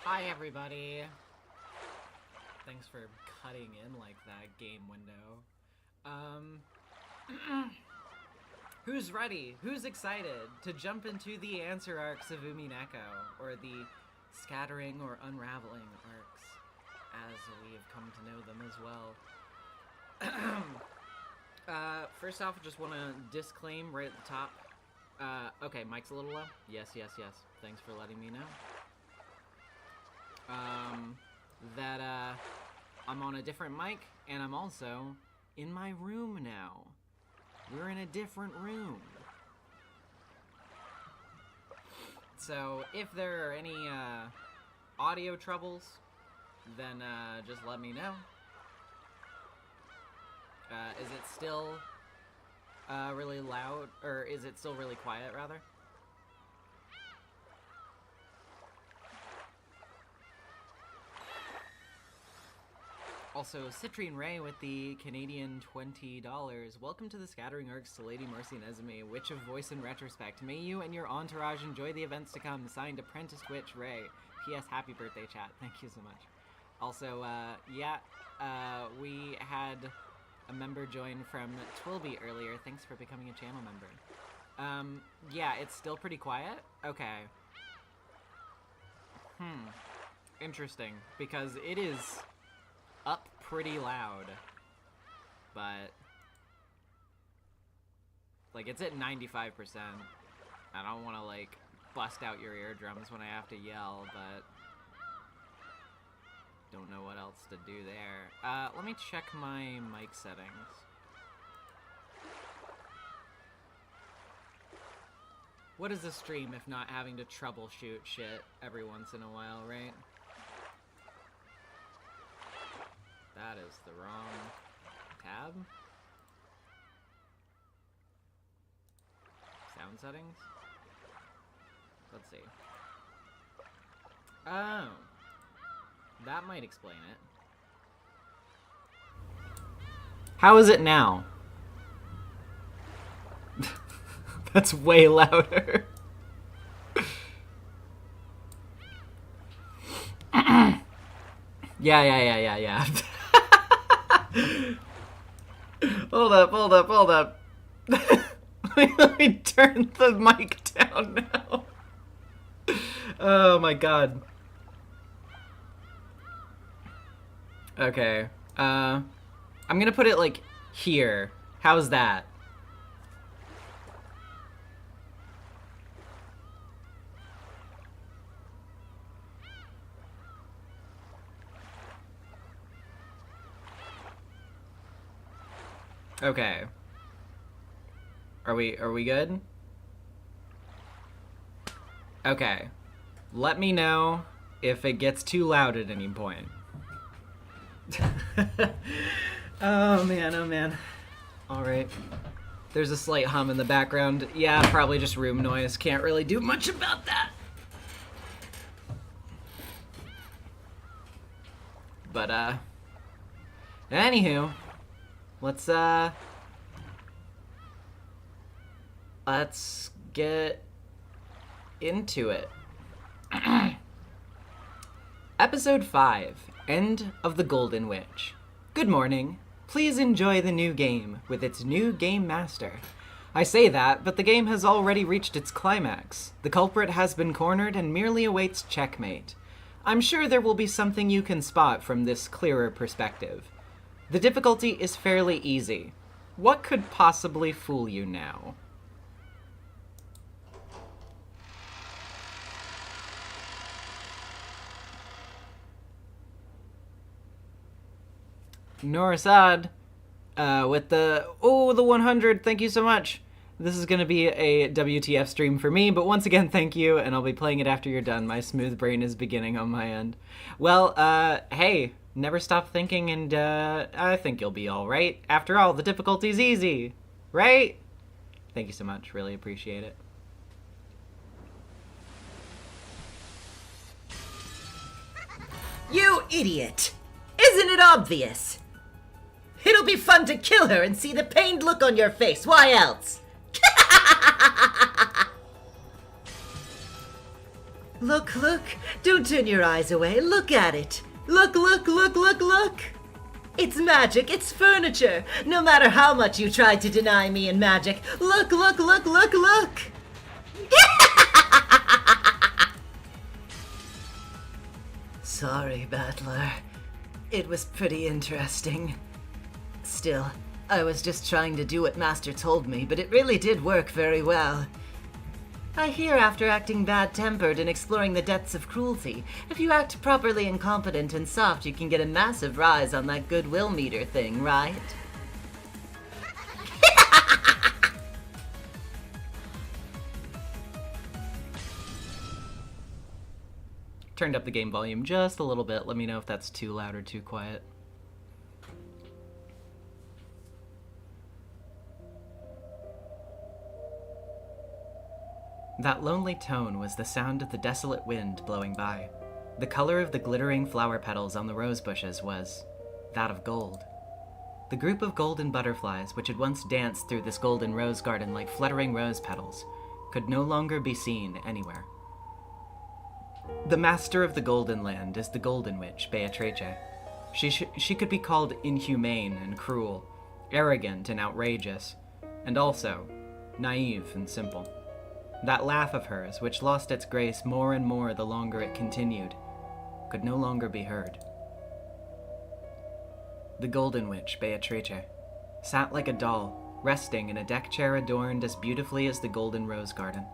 Hi everybody. Thanks for cutting in like that, game window. Who's ready? Who's excited to jump into the answer arcs of Umineko, or the scattering or unraveling arcs, as we have come to know them as well? First off, I just want to disclaim right at the top. Okay, mic's a little low? Yes. Thanks for letting me know. That I'm on a different mic, and I'm also in my room now. We're in a different room. So if there are any audio troubles, then just let me know. Is it still really loud, or is it still really quiet, rather? Also, Citrine Ray with the Canadian $20. Welcome to the Scattering Arcs to Lady Marcy Nezumi, Witch of Voice in Retrospect. May you and your entourage enjoy the events to come. Signed, Apprenticed Witch Ray. P.S. Happy birthday, chat. Thank you so much. Also, we had a member join from Twilby earlier. Thanks for becoming a channel member. Yeah, it's still pretty quiet? Okay. Interesting, because it is up pretty loud, but like it's at 95%. I don't want to like bust out your eardrums when I have to yell, but don't know what else to do there. Let me check my mic settings. What is a stream if not having to troubleshoot shit every once in a while, right? That is the wrong tab. Sound settings? Let's see. Oh. That might explain it. How is it now? That's way louder. Yeah. Hold up. Let me turn the mic down now. Oh my god. Okay. I'm gonna put it like here. How's that? Okay. Are we good? Okay. Let me know if it gets too loud at any point. Oh man. Alright. There's a slight hum in the background. Yeah, probably just room noise. Can't really do much about that. But, anywho. Let's get into it. Episode 5, End of the Golden Witch. Good morning. Please enjoy the new game with its new game master. I say that, but the game has already reached its climax. The culprit has been cornered and merely awaits checkmate. I'm sure there will be something you can spot from this clearer perspective. The difficulty is fairly easy. What could possibly fool you now? Norisad, with the 100, thank you so much. This is going to be a WTF stream for me, but once again, thank you, and I'll be playing it after you're done. My smooth brain is beginning on my end. Well, hey, never stop thinking, and I think you'll be all right. After all, the difficulty's easy, right? Thank you so much. Really appreciate it. You idiot! Isn't it obvious? It'll be fun to kill her and see the pained look on your face. Why else? Look, look! Don't turn your eyes away. Look at it. Look, look, look, look, look! It's magic. It's furniture. No matter how much you try to deny me in magic. Look, look, look, look, look! Sorry, Battler. It was pretty interesting. Still, I was just trying to do what Master told me, but it really did work very well. I hear after acting bad-tempered and exploring the depths of cruelty, if you act properly incompetent and soft, you can get a massive rise on that goodwill meter thing, right? Turned up the game volume just a little bit. Let me know if that's too loud or too quiet. That lonely tone was the sound of the desolate wind blowing by. The color of the glittering flower petals on the rose bushes was that of gold. The group of golden butterflies, which had once danced through this golden rose garden like fluttering rose petals, could no longer be seen anywhere. The master of the Golden Land is the Golden Witch, Beatrice. She could be called inhumane and cruel, arrogant and outrageous, and also naive and simple. That laugh of hers, which lost its grace more and more the longer it continued, could no longer be heard. The Golden Witch, Beatrice, sat like a doll, resting in a deck chair adorned as beautifully as the golden rose garden.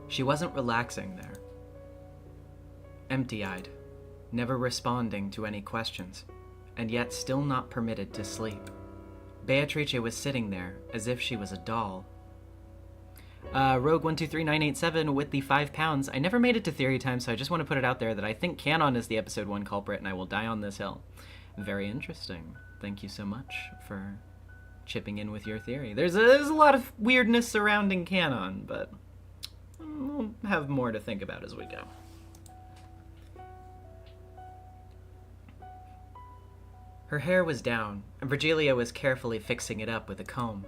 She wasn't relaxing there. Empty-eyed, never responding to any questions, and yet still not permitted to sleep. Beatrice was sitting there as if she was a doll. Rogue123987 with the £5. I never made it to theory time, so I just want to put it out there that I think Canon is the episode 1 culprit, and I will die on this hill. Very interesting. Thank you so much for chipping in with your theory. There's a lot of weirdness surrounding Canon, but we'll have more to think about as we go. Her hair was down, and Virgilia was carefully fixing it up with a comb.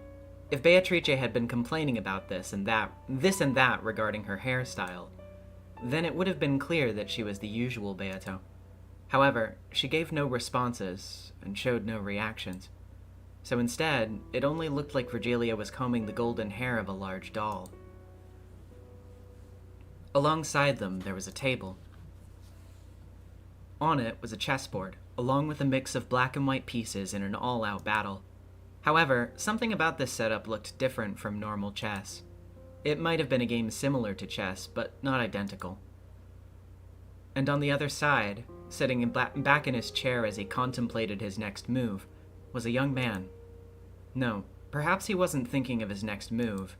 If Beatrice had been complaining about this and that regarding her hairstyle, then it would have been clear that she was the usual Beato. However, she gave no responses and showed no reactions. So instead, it only looked like Virgilia was combing the golden hair of a large doll. Alongside them, there was a table. On it was a chessboard, along with a mix of black and white pieces in an all-out battle. However, something about this setup looked different from normal chess. It might have been a game similar to chess, but not identical. And on the other side, sitting back in his chair as he contemplated his next move, was a young man. No, perhaps he wasn't thinking of his next move.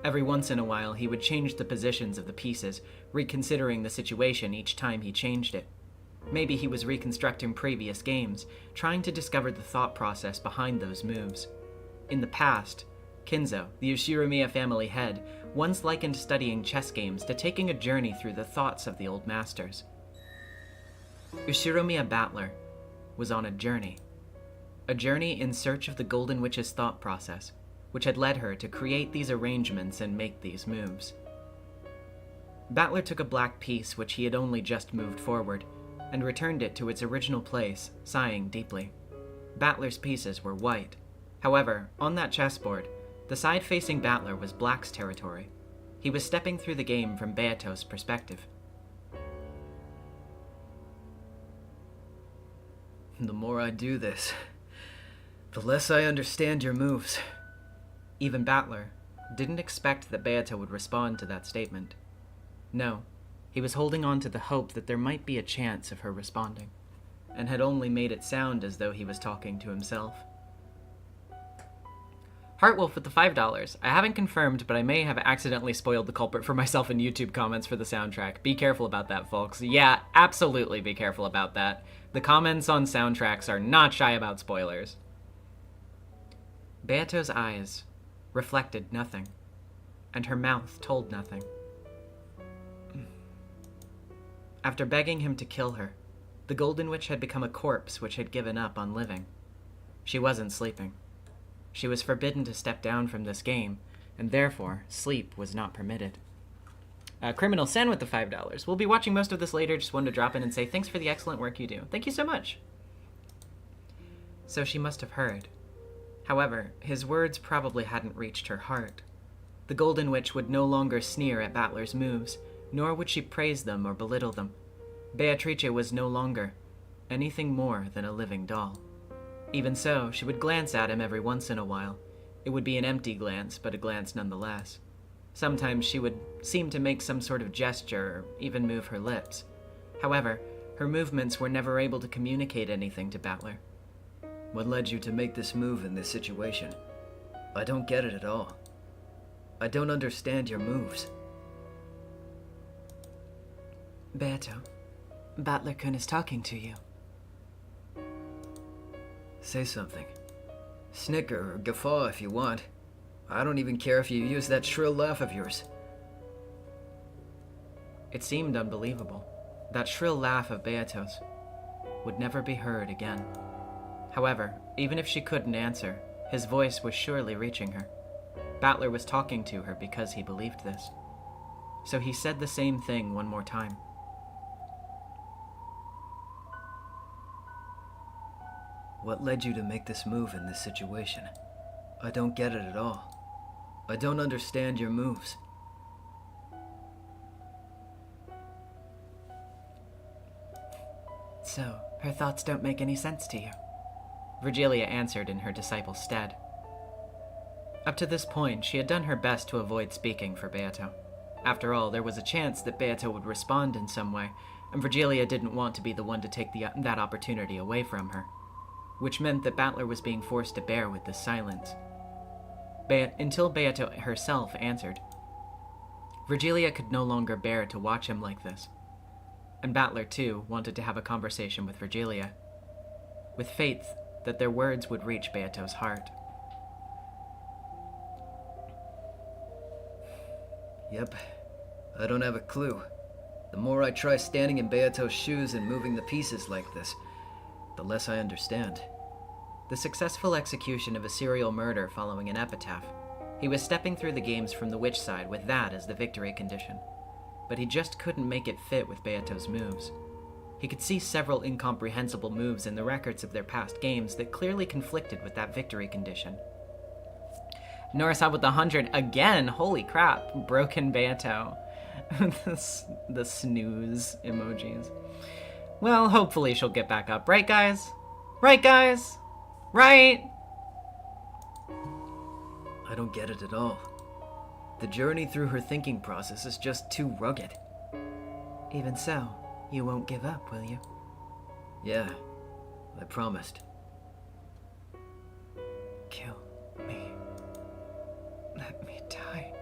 Every once in a while, he would change the positions of the pieces, reconsidering the situation each time he changed it. Maybe he was reconstructing previous games, trying to discover the thought process behind those moves. In the past, Kinzo, the Ushiromiya family head, once likened studying chess games to taking a journey through the thoughts of the old masters. Ushiromiya Battler was on a journey in search of the Golden Witch's thought process, which had led her to create these arrangements and make these moves. Battler took a black piece which he had only just moved forward, and returned it to its original place, sighing deeply. Battler's pieces were white. However, on that chessboard, the side facing Battler was black's territory. He was stepping through the game from Beato's perspective. The more I do this, the less I understand your moves. Even Battler didn't expect that Beato would respond to that statement. No. He was holding on to the hope that there might be a chance of her responding, and had only made it sound as though he was talking to himself. Heartwolf with the $5. I haven't confirmed, but I may have accidentally spoiled the culprit for myself in YouTube comments for the soundtrack. Be careful about that, folks. Yeah, absolutely be careful about that. The comments on soundtracks are not shy about spoilers. Beato's eyes reflected nothing, and her mouth told nothing. After begging him to kill her, the Golden Witch had become a corpse which had given up on living. She wasn't sleeping. She was forbidden to step down from this game, and therefore sleep was not permitted. Criminal Sen with the $5. We'll be watching most of this later. Just wanted to drop in and say thanks for the excellent work you do. Thank you so much. So she must have heard. However, his words probably hadn't reached her heart. The Golden Witch would no longer sneer at Battler's moves, nor would she praise them or belittle them. Beatrice was no longer anything more than a living doll. Even so, she would glance at him every once in a while. It would be an empty glance, but a glance nonetheless. Sometimes she would seem to make some sort of gesture or even move her lips. However, her movements were never able to communicate anything to Battler. What led you to make this move in this situation? I don't get it at all. I don't understand your moves. Beato, Battler-kun is talking to you. Say something. Snicker or guffaw if you want. I don't even care if you use that shrill laugh of yours. It seemed unbelievable. That shrill laugh of Beato's would never be heard again. However, even if she couldn't answer, his voice was surely reaching her. Battler was talking to her because he believed this. So he said the same thing one more time. What led you to make this move in this situation? I don't get it at all. I don't understand your moves. So, her thoughts don't make any sense to you? Virgilia answered in her disciple's stead. Up to this point, she had done her best to avoid speaking for Beato. After all, there was a chance that Beato would respond in some way, and Virgilia didn't want to be the one to take that opportunity away from her, which meant that Battler was being forced to bear with this silence. Until Beato herself answered. Virgilia could no longer bear to watch him like this. And Battler, too, wanted to have a conversation with Virgilia, with faith that their words would reach Beato's heart. Yep, I don't have a clue. The more I try standing in Beato's shoes and moving the pieces like this, the less I understand. The successful execution of a serial murder following an epitaph. He was stepping through the games from the witch side with that as the victory condition. But he just couldn't make it fit with Beato's moves. He could see several incomprehensible moves in the records of their past games that clearly conflicted with that victory condition. Norris out with 100 again. Holy crap. Broken Beato. the snooze emojis. Well, hopefully she'll get back up. Right, guys? Right, guys? Right? I don't get it at all. The journey through her thinking process is just too rugged. Even so, you won't give up, will you? Yeah, I promised. Kill me. Let me die.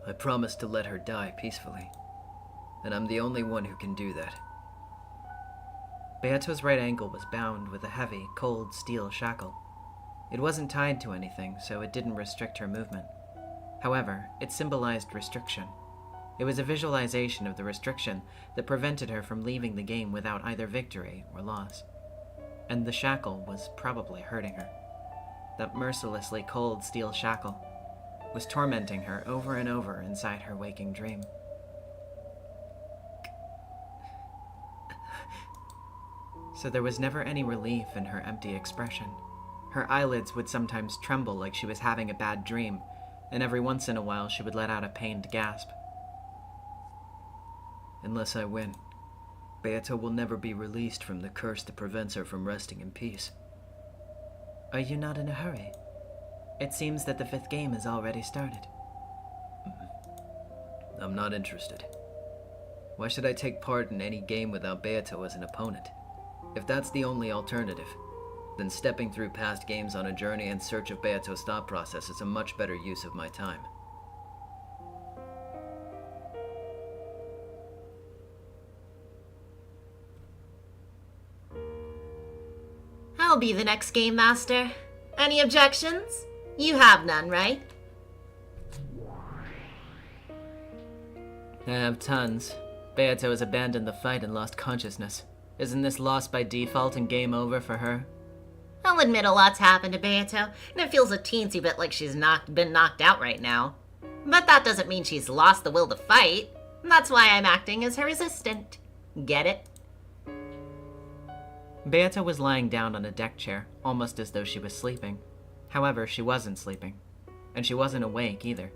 I promised to let her die peacefully. And I'm the only one who can do that. Beato's right ankle was bound with a heavy, cold steel shackle. It wasn't tied to anything, so it didn't restrict her movement. However, it symbolized restriction. It was a visualization of the restriction that prevented her from leaving the game without either victory or loss. And the shackle was probably hurting her. That mercilessly cold steel shackle was tormenting her over and over inside her waking dream. So there was never any relief in her empty expression. Her eyelids would sometimes tremble like she was having a bad dream, and every once in a while she would let out a pained gasp. Unless I win, Beato will never be released from the curse that prevents her from resting in peace. Are you not in a hurry? It seems that the 5th game has already started. I'm not interested. Why should I take part in any game without Beato as an opponent? If that's the only alternative, then stepping through past games on a journey in search of Beato's thought process is a much better use of my time. I'll be the next game master. Any objections? You have none, right? I have tons. Beato has abandoned the fight and lost consciousness. Isn't this loss by default and game over for her? I'll admit a lot's happened to Beato, and it feels a teensy bit like she's been knocked out right now. But that doesn't mean she's lost the will to fight. That's why I'm acting as her assistant. Get it? Beato was lying down on a deck chair, almost as though she was sleeping. However, she wasn't sleeping. And she wasn't awake either.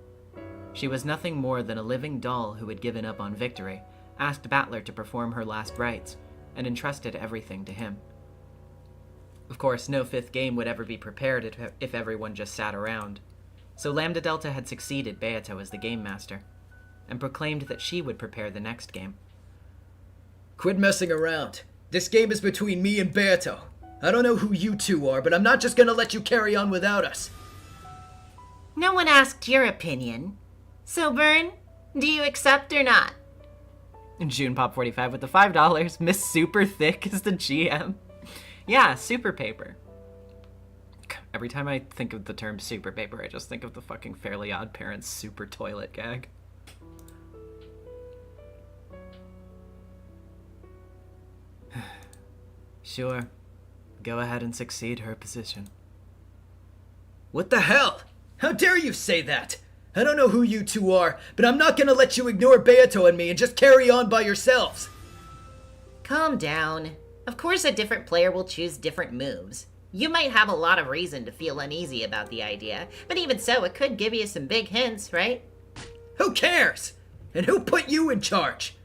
She was nothing more than a living doll who had given up on victory, asked Battler to perform her last rites, and entrusted everything to him. Of course, no fifth game would ever be prepared if everyone just sat around. So Lambda Delta had succeeded Beato as the game master, and proclaimed that she would prepare the next game. Quit messing around. This game is between me and Beato. I don't know who you two are, but I'm not just gonna let you carry on without us. No one asked your opinion. So, Byrne, do you accept or not? And JunePop45 with the $5. Miss Super Thick is the GM. Yeah, super paper. Every time I think of the term super paper, I just think of the fucking Fairly Odd Parents super toilet gag. Sure. Go ahead and succeed her position. What the hell? How dare you say that? I don't know who you two are, but I'm not gonna let you ignore Beato and me and just carry on by yourselves. Calm down. Of course a different player will choose different moves. You might have a lot of reason to feel uneasy about the idea, but even so, it could give you some big hints, right? Who cares? And who put you in charge?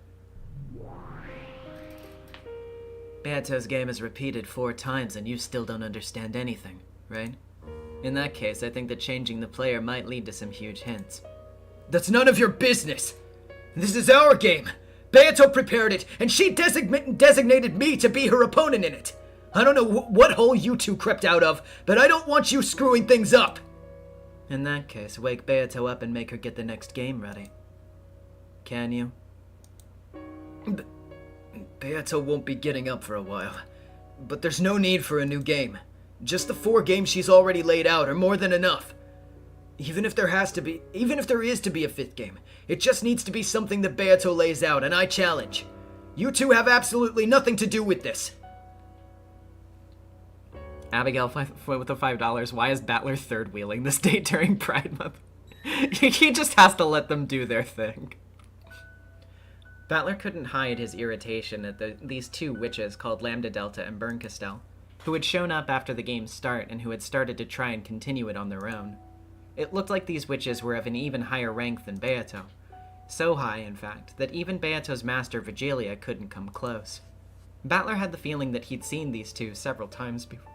Beato's game is repeated 4 times and you still don't understand anything, right? In that case, I think that changing the player might lead to some huge hints. That's none of your business. This is our game. Beato prepared it, and she designated me to be her opponent in it. I don't know what hole you two crept out of, but I don't want you screwing things up. In that case, wake Beato up and make her get the next game ready. Can you? Beato won't be getting up for a while, but there's no need for a new game. Just the 4 games she's already laid out are more than enough. Even if there is to be a 5th game, it just needs to be something that Beato lays out, and I challenge. You two have absolutely nothing to do with this. Abigail with the $5. Why is Battler third wheeling this date during Pride Month? He just has to let them do their thing. Battler couldn't hide his irritation at these 2 witches called Lambda Delta and Byrne Castell, who had shown up after the game's start and who had started to try and continue it on their own. It looked like these witches were of an even higher rank than Beato. So high, in fact, that even Beato's master Vigilia couldn't come close. Battler had the feeling that he'd seen these two several times before.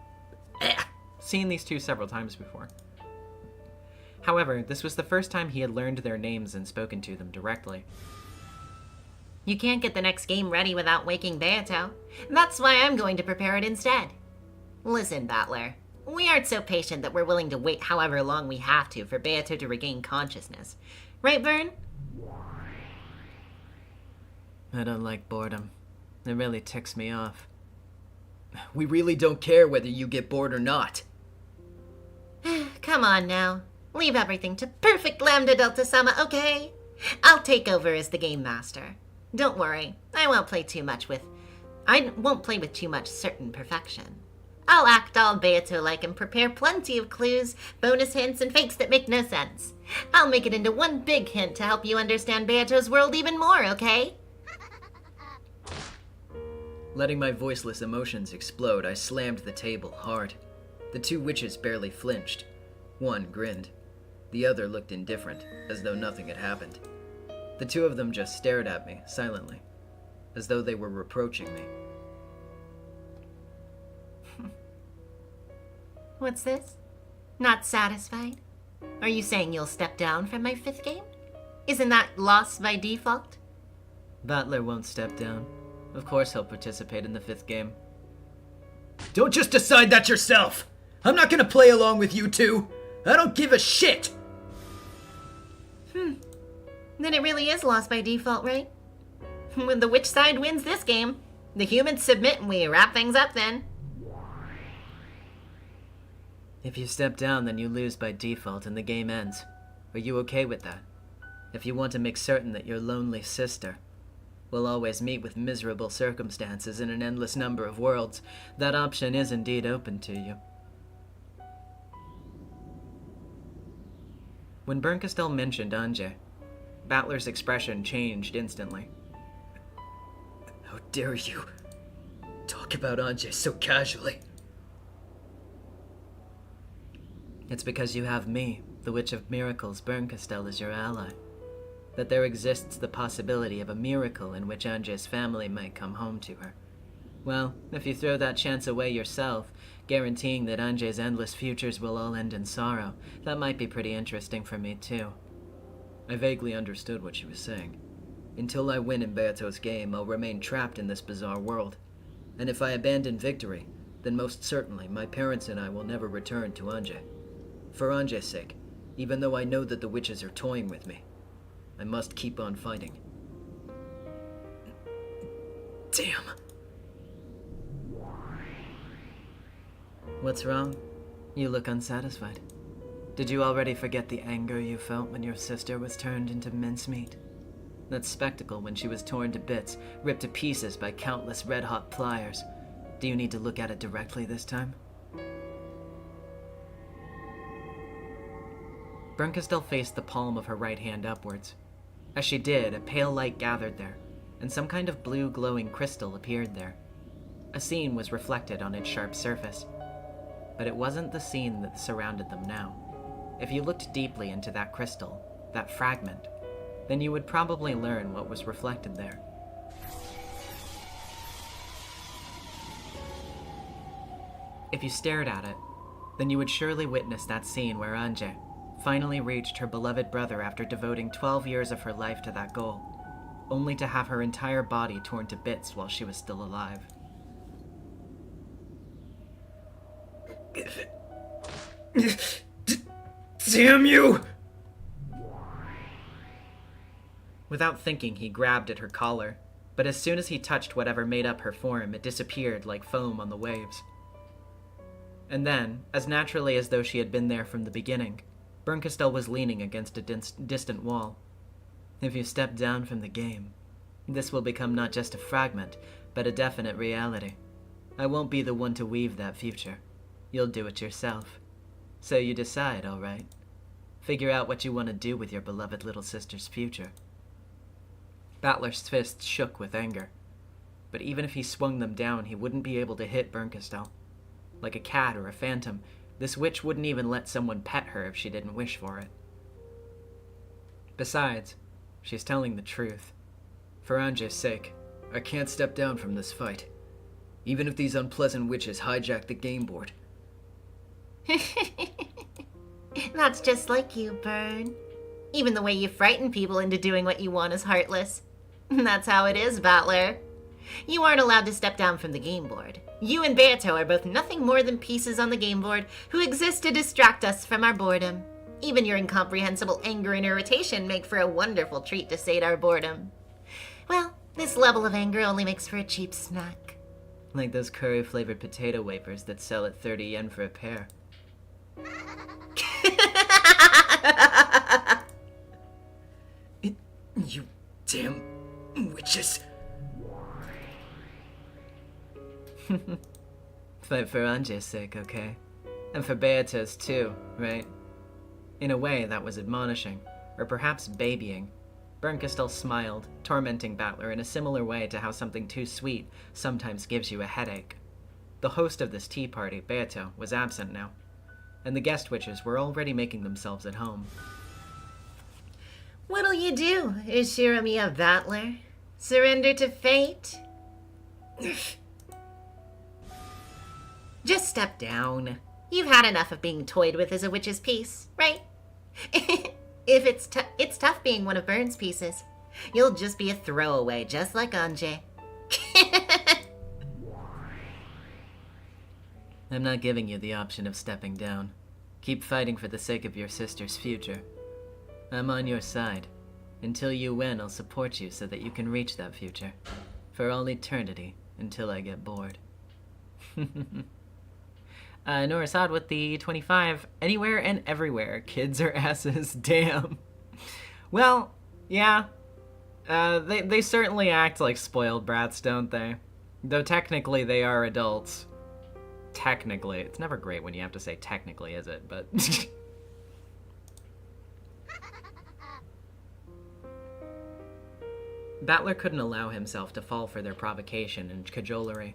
However, this was the first time he had learned their names and spoken to them directly. You can't get the next game ready without waking Beato. That's why I'm going to prepare it instead. Listen, Battler. We aren't so patient that we're willing to wait however long we have to for Beato to regain consciousness. Right, Byrne? I don't like boredom. It really ticks me off. We really don't care whether you get bored or not. Come on now. Leave everything to perfect Lambda Delta Sama, okay? I'll take over as the game master. Don't worry, I won't play with too much certain perfection. I'll act all Beato-like and prepare plenty of clues, bonus hints, and fakes that make no sense. I'll make it into one big hint to help you understand Beato's world even more, okay? Letting my voiceless emotions explode, I slammed the table hard. The 2 witches barely flinched. One grinned. The other looked indifferent, as though nothing had happened. The 2 of them just stared at me, silently, as though they were reproaching me. What's this? Not satisfied? Are you saying you'll step down from my 5th game? Isn't that loss by default? Battler won't step down. Of course he'll participate in the 5th game. Don't just decide that yourself! I'm not gonna play along with you two! I don't give a shit! Then it really is lost by default, right? When the witch side wins this game, the humans submit and we wrap things up then. If you step down, then you lose by default and the game ends. Are you okay with that? If you want to make certain that your lonely sister will always meet with miserable circumstances in an endless number of worlds, that option is indeed open to you. When Bernkastel mentioned Anje, Battler's expression changed instantly. How dare you talk about Anje so casually? It's because you have me, the Witch of Miracles, Bernkastel, as your ally. That there exists the possibility of a miracle in which Anje's family might come home to her. Well, if you throw that chance away yourself, guaranteeing that Anje's endless futures will all end in sorrow, that might be pretty interesting for me too. I vaguely understood what she was saying. Until I win in Beato's game, I'll remain trapped in this bizarre world. And if I abandon victory, then most certainly my parents and I will never return to Anje. For Anje's sake, even though I know that the witches are toying with me, I must keep on fighting. Damn. What's wrong? You look unsatisfied. Did you already forget the anger you felt when your sister was turned into mincemeat? That spectacle when she was torn to bits, ripped to pieces by countless red-hot pliers. Do you need to look at it directly this time? Bernkastel faced the palm of her right hand upwards. As she did, a pale light gathered there, and some kind of blue glowing crystal appeared there. A scene was reflected on its sharp surface. But it wasn't the scene that surrounded them now. If you looked deeply into that crystal, that fragment, then you would probably learn what was reflected there. If you stared at it, then you would surely witness that scene where Anje finally reached her beloved brother after devoting 12 years of her life to that goal, only to have her entire body torn to bits while she was still alive. Damn you! Without thinking, he grabbed at her collar, but as soon as he touched whatever made up her form, it disappeared like foam on the waves. And then, as naturally as though she had been there from the beginning, Bernkastel was leaning against a distant wall. If you step down from the game, this will become not just a fragment, but a definite reality. I won't be the one to weave that future. You'll do it yourself. So you decide, all right? Figure out what you want to do with your beloved little sister's future. Battler's fists shook with anger. But even if he swung them down, he wouldn't be able to hit Bernkastel. Like a cat or a phantom, this witch wouldn't even let someone pet her if she didn't wish for it. Besides, she's telling the truth. For Anje's sake, I can't step down from this fight. Even if these unpleasant witches hijack the game board. That's just like you, Bern. Even the way you frighten people into doing what you want is heartless. That's how it is, Battler. You aren't allowed to step down from the game board. You and Beato are both nothing more than pieces on the game board who exist to distract us from our boredom. Even your incomprehensible anger and irritation make for a wonderful treat to sate our boredom. Well, this level of anger only makes for a cheap snack. Like those curry-flavored potato wafers that sell at 30 yen for a pair. You damn witches. Fight for Anje's sake, okay? And for Beato's too, right? In a way, that was admonishing, or perhaps babying. Bernkastel smiled, tormenting Battler in a similar way to how something too sweet sometimes gives you a headache. The host of this tea party, Beato, was absent now, and the guest witches were already making themselves at home. What'll you do, Ishiramiya Battler? Surrender to fate? Just step down. You've had enough of being toyed with as a witch's piece, right? If it's tough being one of Bern's pieces. You'll just be a throwaway, just like Anje. I'm not giving you the option of stepping down. Keep fighting for the sake of your sister's future. I'm on your side. Until you win, I'll support you so that you can reach that future. For all eternity, until I get bored. Norisad with the 25. Anywhere and everywhere. Kids are asses. Damn. Well, yeah. They certainly act like spoiled brats, don't they? Though technically they are adults. Technically. It's never great when you have to say technically, is it? But... Battler couldn't allow himself to fall for their provocation and cajolery.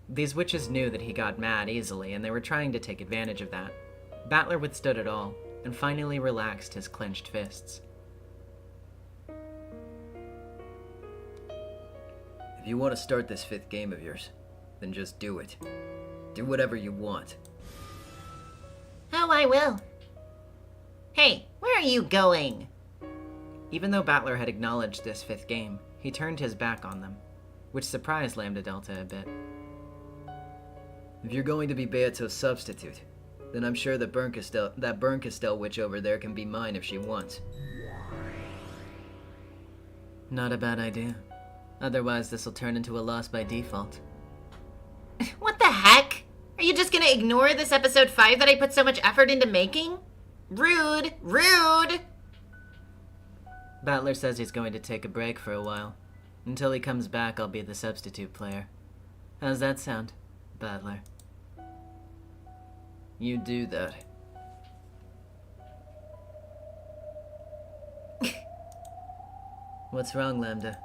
These witches knew that he got mad easily, and they were trying to take advantage of that. Battler withstood it all, and finally relaxed his clenched fists. If you want to start this 5th game of yours, then just do it. Do whatever you want. Oh, I will. Hey, where are you going? Even though Battler had acknowledged this 5th game, he turned his back on them, which surprised Lambda Delta a bit. If you're going to be Beato's substitute, then I'm sure that Bernkastel witch over there can be mine if she wants. Not a bad idea. Otherwise, this'll turn into a loss by default. What the heck? Are you just gonna ignore this episode 5 that I put so much effort into making? Rude! Rude! Battler says he's going to take a break for a while. Until he comes back, I'll be the substitute player. How's that sound, Battler? You do that. What's wrong, Lambda?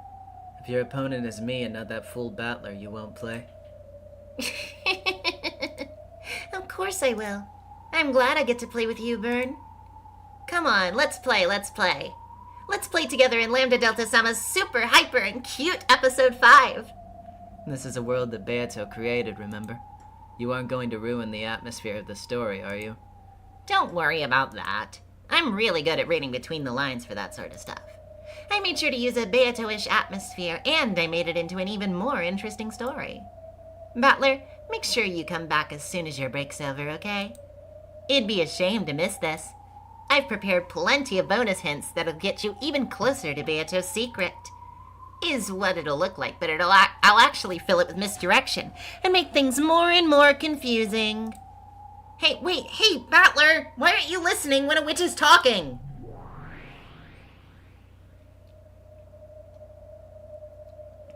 If your opponent is me and not that fool Battler, you won't play? Of course I will. I'm glad I get to play with you, Bern. Come on, let's play, let's play. Let's play together in Lambda Delta Sama's super hyper and cute episode 5. This is a world that Beato created, remember? You aren't going to ruin the atmosphere of the story, are you? Don't worry about that. I'm really good at reading between the lines for that sort of stuff. I made sure to use a Beato-ish atmosphere, and I made it into an even more interesting story. Battler, make sure you come back as soon as your break's over, okay? It'd be a shame to miss this. I've prepared plenty of bonus hints that'll get you even closer to Beato's secret. Is what it'll look like, but I'll actually fill it with misdirection and make things more and more confusing. Hey, wait, hey, Battler! Why aren't you listening when a witch is talking?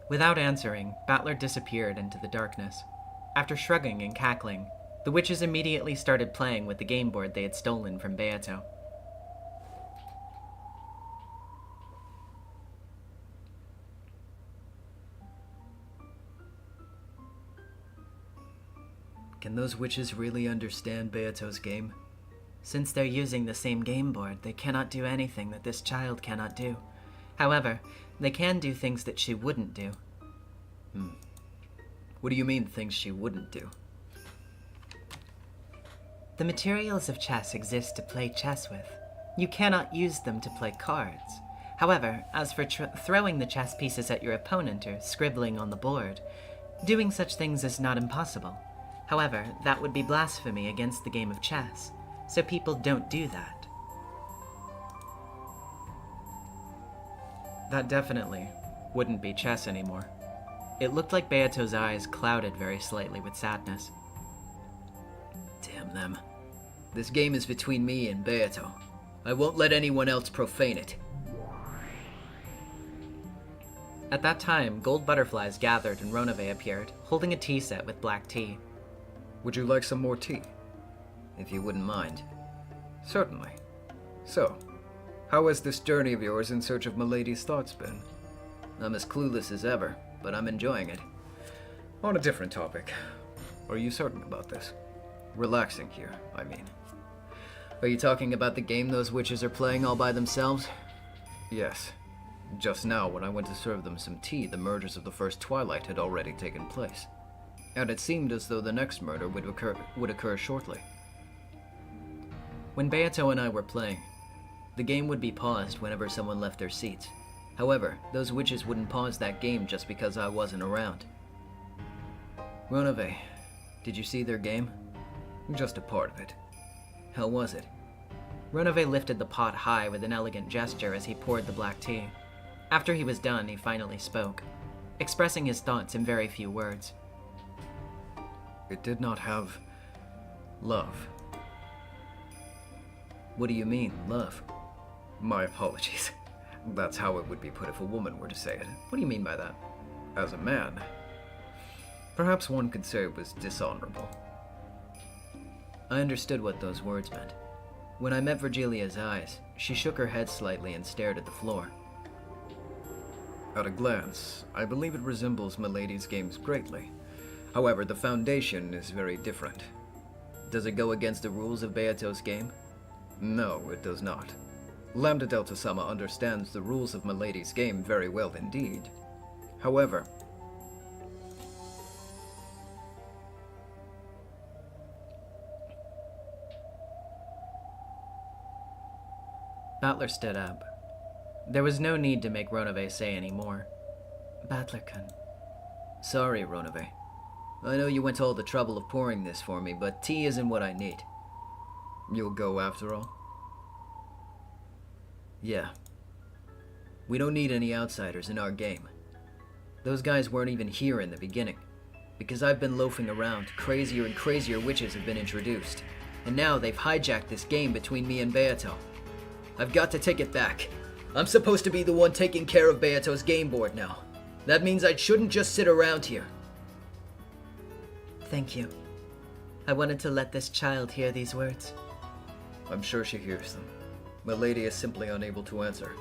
Without answering, Battler disappeared into the darkness. After shrugging and cackling, the witches immediately started playing with the game board they had stolen from Beato. Can those witches really understand Beato's game? Since they're using the same game board, they cannot do anything that this child cannot do. However, they can do things that she wouldn't do. What do you mean, things she wouldn't do? The materials of chess exist to play chess with. You cannot use them to play cards. However, as for throwing the chess pieces at your opponent or scribbling on the board, doing such things is not impossible. However, that would be blasphemy against the game of chess, so people don't do that. That definitely wouldn't be chess anymore. It looked like Beato's eyes clouded very slightly with sadness. Damn them. This game is between me and Beato. I won't let anyone else profane it. At that time, gold butterflies gathered and Ronove appeared, holding a tea set with black tea. Would you like some more tea? If you wouldn't mind. Certainly. So, how has this journey of yours in search of Milady's thoughts been? I'm as clueless as ever, but I'm enjoying it. On a different topic. Are you certain about this? Relaxing here, I mean. Are you talking about the game those witches are playing all by themselves? Yes. Just now, when I went to serve them some tea, the murders of the first twilight had already taken place. And it seemed as though the next murder would occur shortly. When Beato and I were playing, the game would be paused whenever someone left their seats. However, those witches wouldn't pause that game just because I wasn't around. Ronove, did you see their game? Just a part of it. How was it? Ronove lifted the pot high with an elegant gesture as he poured the black tea. After he was done, he finally spoke, expressing his thoughts in very few words. It did not have love. What do you mean, love? My apologies. That's how it would be put if a woman were to say it. What do you mean by that? As a man, perhaps one could say it was dishonorable. I understood what those words meant. When I met Virgilia's eyes, she shook her head slightly and stared at the floor. At a glance, I believe it resembles Milady's games greatly. However, the foundation is very different. Does it go against the rules of Beato's game? No, it does not. Lambda Delta Sama understands the rules of Milady's game very well indeed. However, Battler stood up. There was no need to make Ronove say any more. Battler-kun. Sorry, Ronove. I know you went to all the trouble of pouring this for me, but tea isn't what I need. You'll go after all? Yeah. We don't need any outsiders in our game. Those guys weren't even here in the beginning. Because I've been loafing around, crazier and crazier witches have been introduced. And now they've hijacked this game between me and Beato. I've got to take it back. I'm supposed to be the one taking care of Beato's game board now. That means I shouldn't just sit around here. Thank you. I wanted to let this child hear these words. I'm sure she hears them. Milady is simply unable to answer.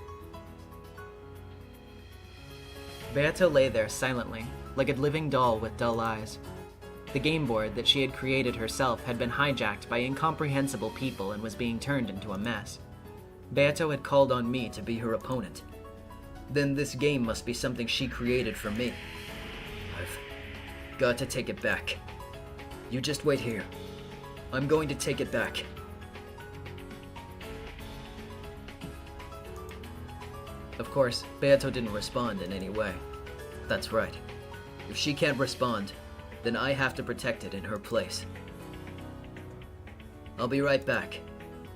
Beato lay there silently, like a living doll with dull eyes. The game board that she had created herself had been hijacked by incomprehensible people and was being turned into a mess. Beato had called on me to be her opponent. Then this game must be something she created for me. I've got to take it back. You just wait here. I'm going to take it back. Of course, Beato didn't respond in any way. That's right. If she can't respond, then I have to protect it in her place. I'll be right back.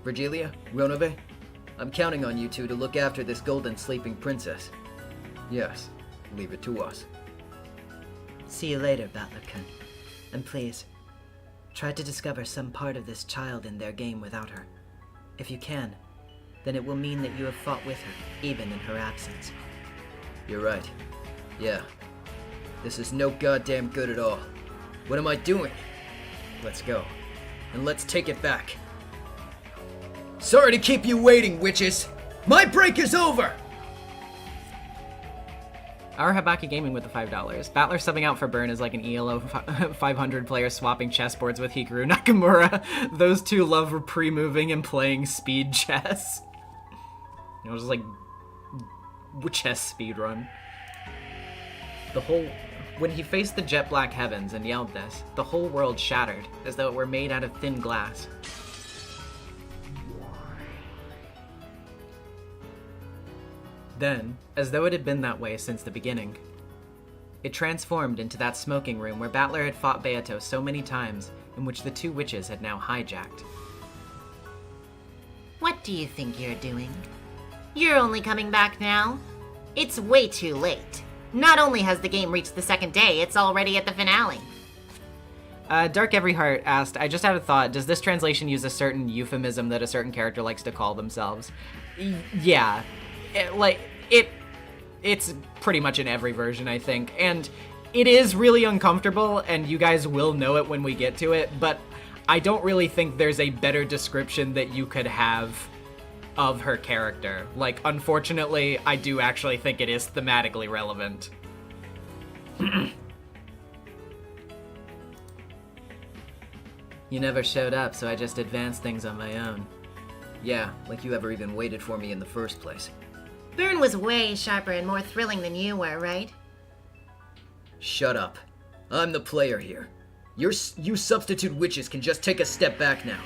Virgilia, Ronove, I'm counting on you two to look after this golden sleeping princess. Yes, leave it to us. See you later, Battler-kun. And please, try to discover some part of this child in their game without her. If you can, then it will mean that you have fought with her, even in her absence. You're right. Yeah. This is no goddamn good at all. What am I doing? Let's go. And let's take it back. Sorry to keep you waiting, witches! My break is over! Our Habaki Gaming with the $5. Battler subbing out for Burn is like an ELO 500 player swapping chessboards with Hikaru Nakamura. Those two love pre-moving and playing speed chess. You know, just like chess speedrun. When he faced the jet black heavens and yelled this, the whole world shattered, as though it were made out of thin glass. Then, as though it had been that way since the beginning, it transformed into that smoking room where Battler had fought Beato so many times, and which the two witches had now hijacked. What do you think you're doing? You're only coming back now? It's way too late. Not only has the game reached the second day, it's already at the finale. Dark Everyheart asked, I just had a thought, does this translation use a certain euphemism that a certain character likes to call themselves? Yeah. It's pretty much in every version, I think. And it is really uncomfortable, and you guys will know it when we get to it, but I don't really think there's a better description that you could have of her character. Like, unfortunately, I do actually think it is thematically relevant. You never showed up, so I just advanced things on my own. Yeah, like you ever even waited for me in the first place. Burn was way sharper and more thrilling than you were, right? Shut up. I'm the player here. You substitute witches can just take a step back now.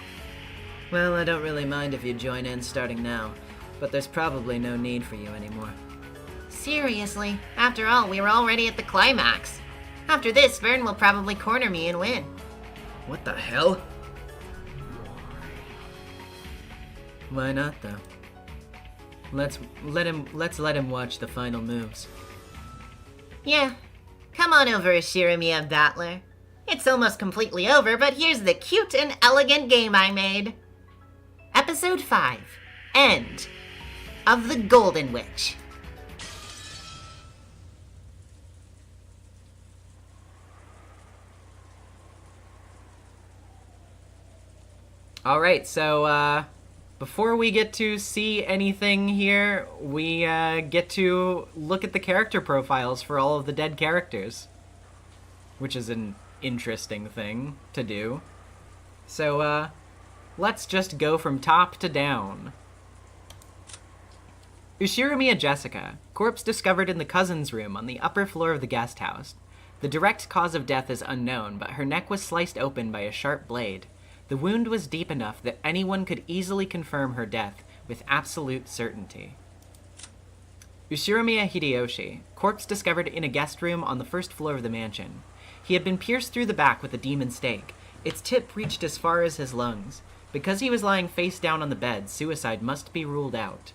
Well, I don't really mind if you join in starting now, but there's probably no need for you anymore. Seriously, after all, we were already at the climax. After this, Vern will probably corner me and win. What the hell? Why not, though? Let's let him watch the final moves. Yeah. Come on over, Shiramiya Battler. It's almost completely over, but here's the cute and elegant game I made. Episode 5. End of the Golden Witch. Alright, so, before we get to see anything here, we get to look at the character profiles for all of the dead characters, which is an interesting thing to do. So, let's just go from top to down. Ushiramiya Jessica, corpse discovered in the cousin's room on the upper floor of the guest house. The direct cause of death is unknown, but her neck was sliced open by a sharp blade. The wound was deep enough that anyone could easily confirm her death with absolute certainty. Ushiramiya Hideyoshi, corpse discovered in a guest room on the first floor of the mansion. He had been pierced through the back with a demon stake. Its tip reached as far as his lungs. Because he was lying face down on the bed, suicide must be ruled out.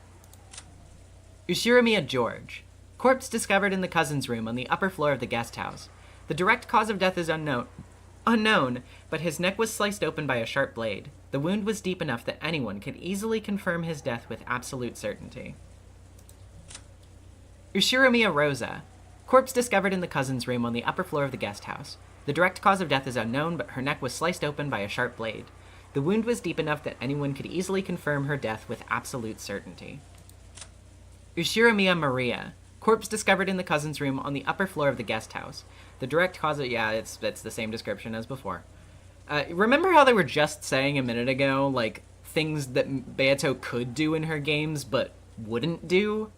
Ushiramiya George, corpse discovered in the cousin's room on the upper floor of the guest house. The direct cause of death is unknown, but his neck was sliced open by a sharp blade. The wound was deep enough that anyone could easily confirm his death with absolute certainty. Ushiramiya Rosa, corpse discovered in the cousin's room on the upper floor of the guest house. The direct cause of death is unknown, but her neck was sliced open by a sharp blade. The wound was deep enough that anyone could easily confirm her death with absolute certainty. Ushiramiya Maria, corpse discovered in the cousin's room on the upper floor of the guest house. The direct cause of... yeah, it's the same description as before. Remember how they were just saying a minute ago, like, things that Beato could do in her games, but wouldn't do?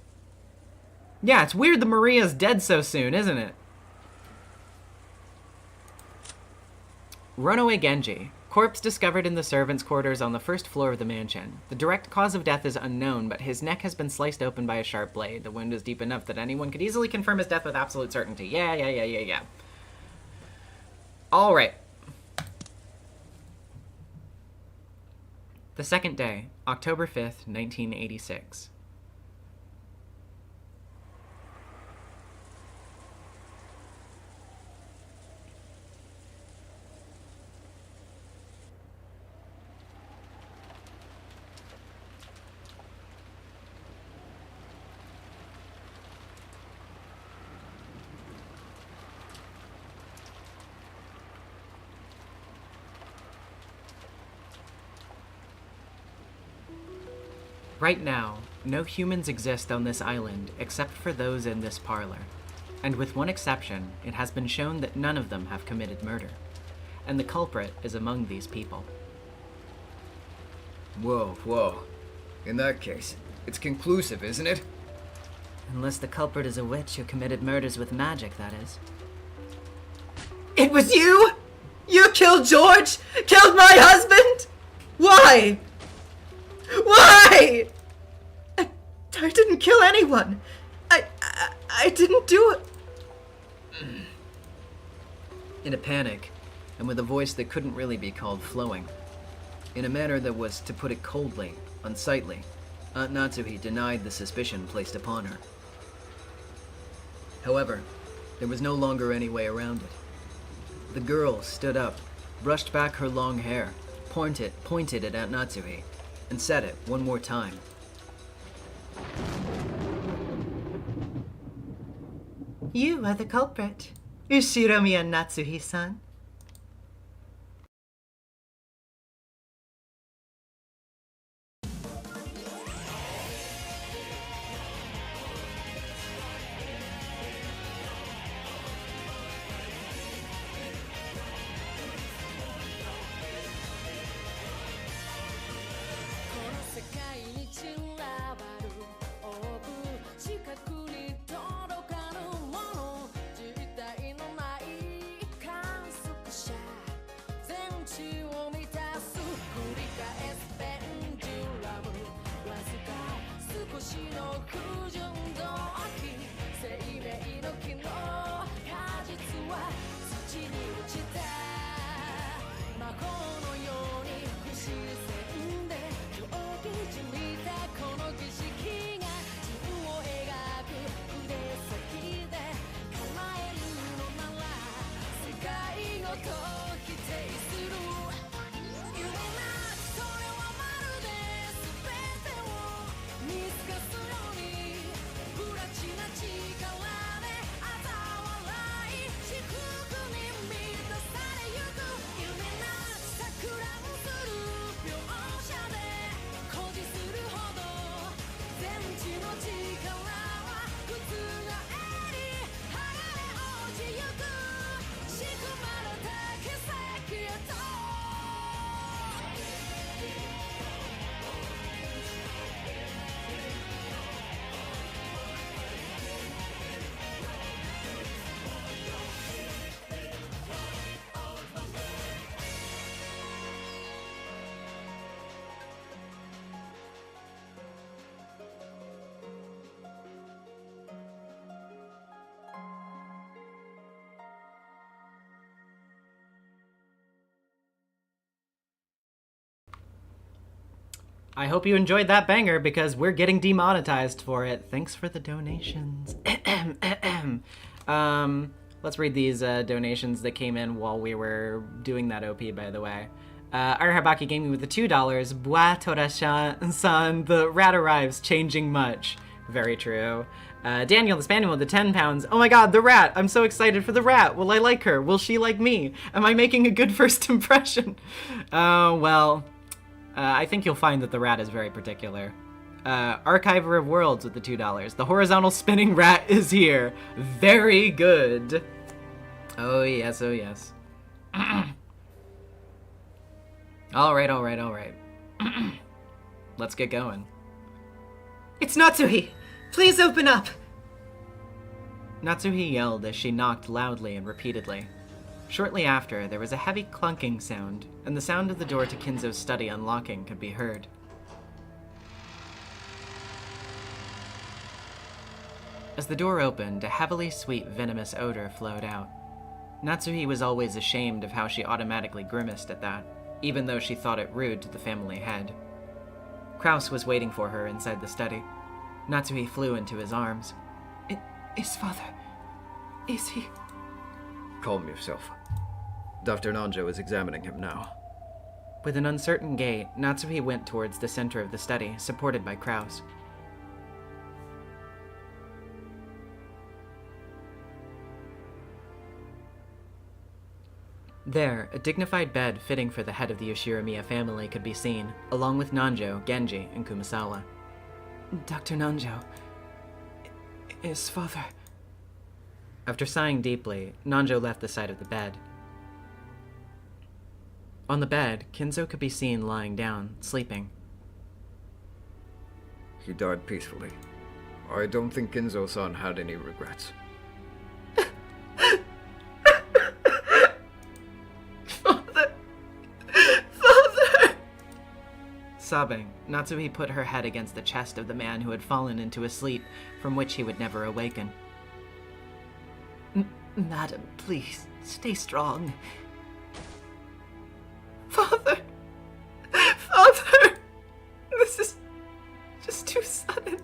Yeah, it's weird that Maria's dead so soon, isn't it? Runaway Genji, corpse discovered in the servants' quarters on the first floor of the mansion. The direct cause of death is unknown, but his neck has been sliced open by a sharp blade. The wound is deep enough that anyone could easily confirm his death with absolute certainty. Yeah. All right. The second day, October 5th, 1986. Right now, no humans exist on this island except for those in this parlor. And with one exception, it has been shown that none of them have committed murder. And the culprit is among these people. Whoa. In that case, it's conclusive, isn't it? Unless the culprit is a witch who committed murders with magic, that is. It was you? You killed George? Killed my husband? Why? Why? I didn't kill anyone. I didn't do it. In a panic, and with a voice that couldn't really be called flowing. In a manner that was, to put it coldly, unsightly, Aunt Natsuhi denied the suspicion placed upon her. However, there was no longer any way around it. The girl stood up, brushed back her long hair, pointed at Aunt Natsuhi, and said it one more time. You are the culprit, Ushiramiya Natsuhi-san. I hope you enjoyed that banger because we're getting demonetized for it. Thanks for the donations. Let's read these donations that came in while we were doing that OP, by the way. Arahabaki Gaming with the $2. Bwa Torashan-san, the rat arrives, changing much. Very true. Daniel the Spaniel with the 10 pounds. Oh my god, the rat! I'm so excited for the rat. Will I like her? Will she like me? Am I making a good first impression? I think you'll find that the rat is very particular. Archiver of Worlds with the $2. The horizontal spinning rat is here. Very good. Oh yes, oh yes. Alright. Let's get going. It's Natsuhi! Please open up! Natsuhi yelled as she knocked loudly and repeatedly. Shortly after, there was a heavy clunking sound, and the sound of the door to Kinzo's study unlocking could be heard. As the door opened, a heavily sweet, venomous odor flowed out. Natsuhi was always ashamed of how she automatically grimaced at that, even though she thought it rude to the family head. Kraus was waiting for her inside the study. Natsuhi flew into his arms. Is father... is he... Calm yourself. Dr. Nanjo is examining him now. With an uncertain gait, Natsuhi went towards the center of the study, supported by Kraus. There, a dignified bed fitting for the head of the Yoshiramiya family could be seen, along with Nanjo, Genji, and Kumasawa. Dr. Nanjo... is father... After sighing deeply, Nanjo left the side of the bed. On the bed, Kinzo could be seen lying down, sleeping. He died peacefully. I don't think Kinzo-san had any regrets. Father! Sobbing, Natsuhi put her head against the chest of the man who had fallen into a sleep from which he would never awaken. Madam, please, stay strong. Father! Father! This is just too sudden.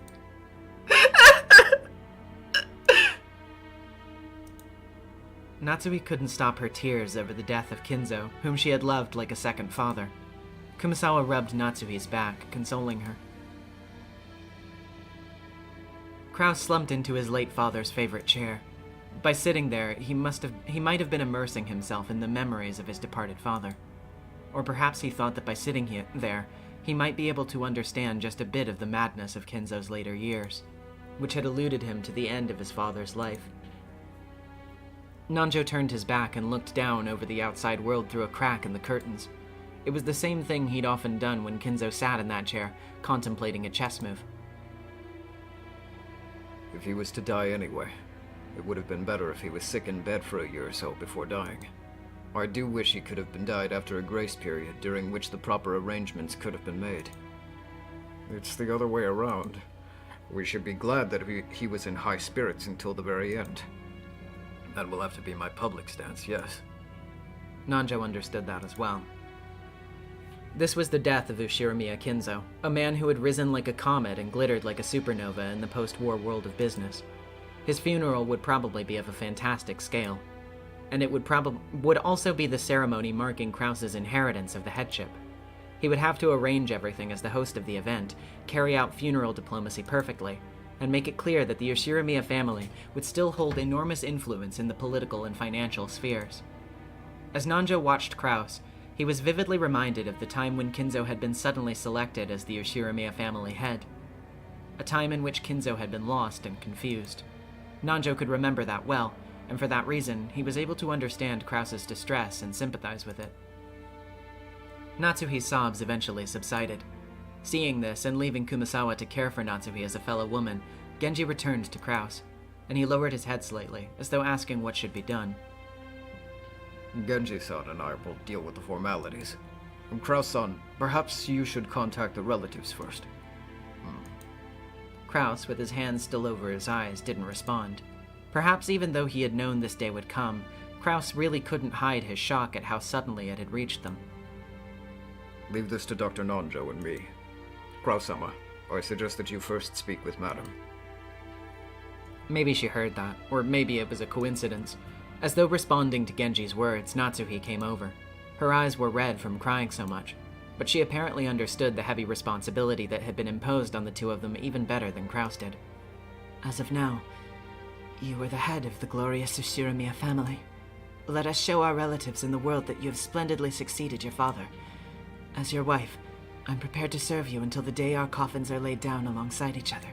Natsui couldn't stop her tears over the death of Kinzo, whom she had loved like a second father. Kumasawa rubbed Natsuhi's back, consoling her. Kraus slumped into his late father's favorite chair. By sitting there, he might have been immersing himself in the memories of his departed father. Or perhaps he thought that by sitting there, he might be able to understand just a bit of the madness of Kinzo's later years, which had eluded him to the end of his father's life. Nanjo turned his back and looked down over the outside world through a crack in the curtains. It was the same thing he'd often done when Kinzo sat in that chair, contemplating a chess move. If he was to die anyway, it would have been better if he was sick in bed for a year or so before dying. I do wish he could have been died after a grace period during which the proper arrangements could have been made. It's the other way around. We should be glad that he was in high spirits until the very end. That will have to be my public stance, yes. Nanjo understood that as well. This was the death of Ushiramiya Kinzo, a man who had risen like a comet and glittered like a supernova in the post-war world of business. His funeral would probably be of a fantastic scale, and it would also be the ceremony marking Kraus's inheritance of the headship. He would have to arrange everything as the host of the event, carry out funeral diplomacy perfectly, and make it clear that the Yoshiramiya family would still hold enormous influence in the political and financial spheres. As Nanjo watched Kraus, he was vividly reminded of the time when Kinzo had been suddenly selected as the Yoshiramiya family head. a time in which Kinzo had been lost and confused. Nanjo could remember that well, and for that reason, he was able to understand Krause's distress and sympathize with it. Natsuhi's sobs eventually subsided. Seeing this and leaving Kumasawa to care for Natsuhi as a fellow woman, Genji returned to Krause, and he lowered his head slightly, as though asking what should be done. Genji-san and I will deal with the formalities. Krause-san, perhaps you should contact the relatives first. Krause, with his hands still over his eyes, didn't respond. Perhaps even though he had known this day would come, Krause really couldn't hide his shock at how suddenly it had reached them. Leave this to Dr. Nanjo and me. Krause-sama, I suggest that you first speak with Madam. Maybe she heard that, or maybe it was a coincidence. As though responding to Genji's words, Natsuhi came over. Her eyes were red from crying so much, but she apparently understood the heavy responsibility that had been imposed on the two of them even better than Krause did. As of now, you are the head of the glorious Ushiramiya family. Let us show our relatives in the world that you have splendidly succeeded your father. As your wife, I'm prepared to serve you until the day our coffins are laid down alongside each other.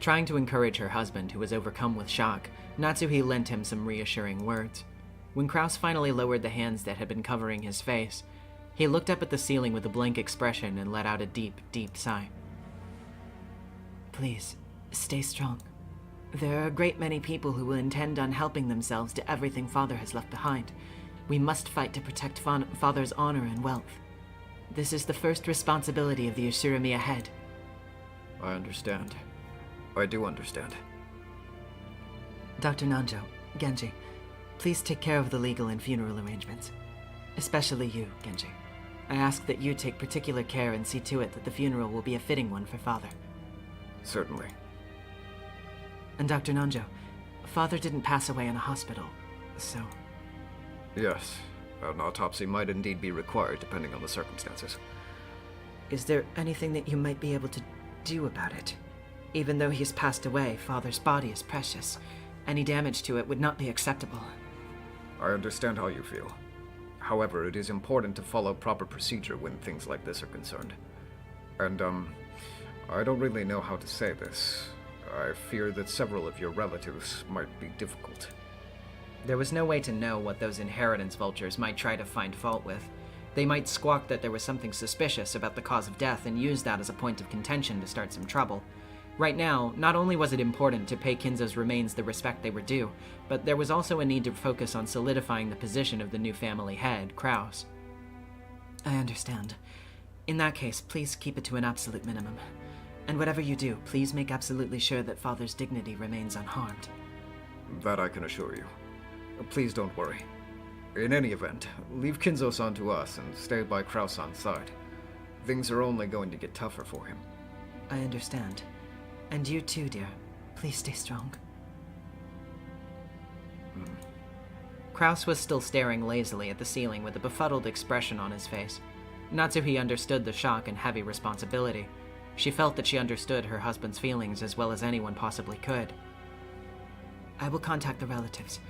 Trying to encourage her husband, who was overcome with shock, Natsuhi lent him some reassuring words. When Krause finally lowered the hands that had been covering his face, he looked up at the ceiling with a blank expression and let out a deep, deep sigh. Please, stay strong. There are a great many people who will intend on helping themselves to everything Father has left behind. We must fight to protect Father's honor and wealth. This is the first responsibility of the Ushiramiya head. I understand. I do understand. Dr. Nanjo, Genji, please take care of the legal and funeral arrangements. Especially you, Genji. I ask that you take particular care and see to it that the funeral will be a fitting one for Father. Certainly. And Dr. Nanjo, Father didn't pass away in a hospital, so... Yes, an autopsy might indeed be required depending on the circumstances. Is there anything that you might be able to do about it? Even though he's passed away, Father's body is precious. Any damage to it would not be acceptable. I understand how you feel. However, it is important to follow proper procedure when things like this are concerned. And, I don't really know how to say this. I fear that several of your relatives might be difficult. There was no way to know what those inheritance vultures might try to find fault with. They might squawk that there was something suspicious about the cause of death and use that as a point of contention to start some trouble. Right now, not only was it important to pay Kinzo's remains the respect they were due, but there was also a need to focus on solidifying the position of the new family head, Krause. I understand. In that case, please keep it to an absolute minimum. And whatever you do, please make absolutely sure that Father's dignity remains unharmed. That I can assure you. Please don't worry. In any event, leave Kinzo-san to us and stay by Krause-san's side. Things are only going to get tougher for him. I understand. And you too, dear. Please stay strong. Krause was still staring lazily at the ceiling with a befuddled expression on his face. Natsuhi understood the shock and heavy responsibility. She felt that she understood her husband's feelings as well as anyone possibly could. I will contact the relatives.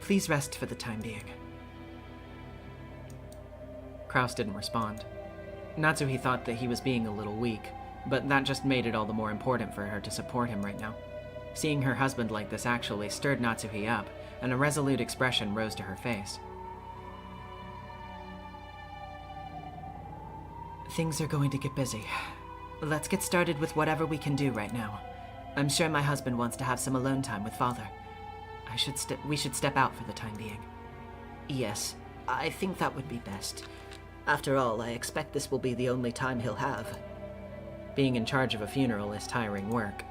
Please rest for the time being. Krause didn't respond. Natsuhi thought that he was being a little weak, but that just made it all the more important for her to support him right now. Seeing her husband like this actually stirred Natsuhi up, and a resolute expression rose to her face. Things are going to get busy. Let's get started with whatever we can do right now. I'm sure my husband wants to have some alone time with Father. We should step out for the time being. Yes, I think that would be best. After all, I expect this will be the only time he'll have. Being in charge of a funeral is tiring work.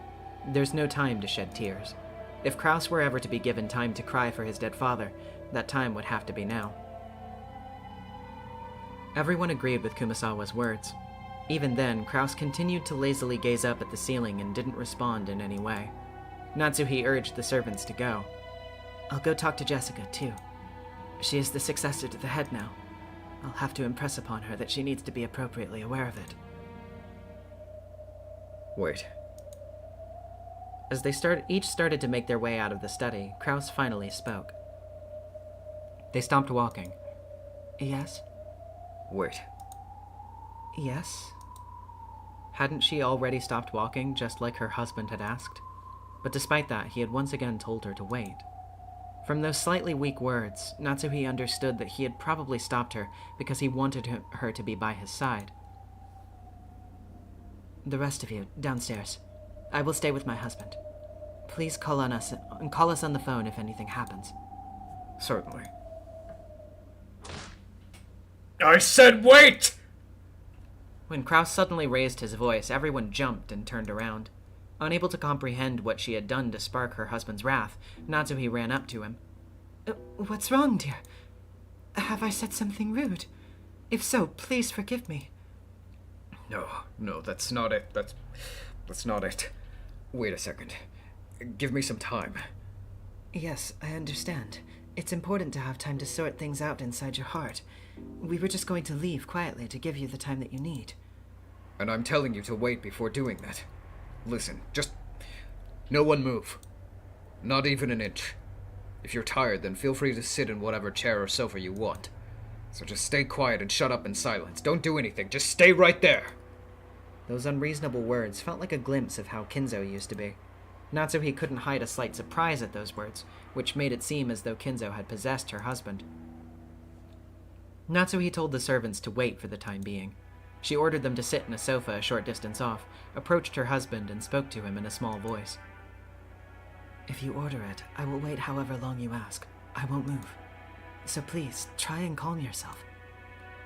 There's no time to shed tears. If Krause were ever to be given time to cry for his dead father, that time would have to be now. Everyone agreed with Kumasawa's words. Even then, Krause continued to lazily gaze up at the ceiling and didn't respond in any way. Natsuhi urged the servants to go. I'll go talk to Jessica, too. She is the successor to the head now. I'll have to impress upon her that she needs to be appropriately aware of it. Wait. As they each started to make their way out of the study, Krause finally spoke. They stopped walking. Yes? Wait. Yes? Hadn't she already stopped walking, just like her husband had asked? But despite that, he had once again told her to wait. From those slightly weak words, Natsuhi understood that he had probably stopped her because he wanted her to be by his side. The rest of you, downstairs. I will stay with my husband. Please call on us and call us on the phone if anything happens. Certainly. I said wait! When Kraus suddenly raised his voice, everyone jumped and turned around. Unable to comprehend what she had done to spark her husband's wrath, Natsuhi ran up to him. What's wrong, dear? Have I said something rude? If so, please forgive me. No, that's not it. That's not it. Wait a second. Give me some time. Yes, I understand. It's important to have time to sort things out inside your heart. We were just going to leave quietly to give you the time that you need. And I'm telling you to wait before doing that. Listen, just... no one move. Not even an inch. If you're tired, then feel free to sit in whatever chair or sofa you want. So just stay quiet and shut up in silence. Don't do anything, just stay right there! Those unreasonable words felt like a glimpse of how Kinzo used to be. Natsuhi couldn't hide a slight surprise at those words, which made it seem as though Kinzo had possessed her husband. Natsuhi told the servants to wait for the time being. She ordered them to sit in a sofa a short distance off, approached her husband, and spoke to him in a small voice. If you order it, I will wait however long you ask. I won't move. So please, try and calm yourself.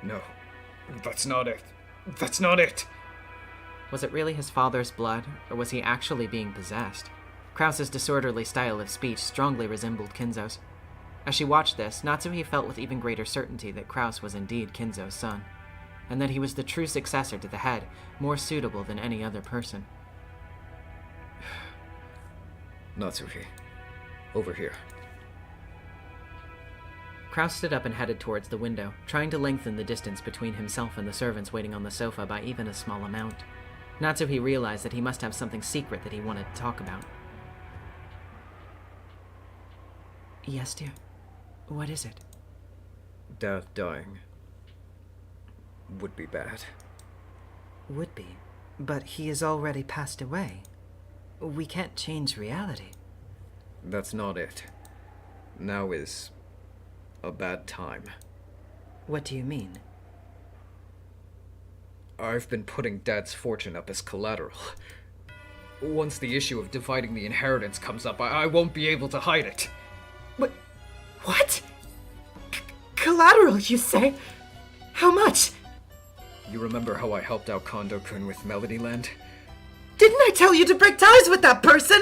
No, that's not it. That's not it. Was it really his father's blood, or was he actually being possessed? Kraus's disorderly style of speech strongly resembled Kinzo's. As she watched this, Natsuhi felt with even greater certainty that Kraus was indeed Kinzo's son, and that he was the true successor to the head, more suitable than any other person. Natsuhi, over here. Kraus stood up and headed towards the window, trying to lengthen the distance between himself and the servants waiting on the sofa by even a small amount. Natsuhi realized that he must have something secret that he wanted to talk about. Yes, dear. What is it? Dad dying would be bad. Would be, but he has already passed away. We can't change reality. That's not it. Now is a bad time. What do you mean? I've been putting Dad's fortune up as collateral. Once the issue of dividing the inheritance comes up, I won't be able to hide it. What? Collateral, you say? How much? You remember how I helped out Kondo-kun with Melodyland? Didn't I tell you to break ties with that person?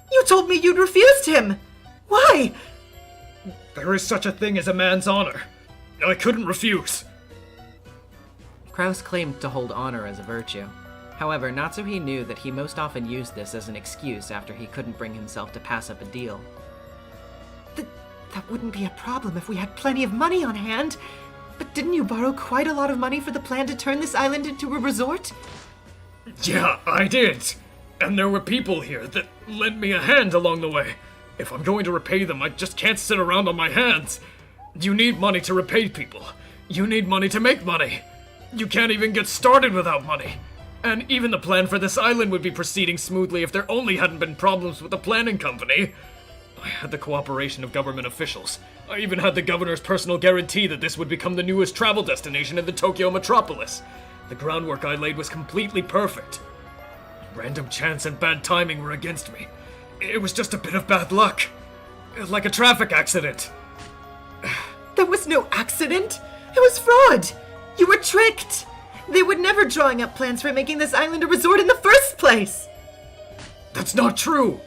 You told me you'd refused him. Why? There is such a thing as a man's honor. I couldn't refuse. Kraus claimed to hold honor as a virtue. However, Natsuhi knew that he most often used this as an excuse after he couldn't bring himself to pass up a deal. That wouldn't be a problem if we had plenty of money on hand. But didn't you borrow quite a lot of money for the plan to turn this island into a resort? Yeah, I did. And there were people here that lent me a hand along the way. If I'm going to repay them, I just can't sit around on my hands. You need money to repay people. You need money to make money. You can't even get started without money. And even the plan for this island would be proceeding smoothly if there only hadn't been problems with the planning company. I had the cooperation of government officials. I even had the governor's personal guarantee that this would become the newest travel destination in the Tokyo metropolis. The groundwork I laid was completely perfect. Random chance and bad timing were against me. It was just a bit of bad luck. Like a traffic accident. There was no accident. It was fraud. You were tricked. They were never drawing up plans for making this island a resort in the first place. That's not true.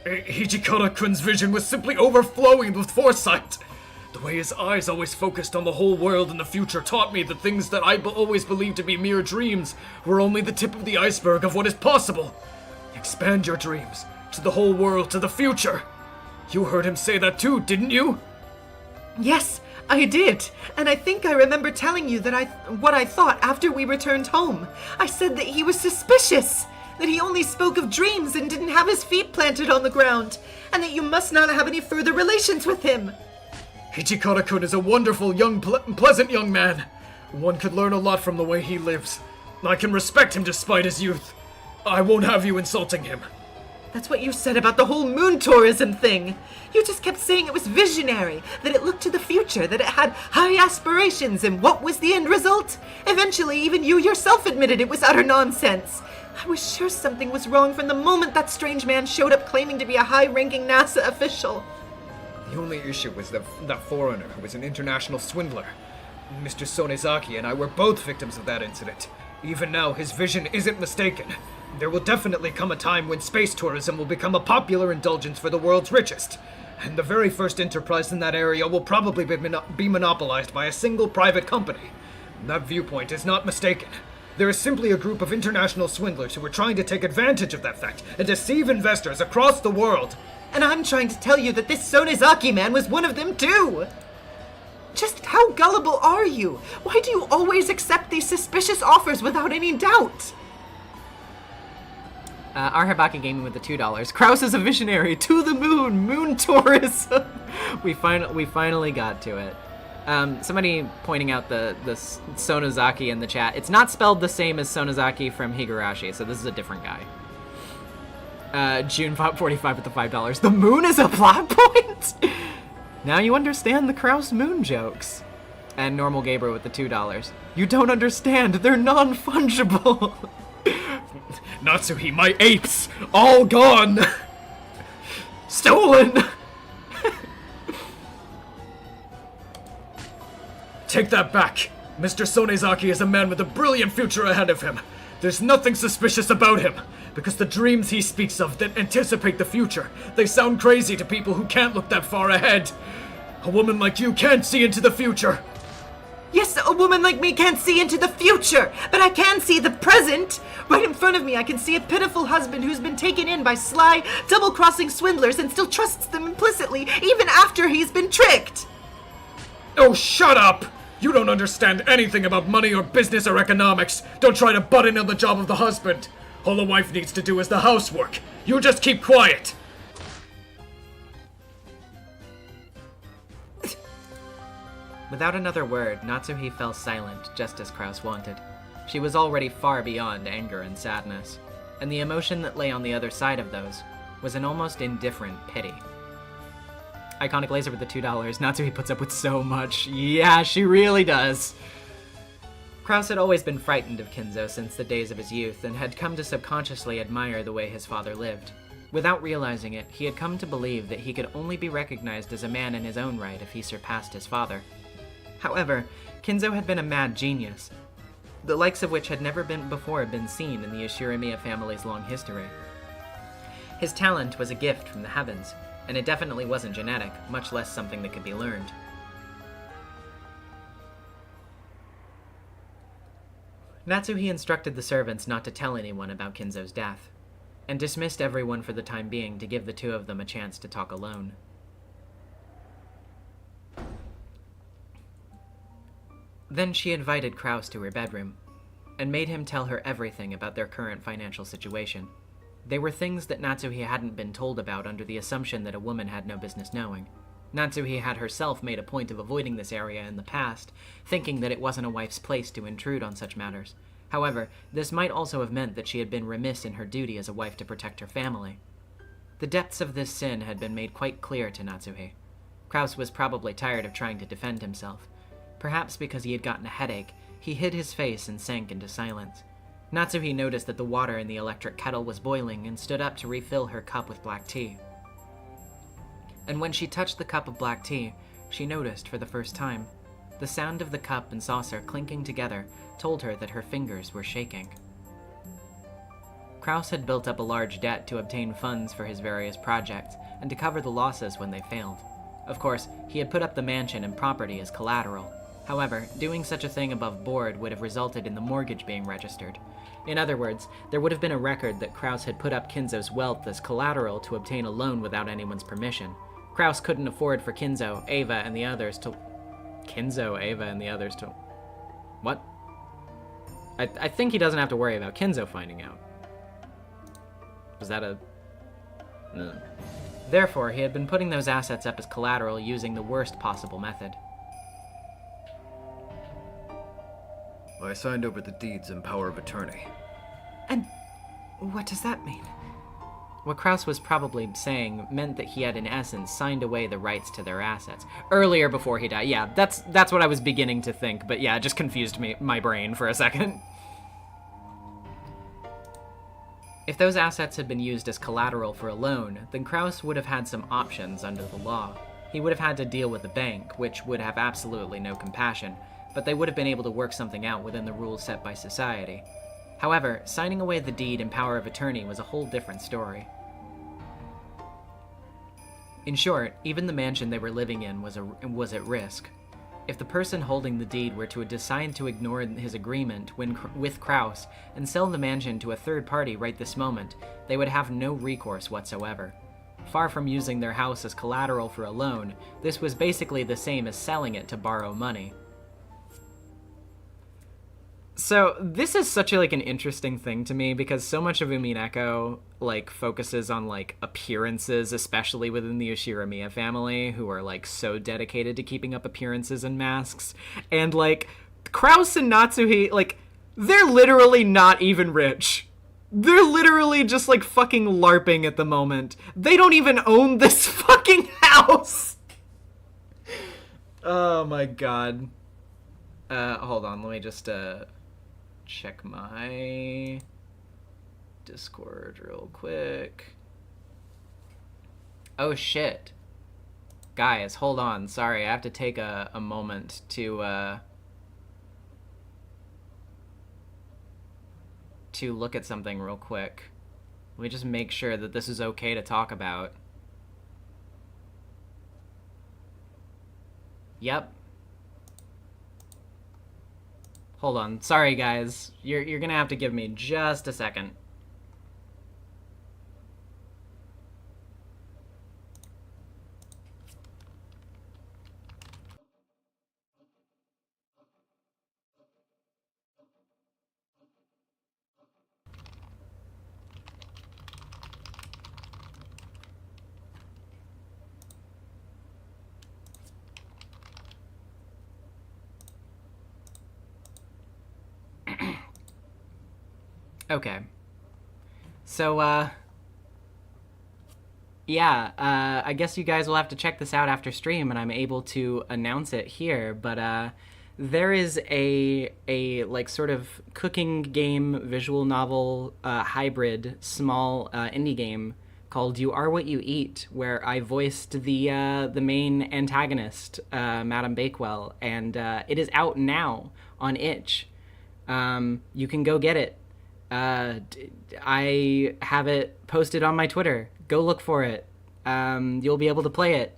Hijikata-kun's vision was simply overflowing with foresight. The way his eyes always focused on the whole world and the future taught me that things that I always believed to be mere dreams were only the tip of the iceberg of what is possible. Expand your dreams to the whole world, to the future. You heard him say that too, didn't you? Yes, I did. And I think I remember telling you that what I thought after we returned home. I said that he was suspicious. That he only spoke of dreams and didn't have his feet planted on the ground, and that you must not have any further relations with him. Hijikata-kun is a wonderful, pleasant young man. One could learn a lot from the way he lives. I can respect him despite his youth. I won't have you insulting him. That's what you said about the whole moon tourism thing. You just kept saying it was visionary, that it looked to the future, that it had high aspirations, and what was the end result? Eventually, even you yourself admitted it was utter nonsense. I was sure something was wrong from the moment that strange man showed up claiming to be a high-ranking NASA official. The only issue was that foreigner who was an international swindler. Mr. Sonezaki and I were both victims of that incident. Even now, his vision isn't mistaken. There will definitely come a time when space tourism will become a popular indulgence for the world's richest. And the very first enterprise in that area will probably be monopolized by a single private company. That viewpoint is not mistaken. There is simply a group of international swindlers who are trying to take advantage of that fact and deceive investors across the world. And I'm trying to tell you that this Sonezaki man was one of them too! Just how gullible are you? Why do you always accept these suspicious offers without any doubt? Our Hibaki Gaming with the $2. Kraus is a visionary. To the moon. Moon tourism. we finally got to it. Somebody pointing out the Sonozaki in the chat. It's not spelled the same as Sonozaki from Higurashi, so this is a different guy. June 45 with the $5. The moon is a plot point? Now you understand the Kraus moon jokes. And Normal Gabriel with the $2. You don't understand. They're non-fungible. Natsuhi, my apes! All gone! Stolen! Take that back. Mr. Sonezaki is a man with a brilliant future ahead of him. There's nothing suspicious about him, because the dreams he speaks of that anticipate the future, they sound crazy to people who can't look that far ahead. A woman like you can't see into the future. Yes, a woman like me can't see into the future, but I can see the present. Right in front of me, I can see a pitiful husband who's been taken in by sly, double-crossing swindlers and still trusts them implicitly, even after he's been tricked. Oh, shut up! You don't understand anything about money or business or economics. Don't try to butt in on the job of the husband. All the wife needs to do is the housework. You just keep quiet. Without another word, Natsuhi fell silent, just as Kraus wanted. She was already far beyond anger and sadness, and the emotion that lay on the other side of those was an almost indifferent pity. Iconic Laser with the $2. Natsuhi puts up with so much. Yeah, she really does. Kraus had always been frightened of Kinzo since the days of his youth, and had come to subconsciously admire the way his father lived. Without realizing it, he had come to believe that he could only be recognized as a man in his own right if he surpassed his father. However, Kinzo had been a mad genius, the likes of which had never before been seen in the Ashiramiya family's long history. His talent was a gift from the heavens, and it definitely wasn't genetic, much less something that could be learned. Natsuhi instructed the servants not to tell anyone about Kinzo's death, and dismissed everyone for the time being to give the two of them a chance to talk alone. Then she invited Kraus to her bedroom, and made him tell her everything about their current financial situation. They were things that Natsuhi hadn't been told about under the assumption that a woman had no business knowing. Natsuhi had herself made a point of avoiding this area in the past, thinking that it wasn't a wife's place to intrude on such matters. However, this might also have meant that she had been remiss in her duty as a wife to protect her family. The depths of this sin had been made quite clear to Natsuhi. Kraus was probably tired of trying to defend himself. Perhaps because he had gotten a headache, he hid his face and sank into silence. Natsuhi noticed that the water in the electric kettle was boiling and stood up to refill her cup with black tea. And when she touched the cup of black tea, she noticed for the first time. The sound of the cup and saucer clinking together told her that her fingers were shaking. Kraus had built up a large debt to obtain funds for his various projects and to cover the losses when they failed. Of course, he had put up the mansion and property as collateral. However, doing such a thing above board would have resulted in the mortgage being registered. In other words, there would have been a record that Kraus had put up Kinzo's wealth as collateral to obtain a loan without anyone's permission. Kraus couldn't afford for Kinzo, Ava, and the others to... What? I think he doesn't have to worry about Kinzo finding out. Was that a... No. Therefore, he had been putting those assets up as collateral using the worst possible method. I signed over the deeds and power of attorney. And what does that mean? What Kraus was probably saying meant that he had, in essence, signed away the rights to their assets. Earlier, before he died. Yeah, that's what I was beginning to think, but yeah, it just confused my brain for a second. If those assets had been used as collateral for a loan, then Kraus would have had some options under the law. He would have had to deal with the bank, which would have absolutely no compassion, but they would have been able to work something out within the rules set by society. However, signing away the deed and power of attorney was a whole different story. In short, even the mansion they were living in was at risk. If the person holding the deed were to decide to ignore his agreement with Kraus and sell the mansion to a third party right this moment, they would have no recourse whatsoever. Far from using their house as collateral for a loan, this was basically the same as selling it to borrow money. So this is such an interesting thing to me because so much of Umineko focuses on appearances, especially within the Ushiramiya family, who are so dedicated to keeping up appearances and masks. And Kraus and Natsuhi, they're literally not even rich. They're literally just fucking LARPing at the moment. They don't even own this fucking house. Oh my god. Hold on, let me just check my Discord real quick. Oh shit. Guys, hold on. Sorry, I have to take a moment to look at something real quick. Let me just make sure that this is okay to talk about. Yep. Hold on. Sorry, guys. You're gonna have to give me just a second. Okay. So, yeah, I guess you guys will have to check this out after stream and I'm able to announce it here, but, there is a sort of cooking game, visual novel, hybrid, small, indie game called You Are What You Eat, where I voiced the main antagonist, Madame Bakewell, and, it is out now on itch. You can go get it. I have it posted on my Twitter. Go look for it. You'll be able to play it.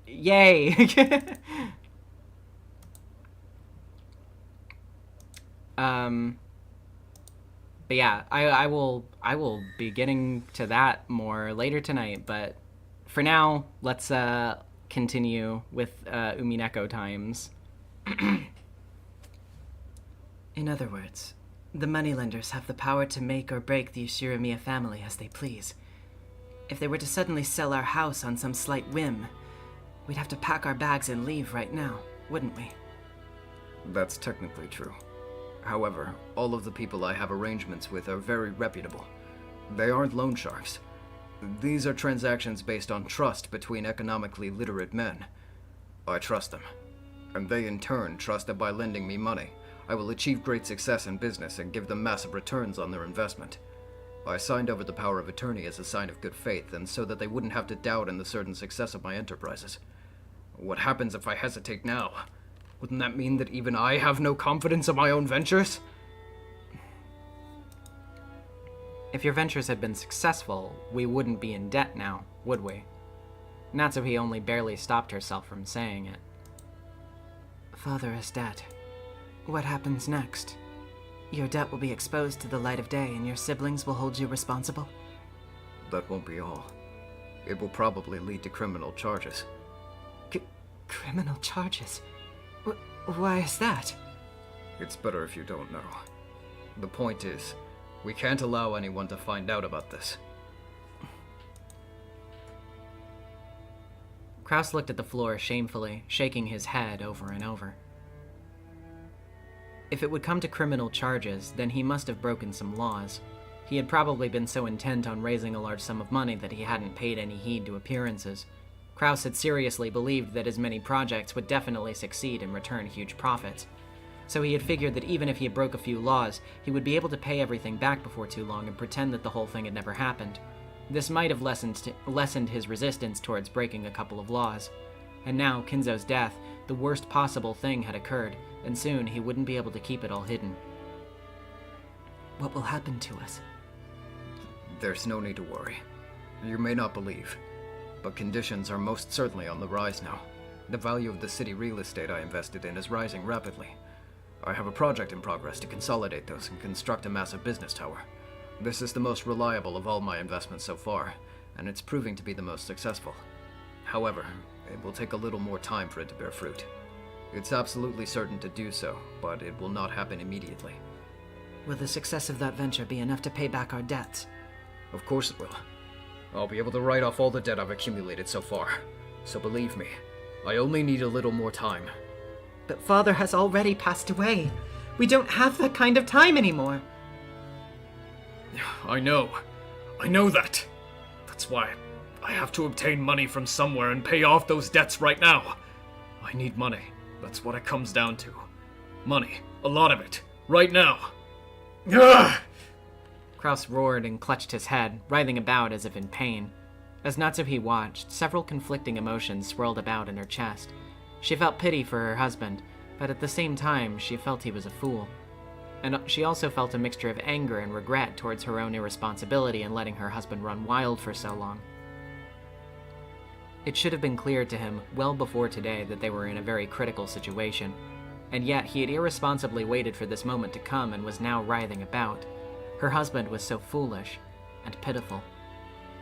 Yay! But yeah, I will be getting to that more later tonight, but for now, let's continue with Umineko times. In other words, the moneylenders have the power to make or break the Ushiramiya family as they please. If they were to suddenly sell our house on some slight whim, we'd have to pack our bags and leave right now, wouldn't we? That's technically true. However, all of the people I have arrangements with are very reputable. They aren't loan sharks. These are transactions based on trust between economically literate men. I trust them, and they in turn trust that by lending me money, I will achieve great success in business and give them massive returns on their investment. I signed over the power of attorney as a sign of good faith and so that they wouldn't have to doubt in the certain success of my enterprises. What happens if I hesitate now? Wouldn't that mean that even I have no confidence in my own ventures? If your ventures had been successful, we wouldn't be in debt now, would we? Natsuhi only barely stopped herself from saying it. Father is dead. What happens next? Your debt will be exposed to the light of day and your siblings will hold you responsible? That won't be all. It will probably lead to criminal charges. Criminal charges? Why is that? It's better if you don't know. The point is, we can't allow anyone to find out about this. Kraus looked at the floor shamefully, shaking his head over and over. If it would come to criminal charges, then he must have broken some laws. He had probably been so intent on raising a large sum of money that he hadn't paid any heed to appearances. Kraus had seriously believed that his many projects would definitely succeed and return huge profits. So he had figured that even if he broke a few laws, he would be able to pay everything back before too long and pretend that the whole thing had never happened. This might have lessened his resistance towards breaking a couple of laws. And now, Kinzo's death, the worst possible thing had occurred, and soon he wouldn't be able to keep it all hidden. What will happen to us? There's no need to worry. You may not believe, but conditions are most certainly on the rise now. The value of the city real estate I invested in is rising rapidly. I have a project in progress to consolidate those and construct a massive business tower. This is the most reliable of all my investments so far, and it's proving to be the most successful. However, it will take a little more time for it to bear fruit. It's absolutely certain to do so, but it will not happen immediately. Will the success of that venture be enough to pay back our debts? Of course it will. I'll be able to write off all the debt I've accumulated so far. So believe me, I only need a little more time. But Father has already passed away. We don't have that kind of time anymore. I know that. That's why I have to obtain money from somewhere and pay off those debts right now. I need money. That's what it comes down to. Money. A lot of it. Right now. Ugh! Kraus roared and clutched his head, writhing about as if in pain. As Natsuhi watched, several conflicting emotions swirled about in her chest. She felt pity for her husband, but at the same time, she felt he was a fool. And she also felt a mixture of anger and regret towards her own irresponsibility in letting her husband run wild for so long. It should have been clear to him well before today that they were in a very critical situation, and yet he had irresponsibly waited for this moment to come and was now writhing about. Her husband was so foolish and pitiful.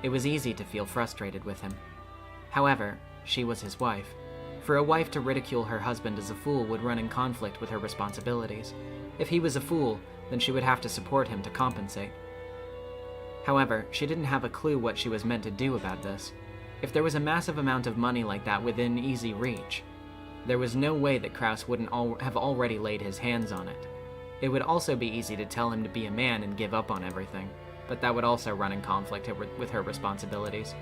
It was easy to feel frustrated with him. However, she was his wife. For a wife to ridicule her husband as a fool would run in conflict with her responsibilities. If he was a fool, then she would have to support him to compensate. However, she didn't have a clue what she was meant to do about this. If there was a massive amount of money like that within easy reach, there was no way that Kraus wouldn't have already laid his hands on it. It would also be easy to tell him to be a man and give up on everything, but that would also run in conflict with her responsibilities.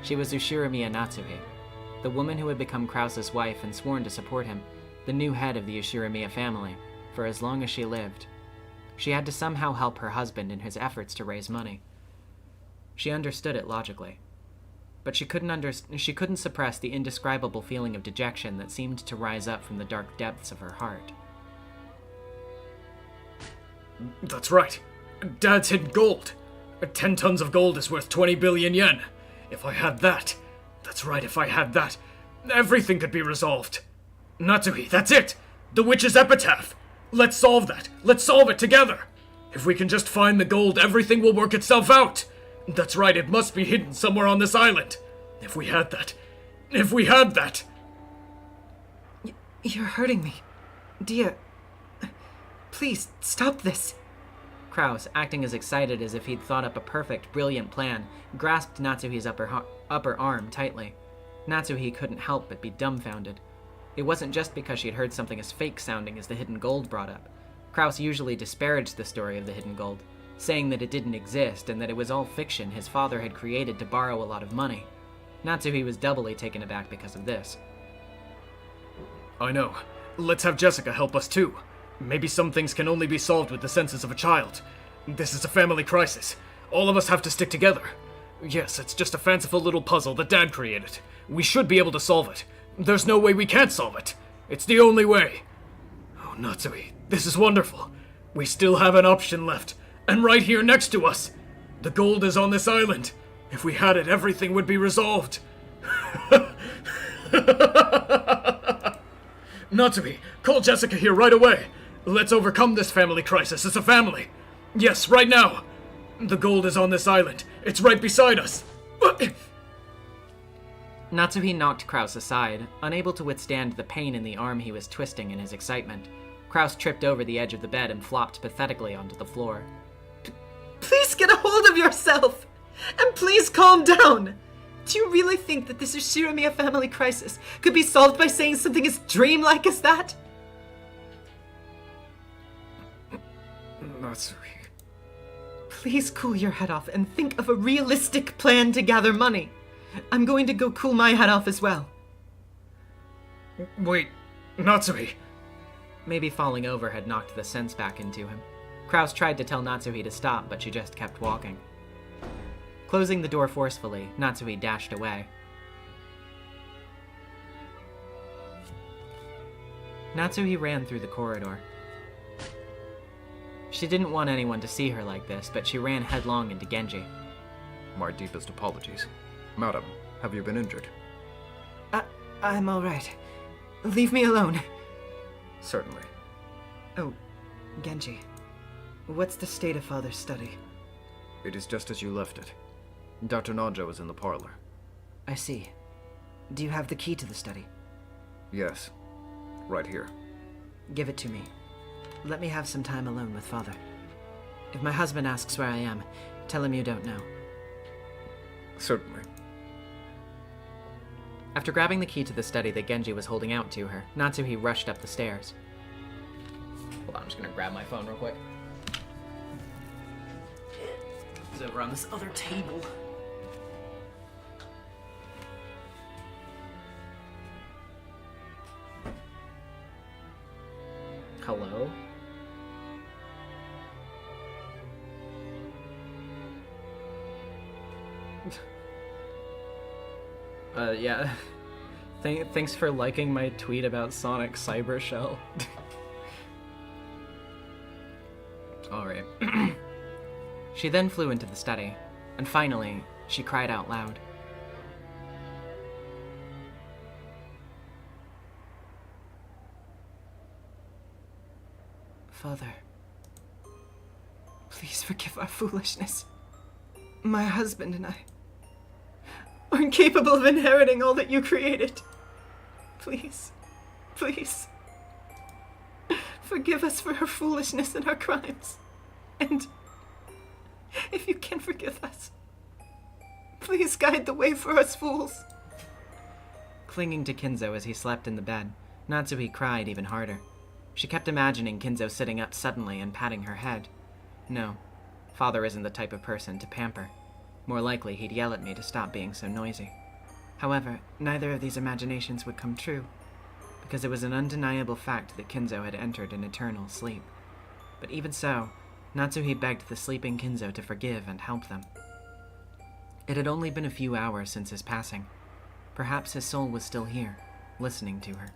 She was Ushirimiya Natsuhi, the woman who had become Kraus's wife and sworn to support him, the new head of the Ushirimiya family, for as long as she lived. She had to somehow help her husband in his efforts to raise money. She understood it logically, but she couldn't suppress the indescribable feeling of dejection that seemed to rise up from the dark depths of her heart. That's right. Dad's hidden gold. 10 tons of gold is worth 20 billion yen. If I had that, that's right, if I had that, everything could be resolved. Natsuhi, that's it! The witch's epitaph! Let's solve that! Let's solve it together! If we can just find the gold, everything will work itself out! That's right, it must be hidden somewhere on this island. If we had that. If we had that! You're hurting me. Dear, please, stop this. Kraus, acting as excited as if he'd thought up a perfect, brilliant plan, grasped Natsuhi's upper arm tightly. Natsuhi couldn't help but be dumbfounded. It wasn't just because she had heard something as fake-sounding as the hidden gold brought up. Kraus usually disparaged the story of the hidden gold, saying that it didn't exist and that it was all fiction his father had created to borrow a lot of money. Natsuhi was doubly taken aback because of this. I know. Let's have Jessica help us too. Maybe some things can only be solved with the senses of a child. This is a family crisis. All of us have to stick together. Yes, it's just a fanciful little puzzle that Dad created. We should be able to solve it. There's no way we can't solve it. It's the only way. Oh, Natsui, this is wonderful. We still have an option left. And right here next to us. The gold is on this island. If we had it, everything would be resolved. Natsui, call Jessica here right away. Let's overcome this family crisis as a family. Yes, right now. The gold is on this island. It's right beside us. Natsuhi knocked Kraus aside, unable to withstand the pain in the arm he was twisting in his excitement. Kraus tripped over the edge of the bed and flopped pathetically onto the floor. Please get a hold of yourself! And please calm down! Do you really think that this Ushirimiya family crisis could be solved by saying something as dreamlike as that? Natsui. Please cool your head off and think of a realistic plan to gather money. I'm going to go cool my head off as well. Wait, Natsui. Maybe falling over had knocked the sense back into him. Kraus tried to tell Natsuhi to stop, but she just kept walking. Closing the door forcefully, Natsuhi dashed away. Natsuhi ran through the corridor. She didn't want anyone to see her like this, but she ran headlong into Genji. My deepest apologies. Madam, have you been injured? I'm alright. Leave me alone. Certainly. Oh, Genji. What's the state of Father's study? It is just as you left it. Dr. Nanjo is in the parlor. I see. Do you have the key to the study? Yes. Right here. Give it to me. Let me have some time alone with Father. If my husband asks where I am, tell him you don't know. Certainly. After grabbing the key to the study that Genji was holding out to her, Natsuhi rushed up the stairs. Hold on, I'm just gonna grab my phone real quick. It's over on this other table. Hello? Yeah. Thanks for liking my tweet about Sonic Cyber Shell. Alright. She then flew into the study, and finally, she cried out loud. Father, please forgive our foolishness. My husband and I aren't capable of inheriting all that you created. Please, please, forgive us for our foolishness and our crimes. And if you can forgive us, please guide the way for us fools. Clinging to Kinzo as he slept in the bed, Natsuhi cried even harder. She kept imagining Kinzo sitting up suddenly and patting her head. No, Father isn't the type of person to pamper. More likely, he'd yell at me to stop being so noisy. However, neither of these imaginations would come true, because it was an undeniable fact that Kinzo had entered an eternal sleep. But even so, Natsuhi begged the sleeping Kinzo to forgive and help them. It had only been a few hours since his passing. Perhaps his soul was still here, listening to her.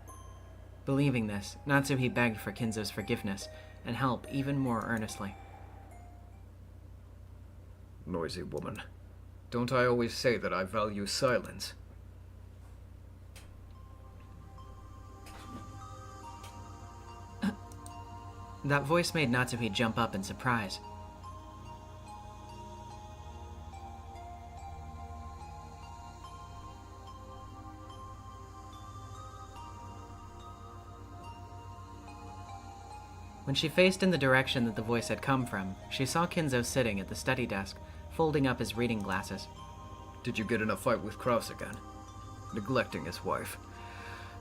Believing this, Natsuhi begged for Kinzo's forgiveness and help even more earnestly. Noisy woman. Don't I always say that I value silence? That voice made Natsuhi jump up in surprise. When she faced in the direction that the voice had come from, she saw Kinzo sitting at the study desk, folding up his reading glasses. Did you get in a fight with Kraus again? Neglecting his wife.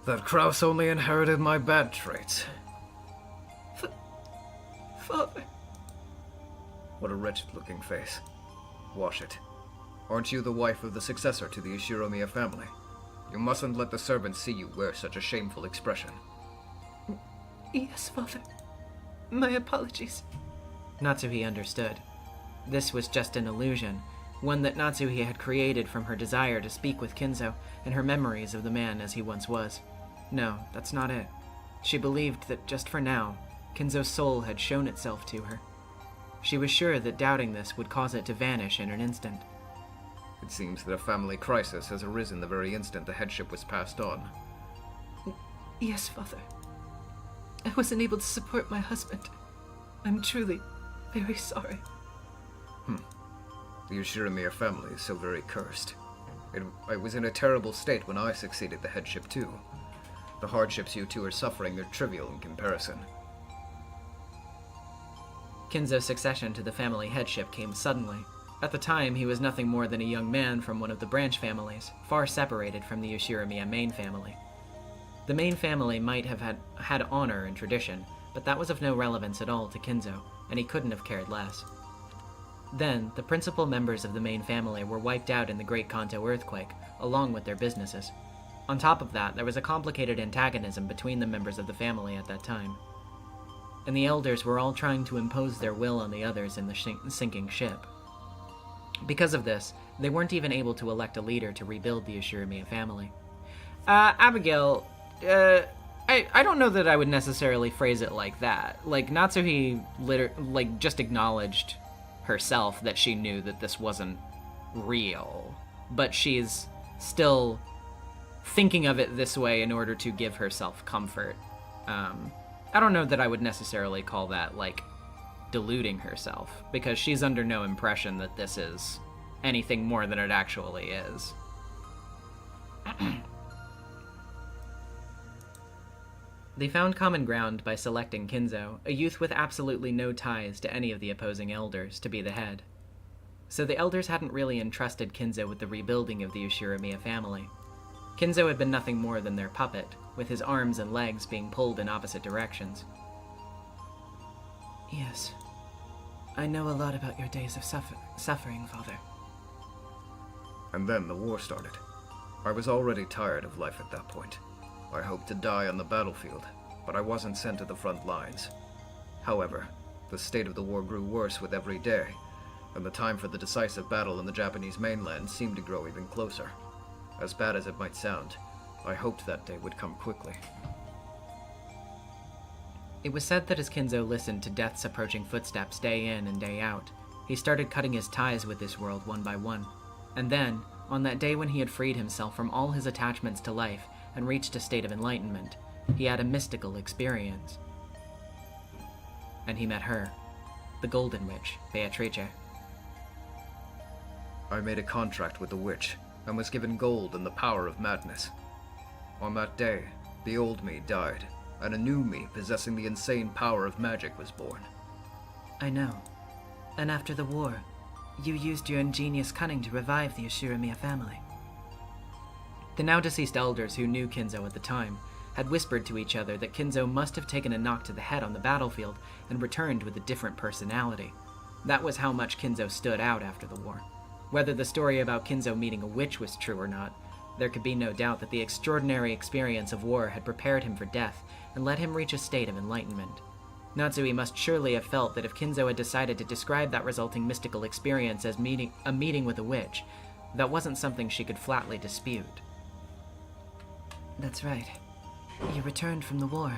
That Kraus only inherited my bad traits. Father. What a wretched-looking face. Wash it. Aren't you the wife of the successor to the Ishiromiya family? You mustn't let the servants see you wear such a shameful expression. Yes, Father. My apologies. Natsuhi understood. This was just an illusion, one that Natsuhi had created from her desire to speak with Kinzo and her memories of the man as he once was. No, that's not it. She believed that just for now, Kinzo's soul had shown itself to her. She was sure that doubting this would cause it to vanish in an instant. It seems that a family crisis has arisen the very instant the headship was passed on. Yes, Father. I wasn't able to support my husband. I'm truly very sorry. The Ishiromiya family is so very cursed. I was in a terrible state when I succeeded the headship too. The hardships you two are suffering are trivial in comparison. Kinzo's succession to the family headship came suddenly. At the time, he was nothing more than a young man from one of the branch families, far separated from the Yoshiromiya main family. The main family might have had honor and tradition, but that was of no relevance at all to Kinzo, and he couldn't have cared less. Then, the principal members of the main family were wiped out in the Great Kanto earthquake, along with their businesses. On top of that, there was a complicated antagonism between the members of the family at that time. And the elders were all trying to impose their will on the others in the sinking ship. Because of this, they weren't even able to elect a leader to rebuild the Ushirimiya family. Abigail, I don't know that I would necessarily phrase it like that. Like, Natsuhi just acknowledged herself that she knew that this wasn't real, but she's still thinking of it this way in order to give herself comfort. I don't know that I would necessarily call that, like, deluding herself, because she's under no impression that this is anything more than it actually is. They found common ground by selecting Kinzo, a youth with absolutely no ties to any of the opposing elders, to be the head. So the elders hadn't really entrusted Kinzo with the rebuilding of the Ushirimiya family. Kinzo had been nothing more than their puppet, with his arms and legs being pulled in opposite directions. Yes. I know a lot about your days of suffering, Father. And then the war started. I was already tired of life at that point. I hoped to die on the battlefield, but I wasn't sent to the front lines. However, the state of the war grew worse with every day, and the time for the decisive battle in the Japanese mainland seemed to grow even closer. As bad as it might sound, I hoped that day would come quickly. It was said that as Kinzo listened to death's approaching footsteps day in and day out, he started cutting his ties with this world one by one. And then, on that day when he had freed himself from all his attachments to life and reached a state of enlightenment, he had a mystical experience. And he met her, the Golden Witch, Beatrice. I made a contract with the witch, and was given gold and the power of madness. On that day, the old me died, and a new me possessing the insane power of magic was born. I know. And after the war, you used your ingenious cunning to revive the Ushirimiya family. The now-deceased elders who knew Kinzo at the time had whispered to each other that Kinzo must have taken a knock to the head on the battlefield and returned with a different personality. That was how much Kinzo stood out after the war. Whether the story about Kinzo meeting a witch was true or not, there could be no doubt that the extraordinary experience of war had prepared him for death and let him reach a state of enlightenment. Natsui must surely have felt that if Kinzo had decided to describe that resulting mystical experience as a meeting with a witch, that wasn't something she could flatly dispute. That's right. You returned from the war,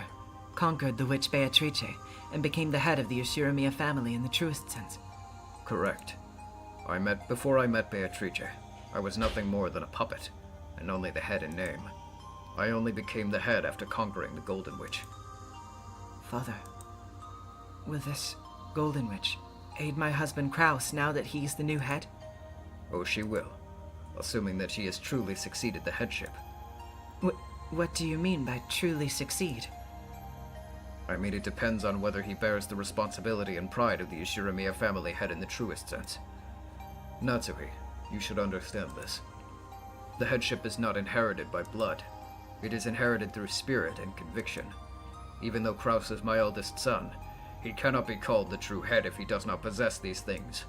conquered the witch Beatrice, and became the head of the Ushirimiya family in the truest sense. Correct. Before I met Beatrice, I was nothing more than a puppet, and only the head in name. I only became the head after conquering the Golden Witch. Father, will this Golden Witch aid my husband Kraus now that he's the new head? Oh, she will, assuming that she has truly succeeded the headship. What do you mean by truly succeed? I mean, it depends on whether he bears the responsibility and pride of the Ushirimiya family head in the truest sense. Natsuhi, you should understand this. The headship is not inherited by blood. It is inherited through spirit and conviction. Even though Kraus is my eldest son, he cannot be called the true head if he does not possess these things.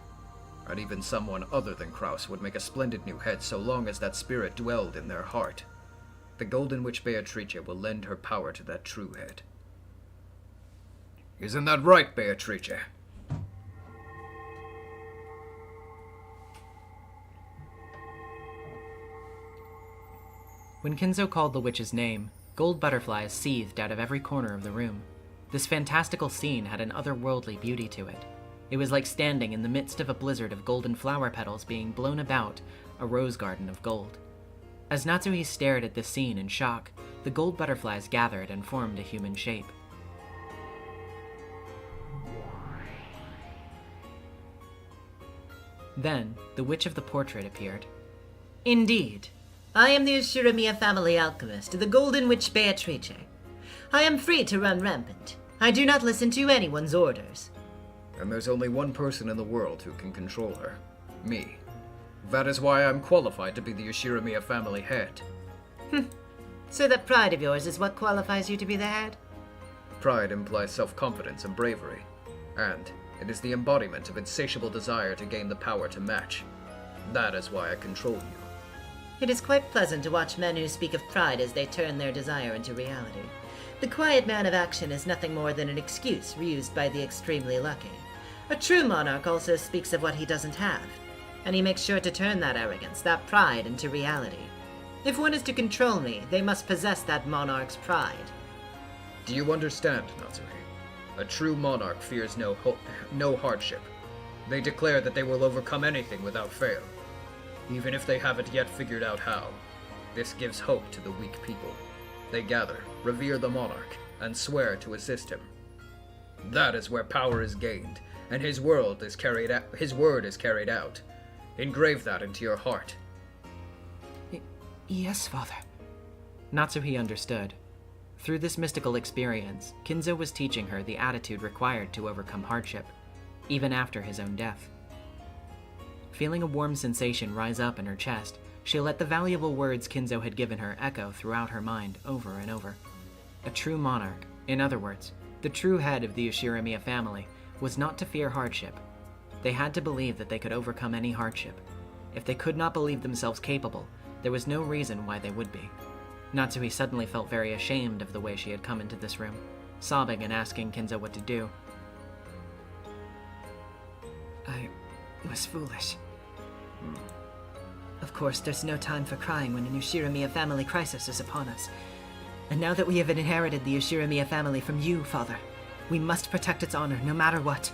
And even someone other than Kraus would make a splendid new head so long as that spirit dwelled in their heart. The Golden Witch Beatrice will lend her power to that true head. Isn't that right, Beatrice? When Kinzo called the witch's name, gold butterflies seethed out of every corner of the room. This fantastical scene had an otherworldly beauty to it. It was like standing in the midst of a blizzard of golden flower petals being blown about a rose garden of gold. As Natsuhi stared at this scene in shock, the gold butterflies gathered and formed a human shape. Then, the witch of the portrait appeared. Indeed. I am the Ushirimiya family alchemist, the Golden Witch Beatrice. I am free to run rampant. I do not listen to anyone's orders. And there's only one person in the world who can control her. Me. That is why I'm qualified to be the Ushirimiya family head. So that pride of yours is what qualifies you to be the head? Pride implies self-confidence and bravery. And, It is the embodiment of insatiable desire to gain the power to match. That is why I control you. It is quite pleasant to watch men who speak of pride as they turn their desire into reality. The quiet man of action is nothing more than an excuse used by the extremely lucky. A true monarch also speaks of what he doesn't have, and he makes sure to turn that arrogance, that pride, into reality. If one is to control me, they must possess that monarch's pride. Do you understand, Natsuki? A true monarch fears no hardship. They declare that they will overcome anything without fail, even if they haven't yet figured out how. This gives hope to the weak people. They gather, revere the monarch, and swear to assist him. That is where power is gained, and his word is carried out. Engrave that into your heart. Yes, Father. Natsuhi understood. Through this mystical experience, Kinzo was teaching her the attitude required to overcome hardship, even after his own death. Feeling a warm sensation rise up in her chest, she let the valuable words Kinzo had given her echo throughout her mind over and over. A true monarch, in other words, the true head of the Ushirimiya family, was not to fear hardship. They had to believe that they could overcome any hardship. If they could not believe themselves capable, there was no reason why they would be. Natsuhi suddenly felt very ashamed of the way she had come into this room, sobbing and asking Kinzo what to do. I was foolish. Of course, there's no time for crying when an Ushirimiya family crisis is upon us. And now that we have inherited the Ushirimiya family from you, Father, we must protect its honor no matter what.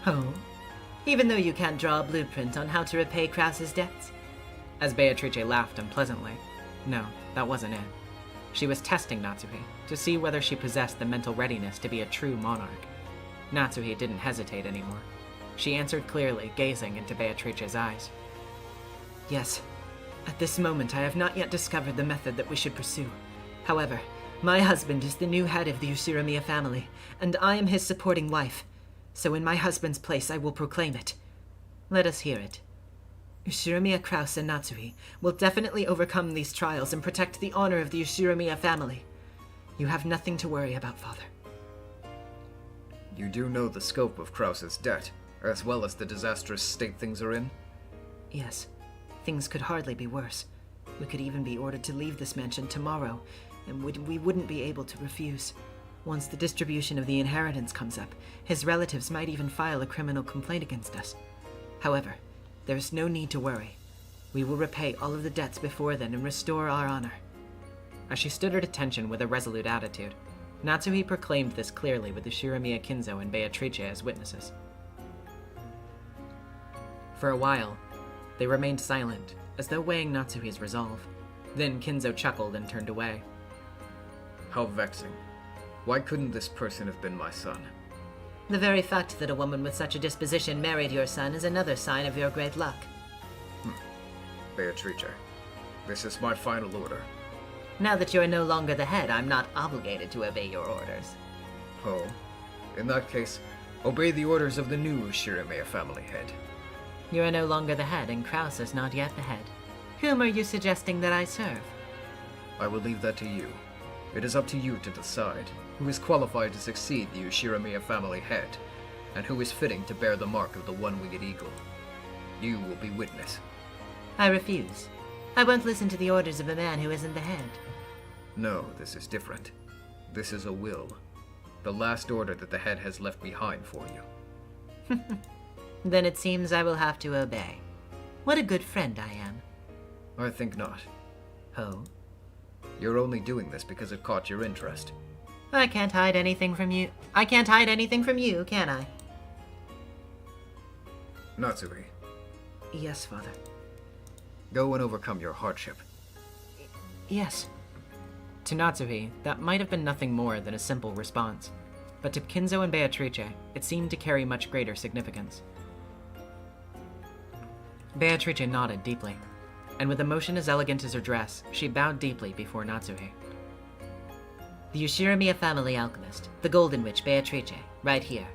Oh? Even though you can't draw a blueprint on how to repay Krause's debts? As Beatrice laughed unpleasantly. No, that wasn't it. She was testing Natsuhi to see whether she possessed the mental readiness to be a true monarch. Natsuhi didn't hesitate anymore. She answered clearly, gazing into Beatrice's eyes. Yes. At this moment, I have not yet discovered the method that we should pursue. However, my husband is the new head of the Ushirimiya family, and I am his supporting wife. So in my husband's place, I will proclaim it. Let us hear it. Ushirimiya Krause and Natsuhi will definitely overcome these trials and protect the honor of the Ushirimiya family. You have nothing to worry about, Father. You do know the scope of Krause's debt, as well as the disastrous state things are in? Yes. Things could hardly be worse. We could even be ordered to leave this mansion tomorrow, and we wouldn't be able to refuse. Once the distribution of the inheritance comes up, his relatives might even file a criminal complaint against us. However, there is no need to worry. We will repay all of the debts before then and restore our honor. As she stood at attention with a resolute attitude, Natsuhi proclaimed this clearly with Ushirimiya Kinzo and Beatrice as witnesses. For a while, they remained silent, as though weighing Natsuhi's resolve. Then Kinzo chuckled and turned away. How vexing. Why couldn't this person have been my son? The very fact that a woman with such a disposition married your son is another sign of your great luck. Beatrice, this is my final order. Now that you are no longer the head, I'm not obligated to obey your orders. Oh, in that case, obey the orders of the new Ushirimiya family head. You are no longer the head, and Krause is not yet the head. Whom are you suggesting that I serve? I will leave that to you. It is up to you to decide who is qualified to succeed the Ushirimiya family head, and who is fitting to bear the mark of the one-winged eagle. You will be witness. I refuse. I won't listen to the orders of a man who isn't the head. No, this is different. This is a will. The last order that the head has left behind for you. Then it seems I will have to obey. What a good friend I am. I think not. Oh? You're only doing this because it caught your interest. I can't hide anything from you. I can't hide anything from you, can I? Natsuhi, Yes, Father. go and overcome your hardship. Yes. To Natsuhi, that might have been nothing more than a simple response, but to Kinzo and Beatrice, it seemed to carry much greater significance. Beatrice nodded deeply, and with a motion as elegant as her dress, she bowed deeply before Natsuhi. The Ushirimiya family alchemist, the Golden Witch Beatrice, right here.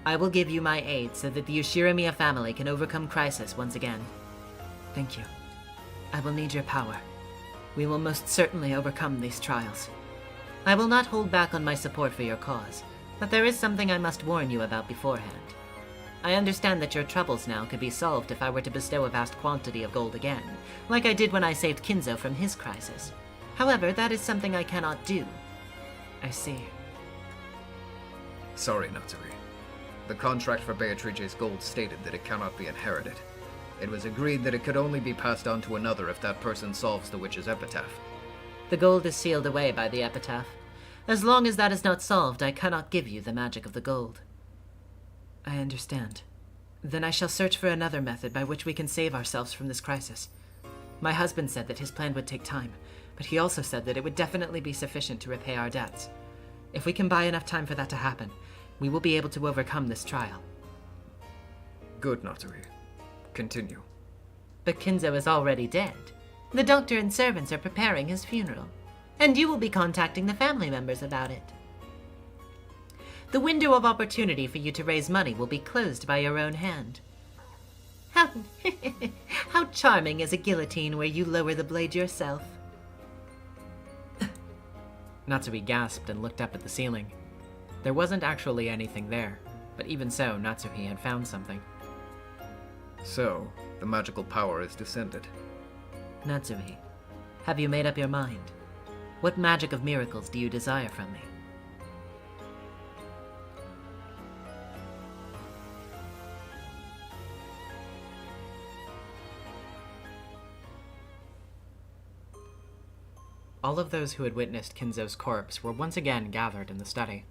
I will give you my aid so that the Ushirimiya family can overcome crisis once again. Thank you. I will need your power. We will most certainly overcome these trials. I will not hold back on my support for your cause. But there is something I must warn you about beforehand. I understand that your troubles now could be solved if I were to bestow a vast quantity of gold again, like I did when I saved Kinzo from his crisis. However, that is something I cannot do. I see. Sorry, Natsui. The contract for Beatrice's gold stated that it cannot be inherited. It was agreed that it could only be passed on to another if that person solves the witch's epitaph. The gold is sealed away by the epitaph. As long as that is not solved, I cannot give you the magic of the gold. I understand. Then I shall search for another method by which we can save ourselves from this crisis. My husband said that his plan would take time, but he also said that it would definitely be sufficient to repay our debts. If we can buy enough time for that to happen, we will be able to overcome this trial. Good, Natsui. Continue. But Kinzo is already dead. The doctor and servants are preparing his funeral, and you will be contacting the family members about it. The window of opportunity for you to raise money will be closed by your own hand. How, how charming is a guillotine where you lower the blade yourself? Natsui gasped and looked up at the ceiling. There wasn't actually anything there, but even so, Natsuhi had found something. So, the magical power is descended. Natsuhi, have you made up your mind? What magic of miracles do you desire from me? All of those who had witnessed Kinzo's corpse were once again gathered in the study.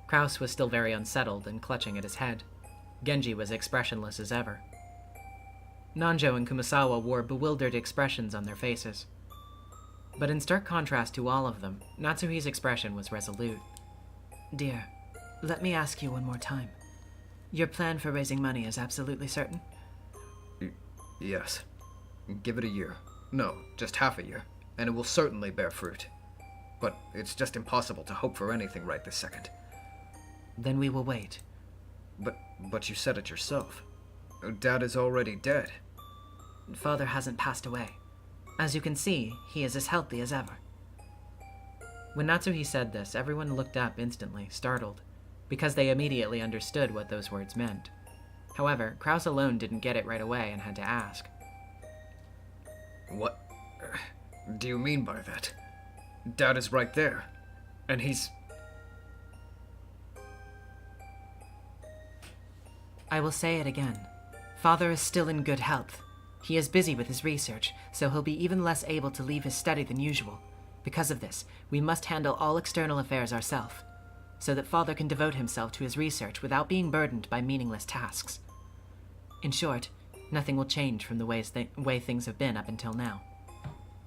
Kraus was still very unsettled and clutching at his head. Genji was expressionless as ever. Nanjo and Kumasawa wore bewildered expressions on their faces. But in stark contrast to all of them, Natsuhi's expression was resolute. Dear, let me ask you one more time. Your plan for raising money is absolutely certain? Yes. Give it a year. No, just half a year, and it will certainly bear fruit. But it's just impossible to hope for anything right this second. Then we will wait. But you said it yourself. Dad is already dead. Father hasn't passed away. As you can see, he is as healthy as ever. When Natsuhi said this, everyone looked up instantly, startled, because they immediately understood what those words meant. However, Kraus alone didn't get it right away and had to ask. What do you mean by that? Dad is right there, and he's... I will say it again. Father is still in good health. He is busy with his research, so he'll be even less able to leave his study than usual. Because of this, we must handle all external affairs ourselves, so that Father can devote himself to his research without being burdened by meaningless tasks. In short, nothing will change from the way things have been up until now.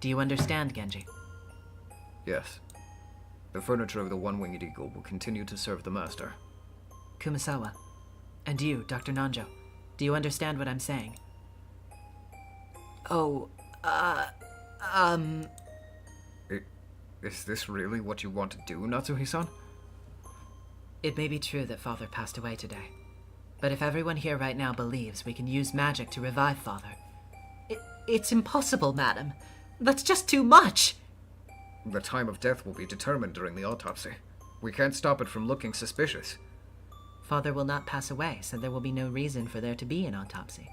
Do you understand, Genji? Yes. The furniture of the One-Winged Eagle will continue to serve the Master. Kumasawa, and you, Dr. Nanjo, do you understand what I'm saying? Is this really what you want to do, Natsuhi-san? It may be true that Father passed away today, but if everyone here right now believes we can use magic to revive Father... It's impossible, madam. That's just too much. The time of death will be determined during the autopsy. We can't stop it from looking suspicious. Father will not pass away, so there will be no reason for there to be an autopsy.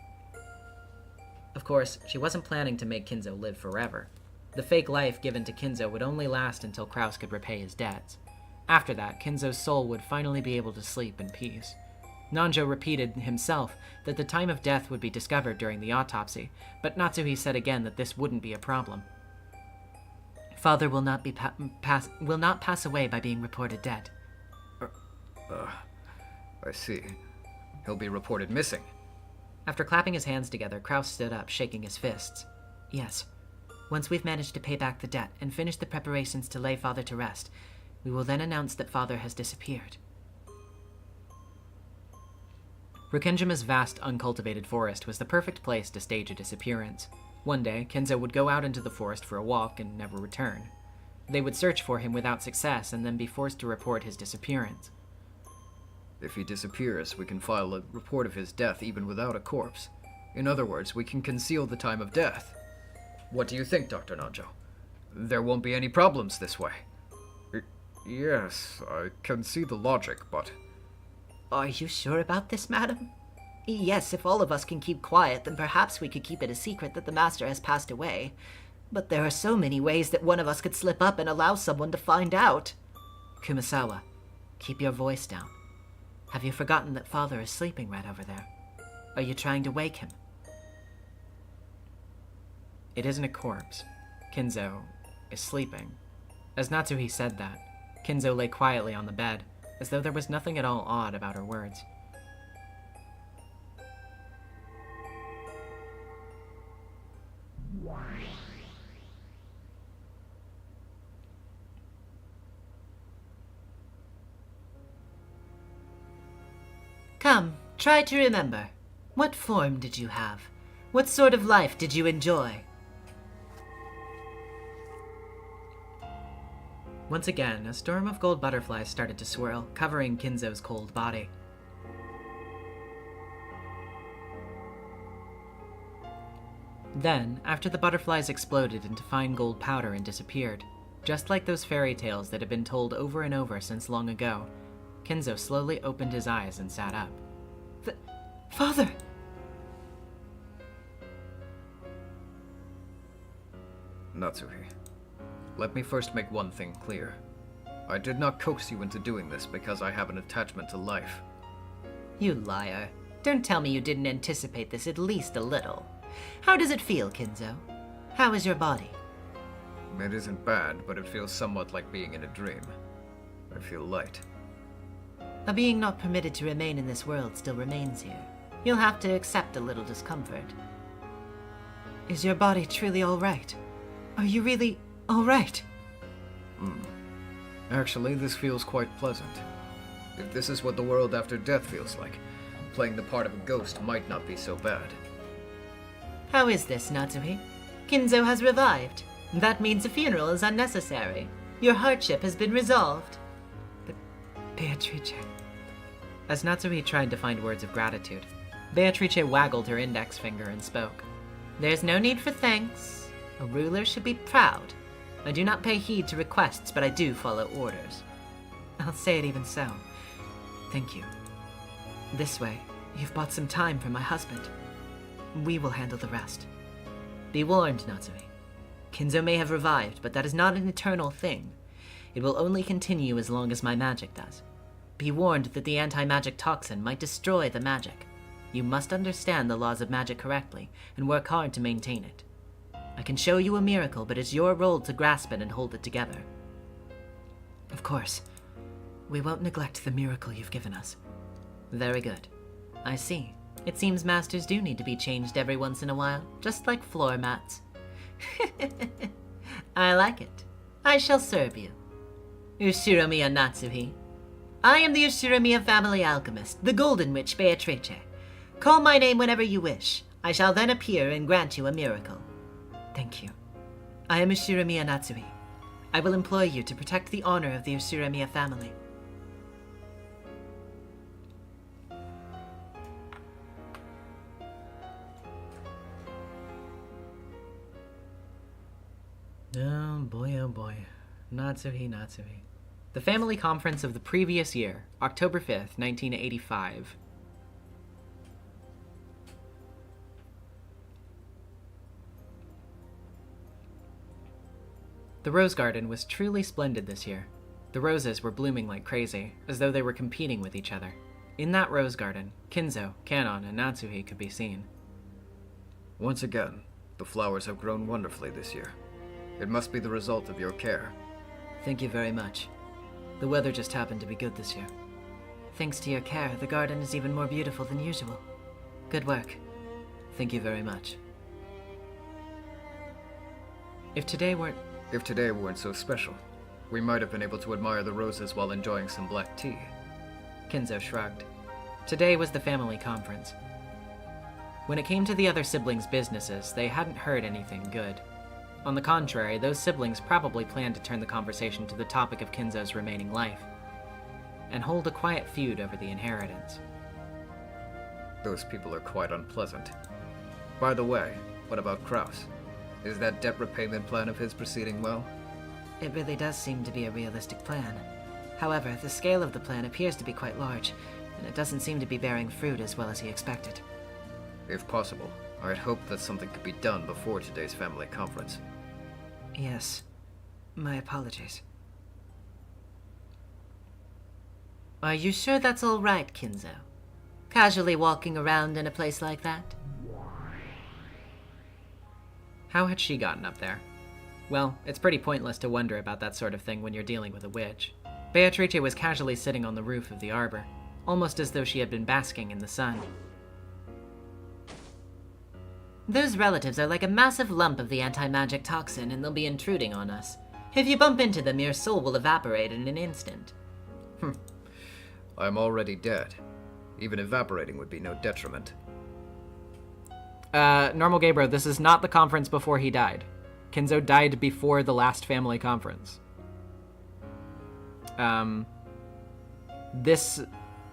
Of course, she wasn't planning to make Kinzo live forever. The fake life given to Kinzo would only last until Kraus could repay his debts. After that, Kinzo's soul would finally be able to sleep in peace. Nanjo repeated himself that the time of death would be discovered during the autopsy, but Natsuhi said again that this wouldn't be a problem. Father will not pass away by being reported dead. I see. He'll be reported missing. After clapping his hands together, Kraus stood up, shaking his fists. Yes. Once we've managed to pay back the debt and finish the preparations to lay Father to rest, we will then announce that Father has disappeared. Rokenjima's vast, uncultivated forest was the perfect place to stage a disappearance. One day, Kinzo would go out into the forest for a walk and never return. They would search for him without success and then be forced to report his disappearance. If he disappears, we can file a report of his death even without a corpse. In other words, we can conceal the time of death. What do you think, Dr. Nanjo? There won't be any problems this way. Yes, I can see the logic, but... Are you sure about this, madam? Yes, if all of us can keep quiet, then perhaps we could keep it a secret that the master has passed away. But there are so many ways that one of us could slip up and allow someone to find out. Kumasawa, keep your voice down. Have you forgotten that father is sleeping right over there? Are you trying to wake him? It isn't a corpse. Kinzo is sleeping. As Natsuhi said that, Kinzo lay quietly on the bed, as though there was nothing at all odd about her words. Come, try to remember. What form did you have? What sort of life did you enjoy? Once again, a storm of gold butterflies started to swirl, covering Kinzo's cold body. Then, after the butterflies exploded into fine gold powder and disappeared, just like those fairy tales that had been told over and over since long ago, Kinzo slowly opened his eyes and sat up. Father! Natsuhi, let me first make one thing clear. I did not coax you into doing this because I have an attachment to life. You liar. Don't tell me you didn't anticipate this at least a little. How does it feel, Kinzo? How is your body? It isn't bad, but it feels somewhat like being in a dream. I feel light. A being not permitted to remain in this world still remains here. You'll have to accept a little discomfort. Is your body truly all right? Are you really all right? Actually, this feels quite pleasant. If this is what the world after death feels like, playing the part of a ghost might not be so bad. How is this, Natsuhi? Kinzo has revived. That means a funeral is unnecessary. Your hardship has been resolved. But Beatrice... As Natsuhi tried to find words of gratitude, Beatrice waggled her index finger and spoke. There's no need for thanks. A ruler should be proud. I do not pay heed to requests, but I do follow orders. I'll say it even so. Thank you. This way, you've bought some time for my husband. We will handle the rest. Be warned, Natsuhi. Kinzo may have revived, but that is not an eternal thing. It will only continue as long as my magic does. Be warned that the anti-magic toxin might destroy the magic. You must understand the laws of magic correctly, and work hard to maintain it. I can show you a miracle, but it's your role to grasp it and hold it together. Of course. We won't neglect the miracle you've given us. Very good. I see. It seems masters do need to be changed every once in a while, just like floor mats. I like it. I shall serve you. Ushiromiya Natsuhi. I am the Ushiromiya family alchemist, the Golden Witch Beatrice. Call my name whenever you wish. I shall then appear and grant you a miracle. Thank you. I am Ushiromiya Natsuhi. I will employ you to protect the honor of the Ushiromiya family. Oh boy. Natsuhi, Natsuhi. The family conference of the previous year, October 5th, 1985. The rose garden was truly splendid this year. The roses were blooming like crazy, as though they were competing with each other. In that rose garden, Kinzo, Kanon, and Natsuhi could be seen. Once again, the flowers have grown wonderfully this year. It must be the result of your care. Thank you very much. The weather just happened to be good this year. Thanks to your care, the garden is even more beautiful than usual. Good work. Thank you very much. If today weren't so special, we might have been able to admire the roses while enjoying some black tea. Kinzo shrugged. Today was the family conference. When it came to the other siblings' businesses, they hadn't heard anything good. On the contrary, those siblings probably planned to turn the conversation to the topic of Kinzo's remaining life, and hold a quiet feud over the inheritance. Those people are quite unpleasant. By the way, what about Kraus? Is that debt repayment plan of his proceeding well? It really does seem to be a realistic plan. However, the scale of the plan appears to be quite large, and it doesn't seem to be bearing fruit as well as he expected. If possible, I'd hoped that something could be done before today's family conference. Yes. My apologies. Are you sure that's all right, Kinzo? Casually walking around in a place like that? How had she gotten up there? Well, it's pretty pointless to wonder about that sort of thing when you're dealing with a witch. Beatrice was casually sitting on the roof of the arbor, almost as though she had been basking in the sun. Those relatives are like a massive lump of the anti-magic toxin, and they'll be intruding on us. If you bump into them, your soul will evaporate in an instant. I'm already dead. Even evaporating would be no detriment. Normal Gabriel, this is not the conference before he died. Kinzo died before the last family conference. This,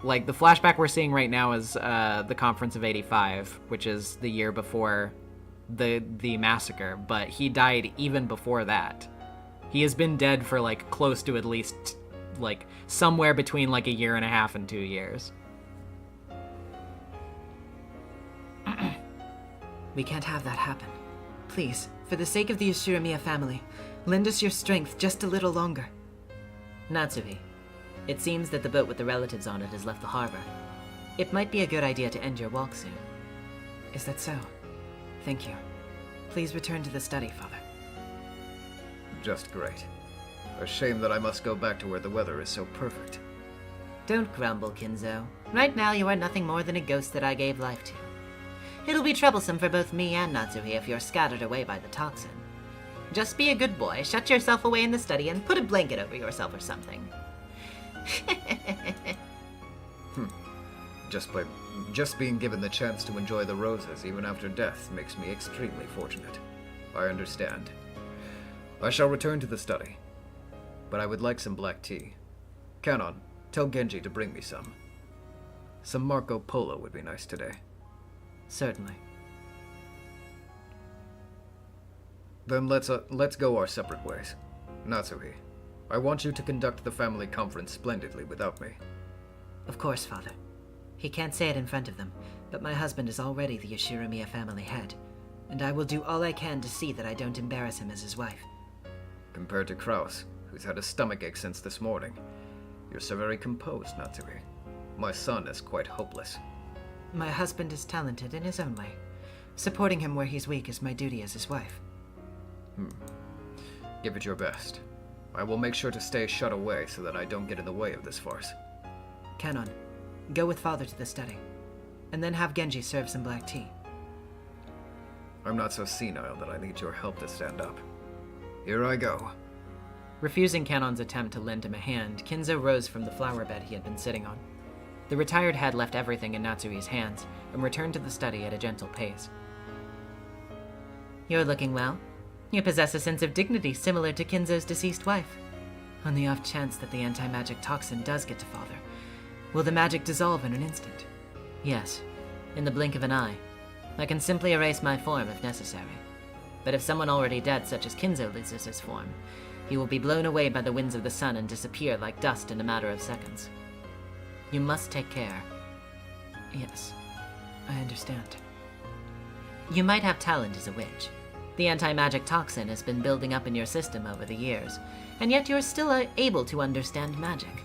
like, the flashback we're seeing right now is the conference of 85, which is the year before the massacre, but he died even before that. He has been dead for, like, close to at least, like, somewhere between, like, 1.5 years and 2 years. We can't have that happen. Please, for the sake of the Ashuramiya family, lend us your strength just a little longer. Natsuhi, it seems that the boat with the relatives on it has left the harbor. It might be a good idea to end your walk soon. Is that so? Thank you. Please return to the study, Father. Just great. A shame that I must go back to where the weather is so perfect. Don't grumble, Kinzo. Right now you are nothing more than a ghost that I gave life to. It'll be troublesome for both me and Natsuhi if you're scattered away by the toxin. Just be a good boy, shut yourself away in the study, and put a blanket over yourself or something. Just being given the chance to enjoy the roses even after death makes me extremely fortunate. I understand. I shall return to the study. But I would like some black tea. Kanon, tell Genji to bring me some. Some Marco Polo would be nice today. Certainly. Then let's go our separate ways. Natsuhi, I want you to conduct the family conference splendidly without me. Of course, Father. He can't say it in front of them, but my husband is already the Ashuramiya family head, and I will do all I can to see that I don't embarrass him as his wife. Compared to Kraus, who's had a stomachache since this morning, you're so very composed, Natsuhi. My son is quite hopeless. My husband is talented in his own way. Supporting him where he's weak is my duty as his wife. Give it your best. I will make sure to stay shut away so that I don't get in the way of this farce. Kanon, go with Father to the study, and then have Genji serve some black tea. I'm not so senile that I need your help to stand up. Here I go. Refusing Kanon's attempt to lend him a hand, Kinzo rose from the flower bed he had been sitting on. The retired head left everything in Natsuhi's hands and returned to the study at a gentle pace. You're looking well. You possess a sense of dignity similar to Kinzo's deceased wife. On the off chance that the anti-magic toxin does get to Father, will the magic dissolve in an instant? Yes, in the blink of an eye. I can simply erase my form if necessary. But if someone already dead, such as Kinzo, loses his form, he will be blown away by the winds of the sun and disappear like dust in a matter of seconds. You must take care. Yes, I understand. You might have talent as a witch. The anti-magic toxin has been building up in your system over the years, and yet you're still able to understand magic.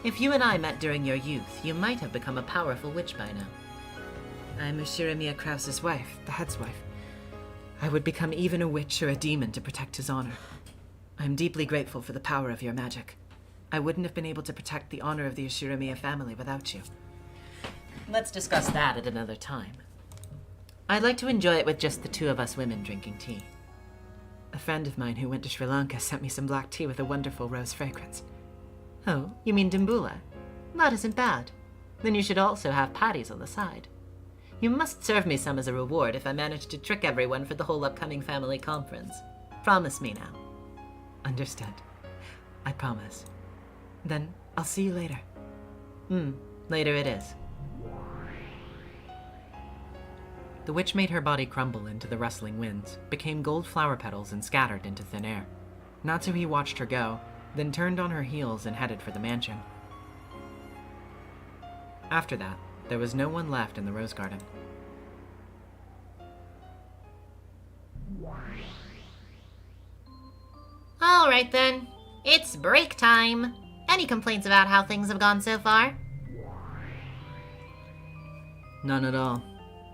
If you and I met during your youth, you might have become a powerful witch by now. I'm Ashuramiya Kraus's wife, the head's wife. I would become even a witch or a demon to protect his honor. I'm deeply grateful for the power of your magic. I wouldn't have been able to protect the honor of the Ashuramiya family without you. Let's discuss that at another time. I'd like to enjoy it with just the two of us women drinking tea. A friend of mine who went to Sri Lanka sent me some black tea with a wonderful rose fragrance. Oh, you mean Dimbula? That isn't bad. Then you should also have patties on the side. You must serve me some as a reward if I manage to trick everyone for the whole upcoming family conference. Promise me now. Understood. I promise. Then I'll see you later. Later it is. The witch made her body crumble into the rustling winds, became gold flower petals, and scattered into thin air. Natsuhi watched her go, then turned on her heels and headed for the mansion. After that, there was no one left in the rose garden. Alright then, it's break time. Any complaints about how things have gone so far? None at all.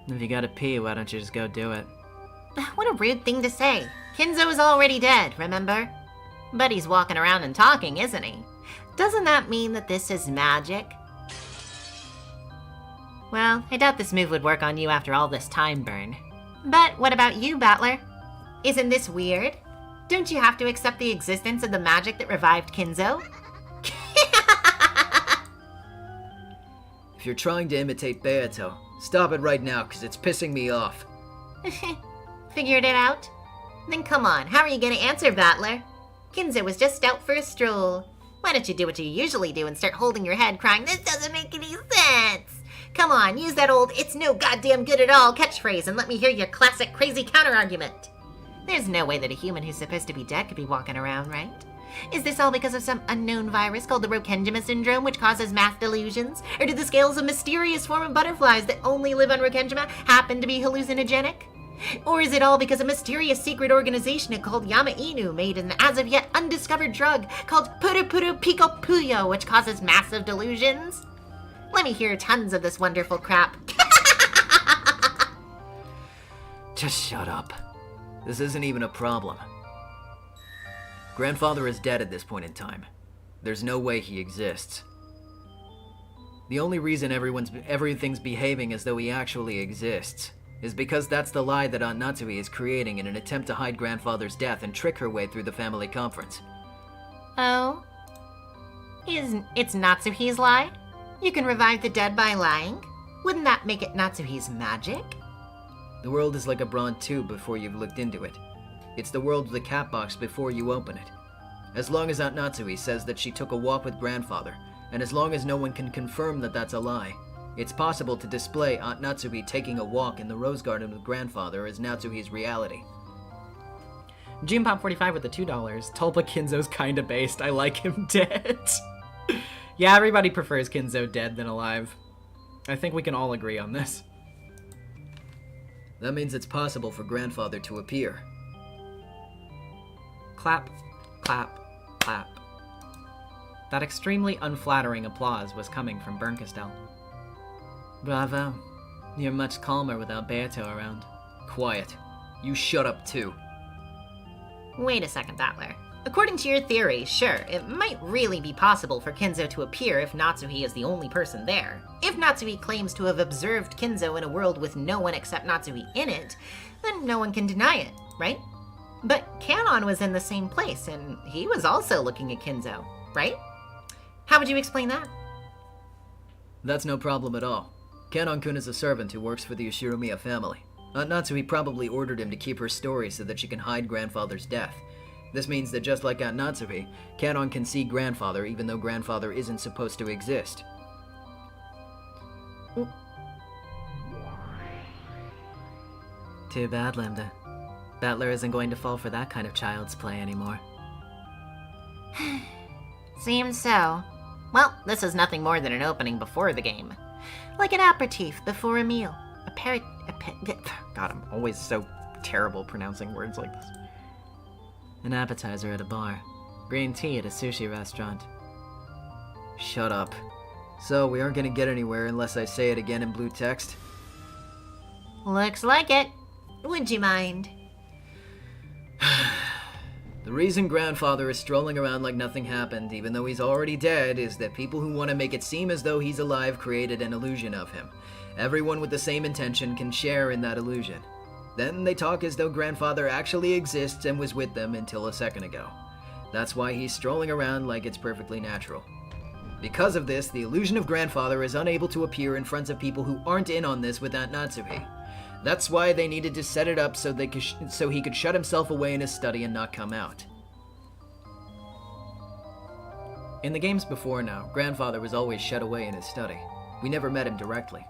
If you gotta pee, why don't you just go do it? What a rude thing to say. Kinzo is already dead, remember? But he's walking around and talking, isn't he? Doesn't that mean that this is magic? Well, I doubt this move would work on you after all this time burn. But what about you, Battler? Isn't this weird? Don't you have to accept the existence of the magic that revived Kinzo? If you're trying to imitate Beato, stop it right now, because it's pissing me off. Figured it out? Then come on, how are you gonna answer, Battler? Kinzo was just out for a stroll. Why don't you do what you usually do and start holding your head crying, "This doesn't make any sense"? Come on, use that old "it's no goddamn good at all" catchphrase and let me hear your classic crazy counter-argument. There's no way that a human who's supposed to be dead could be walking around, right? Is this all because of some unknown virus called the Rokenjima syndrome which causes mass delusions? Or do the scales of mysterious form of butterflies that only live on Rokenjima happen to be hallucinogenic? Or is it all because a mysterious secret organization called Yama Inu made an as-of-yet undiscovered drug called Puru Pico Puyo which causes massive delusions? Let me hear tons of this wonderful crap. Just shut up. This isn't even a problem. Grandfather is dead at this point in time. There's no way he exists. The only reason everything's behaving as though he actually exists is because that's the lie that Aunt Natsui is creating in an attempt to hide Grandfather's death and trick her way through the family conference. Oh? It's Natsuhi's lie? You can revive the dead by lying? Wouldn't that make it Natsuhi's magic? The world is like a bronze tube before you've looked into it. It's the world of the cat box before you open it. As long as Aunt Natsui says that she took a walk with Grandfather, and as long as no one can confirm that that's a lie, it's possible to display Aunt Natsui taking a walk in the rose garden with Grandfather as Natsuhi's reality. Junpop45 with the $2. Tulpa Kinzo's kinda based. I like him dead. Yeah, everybody prefers Kinzo dead than alive. I think we can all agree on this. That means it's possible for Grandfather to appear. Clap, clap, clap. That extremely unflattering applause was coming from Bernkastel. Bravo. You're much calmer without Beato around. Quiet. You shut up too. Wait a second, Battler. According to your theory, sure, it might really be possible for Kinzo to appear if Natsuhi is the only person there. If Natsuhi claims to have observed Kinzo in a world with no one except Natsuhi in it, then no one can deny it, right? But Kanon was in the same place, and he was also looking at Kinzo, right? How would you explain that? That's no problem at all. Kanon-kun is a servant who works for the Yoshiromiya family. Aunt Natsui probably ordered him to keep her story so that she can hide Grandfather's death. This means that just like Aunt Natsui, Kanon can see Grandfather even though Grandfather isn't supposed to exist. Too bad, Lambda. Battler isn't going to fall for that kind of child's play anymore. Seems so. Well, this is nothing more than an opening before the game. Like an aperitif before a meal. God, I'm always so terrible pronouncing words like this. An appetizer at a bar. Green tea at a sushi restaurant. Shut up. So, we aren't gonna get anywhere unless I say it again in blue text? Looks like it. Would you mind? The reason Grandfather is strolling around like nothing happened, even though he's already dead, is that people who want to make it seem as though he's alive created an illusion of him. Everyone with the same intention can share in that illusion. Then they talk as though Grandfather actually exists and was with them until a second ago. That's why he's strolling around like it's perfectly natural. Because of this, the illusion of Grandfather is unable to appear in front of people who aren't in on this with Aunt Natsuhi. That's why they needed to set it up so he could shut himself away in his study and not come out. In the games before now, Grandfather was always shut away in his study. We never met him directly.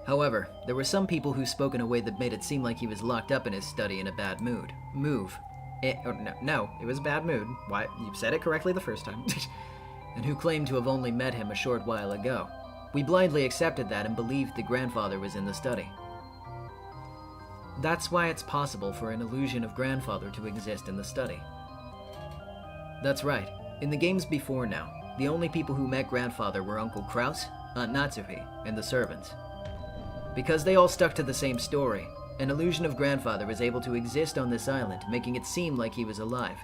However, there were some people who spoke in a way that made it seem like he was locked up in his study in a bad mood. No, it was a bad mood. Why, you said it correctly the first time. And who claimed to have only met him a short while ago. We blindly accepted that and believed the grandfather was in the study. That's why it's possible for an illusion of grandfather to exist in the study. That's right. In the games before now, the only people who met grandfather were Uncle Kraus, Aunt Natsuhi, and the servants. Because they all stuck to the same story, an illusion of grandfather was able to exist on this island, making it seem like he was alive.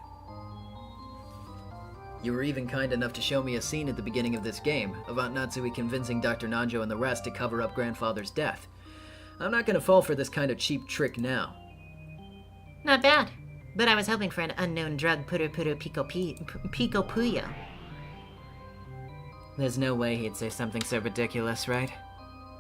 You were even kind enough to show me a scene at the beginning of this game of Aunt Natsuhi convincing Dr. Nanjo and the rest to cover up grandfather's death. I'm not gonna fall for this kind of cheap trick now. Not bad. But I was hoping for an unknown drug Puru Puru Pico Puyo. There's no way he'd say something so ridiculous, right?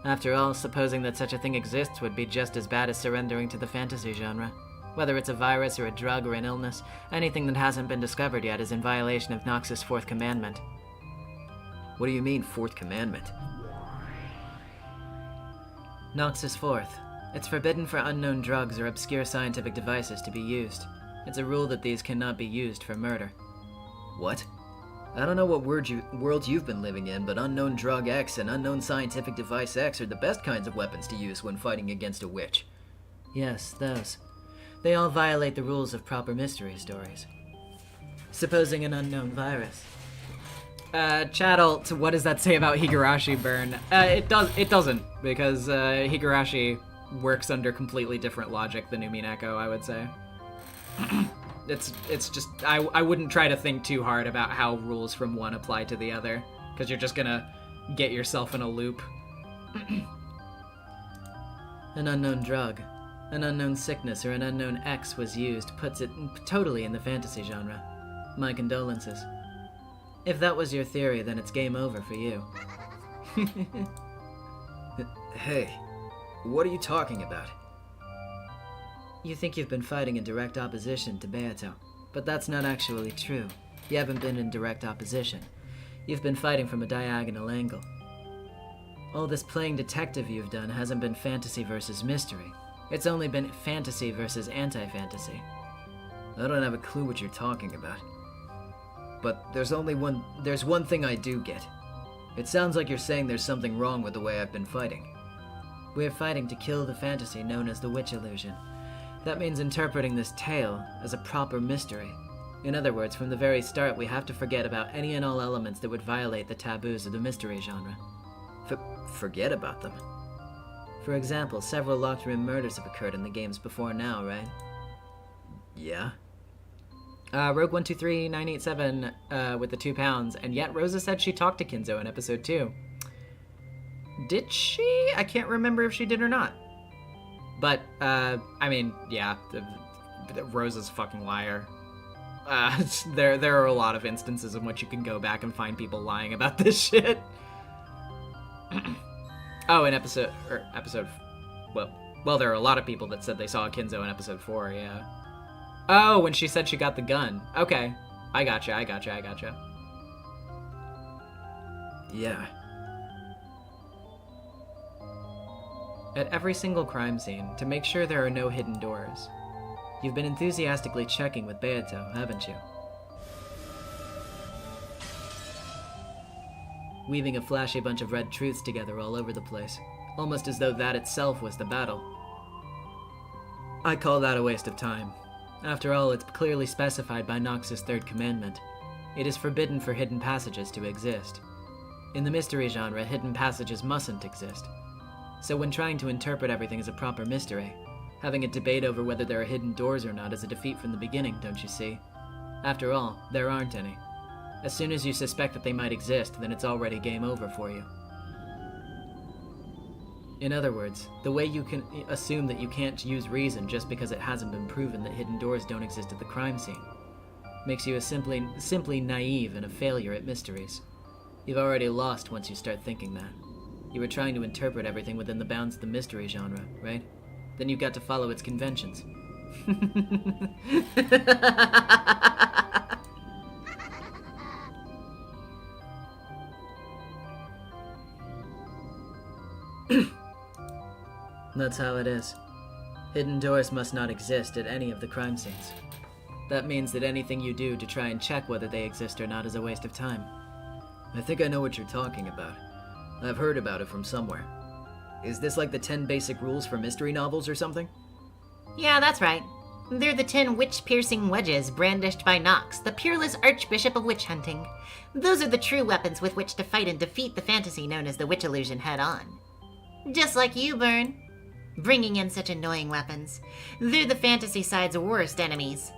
After all, supposing that such a thing exists would be just as bad as surrendering to the fantasy genre. Whether it's a virus or a drug or an illness, anything that hasn't been discovered yet is in violation of Nox's fourth commandment. What do you mean, fourth commandment? Nox's fourth. It's forbidden for unknown drugs or obscure scientific devices to be used. It's a rule that these cannot be used for murder. What? I don't know what world you've been living in, but unknown drug X and unknown scientific device X are the best kinds of weapons to use when fighting against a witch. Yes, those. They all violate the rules of proper mystery stories. Supposing an unknown virus. Chattel, what does that say about Higurashi burn? It doesn't, because Higurashi works under completely different logic than Umineko, I would say. It's just, I wouldn't try to think too hard about how rules from one apply to the other, because you're just gonna get yourself in a loop. An unknown drug, an unknown sickness, or an unknown X was used puts it totally in the fantasy genre. My condolences. If that was your theory, then it's game over for you. Hey, what are you talking about? You think you've been fighting in direct opposition to Beato, but that's not actually true. You haven't been in direct opposition. You've been fighting from a diagonal angle. All this playing detective you've done hasn't been fantasy versus mystery. It's only been fantasy versus anti-fantasy. I don't have a clue what you're talking about. But there's one thing I do get. It sounds like you're saying there's something wrong with the way I've been fighting. We're fighting to kill the fantasy known as the witch illusion. That means interpreting this tale as a proper mystery. In other words, from the very start, we have to forget about any and all elements that would violate the taboos of the mystery genre. Forget about them? For example, several locked-room murders have occurred in the games before now, right? Yeah? Rogue123987 with the £2, and yet Rosa said she talked to Kinzo in episode 2. Did she? I can't remember if she did or not. But, I mean, yeah, Rosa's a fucking liar. There are a lot of instances in which you can go back and find people lying about this shit. Oh, in episode, well, there are a lot of people that said they saw Kinzo in episode 4, yeah. Oh, when she said she got the gun. Okay, I gotcha. Yeah. At every single crime scene, to make sure there are no hidden doors. You've been enthusiastically checking with Beato, haven't you? Weaving a flashy bunch of red truths together all over the place, almost as though that itself was the battle. I call that a waste of time. After all, it's clearly specified by Nox's third commandment. It is forbidden for hidden passages to exist. In the mystery genre, hidden passages mustn't exist. So when trying to interpret everything as a proper mystery, having a debate over whether there are hidden doors or not is a defeat from the beginning, don't you see? After all, there aren't any. As soon as you suspect that they might exist, then it's already game over for you. In other words, the way you can assume that you can't use reason just because it hasn't been proven that hidden doors don't exist at the crime scene makes you a simply naive and a failure at mysteries. You've already lost once you start thinking that. You were trying to interpret everything within the bounds of the mystery genre, right? Then you've got to follow its conventions. That's how it is. Hidden doors must not exist at any of the crime scenes. That means that anything you do to try and check whether they exist or not is a waste of time. I think I know what you're talking about. I've heard about it from somewhere. Is this like the 10 basic rules for mystery novels or something? Yeah, that's right. They're the 10 witch-piercing wedges brandished by Nox, the peerless archbishop of witch hunting. Those are the true weapons with which to fight and defeat the fantasy known as the witch illusion head-on. Just like you, Byrne. Bringing in such annoying weapons. They're the fantasy side's worst enemies.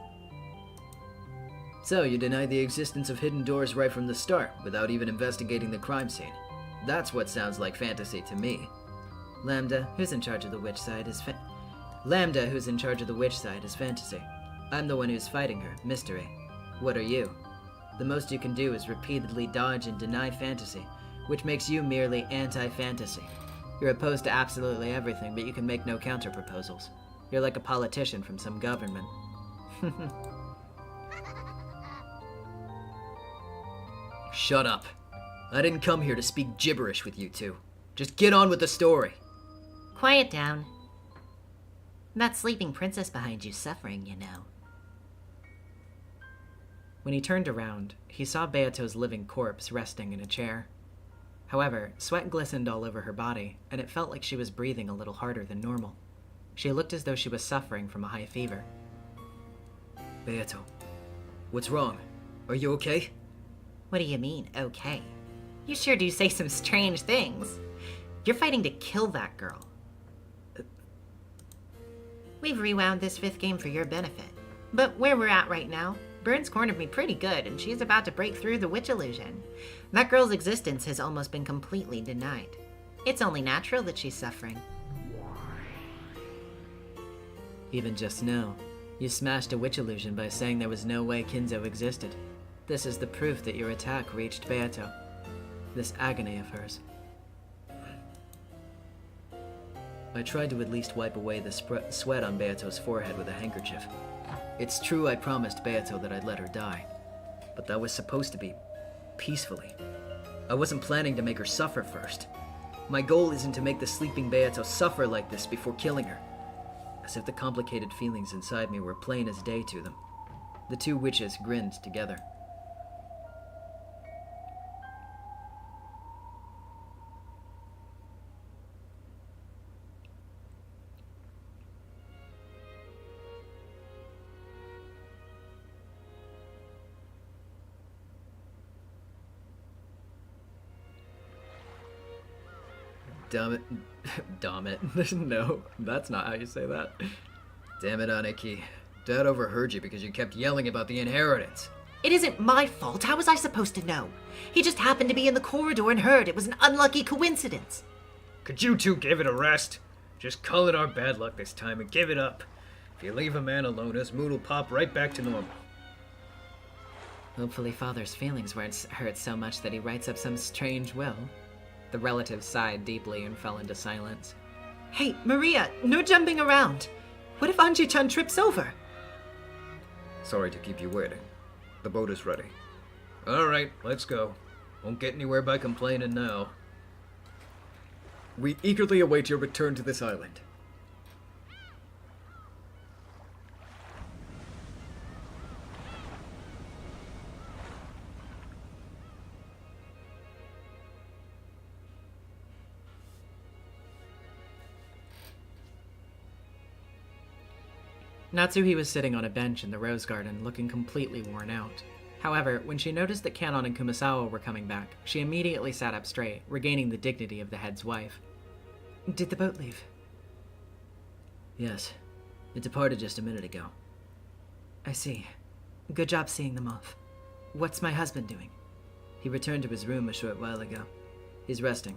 So, you denied the existence of hidden doors right from the start, without even investigating the crime scene. That's what sounds like fantasy to me. Lambda, who's in charge of the witch side, is fantasy. I'm the one who's fighting her, mystery. What are you? The most you can do is repeatedly dodge and deny fantasy, which makes you merely anti-fantasy. You're opposed to absolutely everything, but you can make no counter-proposals. You're like a politician from some government. Shut up. I didn't come here to speak gibberish with you two. Just get on with the story. Quiet down. That sleeping princess behind you suffering, you know. When he turned around, he saw Beato's living corpse resting in a chair. However, sweat glistened all over her body, and it felt like she was breathing a little harder than normal. She looked as though she was suffering from a high fever. Beato, what's wrong? Are you okay? What do you mean, okay? You sure do say some strange things. You're fighting to kill that girl. We've rewound this 5th game for your benefit. But where we're at right now, Byrne's cornered me pretty good, and she's about to break through the witch illusion. That girl's existence has almost been completely denied. It's only natural that she's suffering. Even just now, you smashed a witch illusion by saying there was no way Kinzo existed. This is the proof that your attack reached Beato. This agony of hers. I tried to at least wipe away the sweat on Beato's forehead with a handkerchief. It's true I promised Beato that I'd let her die, but that was supposed to be peacefully. I wasn't planning to make her suffer first. My goal isn't to make the sleeping Beato suffer like this before killing her. As if the complicated feelings inside me were plain as day to them. The two witches grinned together. Damn it. Damn it. No, that's not how you say that. Damn it, Aniki. Dad overheard you because you kept yelling about the inheritance. It isn't my fault. How was I supposed to know? He just happened to be in the corridor and heard. It was an unlucky coincidence. Could you two give it a rest? Just call it our bad luck this time and give it up. If you leave a man alone, his mood will pop right back to normal. Hopefully Father's feelings weren't hurt so much that he writes up some strange will. The relative sighed deeply and fell into silence. Hey, Maria, no jumping around. What if Anji-chan trips over? Sorry to keep you waiting. The boat is ready. Alright, let's go. Won't get anywhere by complaining now. We eagerly await your return to this island. Natsuhi was sitting on a bench in the rose garden, looking completely worn out. However, when she noticed that Kanon and Kumasawa were coming back, she immediately sat up straight, regaining the dignity of the head's wife. Did the boat leave? Yes. It departed just a minute ago. I see. Good job seeing them off. What's my husband doing? He returned to his room a short while ago. He's resting.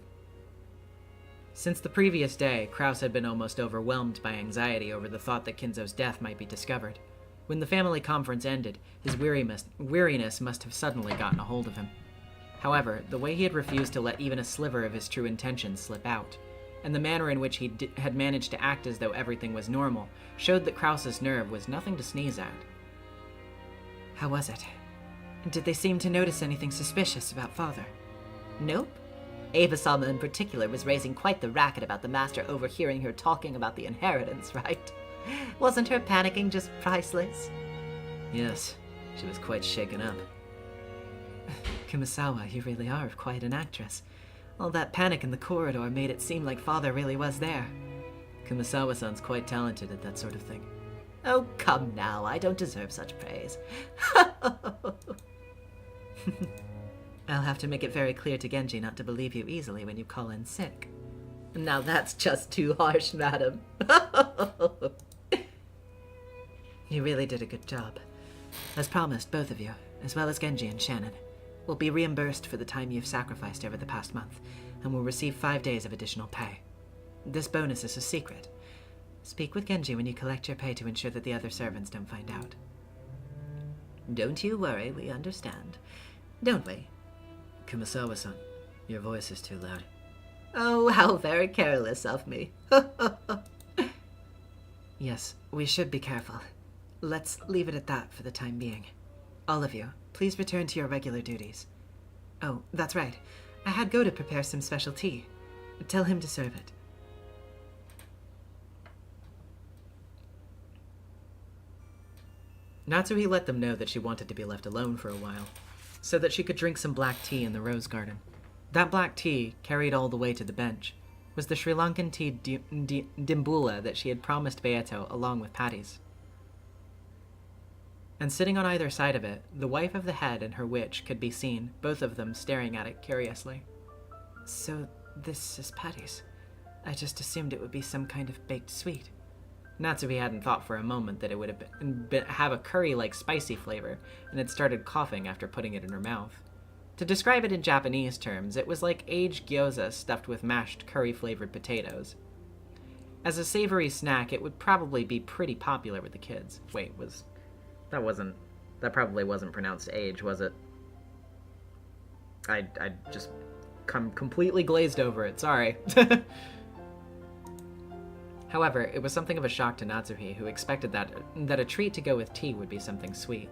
Since the previous day, Kraus had been almost overwhelmed by anxiety over the thought that Kinzo's death might be discovered. When the family conference ended, his weariness must have suddenly gotten a hold of him. However, the way he had refused to let even a sliver of his true intentions slip out, and the manner in which he had managed to act as though everything was normal, showed that Kraus's nerve was nothing to sneeze at. How was it? Did they seem to notice anything suspicious about Father? Nope. Ava-sama in particular was raising quite the racket about the master overhearing her talking about the inheritance, right? Wasn't her panicking just priceless? Yes, she was quite shaken up. Kumasawa, you really are quite an actress. All that panic in the corridor made it seem like father really was there. Kumasawa-san's quite talented at that sort of thing. Oh, come now, I don't deserve such praise. I'll have to make it very clear to Genji not to believe you easily when you call in sick. Now that's just too harsh, madam. You really did a good job. As promised, both of you, as well as Genji and Shannon, will be reimbursed for the time you've sacrificed over the past month, and will receive 5 days of additional pay. This bonus is a secret. Speak with Genji when you collect your pay to ensure that the other servants don't find out. Don't you worry, we understand. Don't we? Kumasawa-san, your voice is too loud. Oh, how very careless of me. Yes, we should be careful. Let's leave it at that for the time being. All of you, please return to your regular duties. Oh, that's right. I had Go to prepare some special tea. Tell him to serve it. Natsuhi let them know that she wanted to be left alone for a while, so that she could drink some black tea in the rose garden. That black tea, carried all the way to the bench, was the Sri Lankan tea dimbula that she had promised Beato along with Patty's. And sitting on either side of it, the wife of the head and her witch could be seen, both of them staring at it curiously. So this is Patty's. I just assumed it would be some kind of baked sweet. Natsuhi hadn't thought for a moment that it would have a curry-like spicy flavor, and had started coughing after putting it in her mouth. To describe it in Japanese terms, it was like aged gyoza stuffed with mashed curry-flavored potatoes. As a savory snack, it would probably be pretty popular with the kids. Wait, that probably wasn't pronounced age, was it? I just completely glazed over it, sorry. However, it was something of a shock to Natsuhi, who expected that a treat to go with tea would be something sweet.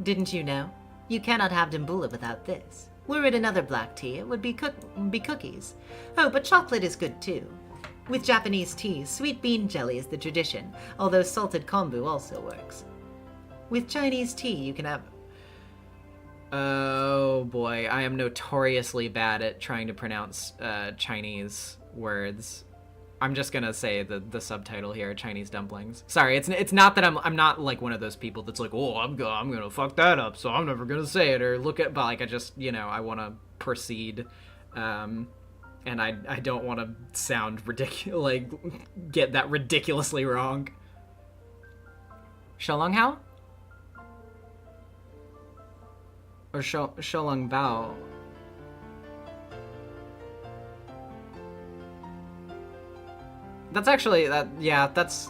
Didn't you know? You cannot have dimbula without this. Were it another black tea, it would be cookies. Oh, but chocolate is good too. With Japanese tea, sweet bean jelly is the tradition, although salted kombu also works. With Chinese tea, you can have... Oh boy, I am notoriously bad at trying to pronounce Chinese words. I'm just gonna say the subtitle here, Chinese dumplings. Sorry, it's not that I'm not like one of those people that's like, oh, I'm gonna fuck that up, so I'm never gonna say it or look at, but like I just, I want to proceed, and I don't want to sound ridiculous, like get that ridiculously wrong. Sholong Hao? Or Sholong Bao? That's actually, that's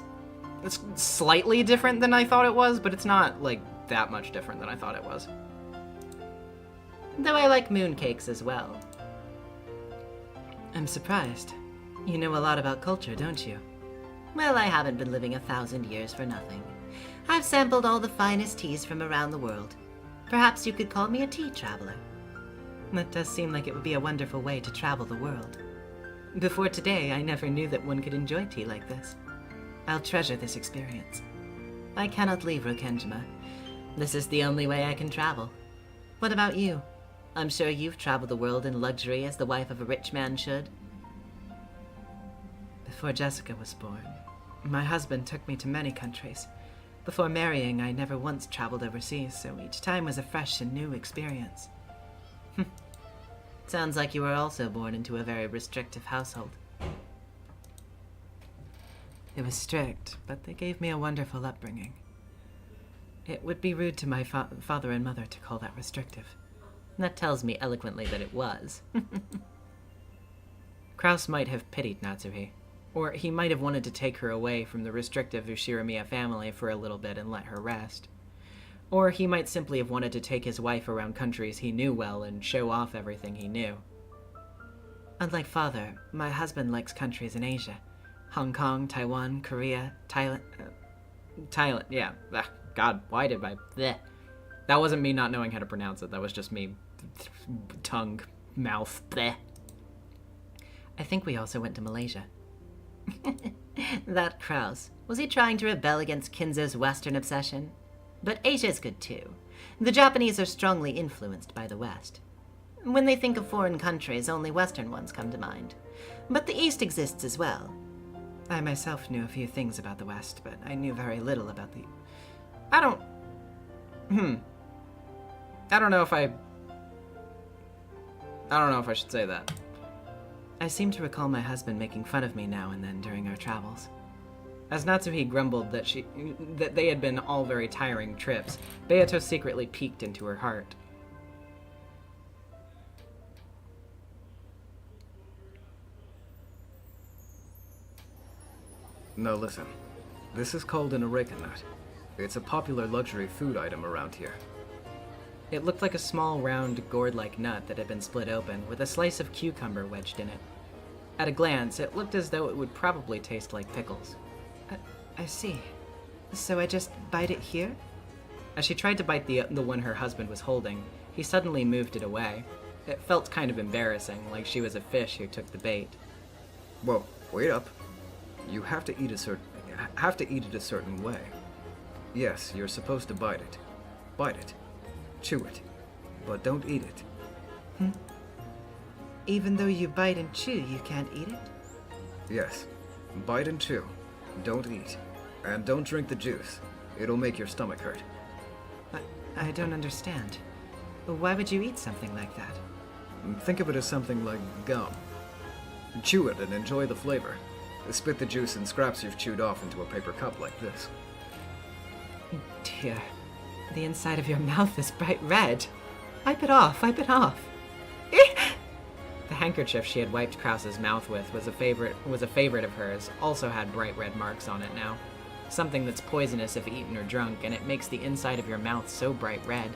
slightly different than I thought it was, but it's not, like, that much different than I thought it was. Though I like mooncakes as well. I'm surprised. You know a lot about culture, don't you? Well, I haven't been living 1,000 years for nothing. I've sampled all the finest teas from around the world. Perhaps you could call me a tea traveler. That does seem like it would be a wonderful way to travel the world. Before today, I never knew that one could enjoy tea like this. I'll treasure this experience. I cannot leave Rokenjima. This is the only way I can travel. What about you? I'm sure you've traveled the world in luxury as the wife of a rich man should. Before Jessica was born, my husband took me to many countries. Before marrying, I never once traveled overseas, so each time was a fresh and new experience. Sounds like you were also born into a very restrictive household. It was strict, but they gave me a wonderful upbringing. It would be rude to my father and mother to call that restrictive. That tells me eloquently that it was. Kraus might have pitied Natsuhi, or he might have wanted to take her away from the restrictive Ushiramiya family for a little bit and let her rest. Or he might simply have wanted to take his wife around countries he knew well and show off everything he knew. Unlike father, my husband likes countries in Asia. Hong Kong, Taiwan, Korea, Thailand... Thailand, yeah. God, why did I... Bleh. That wasn't me not knowing how to pronounce it. That was just me... tongue, mouth, bleh. I think we also went to Malaysia. That Kraus, was he trying to rebel against Kinzo's Western obsession? But Asia's good too. The Japanese are strongly influenced by the West. When they think of foreign countries, only Western ones come to mind. But the East exists as well. I myself knew a few things about the West, but I knew very little about the... I don't know if I should say that. I seem to recall my husband making fun of me now and then during our travels. As Natsuhi grumbled that they had been all very tiring trips, Beato secretly peeked into her heart. Now listen, this is called an ERIKA nut. It's a popular luxury food item around here. It looked like a small, round, gourd-like nut that had been split open, with a slice of cucumber wedged in it. At a glance, it looked as though it would probably taste like pickles. I see. So I just bite it here? As she tried to bite the one her husband was holding, he suddenly moved it away. It felt kind of embarrassing, like she was a fish who took the bait. Whoa, wait up. You have to eat it a certain way. Yes, you're supposed to bite it. Bite it. Chew it. But don't eat it. Even though you bite and chew, you can't eat it? Yes. Bite and chew. Don't eat. And don't drink the juice. It'll make your stomach hurt. I don't understand. Why would you eat something like that? Think of it as something like gum. Chew it and enjoy the flavor. Spit the juice and scraps you've chewed off into a paper cup like this. Dear, the inside of your mouth is bright red. Wipe it off, wipe it off. The handkerchief she had wiped Krause's mouth with was a favorite of hers, also had bright red marks on it now. Something that's poisonous if eaten or drunk, and it makes the inside of your mouth so bright red.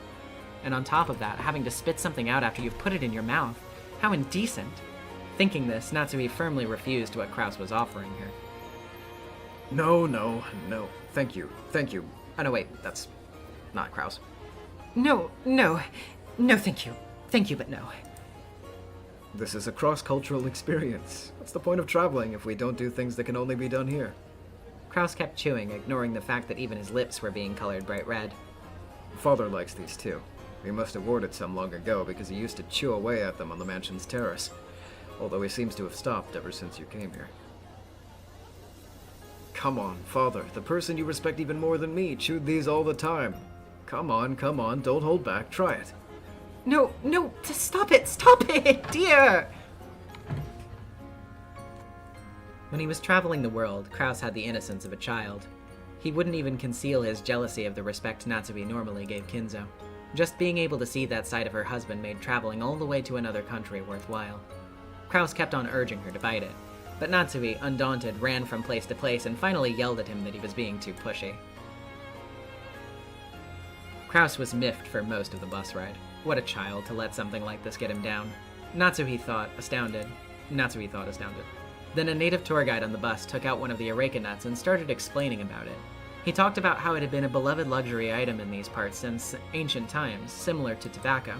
And on top of that, having to spit something out after you've put it in your mouth. How indecent. Thinking this, Natsuhi firmly refused what Krause was offering her. No. Thank you. Oh no, wait, that's not Krause. No, thank you. Thank you, but no. This is a cross-cultural experience. What's the point of traveling if we don't do things that can only be done here? Krause kept chewing, ignoring the fact that even his lips were being colored bright red. Father likes these too. He must have ordered some long ago because he used to chew away at them on the mansion's terrace. Although he seems to have stopped ever since you came here. Come on, Father. The person you respect even more than me chewed these all the time. Come on. Don't hold back. Try it. No, stop it, dear! When he was traveling the world, Krause had the innocence of a child. He wouldn't even conceal his jealousy of the respect Natsuhi normally gave Kinzo. Just being able to see that side of her husband made traveling all the way to another country worthwhile. Krause kept on urging her to bite it, but Natsuhi, undaunted, ran from place to place and finally yelled at him that he was being too pushy. Krause was miffed for most of the bus ride. What a child to let something like this get him down. Natsuhi thought astounded. Then a native tour guide on the bus took out one of the ERIKA nuts and started explaining about it. He talked about how it had been a beloved luxury item in these parts since ancient times, similar to tobacco.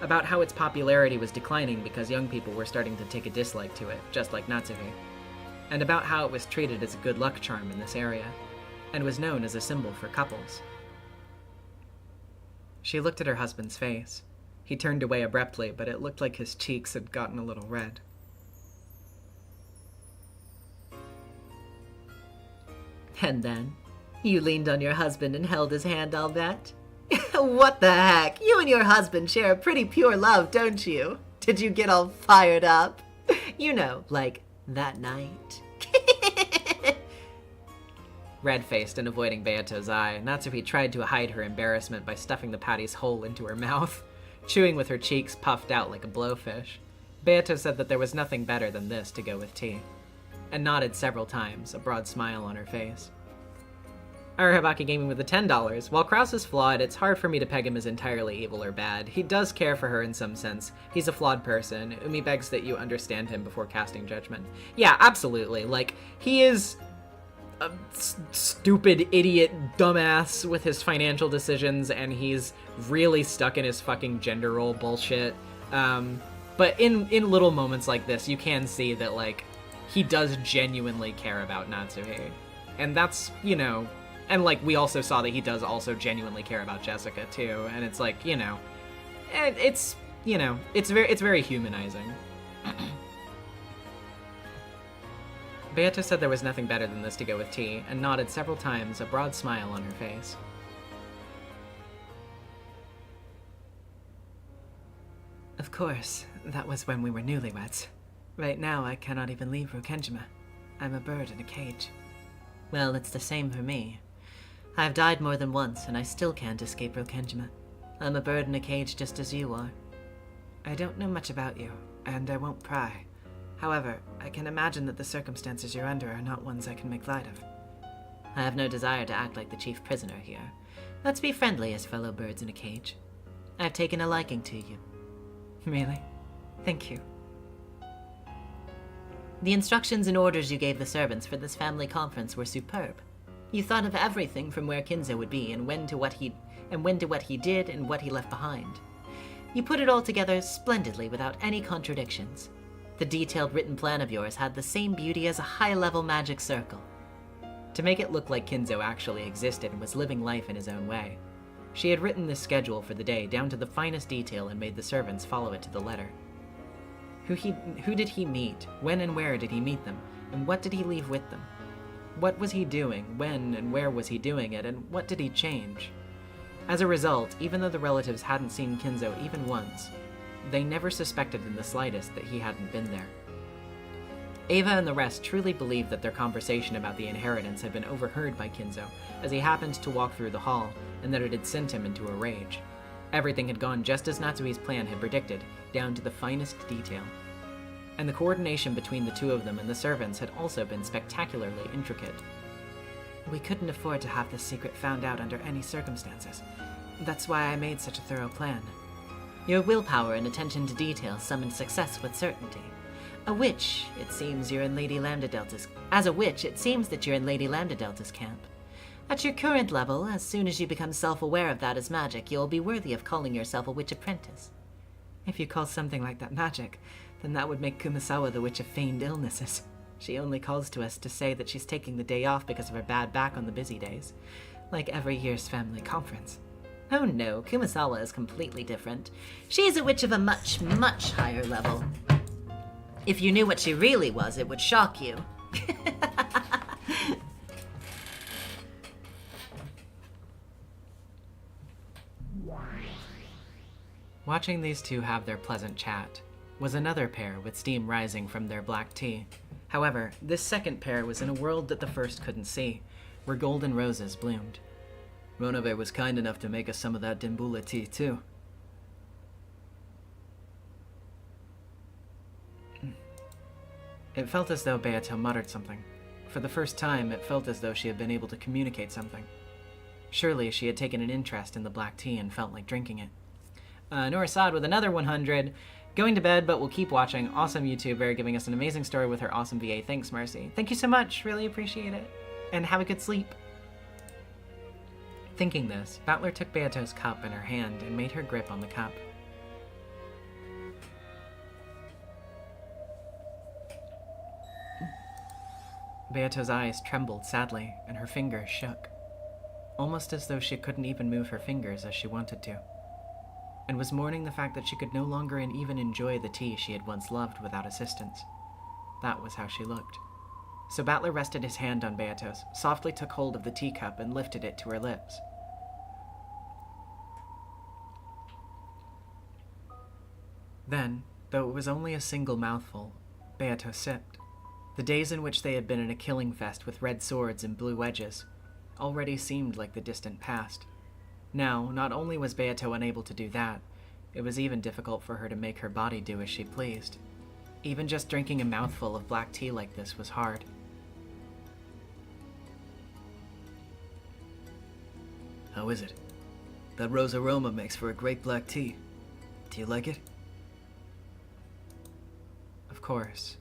About how its popularity was declining because young people were starting to take a dislike to it, just like Natsuhi. And about how it was treated as a good luck charm in this area, and was known as a symbol for couples. She looked at her husband's face. He turned away abruptly, but it looked like his cheeks had gotten a little red. And then, you leaned on your husband and held his hand, I'll bet? What the heck? You and your husband share a pretty pure love, don't you? Did you get all fired up? You know, like that night. Red-faced and avoiding Beato's eye, Natsuhi tried to hide her embarrassment by stuffing the patty's hole into her mouth, chewing with her cheeks puffed out like a blowfish. Beato said that there was nothing better than this to go with tea, and nodded several times, a broad smile on her face. Arahabaki Gaming with the $10. While Krause is flawed, it's hard for me to peg him as entirely evil or bad. He does care for her in some sense. He's a flawed person. Umi begs that you understand him before casting judgment. Yeah, absolutely. Like, he is a stupid idiot dumbass with his financial decisions, and he's really stuck in his fucking gender role bullshit. But But in little moments like this, you can see that, like, he does genuinely care about Natsuhi. And that's, you know, and, like, we also saw that he does also genuinely care about Jessica, too. And it's like, you know, it's, you know, it's very humanizing. Beato said there was nothing better than this to go with tea, and nodded several times, a broad smile on her face. Of course, that was when we were newlyweds. Right now, I cannot even leave Rokenjima. I'm a bird in a cage. Well, it's the same for me. I've died more than once, and I still can't escape Rokenjima. I'm a bird in a cage just as you are. I don't know much about you, and I won't pry. However, I can imagine that the circumstances you're under are not ones I can make light of. I have no desire to act like the chief prisoner here. Let's be friendly as fellow birds in a cage. I've taken a liking to you. Really? Thank you. The instructions and orders you gave the servants for this family conference were superb. You thought of everything from where Kinzo would be and when to what he did and what he left behind. You put it all together splendidly without any contradictions. The detailed written plan of yours had the same beauty as a high-level magic circle. To make it look like Kinzo actually existed and was living life in his own way, she had written this schedule for the day down to the finest detail and made the servants follow it to the letter. Who did he meet? When and where did he meet them? And what did he leave with them? What was he doing? When and where was he doing it? And what did he change? As a result, even though the relatives hadn't seen Kinzo even once, they never suspected in the slightest that he hadn't been there. Ava and the rest truly believed that their conversation about the inheritance had been overheard by Kinzo as he happened to walk through the hall, and that it had sent him into a rage. Everything had gone just as Natsui's plan had predicted, down to the finest detail. And the coordination between the two of them and the servants had also been spectacularly intricate. We couldn't afford to have this secret found out under any circumstances. That's why I made such a thorough plan. Your willpower and attention to detail summoned success with certainty. A witch, it seems you're in Lady Lambda Delta's... As a witch, it seems that you're in Lady Lambda Delta's camp. At your current level, as soon as you become self-aware of that as magic, you'll be worthy of calling yourself a witch apprentice. If you call something like that magic, then that would make Kumasawa the witch of feigned illnesses. She only calls to us to say that she's taking the day off because of her bad back on the busy days, like every year's family conference. Oh no, Kumasawa is completely different. She's a witch of a much, much higher level. If you knew what she really was, it would shock you. Watching these two have their pleasant chat was another pair with steam rising from their black tea. However, this second pair was in a world that the first couldn't see, where golden roses bloomed. Ronove was kind enough to make us some of that Dimbula tea, too. It felt as though Beato muttered something. For the first time, it felt as though she had been able to communicate something. Surely she had taken an interest in the black tea and felt like drinking it. Norasad with another 100. Going to bed, but we'll keep watching. Awesome YouTuber giving us an amazing story with her awesome VA. Thanks, Mercy. Thank you so much. Really appreciate it. And have a good sleep. Thinking this, Battler took Beato's cup in her hand and made her grip on the cup. Beato's eyes trembled sadly, and her fingers shook, almost as though she couldn't even move her fingers as she wanted to, and was mourning the fact that she could no longer even enjoy the tea she had once loved without assistance. That was how she looked. So Battler rested his hand on Beato's, softly took hold of the teacup and lifted it to her lips. Then, though it was only a single mouthful, Beato sipped. The days in which they had been in a killing fest with red swords and blue wedges already seemed like the distant past. Now, not only was Beato unable to do that, it was even difficult for her to make her body do as she pleased. Even just drinking a mouthful of black tea like this was hard. How is it? That rose aroma makes for a great black tea. Do you like it? Of course.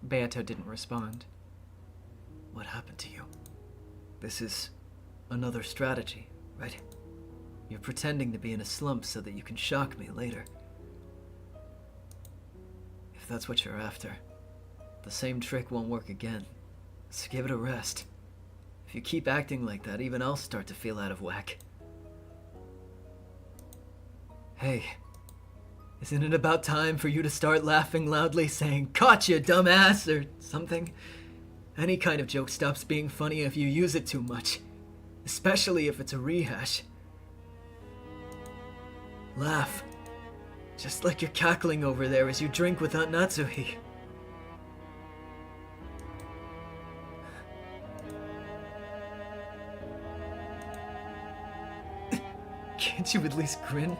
Beato didn't respond. What happened to you? This is another strategy, right? You're pretending to be in a slump so that you can shock me later. that's what you're after. The same trick won't work again, so give it a rest. If you keep acting like that, even I'll start to feel out of whack. Hey, isn't it about time for you to start laughing loudly, saying, "Gotcha, dumbass," or something? Any kind of joke stops being funny if you use it too much, especially if it's a rehash. Laugh. Just like you're cackling over there as you drink with Aunt Natsuhi. Can't you at least grin?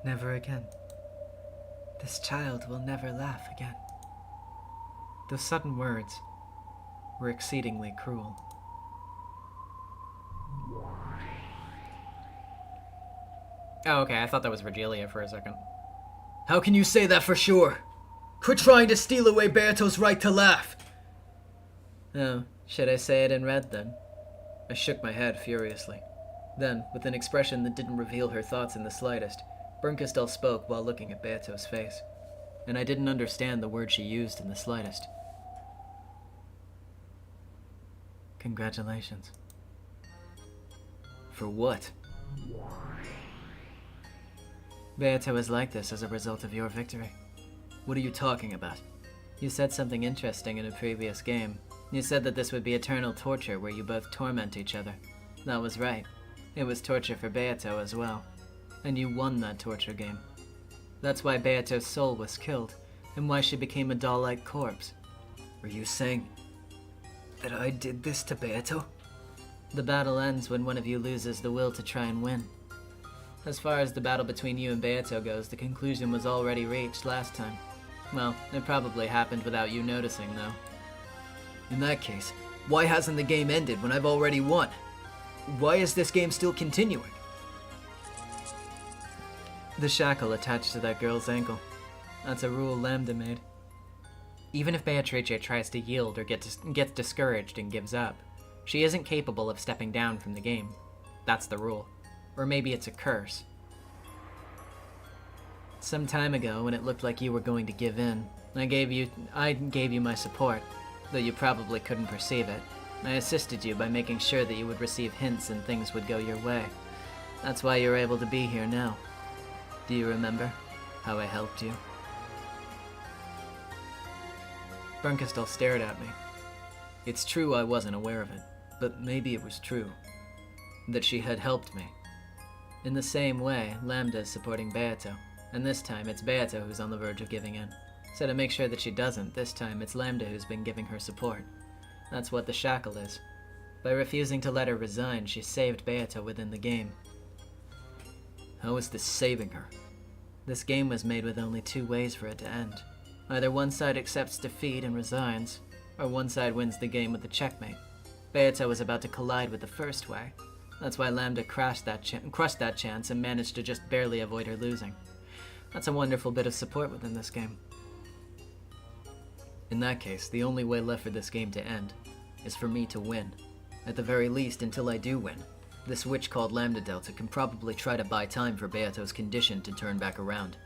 Never again. This child will never laugh again. Those sudden words were exceedingly cruel. Oh, okay, I thought that was Virgilia for a second. How can you say that for sure? Quit trying to steal away Beato's right to laugh! Oh, should I say it in red then? I shook my head furiously. Then, with an expression that didn't reveal her thoughts in the slightest, Bernkastel spoke while looking at Beato's face. And I didn't understand the word she used in the slightest. Congratulations. For what? Beato is like this as a result of your victory. What are you talking about? You said something interesting in a previous game. You said that this would be eternal torture where you both torment each other. That was right. It was torture for Beato as well. And you won that torture game. That's why Beato's soul was killed, and why she became a doll-like corpse. Are you saying that I did this to Beato? The battle ends when one of you loses the will to try and win. As far as the battle between you and Beato goes, the conclusion was already reached last time. Well, it probably happened without you noticing, though. In that case, why hasn't the game ended when I've already won? Why is this game still continuing? The shackle attached to that girl's ankle. That's a rule Lambda made. Even if Beatrice tries to yield or gets discouraged and gives up, she isn't capable of stepping down from the game. That's the rule. Or maybe it's a curse. Some time ago, when it looked like you were going to give in, I gave you my support, though you probably couldn't perceive it. I assisted you by making sure that you would receive hints and things would go your way. That's why you're able to be here now. Do you remember how I helped you? Bernkastel stared at me. It's true I wasn't aware of it, but maybe it was true that she had helped me. In the same way, Lambda is supporting Beato, and this time it's Beato who's on the verge of giving in. So to make sure that she doesn't, this time it's Lambda who's been giving her support. That's what the shackle is. By refusing to let her resign, she saved Beato within the game. How is this saving her? This game was made with only two ways for it to end. Either one side accepts defeat and resigns, or one side wins the game with a checkmate. Beato was about to collide with the first way. That's why Lambda crushed that chance and managed to just barely avoid her losing. That's a wonderful bit of support within this game. In that case, the only way left for this game to end is for me to win. At the very least, until I do win, this witch called Lambda Delta can probably try to buy time for Beato's condition to turn back around.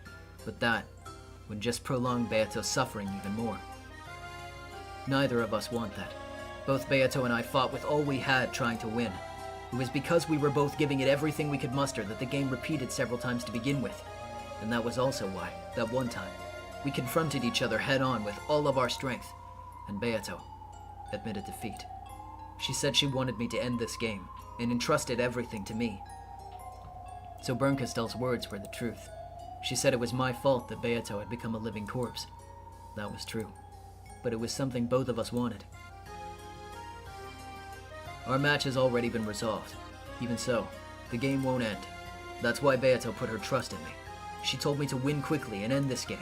But that would just prolong Beato's suffering even more. Neither of us want that. Both Beato and I fought with all we had trying to win. It was because we were both giving it everything we could muster that the game repeated several times to begin with. And that was also why, that one time, we confronted each other head-on with all of our strength, and Beato admitted defeat. She said she wanted me to end this game, and entrusted everything to me. So Bernkastel's words were the truth. She said it was my fault that Beato had become a living corpse. That was true. But it was something both of us wanted. Our match has already been resolved. Even so, the game won't end. That's why Beato put her trust in me. She told me to win quickly and end this game.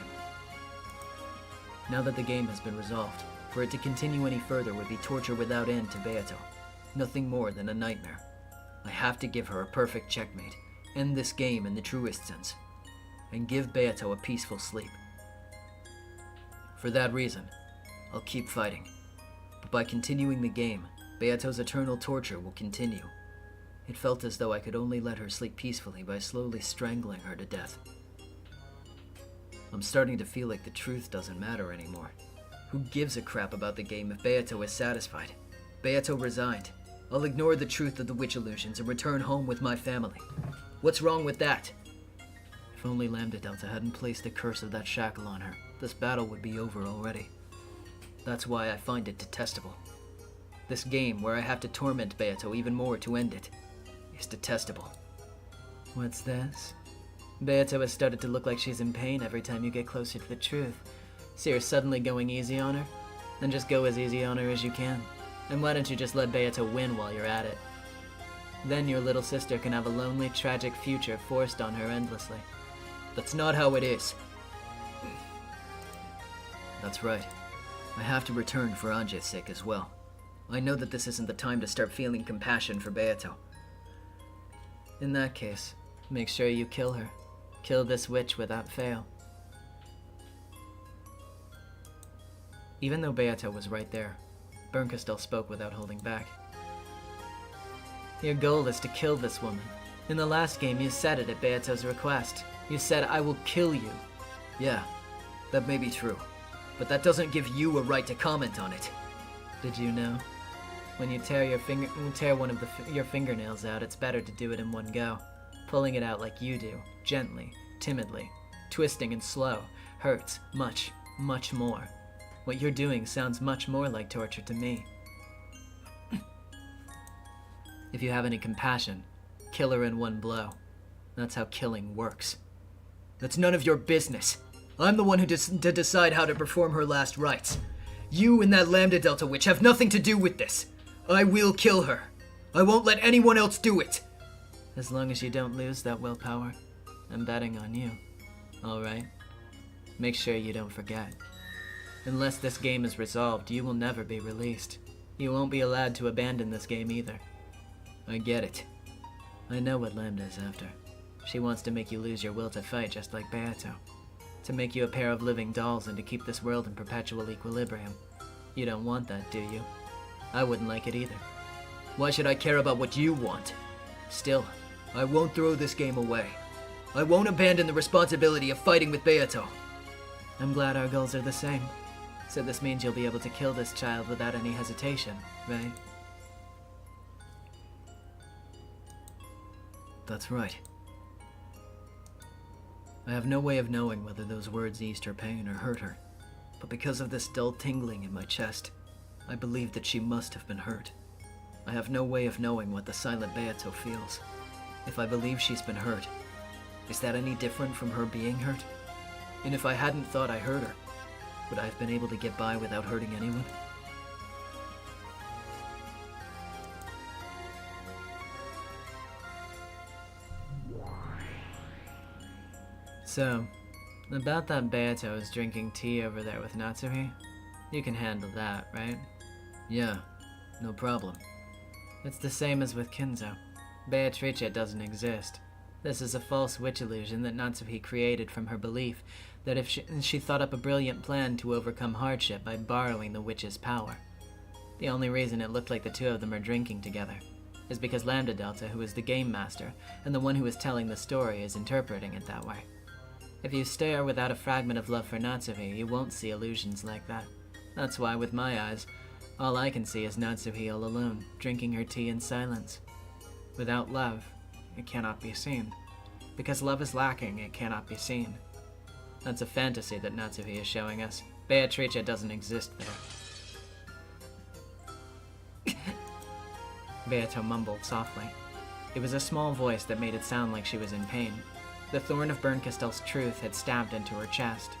Now that the game has been resolved, for it to continue any further would be torture without end to Beato. Nothing more than a nightmare. I have to give her a perfect checkmate, end this game in the truest sense, and give Beato a peaceful sleep. For that reason, I'll keep fighting. But by continuing the game, Beato's eternal torture will continue. It felt as though I could only let her sleep peacefully by slowly strangling her to death. I'm starting to feel like the truth doesn't matter anymore. Who gives a crap about the game if Beato is satisfied? Beato resigned. I'll ignore the truth of the witch illusions and return home with my family. What's wrong with that? If only Lambda Delta hadn't placed the curse of that shackle on her, this battle would be over already. That's why I find it detestable. This game, where I have to torment Beato even more to end it, is detestable. What's this? Beato has started to look like she's in pain every time you get closer to the truth. So you're suddenly going easy on her? Then just go as easy on her as you can. And why don't you just let Beato win while you're at it? Then your little sister can have a lonely, tragic future forced on her endlessly. That's not how it is. That's right. I have to return for Anje's sake as well. I know that this isn't the time to start feeling compassion for Beato. In that case, make sure you kill her. Kill this witch without fail. Even though Beato was right there, Bernkastel spoke without holding back. Your goal is to kill this woman. In the last game, you said it at Beato's request. You said, "I will kill you." Yeah, that may be true. But that doesn't give you a right to comment on it. Did you know? When you tear one of your fingernails out, it's better to do it in one go. Pulling it out like you do, gently, timidly, twisting and slow, hurts much, much more. What you're doing sounds much more like torture to me. If you have any compassion, kill her in one blow. That's how killing works. That's none of your business. I'm the one who to decide how to perform her last rites. You and that Lambda Delta witch have nothing to do with this. I will kill her. I won't let anyone else do it. As long as you don't lose that willpower, I'm betting on you. Alright? Make sure you don't forget. Unless this game is resolved, you will never be released. You won't be allowed to abandon this game either. I get it. I know what Lambda is after. She wants to make you lose your will to fight just like Beato. To make you a pair of living dolls and to keep this world in perpetual equilibrium. You don't want that, do you? I wouldn't like it either. Why should I care about what you want? Still, I won't throw this game away. I won't abandon the responsibility of fighting with Beato. I'm glad our goals are the same. So this means you'll be able to kill this child without any hesitation, right? That's right. I have no way of knowing whether those words eased her pain or hurt her, but because of this dull tingling in my chest, I believe that she must have been hurt. I have no way of knowing what the silent Beato feels. If I believe she's been hurt, is that any different from her being hurt? And if I hadn't thought I hurt her, would I have been able to get by without hurting anyone? So, about that Beato is drinking tea over there with Natsuhi? You can handle that, right? Yeah, no problem. It's the same as with Kinzo. Beatrice doesn't exist. This is a false witch illusion that Natsuhi created from her belief that if she thought up a brilliant plan to overcome hardship by borrowing the witch's power. The only reason it looked like the two of them are drinking together is because Lambda Delta, who is the game master, and the one who is telling the story, is interpreting it that way. If you stare without a fragment of love for Natsuhi, you won't see illusions like that. That's why, with my eyes, all I can see is Natsuhi all alone, drinking her tea in silence. Without love, it cannot be seen. Because love is lacking, it cannot be seen. That's a fantasy that Natsuhi is showing us. Beatrice doesn't exist there. Beato mumbled softly. It was a small voice that made it sound like she was in pain. The thorn of Bernkastel's truth had stabbed into her chest.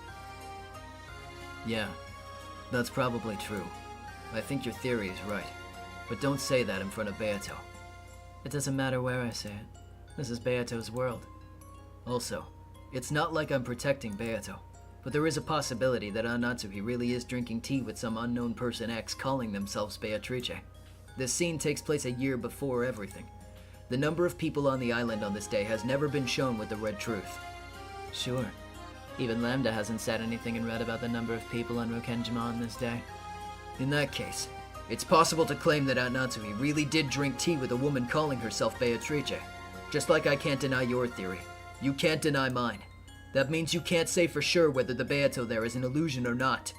Yeah, that's probably true. I think your theory is right. But don't say that in front of Beato. It doesn't matter where I say it. This is Beato's world. Also, it's not like I'm protecting Beato, but there is a possibility that Natsuhi really is drinking tea with some unknown person X calling themselves Beatrice. This scene takes place a year before everything. The number of people on the island on this day has never been shown with the red truth. Sure. Even Lambda hasn't said anything in red about the number of people on Rokenjima on this day. In that case, it's possible to claim that Natsuhi really did drink tea with a woman calling herself Beatrice. Just like I can't deny your theory, you can't deny mine. That means you can't say for sure whether the Beato there is an illusion or not.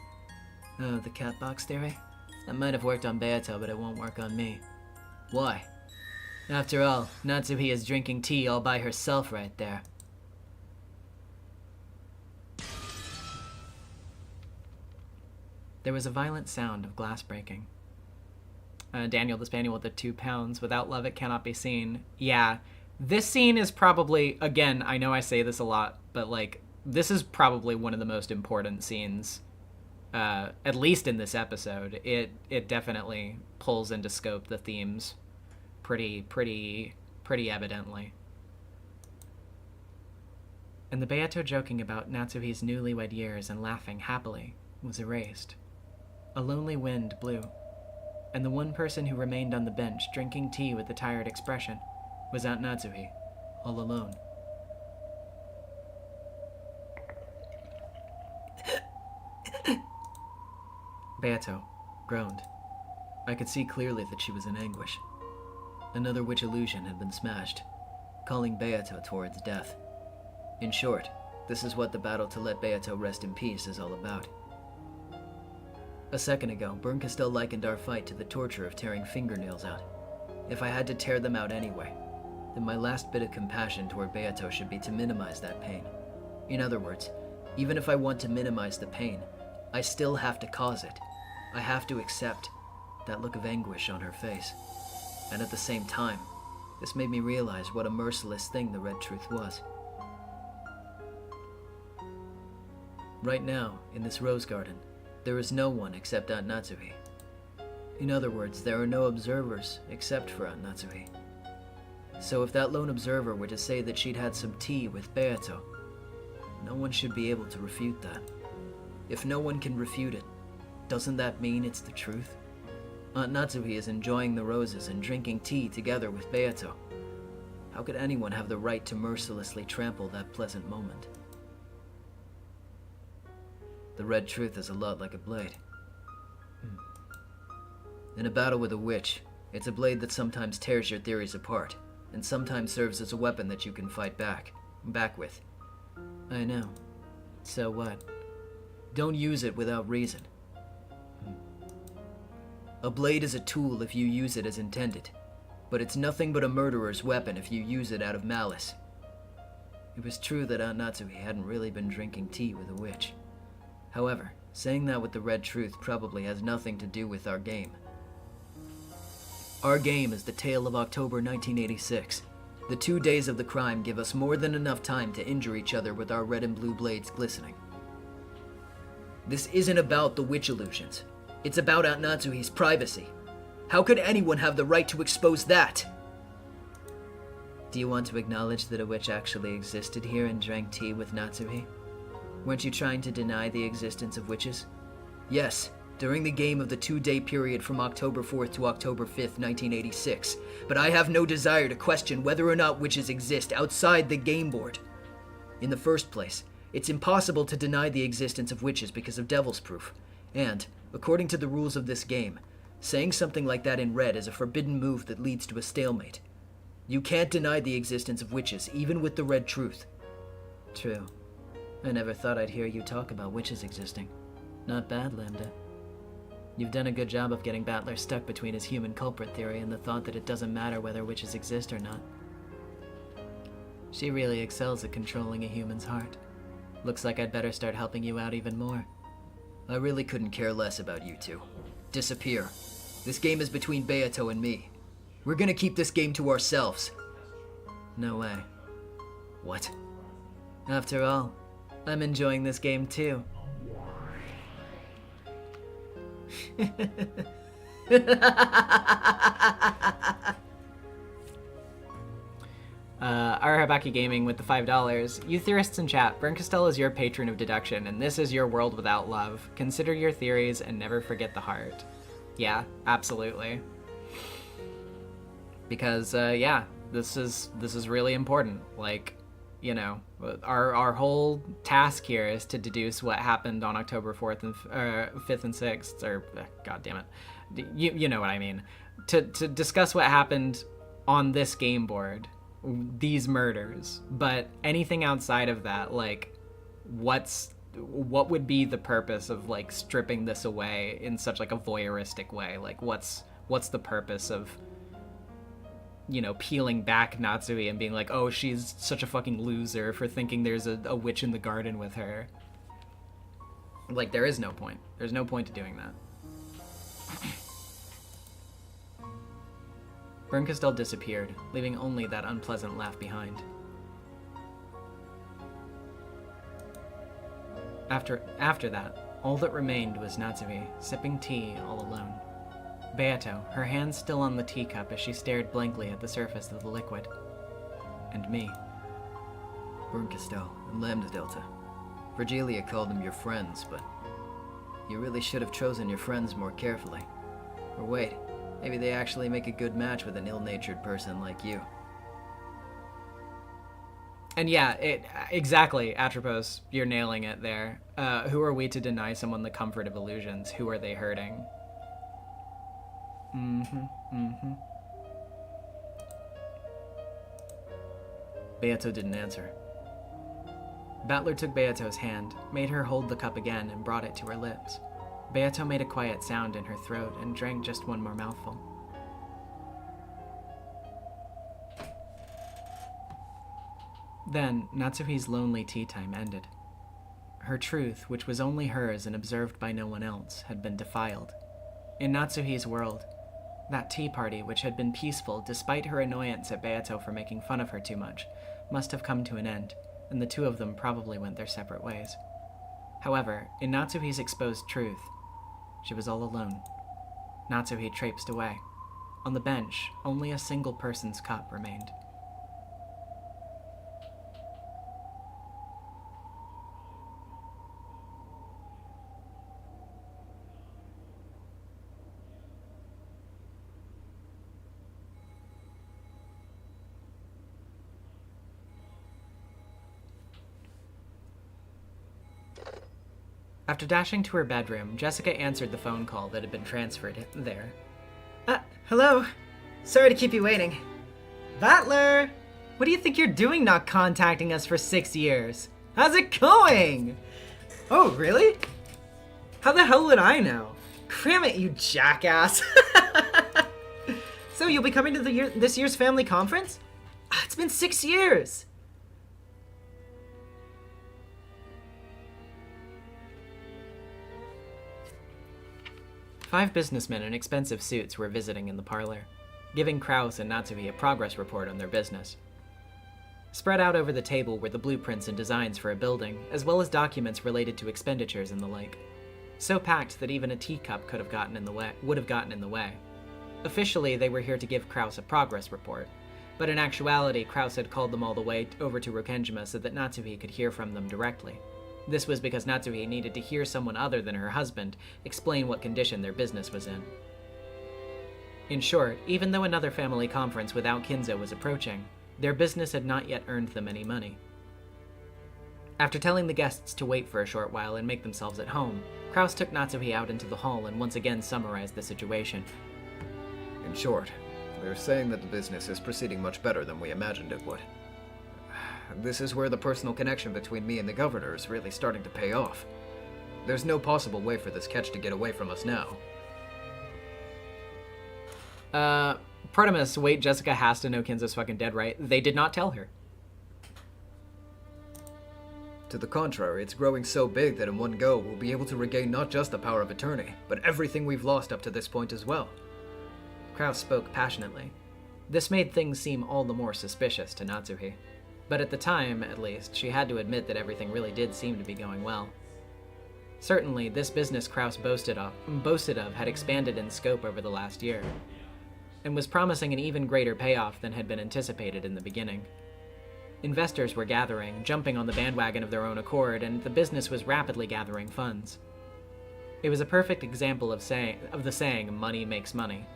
Oh, the cat box theory? That might have worked on Beato, but it won't work on me. Why? After all, Natsuhi is drinking tea all by herself right there. There was a violent sound of glass breaking. Daniel, the spaniel with the 2 pounds. Without love, it cannot be seen. Yeah, this scene is probably, again, I know I say this a lot, but, like, this is probably one of the most important scenes, at least in this episode. It definitely pulls into scope the themes pretty evidently. And the Beato joking about Natsuhi's newlywed years and laughing happily was erased. A lonely wind blew, and the one person who remained on the bench drinking tea with a tired expression was Aunt Natsuhi, all alone. Beato groaned. I could see clearly that she was in anguish. Another witch illusion had been smashed, calling Beato towards death. In short, this is what the battle to let Beato rest in peace is all about. A second ago, Bernkastel likened our fight to the torture of tearing fingernails out. If I had to tear them out anyway, then my last bit of compassion toward Beato should be to minimize that pain. In other words, even if I want to minimize the pain, I still have to cause it. I have to accept that look of anguish on her face. And at the same time, this made me realize what a merciless thing the Red Truth was. Right now, in this rose garden, there is no one except Aunt Natsuhi. In other words, there are no observers except for Aunt Natsuhi. So if that lone observer were to say that she'd had some tea with Beato, no one should be able to refute that. If no one can refute it, doesn't that mean it's the truth? Aunt Natsuhi is enjoying the roses and drinking tea together with Beato. How could anyone have the right to mercilessly trample that pleasant moment? The Red Truth is a lot like a blade. In a battle with a witch, it's a blade that sometimes tears your theories apart, and sometimes serves as a weapon that you can fight back with. I know. So what? Don't use it without reason. A blade is a tool if you use it as intended, but it's nothing but a murderer's weapon if you use it out of malice. It was true that Aunt Natsuhi hadn't really been drinking tea with a witch. However, saying that with the Red Truth probably has nothing to do with our game. Our game is the tale of October 1986. The 2 days of the crime give us more than enough time to injure each other with our red and blue blades glistening. This isn't about the witch illusions. It's about Aunt Natsuhi's privacy. How could anyone have the right to expose that? Do you want to acknowledge that a witch actually existed here and drank tea with Natsuhi? Weren't you trying to deny the existence of witches? Yes, during the game of the 2-day period from October 4th to October 5th, 1986. But I have no desire to question whether or not witches exist outside the game board. In the first place, it's impossible to deny the existence of witches because of Devil's Proof. And, according to the rules of this game, saying something like that in red is a forbidden move that leads to a stalemate. You can't deny the existence of witches, even with the Red Truth. True. I never thought I'd hear you talk about witches existing. Not bad, Lambda. You've done a good job of getting Battler stuck between his human culprit theory and the thought that it doesn't matter whether witches exist or not. She really excels at controlling a human's heart. Looks like I'd better start helping you out even more. I really couldn't care less about you two. Disappear. This game is between Beato and me. We're gonna keep this game to ourselves. No way. What? After all, I'm enjoying this game too. Arahabaki Gaming with the $5. You theorists in chat, Bernkastel is your patron of deduction, and this is your world without love. Consider your theories and never forget the heart. Yeah, absolutely. Because, yeah, this is really important. Like, you know, our whole task here is to deduce what happened on October 4th and 5th and 6th, or god damn it, you know what I mean. To discuss what happened on this game board, these murders, but anything outside of that, like, what would be the purpose of like stripping this away in such like a voyeuristic way? Like what's the purpose of, you know, peeling back Natsui and being like, oh, she's such a fucking loser for thinking there's a witch in the garden with her. Like, there is no point. There's no point to doing that. Bernkastel disappeared, leaving only that unpleasant laugh behind. After that, all that remained was Natsui, sipping tea all alone. Beato, her hands still on the teacup as she stared blankly at the surface of the liquid. And me. Bernkastel and Lambda Delta. Virgilia called them your friends, but you really should have chosen your friends more carefully. Or wait, maybe they actually make a good match with an ill-natured person like you. And yeah, exactly, Atropos, you're nailing it there. Who are we to deny someone the comfort of illusions? Who are they hurting? Beato didn't answer. Battler took Beato's hand, made her hold the cup again, and brought it to her lips. Beato made a quiet sound in her throat and drank just one more mouthful. Then, Natsuhi's lonely tea time ended. Her truth, which was only hers and observed by no one else, had been defiled. In Natsuhi's world, that tea party, which had been peaceful despite her annoyance at Beato for making fun of her too much, must have come to an end, and the two of them probably went their separate ways. However, in Natsuhi's exposed truth, she was all alone. Natsuhi traipsed away. On the bench, only a single person's cup remained. After dashing to her bedroom, Jessica answered the phone call that had been transferred there. Hello? Sorry to keep you waiting. Battler! What do you think you're doing not contacting us for 6 years? How's it going? Oh, really? How the hell would I know? Cram it, you jackass! So you'll be coming to this year's family conference? It's been 6 years! Five businessmen in expensive suits were visiting in the parlor, giving Kraus and Natsuhi a progress report on their business. Spread out over the table were the blueprints and designs for a building, as well as documents related to expenditures and the like. So packed that even a teacup would have gotten in the way. Officially, they were here to give Kraus a progress report, but in actuality, Kraus had called them all the way over to Rokenjima so that Natsuhi could hear from them directly. This was because Natsuhi needed to hear someone other than her husband explain what condition their business was in. In short, even though another family conference without Kinzo was approaching, their business had not yet earned them any money. After telling the guests to wait for a short while and make themselves at home, Kraus took Natsuhi out into the hall and once again summarized the situation. In short, they're saying that the business is proceeding much better than we imagined it would. This is where the personal connection between me and the governor is really starting to pay off. There's no possible way for this catch to get away from us now. Protimus, wait, Jessica has to know Kinzo's fucking dead, right? They did not tell her. To the contrary, it's growing so big that in one go we'll be able to regain not just the power of attorney, but everything we've lost up to this point as well. Kraus spoke passionately. This made things seem all the more suspicious to Natsuhi. But at the time, at least, she had to admit that everything really did seem to be going well. Certainly, this business Kraus boasted of had expanded in scope over the last year, and was promising an even greater payoff than had been anticipated in the beginning. Investors were gathering, jumping on the bandwagon of their own accord, and the business was rapidly gathering funds. It was a perfect example of the saying, money makes money.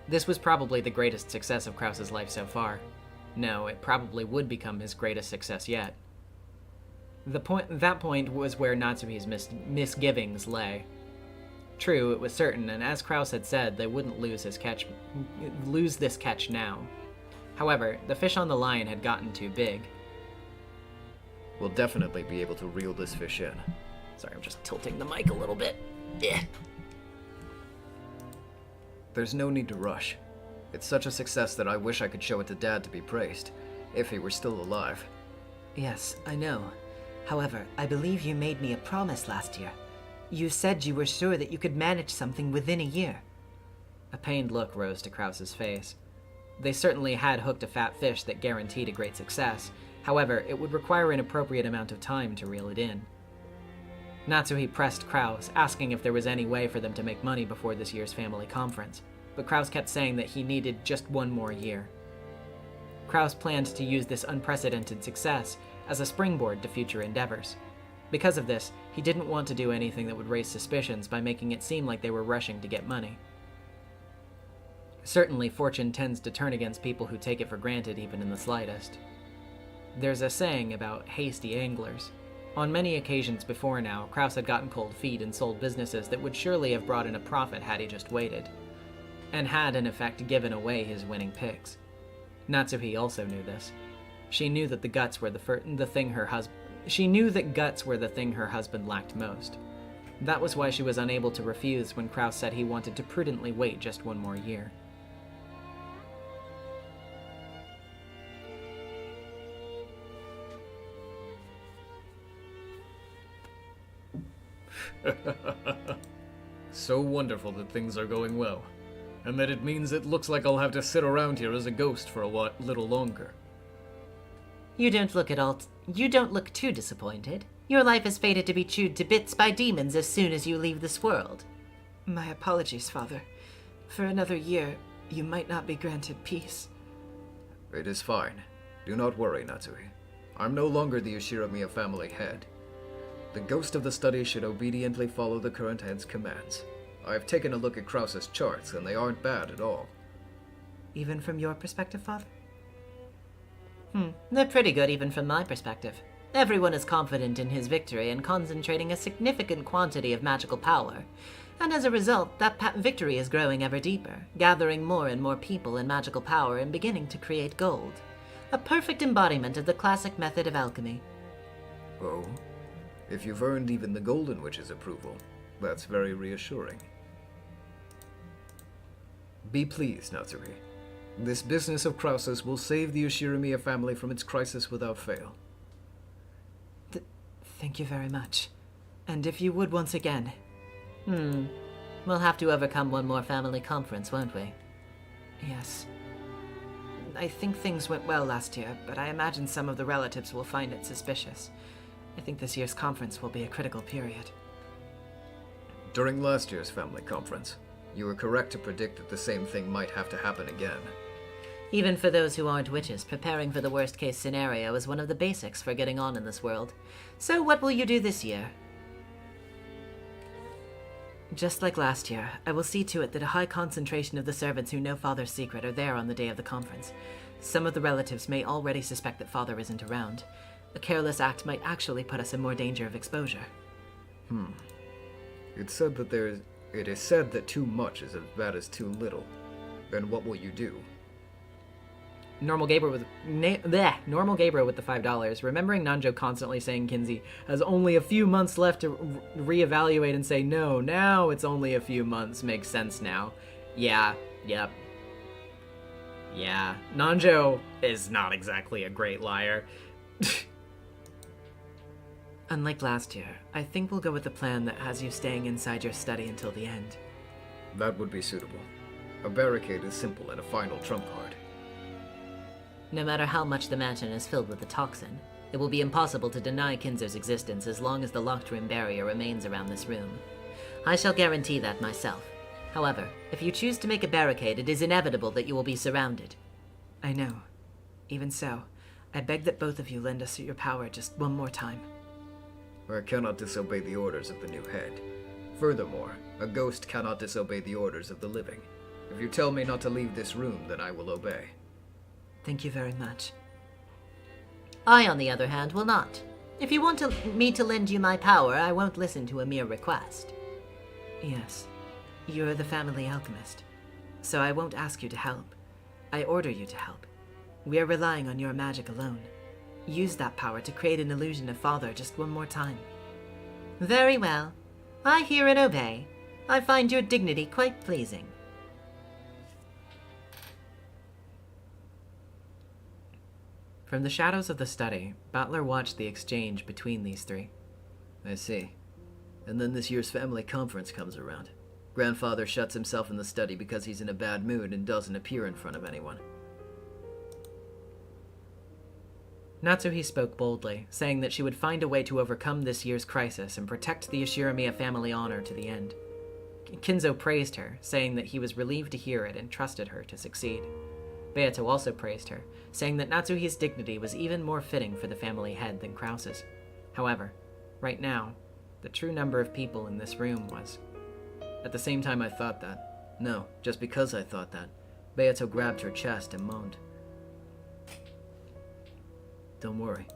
This was probably the greatest success of Kraus's life so far. No, it probably would become his greatest success yet. That point was where Natsuhi's misgivings lay. True, it was certain, and as Kraus had said, they wouldn't lose this catch now. However, the fish on the line had gotten too big. we'll definitely be able to reel this fish in. Sorry, I'm just tilting the mic a little bit. Yeah. There's no need to rush. It's such a success that I wish I could show it to Dad to be praised, if he were still alive. Yes, I know. However, I believe you made me a promise last year. You said you were sure that you could manage something within a year. A pained look rose to Krause's face. They certainly had hooked a fat fish that guaranteed a great success. However, it would require an appropriate amount of time to reel it in. Natsuhi pressed Krause, asking if there was any way for them to make money before this year's family conference, but Krause kept saying that he needed just one more year. Krause planned to use this unprecedented success as a springboard to future endeavors. Because of this, he didn't want to do anything that would raise suspicions by making it seem like they were rushing to get money. Certainly, fortune tends to turn against people who take it for granted even in the slightest. There's a saying about hasty anglers. On many occasions before now, Krause had gotten cold feet and sold businesses that would surely have brought in a profit had he just waited, and had in effect given away his winning picks. Natsuhi also knew this. She knew that guts were the thing her husband lacked most. That was why she was unable to refuse when Krause said he wanted to prudently wait just one more year. So wonderful that things are going well, and that it means it looks like I'll have to sit around here as a ghost for a little longer. You don't look too disappointed. Your life is fated to be chewed to bits by demons as soon as you leave this world. My apologies, Father. For another year, you might not be granted peace. It is fine. Do not worry, Natsuhi. I'm no longer the Ushiramiya family head. The ghost of the study should obediently follow the current head's commands. I've taken a look at Krause's charts, and they aren't bad at all. Even from your perspective, Father? They're pretty good even from my perspective. Everyone is confident in his victory and concentrating a significant quantity of magical power. And as a result, that victory is growing ever deeper, gathering more and more people and magical power and beginning to create gold. A perfect embodiment of the classic method of alchemy. Oh? If you've earned even the Golden Witch's approval, that's very reassuring. Be pleased, Natsuhi. This business of Krause's will save the Ushiramiya family from its crisis without fail. Thank you very much. And if you would once again... We'll have to overcome one more family conference, won't we? Yes. I think things went well last year, but I imagine some of the relatives will find it suspicious. I think this year's conference will be a critical period. During last year's family conference, you were correct to predict that the same thing might have to happen again. Even for those who aren't witches, preparing for the worst-case scenario is one of the basics for getting on in this world. So what will you do this year? Just like last year, I will see to it that a high concentration of the servants who know Father's secret are there on the day of the conference. Some of the relatives may already suspect that Father isn't around. A careless act might actually put us in more danger of exposure. It is said that too much is as bad as too little. Then what will you do? Normal Gabriel with the $5. Remembering Nanjo constantly saying Kinsey has only a few months left to reevaluate and say no, now it's only a few months makes sense now. Yeah, yep. Yeah, Nanjo is not exactly a great liar. Unlike last year, I think we'll go with the plan that has you staying inside your study until the end. That would be suitable. A barricade is simple and a final trump card. No matter how much the mansion is filled with the toxin, it will be impossible to deny Kinzer's existence as long as the locked room barrier remains around this room. I shall guarantee that myself. However, if you choose to make a barricade, it is inevitable that you will be surrounded. I know. Even so, I beg that both of you lend us your power just one more time. I cannot disobey the orders of the new head. Furthermore, a ghost cannot disobey the orders of the living. If you tell me not to leave this room, then I will obey. Thank you very much. I, on the other hand, will not. If you want me to lend you my power, I won't listen to a mere request. Yes, you're the family alchemist, so I won't ask you to help. I order you to help. We are relying on your magic alone. use that power to create an illusion of father just one more time. Very well. I hear and obey. I find your dignity quite pleasing. From the shadows of the study, Butler watched the exchange between these three. I see. And then this year's family conference comes around. Grandfather shuts himself in the study because he's in a bad mood and doesn't appear in front of anyone. Natsuhi spoke boldly, saying that she would find a way to overcome this year's crisis and protect the Yoshiramiya family honor to the end. Kinzo praised her, saying that he was relieved to hear it and trusted her to succeed. Beato also praised her, saying that Natsuhi's dignity was even more fitting for the family head than Krause's. However, right now, the true number of people in this room was... At the same time I thought that. No, just because I thought that. Beato grabbed her chest and moaned. Don't worry.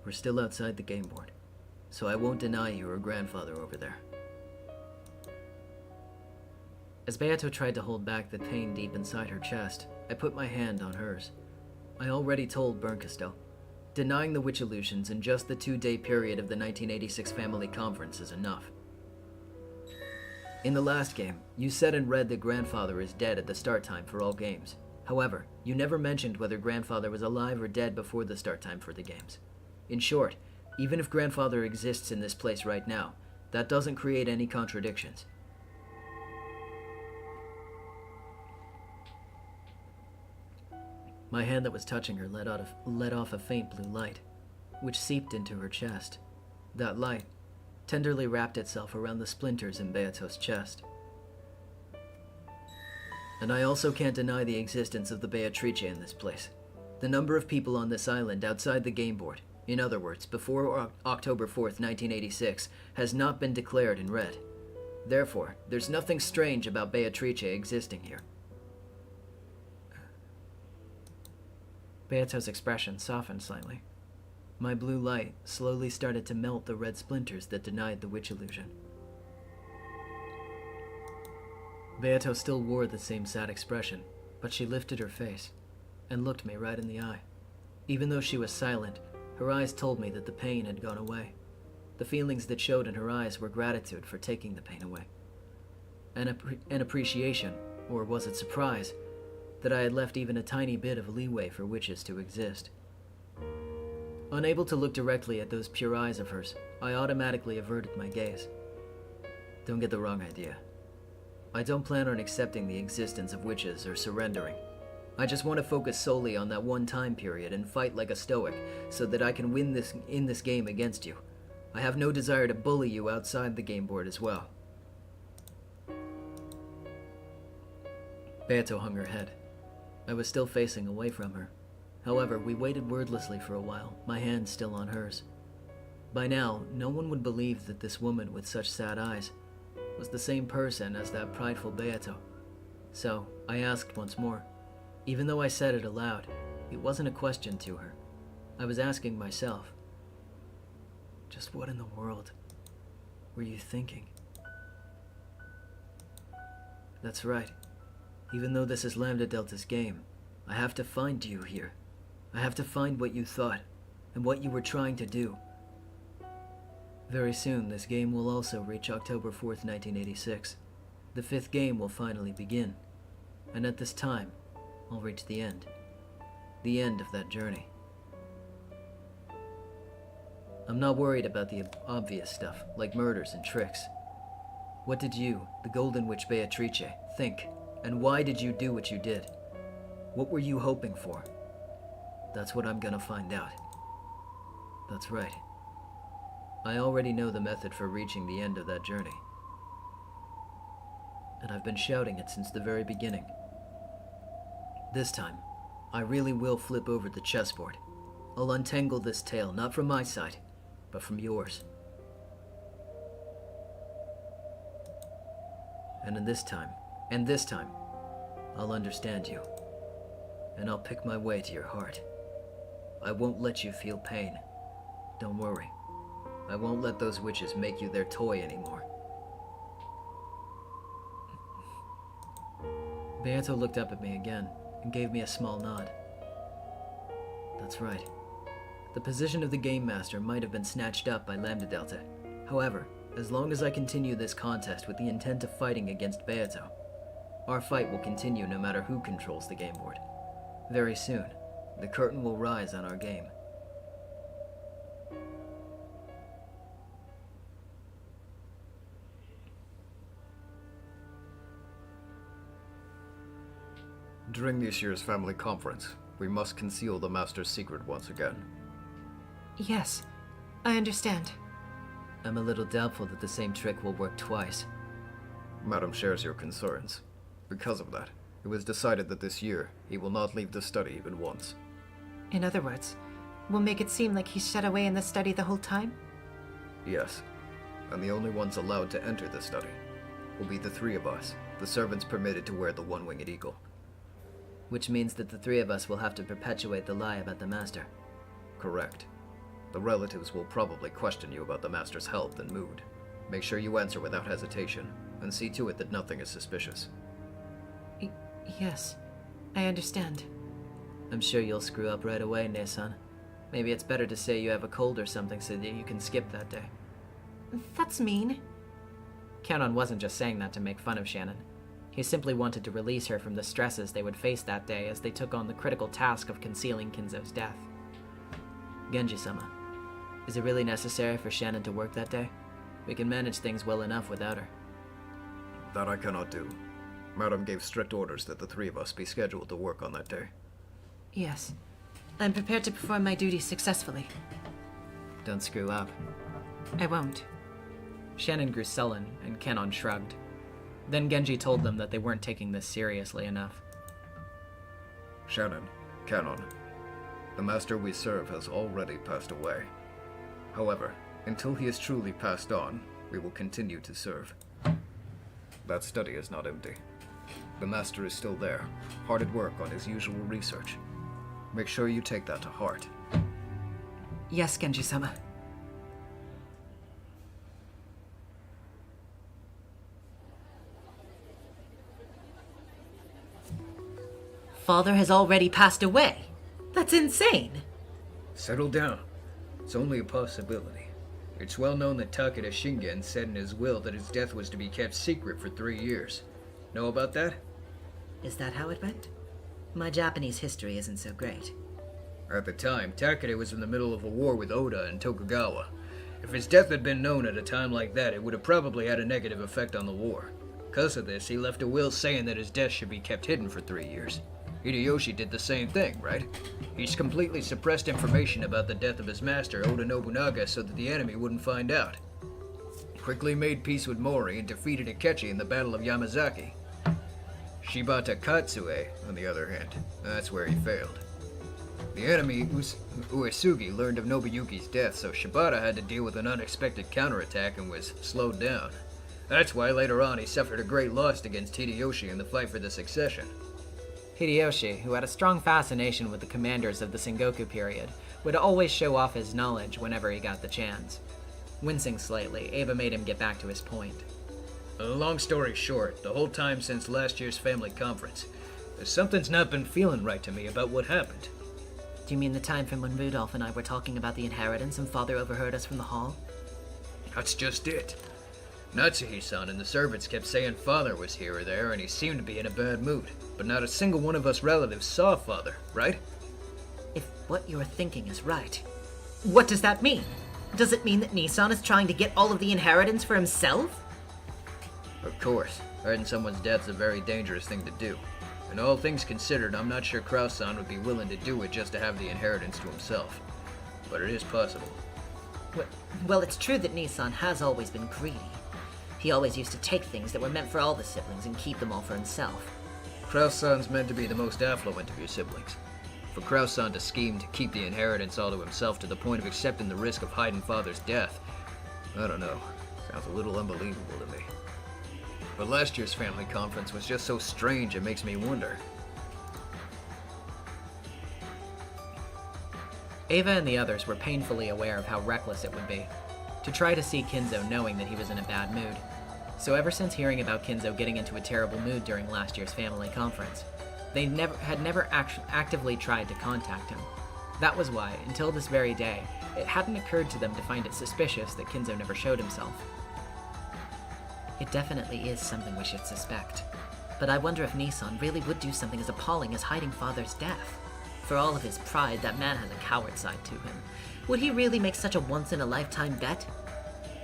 We're still outside the game board, so I won't deny you her grandfather over there. As Beato tried to hold back the pain deep inside her chest, I put my hand on hers. I already told Berncasto. Denying the witch illusions in just the 2-day period of the 1986 family conference is enough. In the last game, you said and read that Grandfather is dead at the start time for all games. However, you never mentioned whether Grandfather was alive or dead before the start time for the games. In short, even if Grandfather exists in this place right now, that doesn't create any contradictions. My hand that was touching her let off a faint blue light, which seeped into her chest. That light tenderly wrapped itself around the splinters in Beato's chest. And I also can't deny the existence of the Beatrice in this place. The number of people on this island outside the game board, in other words, before October 4th, 1986, has not been declared in red. Therefore, there's nothing strange about Beatrice existing here. Beato's expression softened slightly. My blue light slowly started to melt the red splinters that denied the witch illusion. Beato still wore the same sad expression, but she lifted her face and looked me right in the eye. Even though she was silent, her eyes told me that the pain had gone away. The feelings that showed in her eyes were gratitude for taking the pain away. An appreciation, or was it surprise, that I had left even a tiny bit of leeway for witches to exist. Unable to look directly at those pure eyes of hers, I automatically averted my gaze. Don't get the wrong idea. I don't plan on accepting the existence of witches or surrendering. I just want to focus solely on that one time period and fight like a stoic so that I can win in this game against you. I have no desire to bully you outside the game board as well. Beato hung her head. I was still facing away from her. However, we waited wordlessly for a while, my hand still on hers. By now, no one would believe that this woman with such sad eyes was the same person as that prideful Beato. So, I asked once more. Even though I said it aloud, it wasn't a question to her. I was asking myself, just what in the world were you thinking? That's right. Even though this is Lambda Delta's game, I have to find you here. I have to find what you thought, and what you were trying to do. Very soon, this game will also reach October 4th, 1986. The 5th game will finally begin. And at this time, I'll reach the end. The end of that journey. I'm not worried about the obvious stuff, like murders and tricks. What did you, the Golden Witch Beatrice, think? And why did you do what you did? What were you hoping for? That's what I'm gonna find out. That's right. I already know the method for reaching the end of that journey. And I've been shouting it since the very beginning. This time, I really will flip over the chessboard. I'll untangle this tale, not from my side, but from yours. And this time, I'll understand you. And I'll pick my way to your heart. I won't let you feel pain. Don't worry. I won't let those witches make you their toy anymore. Beato looked up at me again and gave me a small nod. That's right. The position of the Game Master might have been snatched up by Lambda Delta. However, as long as I continue this contest with the intent of fighting against Beato, our fight will continue no matter who controls the game board. Very soon, the curtain will rise on our game. During this year's family conference, we must conceal the Master's secret once again. Yes, I understand. I'm a little doubtful that the same trick will work twice. Madam shares your concerns. Because of that, it was decided that this year, he will not leave the study even once. In other words, we'll make it seem like he's shut away in the study the whole time? Yes, and the only ones allowed to enter the study will be the three of us, the servants permitted to wear the one-winged eagle. Which means that the three of us will have to perpetuate the lie about the Master. Correct. The relatives will probably question you about the Master's health and mood. Make sure you answer without hesitation, and see to it that nothing is suspicious. Yes, I understand. I'm sure you'll screw up right away, Ne-san. Maybe it's better to say you have a cold or something so that you can skip that day. That's mean. Canon wasn't just saying that to make fun of Shannon. He simply wanted to release her from the stresses they would face that day as they took on the critical task of concealing Kinzo's death. Genji-sama, is it really necessary for Shannon to work that day? We can manage things well enough without her. That I cannot do. Madam gave strict orders that the three of us be scheduled to work on that day. Yes, I'm prepared to perform my duties successfully. Don't screw up. I won't. Shannon grew sullen, and Canon shrugged. Then Genji told them that they weren't taking this seriously enough. Shannon, Canon, the Master we serve has already passed away. However, until he is truly passed on, we will continue to serve. That study is not empty. The Master is still there, hard at work on his usual research. Make sure you take that to heart. Yes, Genji-sama. Father has already passed away. That's insane. Settle down. It's only a possibility. It's well known that Takeda Shingen said in his will that his death was to be kept secret for 3 years. Know about that? Is that how it went? My Japanese history isn't so great. At the time, Takeda was in the middle of a war with Oda and Tokugawa. If his death had been known at a time like that, it would have probably had a negative effect on the war. Because of this, he left a will saying that his death should be kept hidden for 3 years. Hideyoshi did the same thing, right? He's completely suppressed information about the death of his master, Oda Nobunaga, so that the enemy wouldn't find out. Quickly made peace with Mori and defeated Akechi in the Battle of Yamazaki. Shibata Katsue, on the other hand, that's where he failed. The enemy, Uesugi, learned of Nobuyuki's death, so Shibata had to deal with an unexpected counterattack and was slowed down. That's why later on he suffered a great loss against Hideyoshi in the fight for the succession. Hideyoshi, who had a strong fascination with the commanders of the Sengoku period, would always show off his knowledge whenever he got the chance. Wincing slightly, Ava made him get back to his point. Long story short, the whole time since last year's family conference, something's not been feeling right to me about what happened. Do you mean the time from when Rudolph and I were talking about the inheritance and Father overheard us from the hall? That's just it. Natsuhi-san and the servants kept saying Father was here or there, and he seemed to be in a bad mood. But not a single one of us relatives saw Father, right? If what you're thinking is right, what does that mean? Does it mean that Nissan is trying to get all of the inheritance for himself? Of course. Hiding someone's death's a very dangerous thing to do. And all things considered, I'm not sure Kraus-san would be willing to do it just to have the inheritance to himself. But it is possible. Well, it's true that Nissan has always been greedy. He always used to take things that were meant for all the siblings and keep them all for himself. Kraus-san's meant to be the most affluent of your siblings. For Kraus-san to scheme to keep the inheritance all to himself to the point of accepting the risk of hiding Father's death, I don't know. Sounds a little unbelievable to me. But last year's family conference was just so strange it makes me wonder. Ava and the others were painfully aware of how reckless it would be to try to see Kinzo knowing that he was in a bad mood. So ever since hearing about Kinzo getting into a terrible mood during last year's family conference, they had never actively tried to contact him. That was why, until this very day, it hadn't occurred to them to find it suspicious that Kinzo never showed himself. It definitely is something we should suspect. But I wonder if Nissan really would do something as appalling as hiding Father's death. For all of his pride, that man has a coward side to him. Would he really make such a once-in-a-lifetime bet?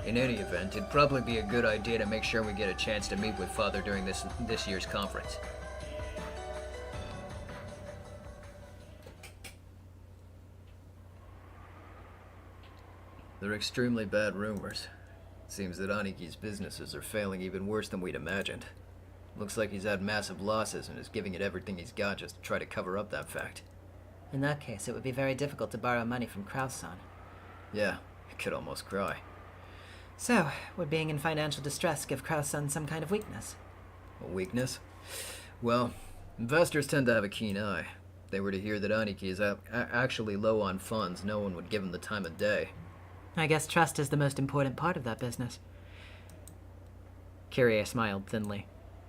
In any event, it'd probably be a good idea to make sure we get a chance to meet with Father during this year's conference. They're extremely bad rumors. Seems that Aniki's businesses are failing even worse than we'd imagined. Looks like he's had massive losses and is giving it everything he's got just to try to cover up that fact. In that case, it would be very difficult to borrow money from Kraus-san. Yeah, I could almost cry. So, would being in financial distress give Kraus-san some kind of weakness? A weakness? Well, investors tend to have a keen eye. If they were to hear that Aniki is actually low on funds, no one would give him the time of day. I guess trust is the most important part of that business. Kyrie smiled thinly.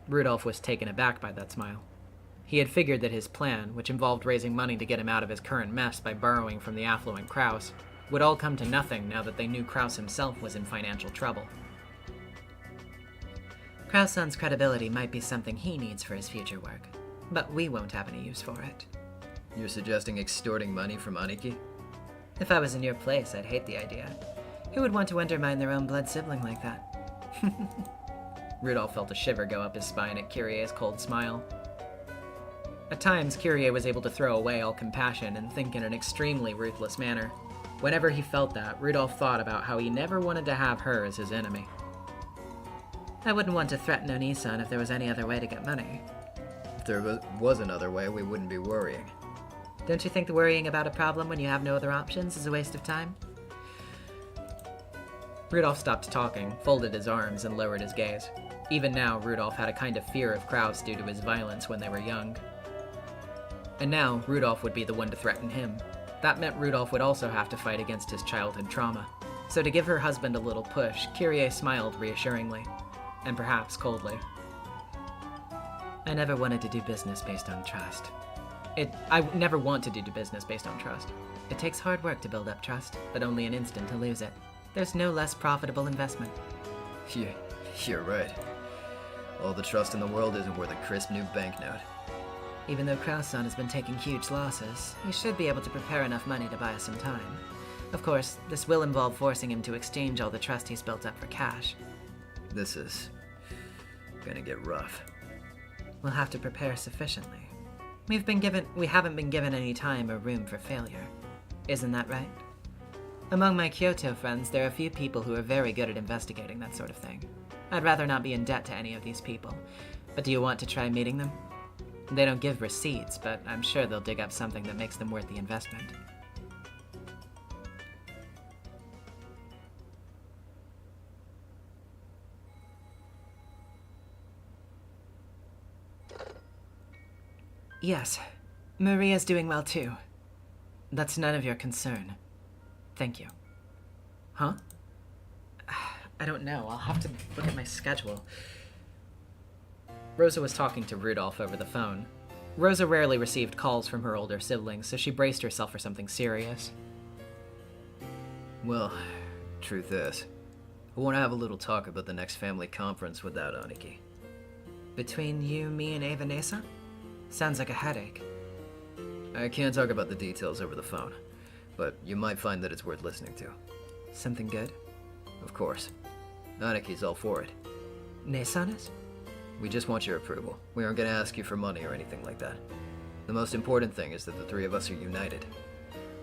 Rudolph was taken aback by that smile. He had figured that his plan, which involved raising money to get him out of his current mess by borrowing from the affluent Kraus, would all come to nothing now that they knew Kraus himself was in financial trouble. Kraus-san's credibility might be something he needs for his future work, but we won't have any use for it. You're suggesting extorting money from Aniki? If I was in your place, I'd hate the idea. Who would want to undermine their own blood sibling like that? Rudolph felt a shiver go up his spine at Kyrie's cold smile. At times, Kyrie was able to throw away all compassion and think in an extremely ruthless manner. Whenever he felt that, Rudolph thought about how he never wanted to have her as his enemy. I wouldn't want to threaten Oni-san if there was any other way to get money. If there was another way, we wouldn't be worrying. Don't you think the worrying about a problem when you have no other options is a waste of time? Rudolph stopped talking, folded his arms, and lowered his gaze. Even now, Rudolph had a kind of fear of Kraus due to his violence when they were young. And now, Rudolph would be the one to threaten him. That meant Rudolph would also have to fight against his childhood trauma. So to give her husband a little push, Kyrie smiled reassuringly, and perhaps coldly. I never wanted to do business based on trust. I never want to do business based on trust. It takes hard work to build up trust, but only an instant to lose it. There's no less profitable investment. You're right. All the trust in the world isn't worth a crisp new banknote. Even though Kraus-san has been taking huge losses, he should be able to prepare enough money to buy us some time. Of course, this will involve forcing him to exchange all the trust he's built up for cash. This is gonna get rough. We'll have to prepare sufficiently. We haven't been given any time or room for failure. Isn't that right? Among my Kyoto friends, there are a few people who are very good at investigating that sort of thing. I'd rather not be in debt to any of these people. But do you want to try meeting them? They don't give receipts, but I'm sure they'll dig up something that makes them worth the investment. Yes, Maria's doing well too. That's none of your concern. Thank you. Huh? I don't know. I'll have to look at my schedule. Rosa was talking to Rudolph over the phone. Rosa rarely received calls from her older siblings, so she braced herself for something serious. Well, truth is, I want to have a little talk about the next family conference without Aniki. Between you, me, and Eva-Nessa? Sounds like a headache. I can't talk about the details over the phone, but you might find that it's worth listening to. Something good? Of course. Aniki's all for it. Nessa is? We just want your approval. We aren't going to ask you for money or anything like that. The most important thing is that the three of us are united.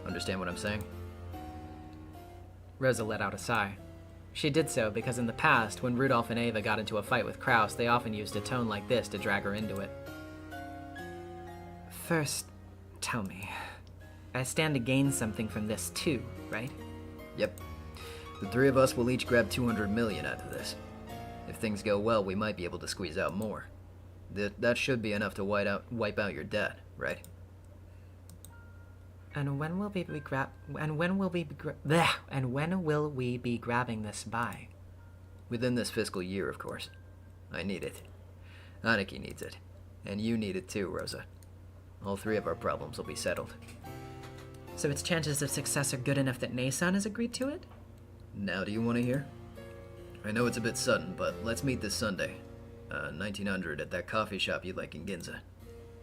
Understand what I'm saying? Rosa let out a sigh. She did so because in the past, when Rudolph and Eva got into a fight with Kraus, they often used a tone like this to drag her into it. First, tell me, I stand to gain something from this too, right? Yep. The three of us will each grab 200 million out of this. If things go well, we might be able to squeeze out more. That should be enough to wipe out your debt, right? And when will we be grabbing this by? Within this fiscal year, of course. I need it. Aniki needs it. And you need it too, Rosa. All three of our problems will be settled. So its chances of success are good enough that Nei-san has agreed to it? Now do you want to hear? I know it's a bit sudden, but let's meet this Sunday. 1900 at that coffee shop you like in Ginza.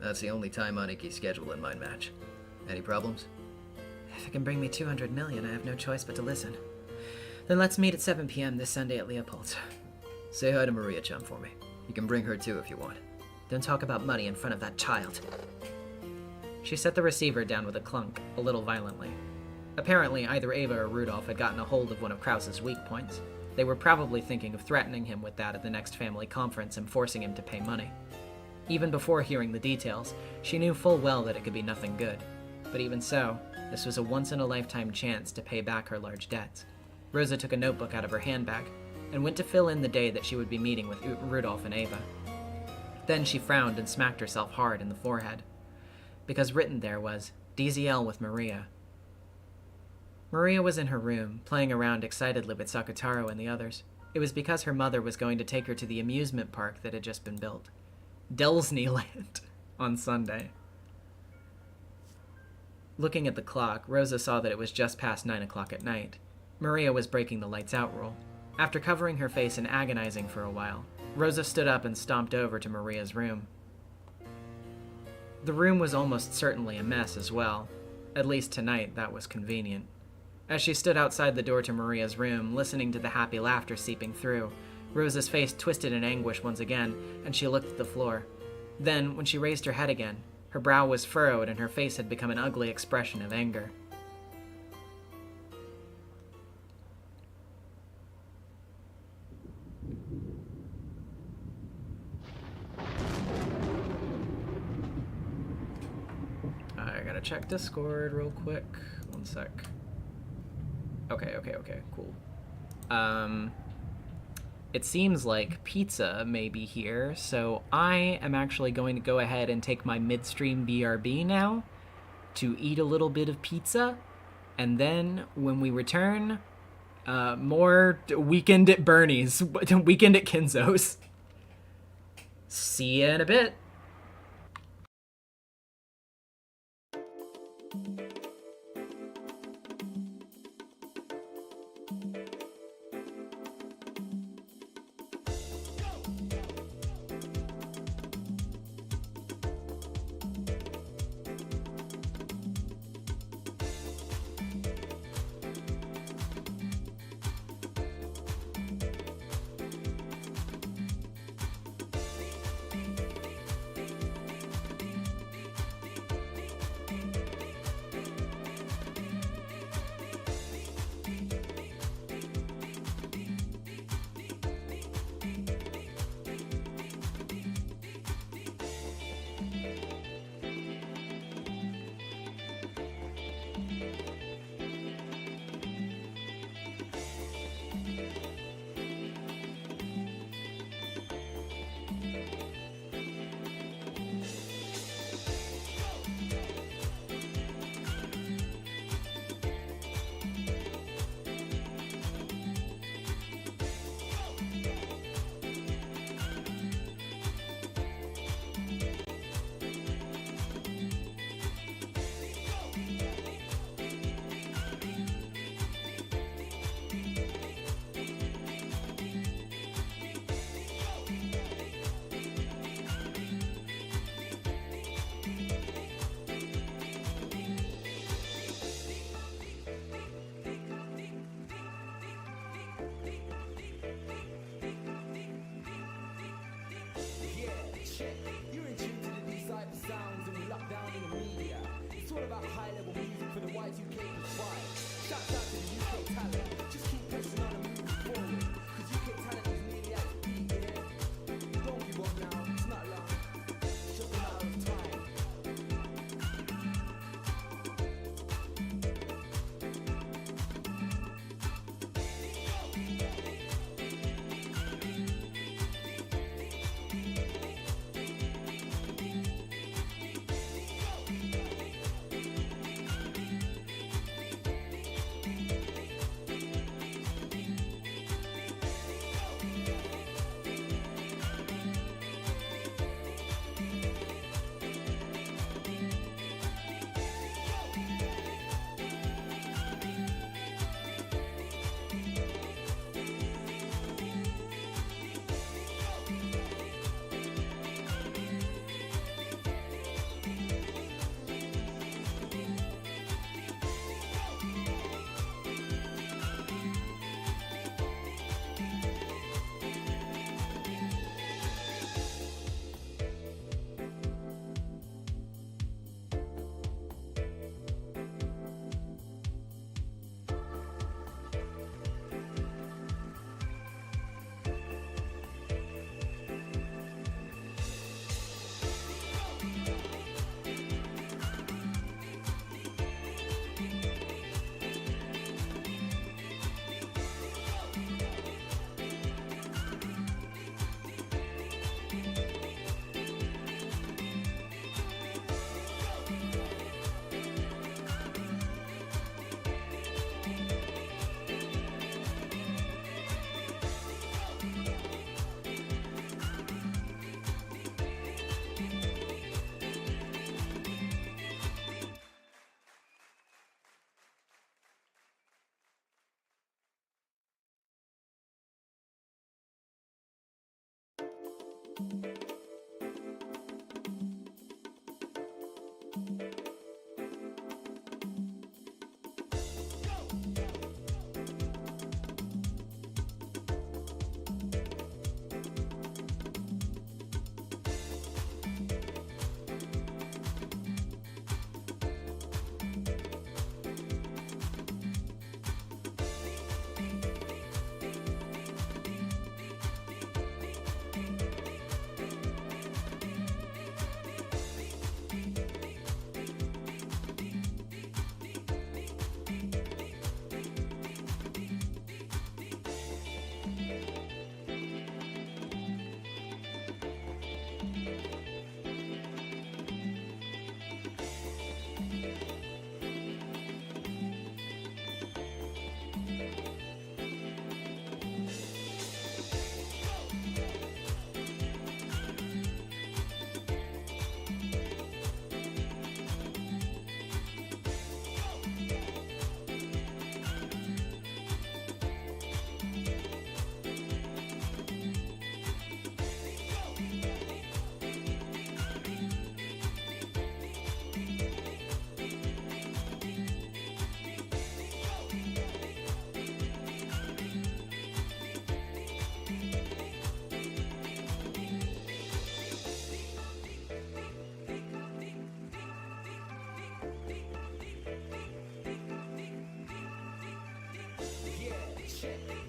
That's the only time Aniki's schedule in my match. Any problems? If it can bring me 200 million, I have no choice but to listen. Then let's meet at 7 p.m. this Sunday at Leopold's. Say hi to Maria-chan for me. You can bring her too if you want. Don't talk about money in front of that child. She set the receiver down with a clunk, a little violently. Apparently, either Ava or Rudolph had gotten a hold of one of Krause's weak points. They were probably thinking of threatening him with that at the next family conference and forcing him to pay money. Even before hearing the details, she knew full well that it could be nothing good. But even so, this was a once-in-a-lifetime chance to pay back her large debts. Rosa took a notebook out of her handbag and went to fill in the day that she would be meeting with Rudolph and Ava. Then she frowned and smacked herself hard in the forehead, because written there was, DZL with Maria. Maria was in her room, playing around excitedly with Sakutaro and the others. It was because her mother was going to take her to the amusement park that had just been built. Delsnyland on Sunday. Looking at the clock, Rosa saw that it was just past 9 o'clock at night. Maria was breaking the lights out rule. After covering her face and agonizing for a while, Rosa stood up and stomped over to Maria's room. The room was almost certainly a mess as well. At least tonight, that was convenient. As she stood outside the door to Maria's room, listening to the happy laughter seeping through, Rosa's face twisted in anguish once again, and she looked at the floor. Then, when she raised her head again, her brow was furrowed and her face had become an ugly expression of anger. I gotta check Discord real quick. One sec. Okay, cool. It seems like pizza may be here, so I am actually going to go ahead and take my midstream BRB now to eat a little bit of pizza, and then when we return, more Weekend at Bernie's, Weekend at Kinzo's. See ya in a bit.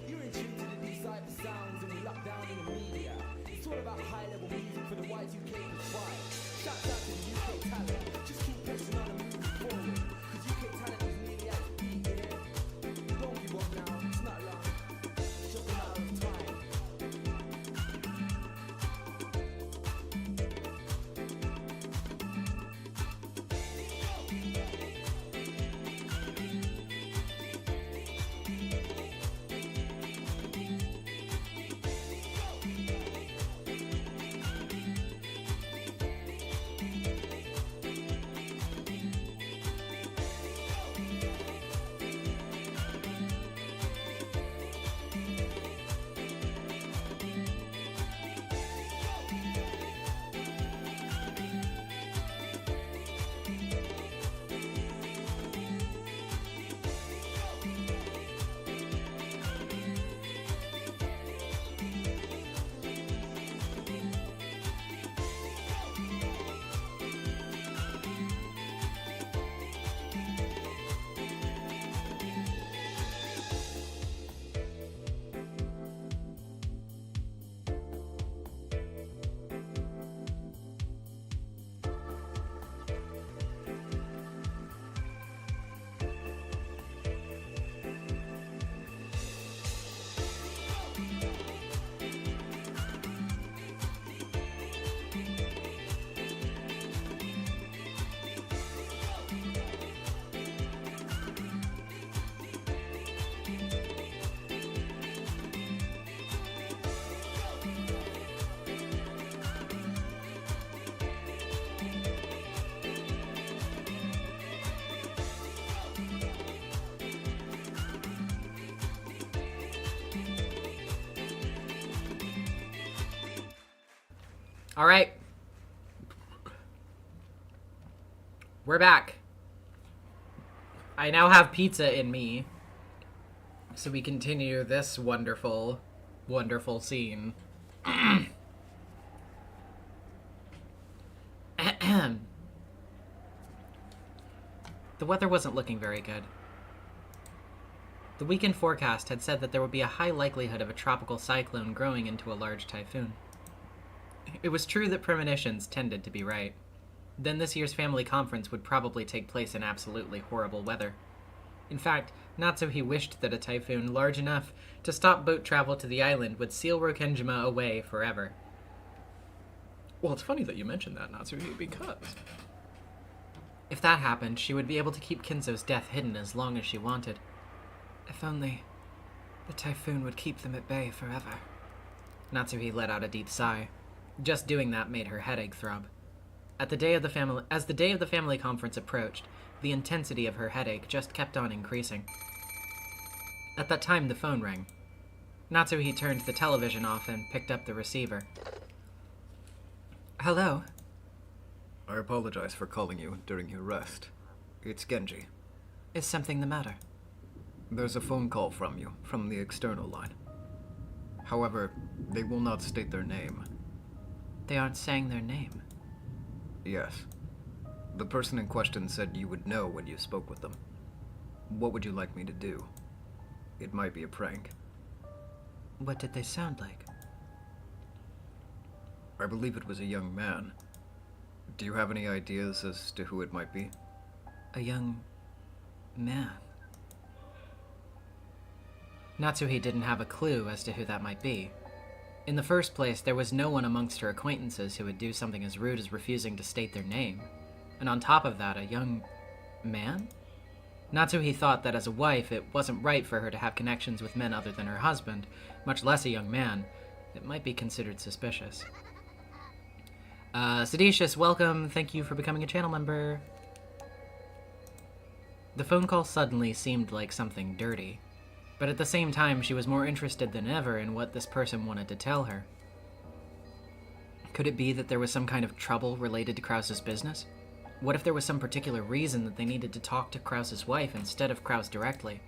You're in tune to the new cyber sounds and we lock down in the media. It's all about high-level music for the Y2K vibe. Shouts out to the UK talent. Just keep pushing on and moving forward. Cause UK talent is nearly at its peak, yeah? Don't give up now, it's not long. It's just a matter of time. All right. We're back. I now have pizza in me. So we continue this wonderful, wonderful scene. The weather wasn't looking very good. The weekend forecast had said that there would be a high likelihood of a tropical cyclone growing into a large typhoon. It was true that premonitions tended to be right. Then this year's family conference would probably take place in absolutely horrible weather. In fact, Natsuhi wished that a typhoon large enough to stop boat travel to the island would seal Rokenjima away forever. Well, it's funny that you mentioned that, Natsuhi, because... If that happened, she would be able to keep Kinzo's death hidden as long as she wanted. If only the typhoon would keep them at bay forever. Natsuhi let out a deep sigh. Just doing that made her headache throb. As the day of the family conference approached, the intensity of her headache just kept on increasing. At that time, the phone rang. Natsuhi turned the television off and picked up the receiver. Hello? I apologize for calling you during your rest. It's Genji. Is something the matter? There's a phone call from you, from the external line. However, they will not state their name. They aren't saying their name. Yes. The person in question said you would know when you spoke with them. What would you like me to do? It might be a prank. What did they sound like? I believe it was a young man. Do you have any ideas as to who it might be? A young man. Natsuhi didn't have a clue as to who that might be. In the first place, there was no one amongst her acquaintances who would do something as rude as refusing to state their name. And on top of that, a young man? Natsuhi thought that as a wife, it wasn't right for her to have connections with men other than her husband, much less a young man. It might be considered suspicious. Seditious, welcome. Thank you for becoming a channel member. The phone call suddenly seemed like something dirty, but at the same time, she was more interested than ever in what this person wanted to tell her. Could it be that there was some kind of trouble related to Krause's business? What if there was some particular reason that they needed to talk to Krause's wife instead of Krause directly?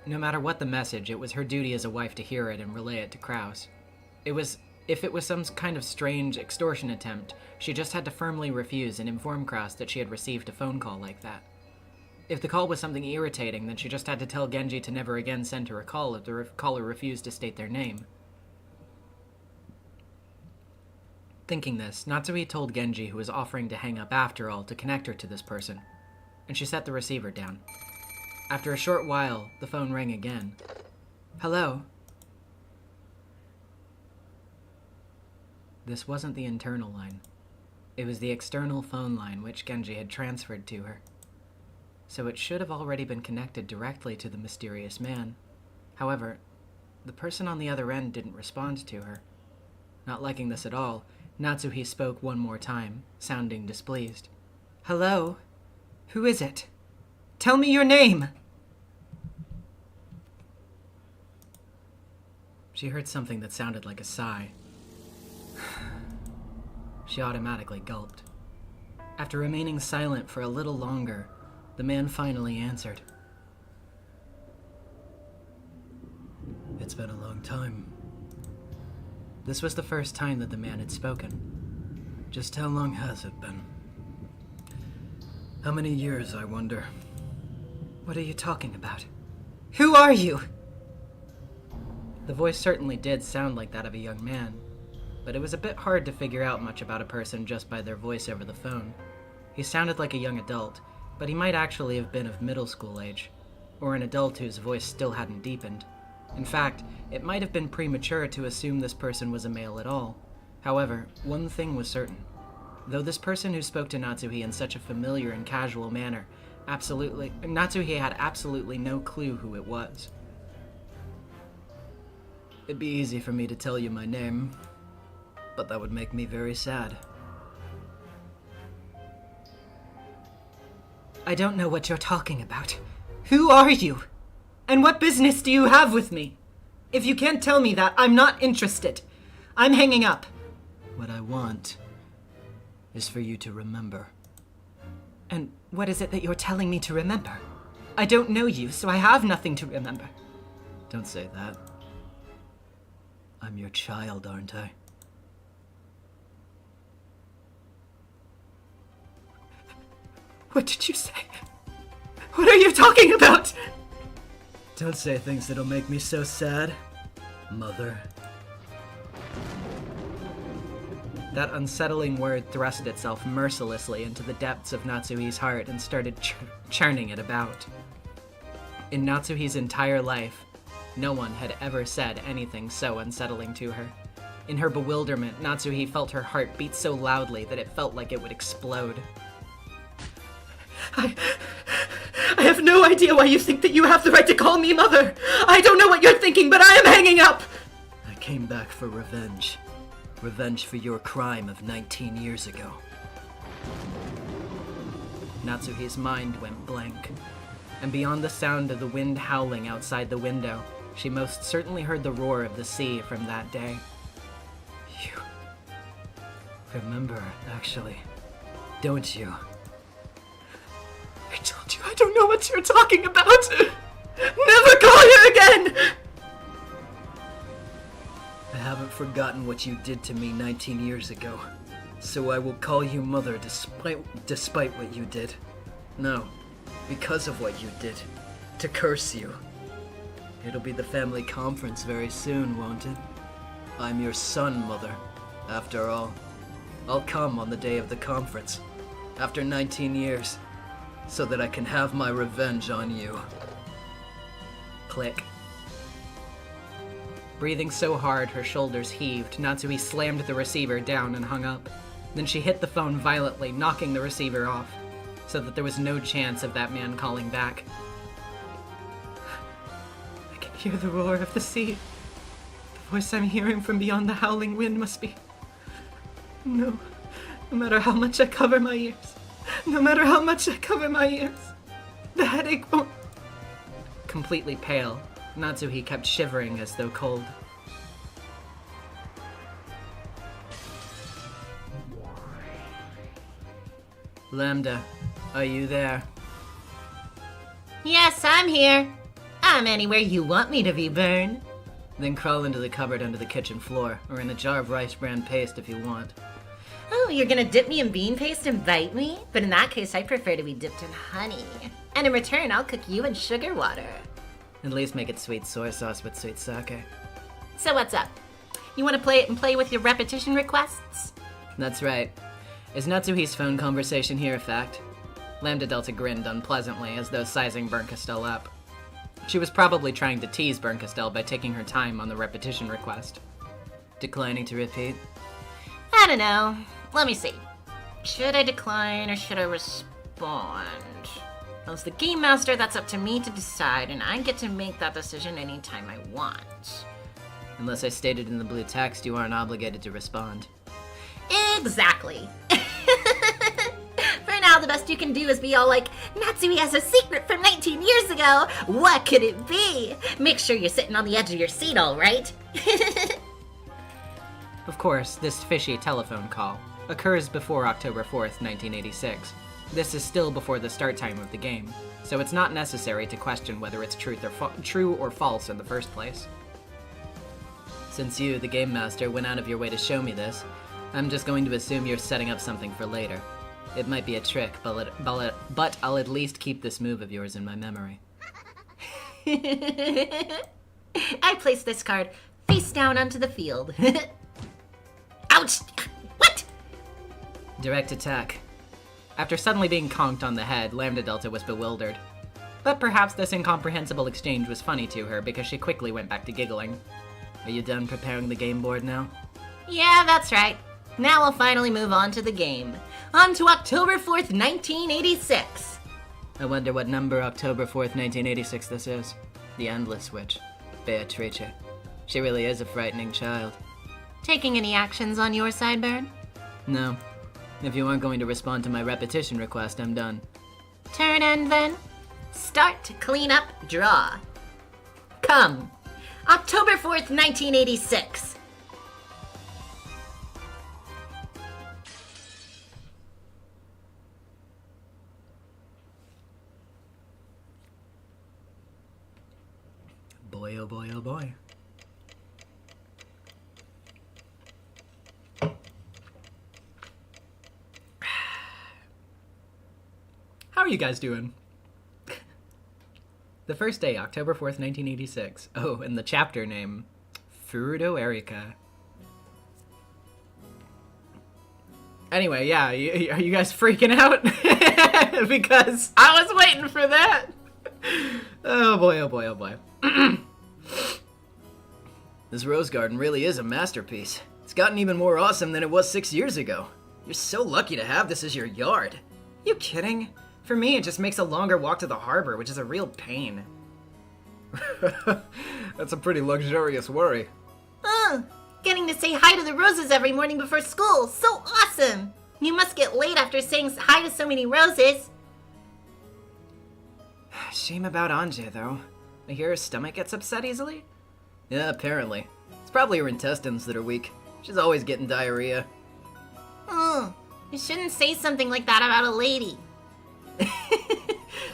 No matter what the message, it was her duty as a wife to hear it and relay it to Krause. If it was some kind of strange extortion attempt, she just had to firmly refuse and inform Krause that she had received a phone call like that. If the call was something irritating, then she just had to tell Genji to never again send her a call if the caller refused to state their name. Thinking this, Natsui told Genji, who was offering to hang up after all, to connect her to this person, and she set the receiver down. After a short while, the phone rang again. Hello? This wasn't the internal line. It was the external phone line which Genji had transferred to her. So it should have already been connected directly to the mysterious man. However, the person on the other end didn't respond to her. Not liking this at all, Natsuhi spoke one more time, sounding displeased. Hello? Who is it? Tell me your name! She heard something that sounded like a sigh. She automatically gulped. After remaining silent for a little longer, the man finally answered. It's been a long time. This was the first time that the man had spoken. Just how long has it been? How many years, I wonder? What are you talking about? Who are you? The voice certainly did sound like that of a young man, but it was a bit hard to figure out much about a person just by their voice over the phone. He sounded like a young adult, but he might actually have been of middle school age, or an adult whose voice still hadn't deepened. In fact, it might have been premature to assume this person was a male at all. However, one thing was certain. Though this person who spoke to Natsuhi in such a familiar and casual manner, Natsuhi had absolutely no clue who it was. It'd be easy for me to tell you my name, but that would make me very sad. I don't know what you're talking about. Who are you? And what business do you have with me? If you can't tell me that, I'm not interested. I'm hanging up. What I want is for you to remember. And what is it that you're telling me to remember? I don't know you, so I have nothing to remember. Don't say that. I'm your child, aren't I? What did you say? What are you talking about? Don't say things that'll make me so sad, Mother. That unsettling word thrust itself mercilessly into the depths of Natsuhi's heart and started churning it about. In Natsuhi's entire life, no one had ever said anything so unsettling to her. In her bewilderment, Natsuhi felt her heart beat so loudly that it felt like it would explode. I have no idea why you think that you have the right to call me Mother. I don't know what you're thinking, but I am hanging up. I came back for revenge. Revenge for your crime of 19 years ago. Natsuhi's mind went blank, and beyond the sound of the wind howling outside the window, she most certainly heard the roar of the sea from that day. remember, actually. Don't you? I told you I don't know what you're talking about! Never call her again! I haven't forgotten what you did to me 19 years ago, so I will call you Mother despite what you did. No, because of what you did. To curse you. It'll be the family conference very soon, won't it? I'm your son, Mother. After all, I'll come on the day of the conference, after 19 years, so that I can have my revenge on you. Click. Breathing so hard her shoulders heaved, Natsui slammed the receiver down and hung up. Then she hit the phone violently, knocking the receiver off, so that there was no chance of that man calling back. I can hear the roar of the sea. The voice I'm hearing from beyond the howling wind must be... No matter how much I cover my ears, the headache won't... Completely pale, Natsuhi kept shivering as though cold. Lambda, are you there? Yes, I'm here. I'm anywhere you want me to be, Burn. Then crawl into the cupboard under the kitchen floor, or in a jar of rice bran paste if you want. Oh, you're gonna dip me in bean paste and bite me? But in that case, I prefer to be dipped in honey. And in return, I'll cook you in sugar water. At least make it sweet soy sauce with sweet sake. So what's up? You wanna play it and play with your repetition requests? That's right. Is Natsuhi's phone conversation here a fact? Lambda Delta grinned unpleasantly, as though sizing Bernkastel up. She was probably trying to tease Bernkastel by taking her time on the repetition request. Declining to repeat? I don't know. Let me see. Should I decline or should I respond? As the game master, that's up to me to decide, and I get to make that decision anytime I want. Unless I stated in the blue text, you aren't obligated to respond. Exactly. For now, the best you can do is be all like, Natsui has a secret from 19 years ago. What could it be? Make sure you're sitting on the edge of your seat, all right? Of course, this fishy telephone call occurs before October 4th, 1986. This is still before the start time of the game, so it's not necessary to question whether it's true or false in the first place. Since you, the game master, went out of your way to show me this, I'm just going to assume you're setting up something for later. It might be a trick, but I'll at least keep this move of yours in my memory. I place this card face down onto the field. Ouch! What? Direct attack. After suddenly being conked on the head, Lambda Delta was bewildered. But perhaps this incomprehensible exchange was funny to her because she quickly went back to giggling. Are you done preparing the game board now? Yeah, that's right. Now we'll finally move on to the game. On to October 4th, 1986. I wonder what number October 4th, 1986 this is. The Endless Witch. Beatrice. She really is a frightening child. Taking any actions on your side, Baron? No. If you aren't going to respond to my repetition request, I'm done. Turn end then. Start to clean up, draw. Come. October 4th, 1986. Boy, oh boy, oh boy. How are you guys doing? The first day, October 4th, 1986. Oh, and the chapter name, Furudo ERIKA. Anyway, yeah, are you guys freaking out? Because I was waiting for that. Oh boy, oh boy, oh boy. This rose garden really is a masterpiece. It's gotten even more awesome than it was 6 years ago. You're so lucky to have this as your yard. You kidding? For me, it just makes a longer walk to the harbor, which is a real pain. That's a pretty luxurious worry. Getting to say hi to the roses every morning before school. So awesome! You must get laid after saying hi to so many roses. Shame about Anje, though. I hear her stomach gets upset easily. Yeah, apparently. It's probably her intestines that are weak. She's always getting diarrhea. You shouldn't say something like that about a lady.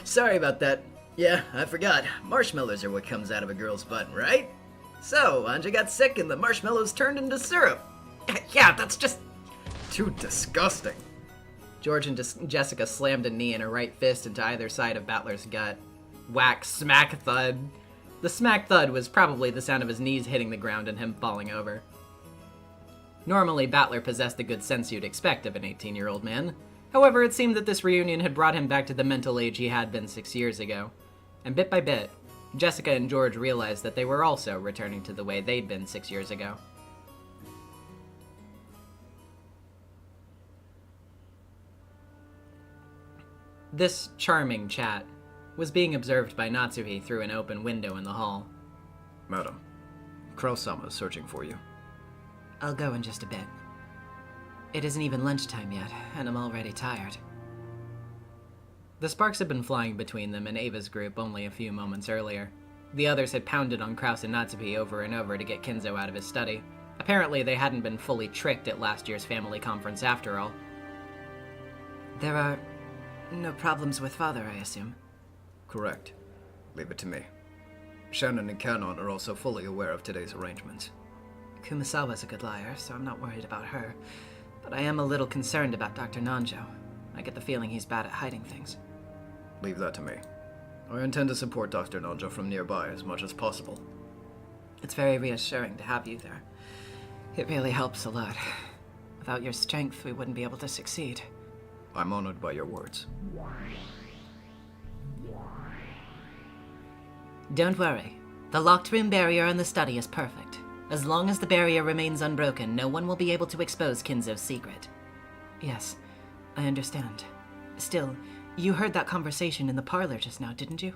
Sorry about that. Yeah, I forgot. Marshmallows are what comes out of a girl's butt, right? So, Anja got sick and the marshmallows turned into syrup. Yeah, that's just... Too disgusting. George and Jessica slammed a knee and a right fist into either side of Battler's gut. Whack, smack, thud. The smack thud was probably the sound of his knees hitting the ground and him falling over. Normally, Battler possessed the good sense you'd expect of an 18-year-old man. However, it seemed that this reunion had brought him back to the mental age he had been 6 years ago. And bit by bit, Jessica and George realized that they were also returning to the way they'd been 6 years ago. This charming chat was being observed by Natsuhi through an open window in the hall. Madam, Kraus-sama is searching for you. I'll go in just a bit. It isn't even lunchtime yet, and I'm already tired. The sparks had been flying between them and Ava's group only a few moments earlier. The others had pounded on Kraus and Natsuhi over and over to get Kinzo out of his study. Apparently, they hadn't been fully tricked at last year's family conference after all. There are no problems with father, I assume? Correct. Leave it to me. Shannon and Kanon are also fully aware of today's arrangements. Kumasawa's a good liar, so I'm not worried about her. But I am a little concerned about Dr. Nanjo. I get the feeling he's bad at hiding things. Leave that to me. I intend to support Dr. Nanjo from nearby as much as possible. It's very reassuring to have you there. It really helps a lot. Without your strength, we wouldn't be able to succeed. I'm honored by your words. Don't worry. The locked room barrier in the study is perfect. As long as the barrier remains unbroken, no one will be able to expose Kinzo's secret. Yes, I understand. Still, you heard that conversation in the parlor just now, didn't you?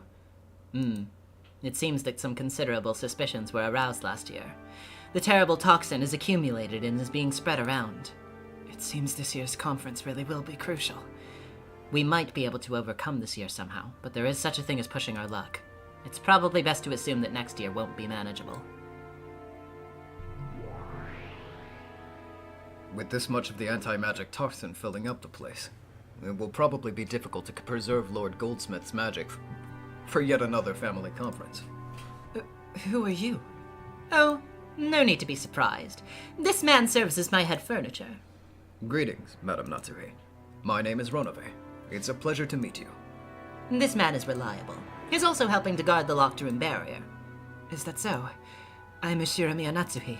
It seems that some considerable suspicions were aroused last year. The terrible toxin is accumulated and is being spread around. It seems this year's conference really will be crucial. We might be able to overcome this year somehow, but there is such a thing as pushing our luck. It's probably best to assume that next year won't be manageable. With this much of the anti-magic toxin filling up the place, it will probably be difficult to preserve Lord Goldsmith's magic for yet another family conference. Who are you? Oh, no need to be surprised. This man serves as my head furniture. Greetings, Madame Natsuhi. My name is Ronove. It's a pleasure to meet you. This man is reliable. He's also helping to guard the locked room barrier. Is that so? I'm Shiramiya Natsuhi.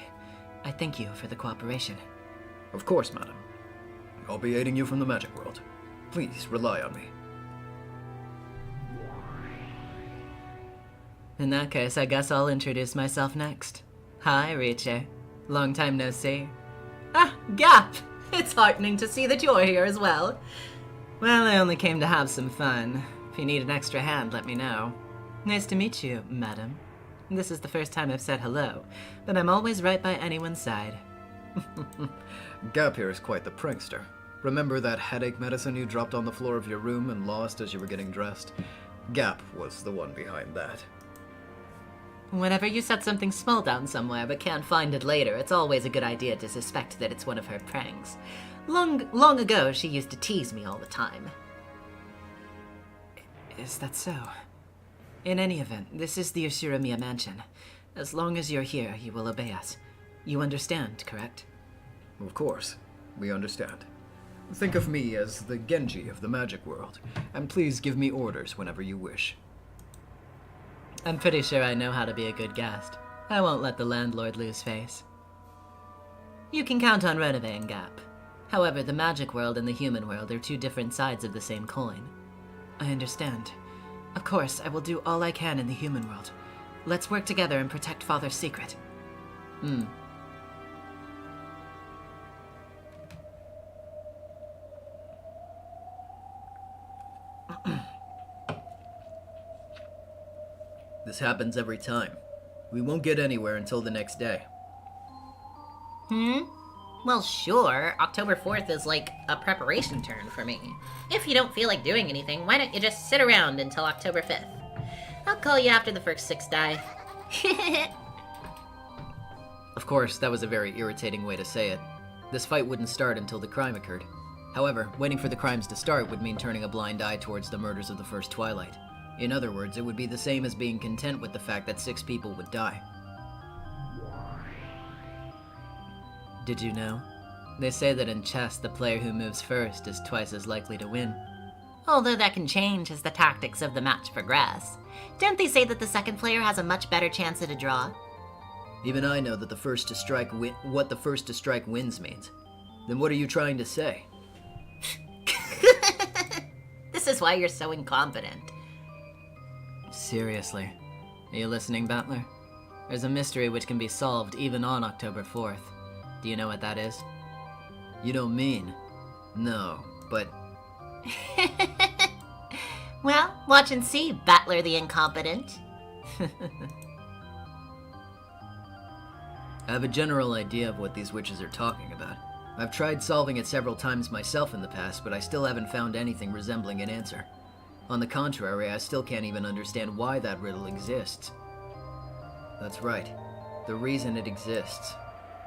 I thank you for the cooperation. Of course, madam. I'll be aiding you from the magic world. Please rely on me. In that case, I guess I'll introduce myself next. Hi, Riche. Long time no see. Ah, Gap! It's heartening to see that you're here as well. Well, I only came to have some fun. If you need an extra hand, let me know. Nice to meet you, madam. This is the first time I've said hello, but I'm always right by anyone's side. Gap here is quite the prankster. Remember that headache medicine you dropped on the floor of your room and lost as you were getting dressed? Gap was the one behind that. Whenever you set something small down somewhere but can't find it later, it's always a good idea to suspect that it's one of her pranks. Long ago, she used to tease me all the time. Is that so? In any event, this is the Ushiramiya mansion. As long as you're here, you will obey us. You understand, correct? Of course, we understand. Think of me as the Genji of the magic world, and please give me orders whenever you wish. I'm pretty sure I know how to be a good guest. I won't let the landlord lose face. You can count on Renove and Gap. However, the magic world and the human world are two different sides of the same coin. I understand. Of course, I will do all I can in the human world. Let's work together and protect Father's secret. This happens every time. We won't get anywhere until the next day. Well, sure. October 4th is like a preparation turn for me. If you don't feel like doing anything, why don't you just sit around until October 5th? I'll call you after the first 6 die. Of course, that was a very irritating way to say it. This fight wouldn't start until the crime occurred. However, waiting for the crimes to start would mean turning a blind eye towards the murders of the first Twilight. In other words, it would be the same as being content with the fact that 6 people would die. Did you know? They say that in chess, the player who moves first is twice as likely to win. Although that can change as the tactics of the match progress. Don't they say that the second player has a much better chance at a draw? Even I know that the first to strike what the first to strike wins means. Then what are you trying to say? This is why you're so incompetent. Seriously. Are you listening, Battler? There's a mystery which can be solved even on October 4th. Do you know what that is? You don't mean? No, but... Well, watch and see, Battler the Incompetent. I have a general idea of what these witches are talking about. I've tried solving it several times myself in the past, but I still haven't found anything resembling an answer. On the contrary, I still can't even understand why that riddle exists. That's right. The reason it exists.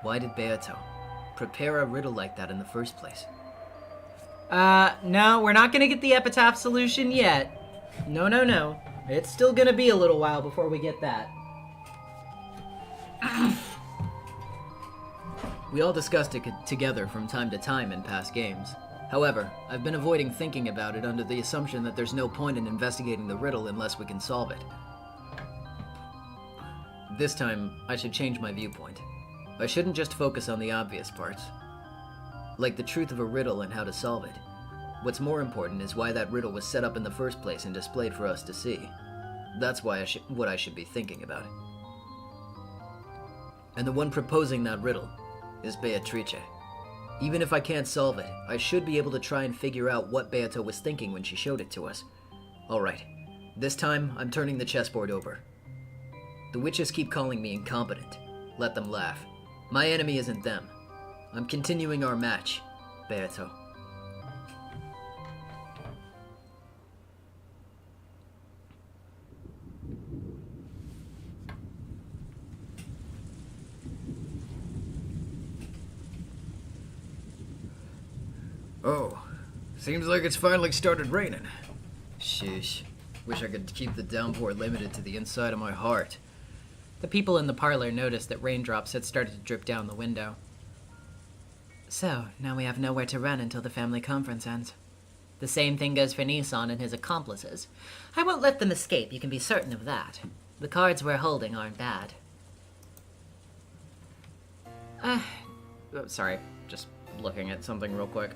Why did Beato prepare a riddle like that in the first place? No, we're not gonna get the epitaph solution yet. No. It's still gonna be a little while before we get that. We all discussed it together from time to time in past games. However, I've been avoiding thinking about it under the assumption that there's no point in investigating the riddle unless we can solve it. This time, I should change my viewpoint. I shouldn't just focus on the obvious parts, like the truth of a riddle and how to solve it. What's more important is why that riddle was set up in the first place and displayed for us to see. That's why what I should be thinking about. And the one proposing that riddle is Beatrice. Even if I can't solve it, I should be able to try and figure out what Beato was thinking when she showed it to us. Alright, this time I'm turning the chessboard over. The witches keep calling me incompetent. Let them laugh. My enemy isn't them. I'm continuing our match, Beato. Oh, seems like it's finally started raining. Sheesh. Wish I could keep the downpour limited to the inside of my heart. The people in the parlor noticed that raindrops had started to drip down the window. So, now we have nowhere to run until the family conference ends. The same thing goes for Nissan and his accomplices. I won't let them escape, you can be certain of that. The cards we're holding aren't bad. Sorry, just looking at something real quick.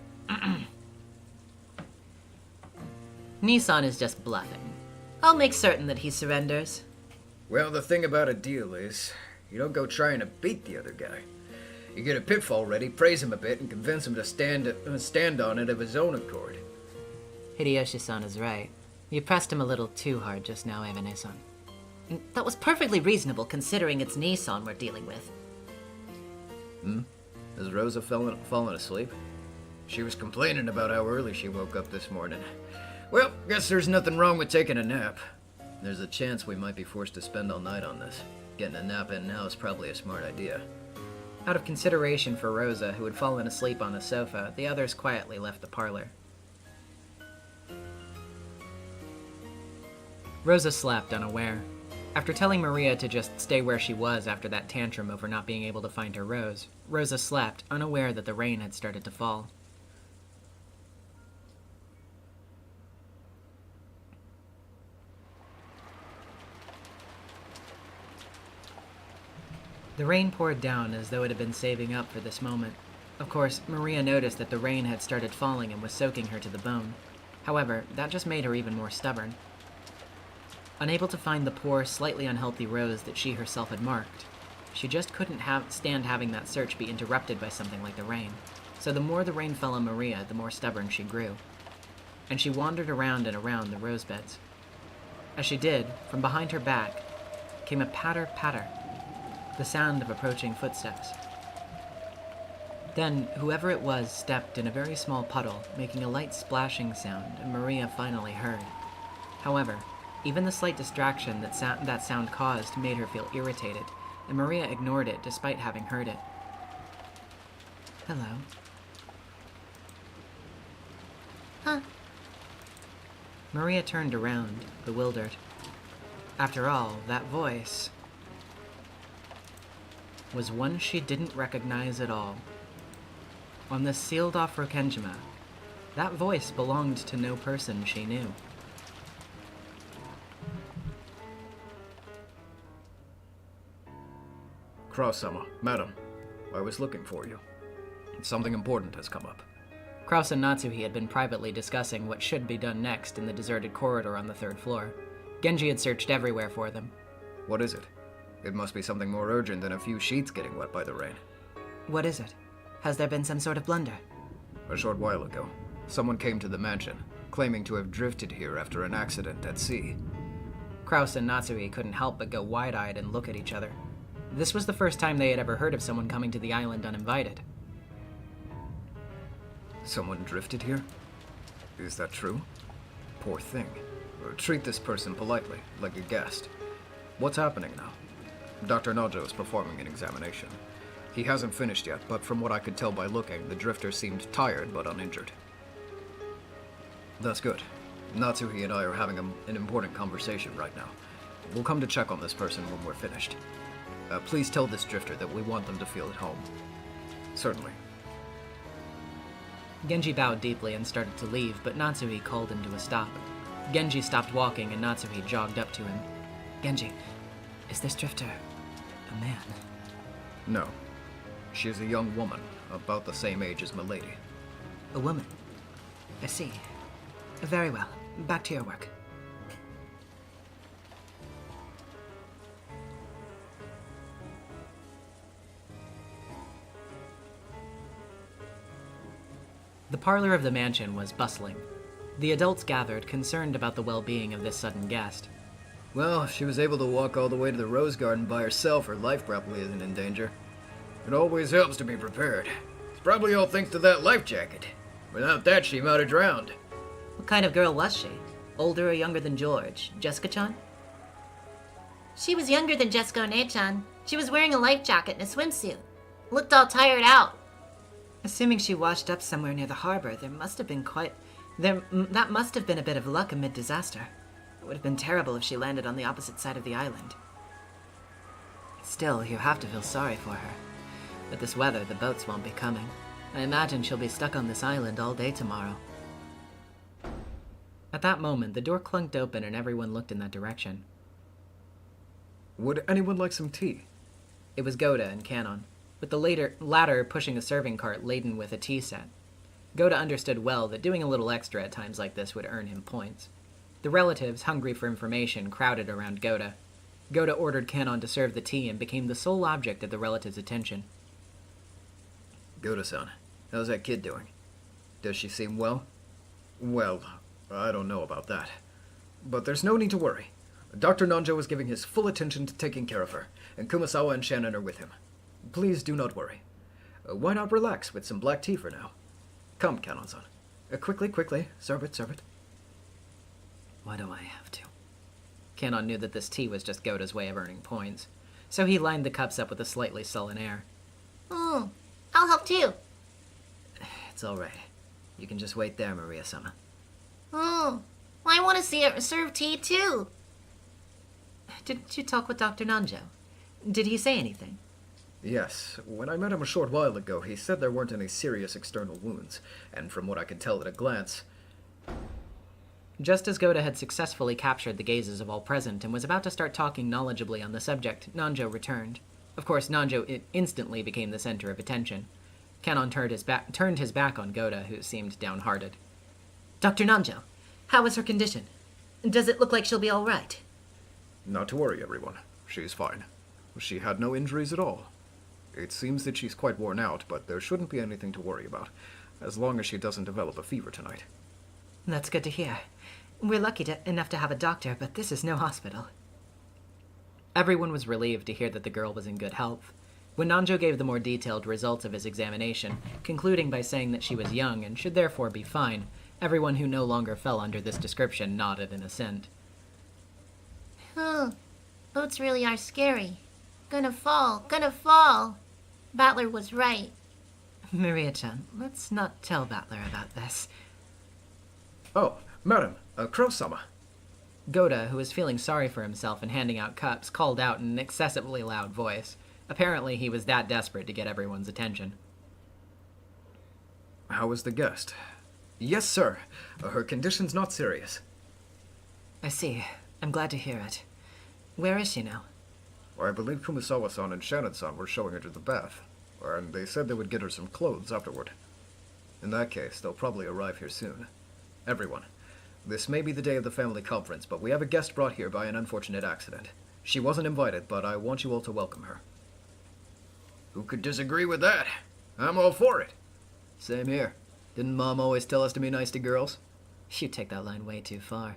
Nissan is just bluffing. I'll make certain that he surrenders. Well, the thing about a deal is, you don't go trying to beat the other guy. You get a pitfall ready, praise him a bit, and convince him to stand on it of his own accord. Hideyoshi-san is right. You pressed him a little too hard just now, Evanes-san. That was perfectly reasonable considering it's Nissan we're dealing with. Has Rosa fallen asleep? She was complaining about how early she woke up this morning. Well, guess there's nothing wrong with taking a nap. There's a chance we might be forced to spend all night on this. Getting a nap in now is probably a smart idea. Out of consideration for Rosa, who had fallen asleep on the sofa, the others quietly left the parlor. Rosa slept unaware. After telling Maria to just stay where she was after that tantrum over not being able to find her rose, Rosa slept, unaware that the rain had started to fall. The rain poured down as though it had been saving up for this moment. Of course, Maria noticed that the rain had started falling and was soaking her to the bone. However, that just made her even more stubborn. Unable to find the poor, slightly unhealthy rose that she herself had marked, she just couldn't stand having that search be interrupted by something like the rain. So the more the rain fell on Maria, the more stubborn she grew. And she wandered around and around the rose beds. As she did, from behind her back, came a patter-patter, the sound of approaching footsteps. Then, whoever it was stepped in a very small puddle, making a light splashing sound, and Maria finally heard. However, even the slight distraction that sound caused made her feel irritated, and Maria ignored it despite having heard it. Hello. Huh? Maria turned around, bewildered. After all, that voice was one she didn't recognize at all. On the sealed-off Rokenjima, that voice belonged to no person she knew. Kraus-sama, madam, I was looking for you. Something important has come up. Kraus and Natsuhi had been privately discussing what should be done next in the deserted corridor on the 3rd floor. Genji had searched everywhere for them. What is it? It must be something more urgent than a few sheets getting wet by the rain. What is it? Has there been some sort of blunder? A short while ago, someone came to the mansion, claiming to have drifted here after an accident at sea. Kraus and Natsuhi couldn't help but go wide-eyed and look at each other. This was the first time they had ever heard of someone coming to the island uninvited. Someone drifted here? Is that true? Poor thing. Treat this person politely, like a guest. What's happening now? Dr. Najo is performing an examination. He hasn't finished yet, but from what I could tell by looking, the drifter seemed tired but uninjured. That's good. Natsuhi and I are having an important conversation right now. We'll come to check on this person when we're finished. Please tell this drifter that we want them to feel at home. Certainly. Genji bowed deeply and started to leave, but Natsuhi called him to a stop. Genji stopped walking and Natsuhi jogged up to him. Genji, is this drifter a man? No. She is a young woman, about the same age as Milady. A woman? I see. Very well. Back to your work. The parlor of the mansion was bustling. The adults gathered, concerned about the well-being of this sudden guest. Well, if she was able to walk all the way to the Rose Garden by herself, her life probably isn't in danger. It always helps to be prepared. It's probably all thanks to that life jacket. Without that, she might have drowned. What kind of girl was she? Older or younger than George? Jessica-chan? She was younger than Jessica One-chan. She was wearing a life jacket and a swimsuit. Looked all tired out. Assuming she washed up somewhere near the harbor, that must have been a bit of luck amid disaster. It would have been terrible if she landed on the opposite side of the island. Still, you have to feel sorry for her. With this weather, the boats won't be coming. I imagine she'll be stuck on this island all day tomorrow. At that moment, the door clunked open and everyone looked in that direction. Would anyone like some tea? It was Goda and Kanon, with the latter pushing a serving cart laden with a tea set. Goda understood well that doing a little extra at times like this would earn him points. The relatives, hungry for information, crowded around Goda. Goda ordered Kanon to serve the tea and became the sole object of the relatives' attention. Goda-san, how's that kid doing? Does she seem well? Well, I don't know about that. But there's no need to worry. Dr. Nanjo is giving his full attention to taking care of her, and Kumasawa and Shannon are with him. Please do not worry. Why not relax with some black tea for now? Come, Kanon-san. Quickly, serve it. Why do I have to? Kanon knew that this tea was just Goda's way of earning points, so he lined the cups up with a slightly sullen air. I'll help too. It's all right. You can just wait there, Maria-sama. I want to see her serve tea too. Didn't you talk with Dr. Nanjo? Did he say anything? Yes, when I met him a short while ago, he said there weren't any serious external wounds, and from what I could tell at a glance... Just as Goda had successfully captured the gazes of all present and was about to start talking knowledgeably on the subject, Nanjo returned. Of course, Nanjo instantly became the center of attention. Kanon turned his back on Goda, who seemed downhearted. Dr. Nanjo, how is her condition? Does it look like she'll be all right? Not to worry, everyone. She's fine. She had no injuries at all. It seems that she's quite worn out, but there shouldn't be anything to worry about, as long as she doesn't develop a fever tonight. That's good to hear. We're lucky enough to have a doctor, but this is no hospital. Everyone was relieved to hear that the girl was in good health. When Nanjo gave the more detailed results of his examination, concluding by saying that she was young and should therefore be fine, everyone who no longer fell under this description nodded in assent. Boats really are scary. Gonna fall. Battler was right. Maria-chan, let's not tell Battler about this. Oh, madam, Crow-sama. Goda, who was feeling sorry for himself and handing out cups, called out in an excessively loud voice. Apparently he was that desperate to get everyone's attention. How is the guest? Yes, sir. Her condition's not serious. I see. I'm glad to hear it. Where is she now? I believe Kumasawa-san and Shannon-san were showing her to the bath, and they said they would get her some clothes afterward. In that case, they'll probably arrive here soon. Everyone, this may be the day of the family conference, but we have a guest brought here by an unfortunate accident. She wasn't invited, but I want you all to welcome her. Who could disagree with that? I'm all for it. Same here. Didn't Mom always tell us to be nice to girls? You take that line way too far.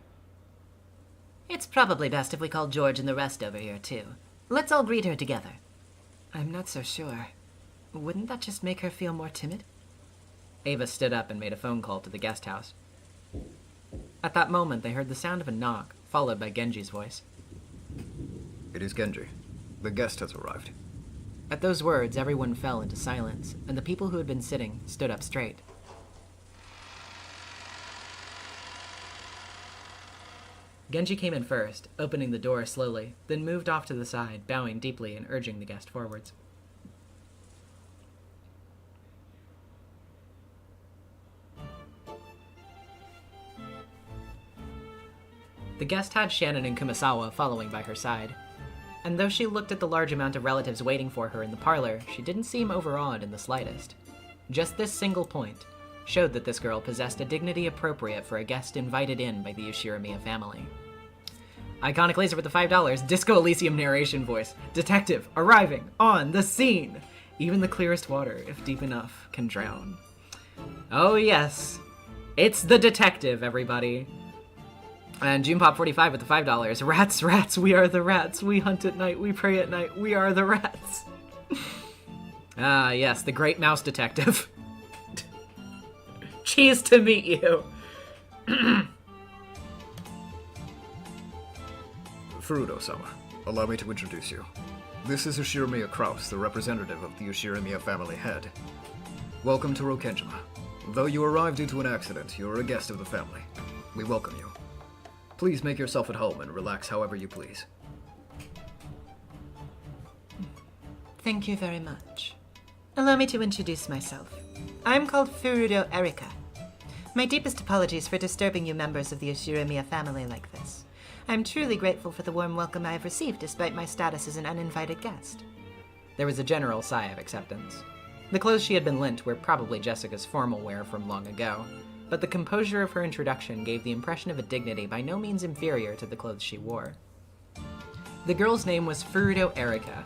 It's probably best if we call George and the rest over here, too. Let's all greet her together. I'm not so sure. Wouldn't that just make her feel more timid? Ava stood up and made a phone call to the guest house. At that moment, they heard the sound of a knock, followed by Genji's voice. It is Genji. The guest has arrived. At those words, everyone fell into silence, and the people who had been sitting stood up straight. Genji came in first, opening the door slowly, then moved off to the side, bowing deeply and urging the guest forwards. The guest had Shannon and Kumasawa following by her side. And though she looked at the large amount of relatives waiting for her in the parlor, she didn't seem overawed in the slightest. Just this single point showed that this girl possessed a dignity appropriate for a guest invited in by the Yoshiramiya family. Iconic laser with the $5, Disco Elysium narration voice. Detective arriving on the scene. Even the clearest water, if deep enough, can drown. Oh yes, it's the detective, everybody. And Junepop45 with the $5. Rats, rats, we are the rats. We hunt at night, we pray at night, we are the rats. Ah, yes, the great mouse detective. Cheese to meet you. Furudo-sama, allow me to introduce you. This is Yoshiramiya Kraus, the representative of the Yoshiramiya family head. Welcome to Rokenjima. Though you arrived due to an accident, you are a guest of the family. We welcome you. Please make yourself at home and relax however you please. Thank you very much. Allow me to introduce myself. I'm called Furudo ERIKA. My deepest apologies for disturbing you members of the Yoshiramiya family like this. I'm truly grateful for the warm welcome I have received despite my status as an uninvited guest. There was a general sigh of acceptance. The clothes she had been lent were probably Jessica's formal wear from long ago, but the composure of her introduction gave the impression of a dignity by no means inferior to the clothes she wore. The girl's name was Furudo ERIKA.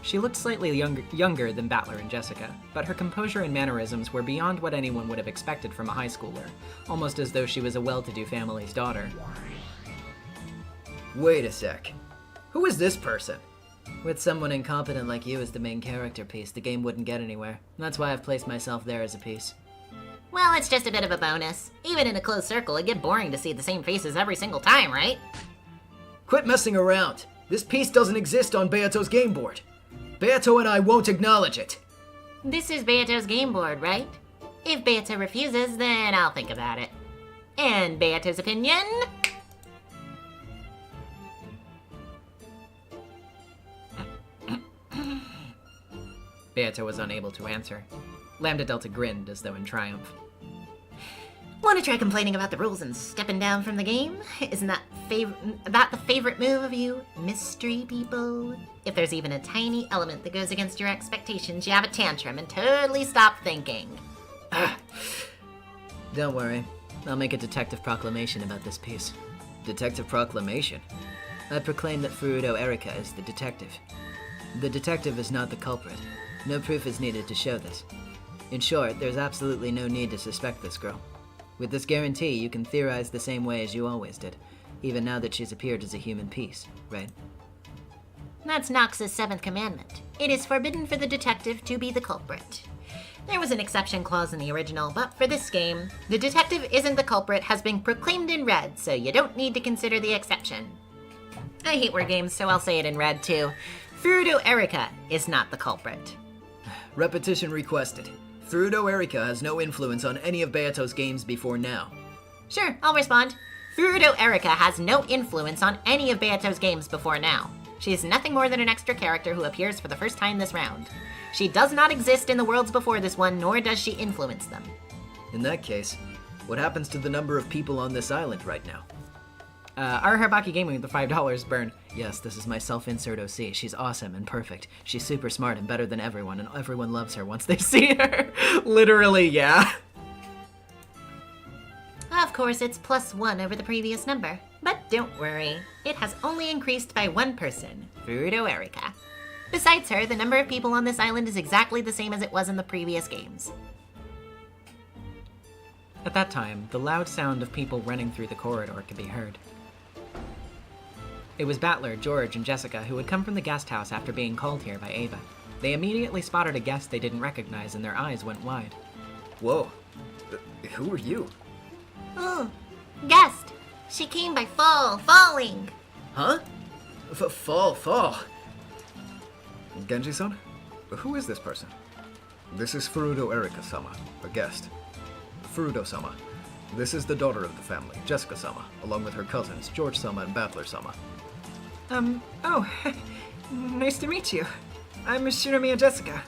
She looked slightly younger than Battler and Jessica, but her composure and mannerisms were beyond what anyone would have expected from a high schooler, almost as though she was a well-to-do family's daughter. Wait a sec. Who is this person? With someone incompetent like you as the main character piece, the game wouldn't get anywhere. That's why I've placed myself there as a piece. Well, it's just a bit of a bonus. Even in a closed circle, it'd get boring to see the same faces every single time, right? Quit messing around. This piece doesn't exist on Beato's game board. Beato and I won't acknowledge it. This is Beato's game board, right? If Beato refuses, then I'll think about it. And Beato's opinion? Beato was unable to answer. Lambda Delta grinned as though in triumph. Want to try complaining about the rules and stepping down from the game? Isn't that the favorite move of you mystery people? If there's even a tiny element that goes against your expectations, you have a tantrum and totally stop thinking. Don't worry. I'll make a detective proclamation about this piece. Detective proclamation? I proclaim that Furudo ERIKA is the detective. The detective is not the culprit. No proof is needed to show this. In short, there's absolutely no need to suspect this girl. With this guarantee, you can theorize the same way as you always did, even now that she's appeared as a human piece, right? That's Nox's 7th commandment. It is forbidden for the detective to be the culprit. There was an exception clause in the original, but for this game, the detective isn't the culprit has been proclaimed in red, so you don't need to consider the exception. I hate word games, so I'll say it in red too. Furudo ERIKA is not the culprit. Repetition requested. Furudo ERIKA has no influence on any of Beato's games before now. Sure, I'll respond. Furudo ERIKA has no influence on any of Beato's games before now. She is nothing more than an extra character who appears for the first time this round. She does not exist in the worlds before this one, nor does she influence them. In that case, what happens to the number of people on this island right now? Our Herbaki Gaming with the $5 burn. Yes, this is my self-insert OC. She's awesome and perfect. She's super smart and better than everyone, and everyone loves her once they see her. Literally, yeah. Of course, it's +1 over the previous number. But don't worry, it has only increased by one person, Furudo ERIKA. Besides her, the number of people on this island is exactly the same as it was in the previous games. At that time, the loud sound of people running through the corridor could be heard. It was Battler, George, and Jessica who had come from the guest house after being called here by Ava. They immediately spotted a guest they didn't recognize and their eyes went wide. Whoa. Who are you? Oh, guest. She came by falling. Huh? Fall. Genji-san? Who is this person? This is Furudo ERIKA-sama, a guest. Furudo-sama. This is the daughter of the family, Jessica-sama, along with her cousins, George-sama and Battler-sama. Nice to meet you. I'm Shinomiya Jessica.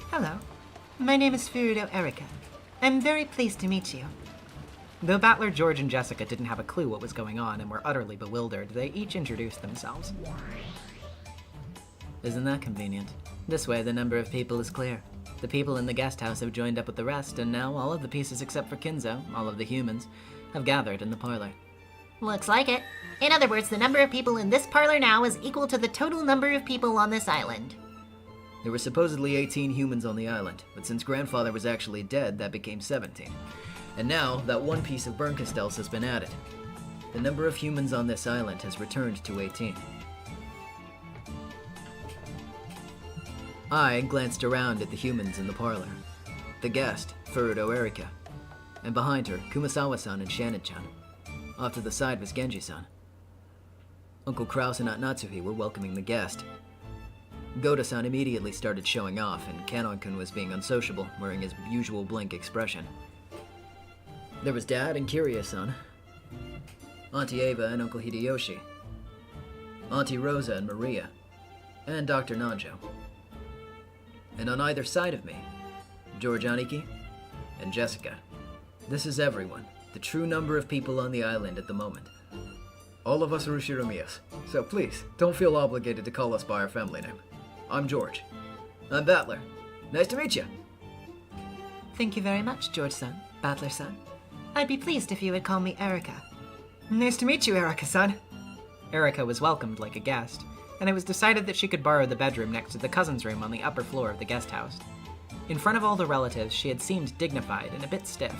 Hello. My name is Furudo ERIKA. I'm very pleased to meet you. Though Battler, George, and Jessica didn't have a clue what was going on and were utterly bewildered, they each introduced themselves. Isn't that convenient? This way, the number of people is clear. The people in the guest house have joined up with the rest, and now all of the pieces except for Kinzo, all of the humans, have gathered in the parlor. Looks like it. In other words, the number of people in this parlor now is equal to the total number of people on this island. There were supposedly 18 humans on the island, but since Grandfather was actually dead, that became 17. And now, that one piece of Burn Castells has been added. The number of humans on this island has returned to 18. I glanced around at the humans in the parlor. The guest, Furudo ERIKA. And behind her, Kumasawa-san and Shannon-chan. Off to the side was Genji-san. Uncle Kraus and Aunt Natsuhi were welcoming the guest. Goda-san immediately started showing off, and Kanon-kun was being unsociable, wearing his usual blank expression. There was Dad and Kiria-san, Auntie Ava and Uncle Hideyoshi, Auntie Rosa and Maria, and Dr. Nanjo. And on either side of me, George Aniki and Jessica. This is everyone, the true number of people on the island at the moment. All of us are Ushiramiyas, so please, don't feel obligated to call us by our family name. I'm George. I'm Battler. Nice to meet you. Thank you very much, George-san, Battler-san. I'd be pleased if you would call me ERIKA. Nice to meet you, ERIKA-san. Erika was welcomed like a guest, and it was decided that she could borrow the bedroom next to the cousin's room on the upper floor of the guest house. In front of all the relatives, she had seemed dignified and a bit stiff.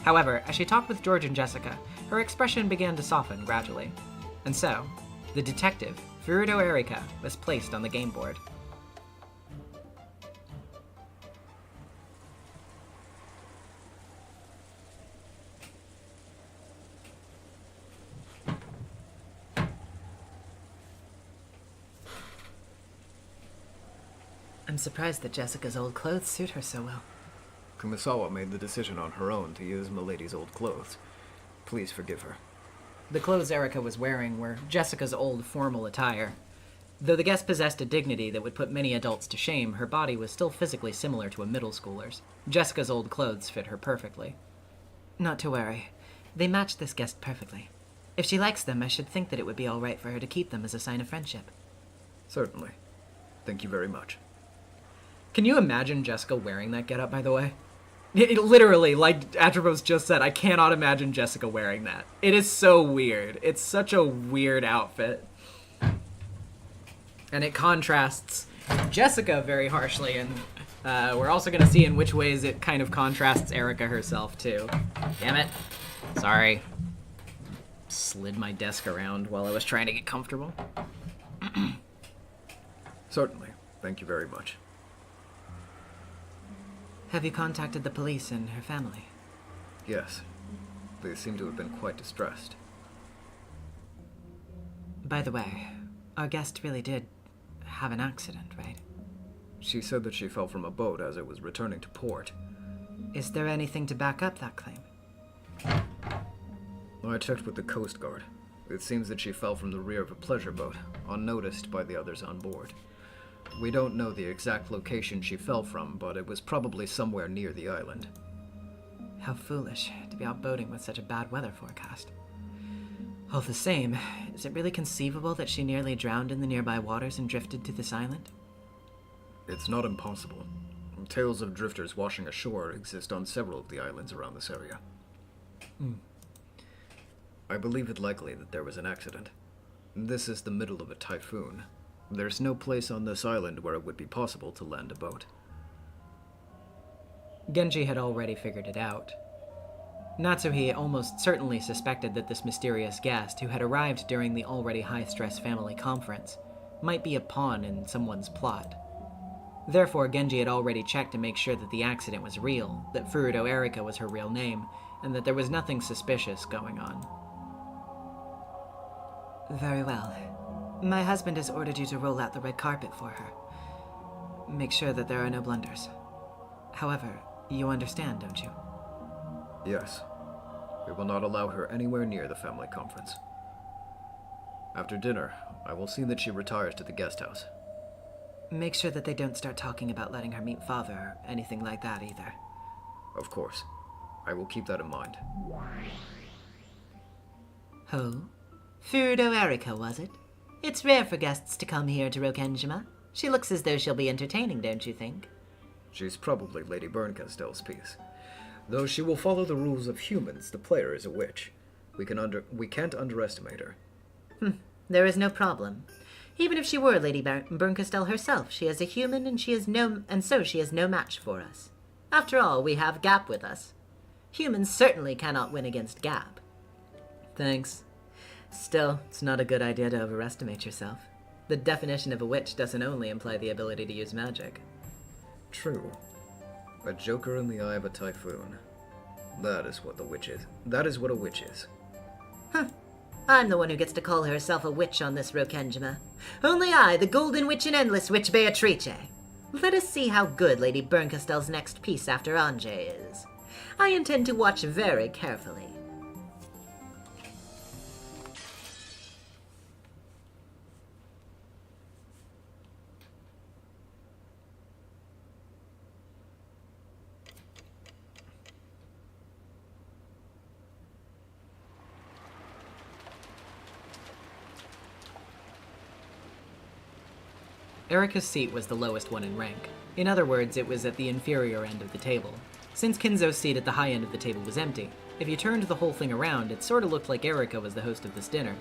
However, as she talked with George and Jessica, her expression began to soften gradually. And so, the detective, Furudo ERIKA, was placed on the game board. I'm surprised that Jessica's old clothes suit her so well. Kumasawa made the decision on her own to use Milady's old clothes. Please forgive her. The clothes Erika was wearing were Jessica's old formal attire. Though the guest possessed a dignity that would put many adults to shame, her body was still physically similar to a middle schooler's. Jessica's old clothes fit her perfectly. Not to worry. They match this guest perfectly. If she likes them, I should think that it would be all right for her to keep them as a sign of friendship. Certainly. Thank you very much. Can you imagine Jessica wearing that getup, by the way? Literally, like Atropos just said, I cannot imagine Jessica wearing that. It is so weird. It's such a weird outfit. And it contrasts Jessica very harshly, and we're also going to see in which ways it kind of contrasts Erika herself, too. Damn it. Sorry. Slid my desk around while I was trying to get comfortable. Certainly. Thank you very much. Have you contacted the police and her family? Yes. They seem to have been quite distressed. By the way, our guest really did have an accident, right? She said that she fell from a boat as it was returning to port. Is there anything to back up that claim? I checked with the Coast Guard. It seems that she fell from the rear of a pleasure boat, unnoticed by the others on board. We don't know the exact location she fell from, but it was probably somewhere near the island. How foolish to be out boating with such a bad weather forecast. All the same, is it really conceivable that she nearly drowned in the nearby waters and drifted to this island? It's not impossible. Tales of drifters washing ashore exist on several of the islands around this area. I believe it likely that there was an accident. This is the middle of a typhoon. There's no place on this island where it would be possible to land a boat. Genji had already figured it out. Natsuhi almost certainly suspected that this mysterious guest, who had arrived during the already high-stress family conference, might be a pawn in someone's plot. Therefore, Genji had already checked to make sure that the accident was real, that Furudo ERIKA was her real name, and that there was nothing suspicious going on. Very well. My husband has ordered you to roll out the red carpet for her. Make sure that there are no blunders. However, you understand, don't you? Yes. We will not allow her anywhere near the family conference. After dinner, I will see that she retires to the guest house. Make sure that they don't start talking about letting her meet father or anything like that either. Of course. I will keep that in mind. Oh? Furudo ERIKA, was it? It's rare for guests to come here to Rokenjima. She looks as though she'll be entertaining, don't you think? She's probably Lady Burncastell's piece. Though she will follow the rules of humans, the player is a witch. We can't underestimate her. There is no problem. Even if she were Lady Burncastel herself, she is a human and she is no match for us. After all, we have Gap with us. Humans certainly cannot win against Gap. Thanks. Still, it's not a good idea to overestimate yourself. The definition of a witch doesn't only imply the ability to use magic. True. A joker in the eye of a typhoon. That is what a witch is. I'm the one who gets to call herself a witch on this Rokenjima. Only I, the Golden Witch and Endless Witch Beatrice. Let us see how good Lady Burncastel's next piece after Ange is. I intend to watch very carefully. Erika's seat was the lowest one in rank. In other words, it was at the inferior end of the table. Since Kinzo's seat at the high end of the table was empty, if you turned the whole thing around, it sort of looked like Erika was the host of this dinner.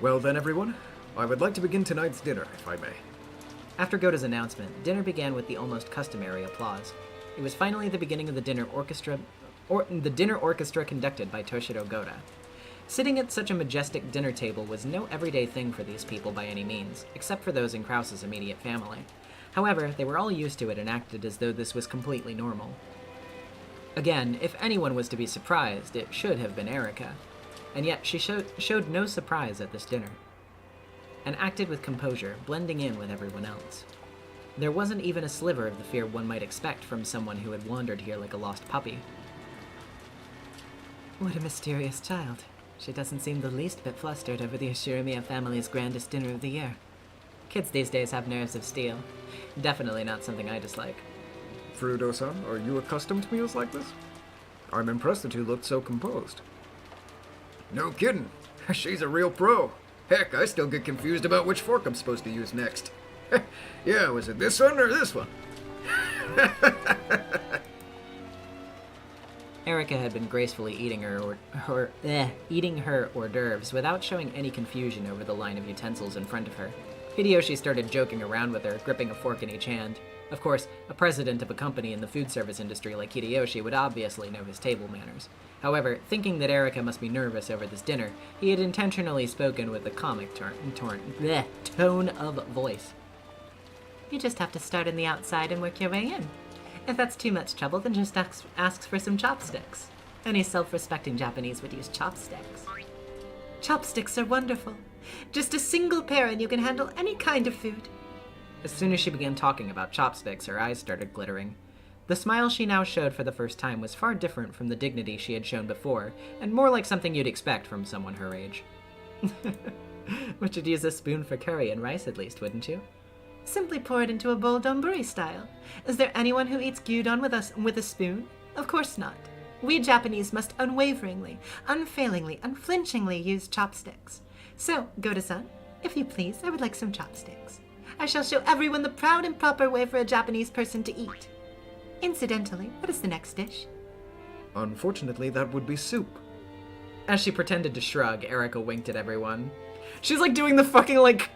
Well then, everyone, I would like to begin tonight's dinner, if I may. After Gota's announcement, dinner began with the almost customary applause. It was finally the beginning of the dinner orchestra conducted by Toshiro Gota. Sitting at such a majestic dinner table was no everyday thing for these people by any means, except for those in Krause's immediate family. However, they were all used to it and acted as though this was completely normal. Again, if anyone was to be surprised, it should have been Erika. And yet she showed no surprise at this dinner, and acted with composure, blending in with everyone else. There wasn't even a sliver of the fear one might expect from someone who had wandered here like a lost puppy. What a mysterious child. She doesn't seem the least bit flustered over the Ashiramiya family's grandest dinner of the year. Kids these days have nerves of steel. Definitely not something I dislike. Furudo-san, are you accustomed to meals like this? I'm impressed that you looked so composed. No kidding. She's a real pro. Heck, I still get confused about which fork I'm supposed to use next. Yeah, was it this one or this one? Erika had been gracefully eating her hors d'oeuvres without showing any confusion over the line of utensils in front of her. Hideyoshi started joking around with her, gripping a fork in each hand. Of course, a president of a company in the food service industry like Hideyoshi would obviously know his table manners. However, thinking that Erika must be nervous over this dinner, he had intentionally spoken with a comic tone of voice. You just have to start on the outside and work your way in. If that's too much trouble, then just ask for some chopsticks. Any self-respecting Japanese would use chopsticks. Chopsticks are wonderful. Just a single pair and you can handle any kind of food. As soon as she began talking about chopsticks, her eyes started glittering. The smile she now showed for the first time was far different from the dignity she had shown before, and more like something you'd expect from someone her age. But you'd use a spoon for curry and rice at least, wouldn't you? Simply pour it into a bowl donburi style. Is there anyone who eats gyudon with a spoon? Of course not. We Japanese must unwaveringly, unfailingly, unflinchingly use chopsticks. So, Goda-san, if you please, I would like some chopsticks. I shall show everyone the proud and proper way for a Japanese person to eat. Incidentally, what is the next dish? Unfortunately, that would be soup. As she pretended to shrug, Erika winked at everyone. She's like doing the fucking like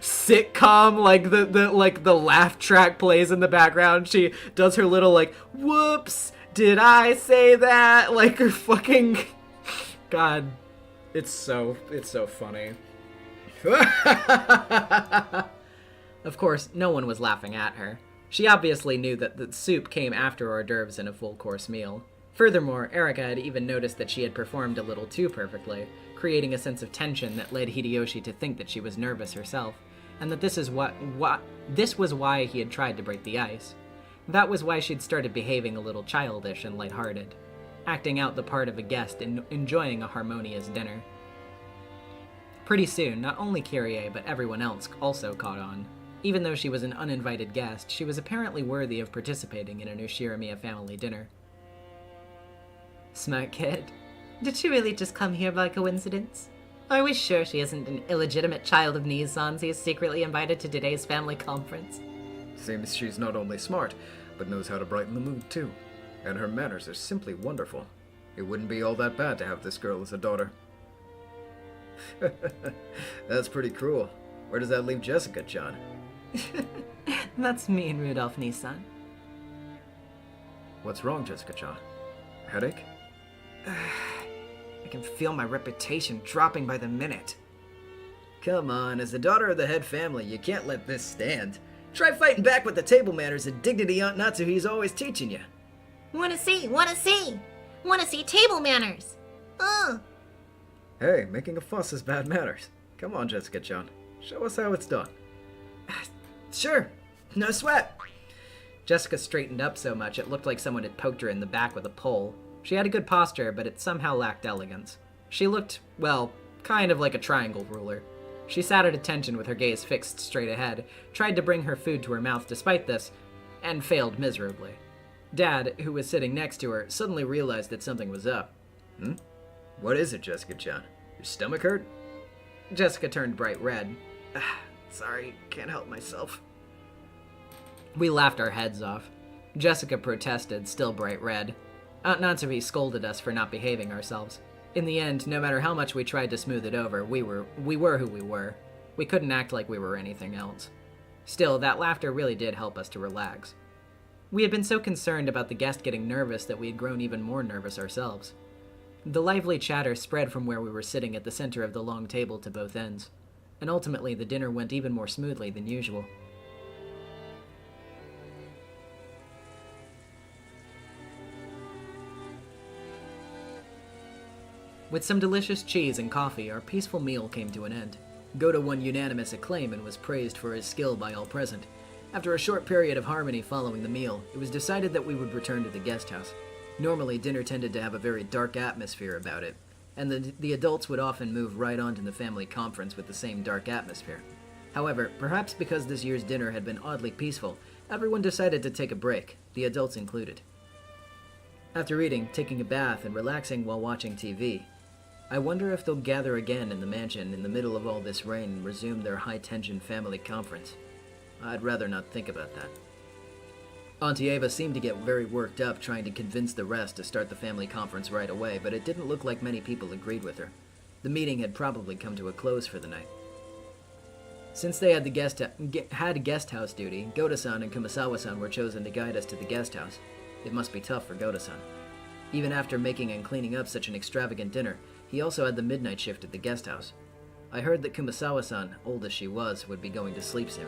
sitcom, like the laugh track plays in the background. She does her little like, whoops, did I say that? Like her fucking God. It's so funny. Of course, no one was laughing at her. She obviously knew that the soup came after hors d'oeuvres in a full-course meal. Furthermore, Erika had even noticed that she had performed a little too perfectly, creating a sense of tension that led Hideyoshi to think that she was nervous herself, and that this was why he had tried to break the ice. That was why she'd started behaving a little childish and lighthearted, acting out the part of a guest and enjoying a harmonious dinner. Pretty soon, not only Kyrie, but everyone else also caught on. Even though she was an uninvited guest, she was apparently worthy of participating in an Ushiramiya family dinner. Smart kid. Did she really just come here by coincidence? Are we sure she isn't an illegitimate child of Nizan's who is secretly invited to today's family conference? Seems she's not only smart, but knows how to brighten the mood too. And her manners are simply wonderful. It wouldn't be all that bad to have this girl as a daughter. That's pretty cruel. Where does that leave Jessica-chan? That's mean, Rudolph Nissan. What's wrong, Jessica-chan? Headache? I can feel my reputation dropping by the minute. Come on, as the daughter of the head family, you can't let this stand. Try fighting back with the table manners and dignity Aunt Natsuhi's always teaching you. Wanna see table manners. Hey, making a fuss is bad manners. Come on, Jessica-chan. Show us how it's done. Sure, no sweat. Jessica straightened up so much it looked like someone had poked her in the back with a pole. She had a good posture, but it somehow lacked elegance. She looked, well, kind of like a triangle ruler. She sat at attention with her gaze fixed straight ahead, tried to bring her food to her mouth despite this, and failed miserably. Dad, who was sitting next to her, suddenly realized that something was up. What is it, Jessica-chan? Your stomach hurt? Jessica turned bright red. Sorry, can't help myself. We laughed our heads off. Jessica protested, still bright red. Aunt Natsuhi scolded us for not behaving ourselves. In the end, no matter how much we tried to smooth it over, we were who we were. We couldn't act like we were anything else. Still, that laughter really did help us to relax. We had been so concerned about the guest getting nervous that we had grown even more nervous ourselves. The lively chatter spread from where we were sitting at the center of the long table to both ends, and ultimately the dinner went even more smoothly than usual. With some delicious cheese and coffee, our peaceful meal came to an end. Goda won unanimous acclaim and was praised for his skill by all present. After a short period of harmony following the meal, it was decided that we would return to the guest house. Normally, dinner tended to have a very dark atmosphere about it, and the adults would often move right on to the family conference with the same dark atmosphere. However, perhaps because this year's dinner had been oddly peaceful, everyone decided to take a break, the adults included. After eating, taking a bath, and relaxing while watching TV, I wonder if they'll gather again in the mansion in the middle of all this rain and resume their high-tension family conference. I'd rather not think about that. Auntie Ava seemed to get very worked up trying to convince the rest to start the family conference right away, but it didn't look like many people agreed with her. The meeting had probably come to a close for the night. Since they had guest house duty, Goda-san and Kumasawa-san were chosen to guide us to the guest house. It must be tough for Goda-san. Even after making and cleaning up such an extravagant dinner, he also had the midnight shift at the guest house. I heard that Kumasawa-san, old as she was, would be going to sleep soon.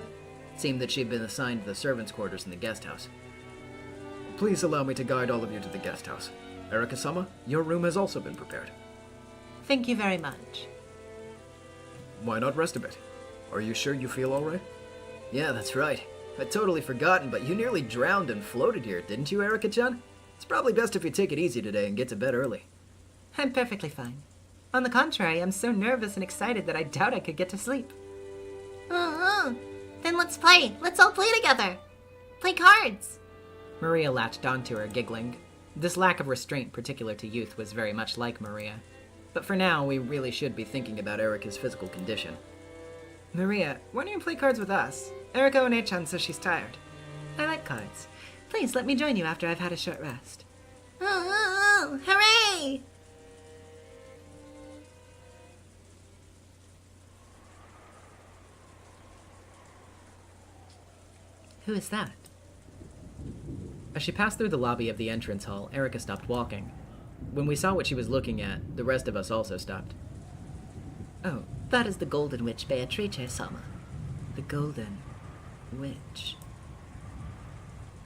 It seemed that she had been assigned to the servants' quarters in the guest house. Please allow me to guide all of you to the guest house. Erika-sama, your room has also been prepared. Thank you very much. Why not rest a bit? Are you sure you feel all right? Yeah, that's right. I'd totally forgotten, but you nearly drowned and floated here, didn't you, Erika-chan? It's probably best if you take it easy today and get to bed early. I'm perfectly fine. On the contrary, I'm so nervous and excited that I doubt I could get to sleep. Then let's play. Let's all play together. Play cards. Maria latched onto her, giggling. This lack of restraint particular to youth was very much like Maria. But for now, we really should be thinking about Erika's physical condition. Maria, why don't you play cards with us? Erika One-chan says she's tired. I like cards. Please let me join you after I've had a short rest. Hooray! Who is that? As she passed through the lobby of the entrance hall, Erika stopped walking. When we saw what she was looking at, the rest of us also stopped. Oh, that is the Golden Witch Beatrice-sama. The Golden Witch.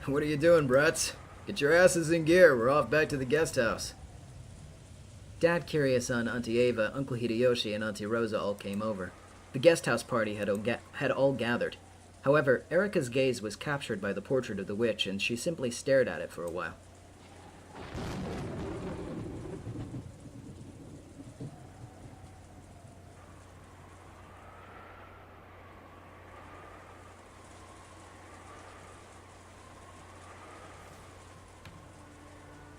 What are you doing, brats? Get your asses in gear. We're off back to the guest house. Dad, Kiria-san, Auntie Ava, Uncle Hideyoshi, and Auntie Rosa all came over. The guest house party had all gathered. However, Erika's gaze was captured by the portrait of the witch, and she simply stared at it for a while.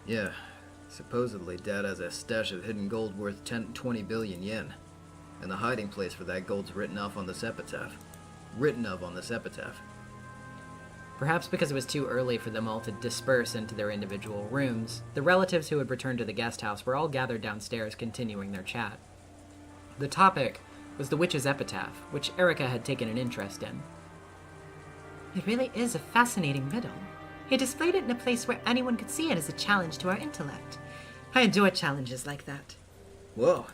Yeah, supposedly Dad has a stash of hidden gold worth 20 billion yen. And the hiding place for that gold's written off on this epitaph. Perhaps because it was too early for them all to disperse into their individual rooms, the relatives who had returned to the guest house were all gathered downstairs continuing their chat. The topic was the witch's epitaph, which Erika had taken an interest in. It really is a fascinating riddle. He displayed it in a place where anyone could see it as a challenge to our intellect. I adore challenges like that. Whoa,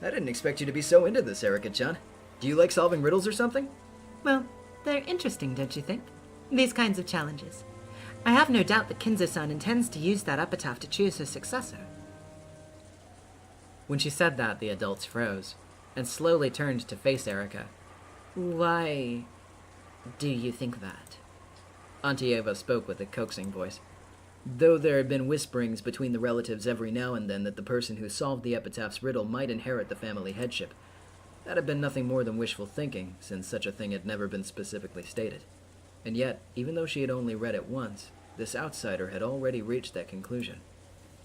I didn't expect you to be so into this, Erika-chan. Do you like solving riddles or something? Well, they're interesting, don't you think? These kinds of challenges. I have no doubt that Kinzo-san intends to use that epitaph to choose his successor. When she said that, the adults froze, and slowly turned to face Erika. Why do you think that? Auntie Ava spoke with a coaxing voice. Though there had been whisperings between the relatives every now and then that the person who solved the epitaph's riddle might inherit the family headship, that had been nothing more than wishful thinking, since such a thing had never been specifically stated. And yet, even though she had only read it once, this outsider had already reached that conclusion.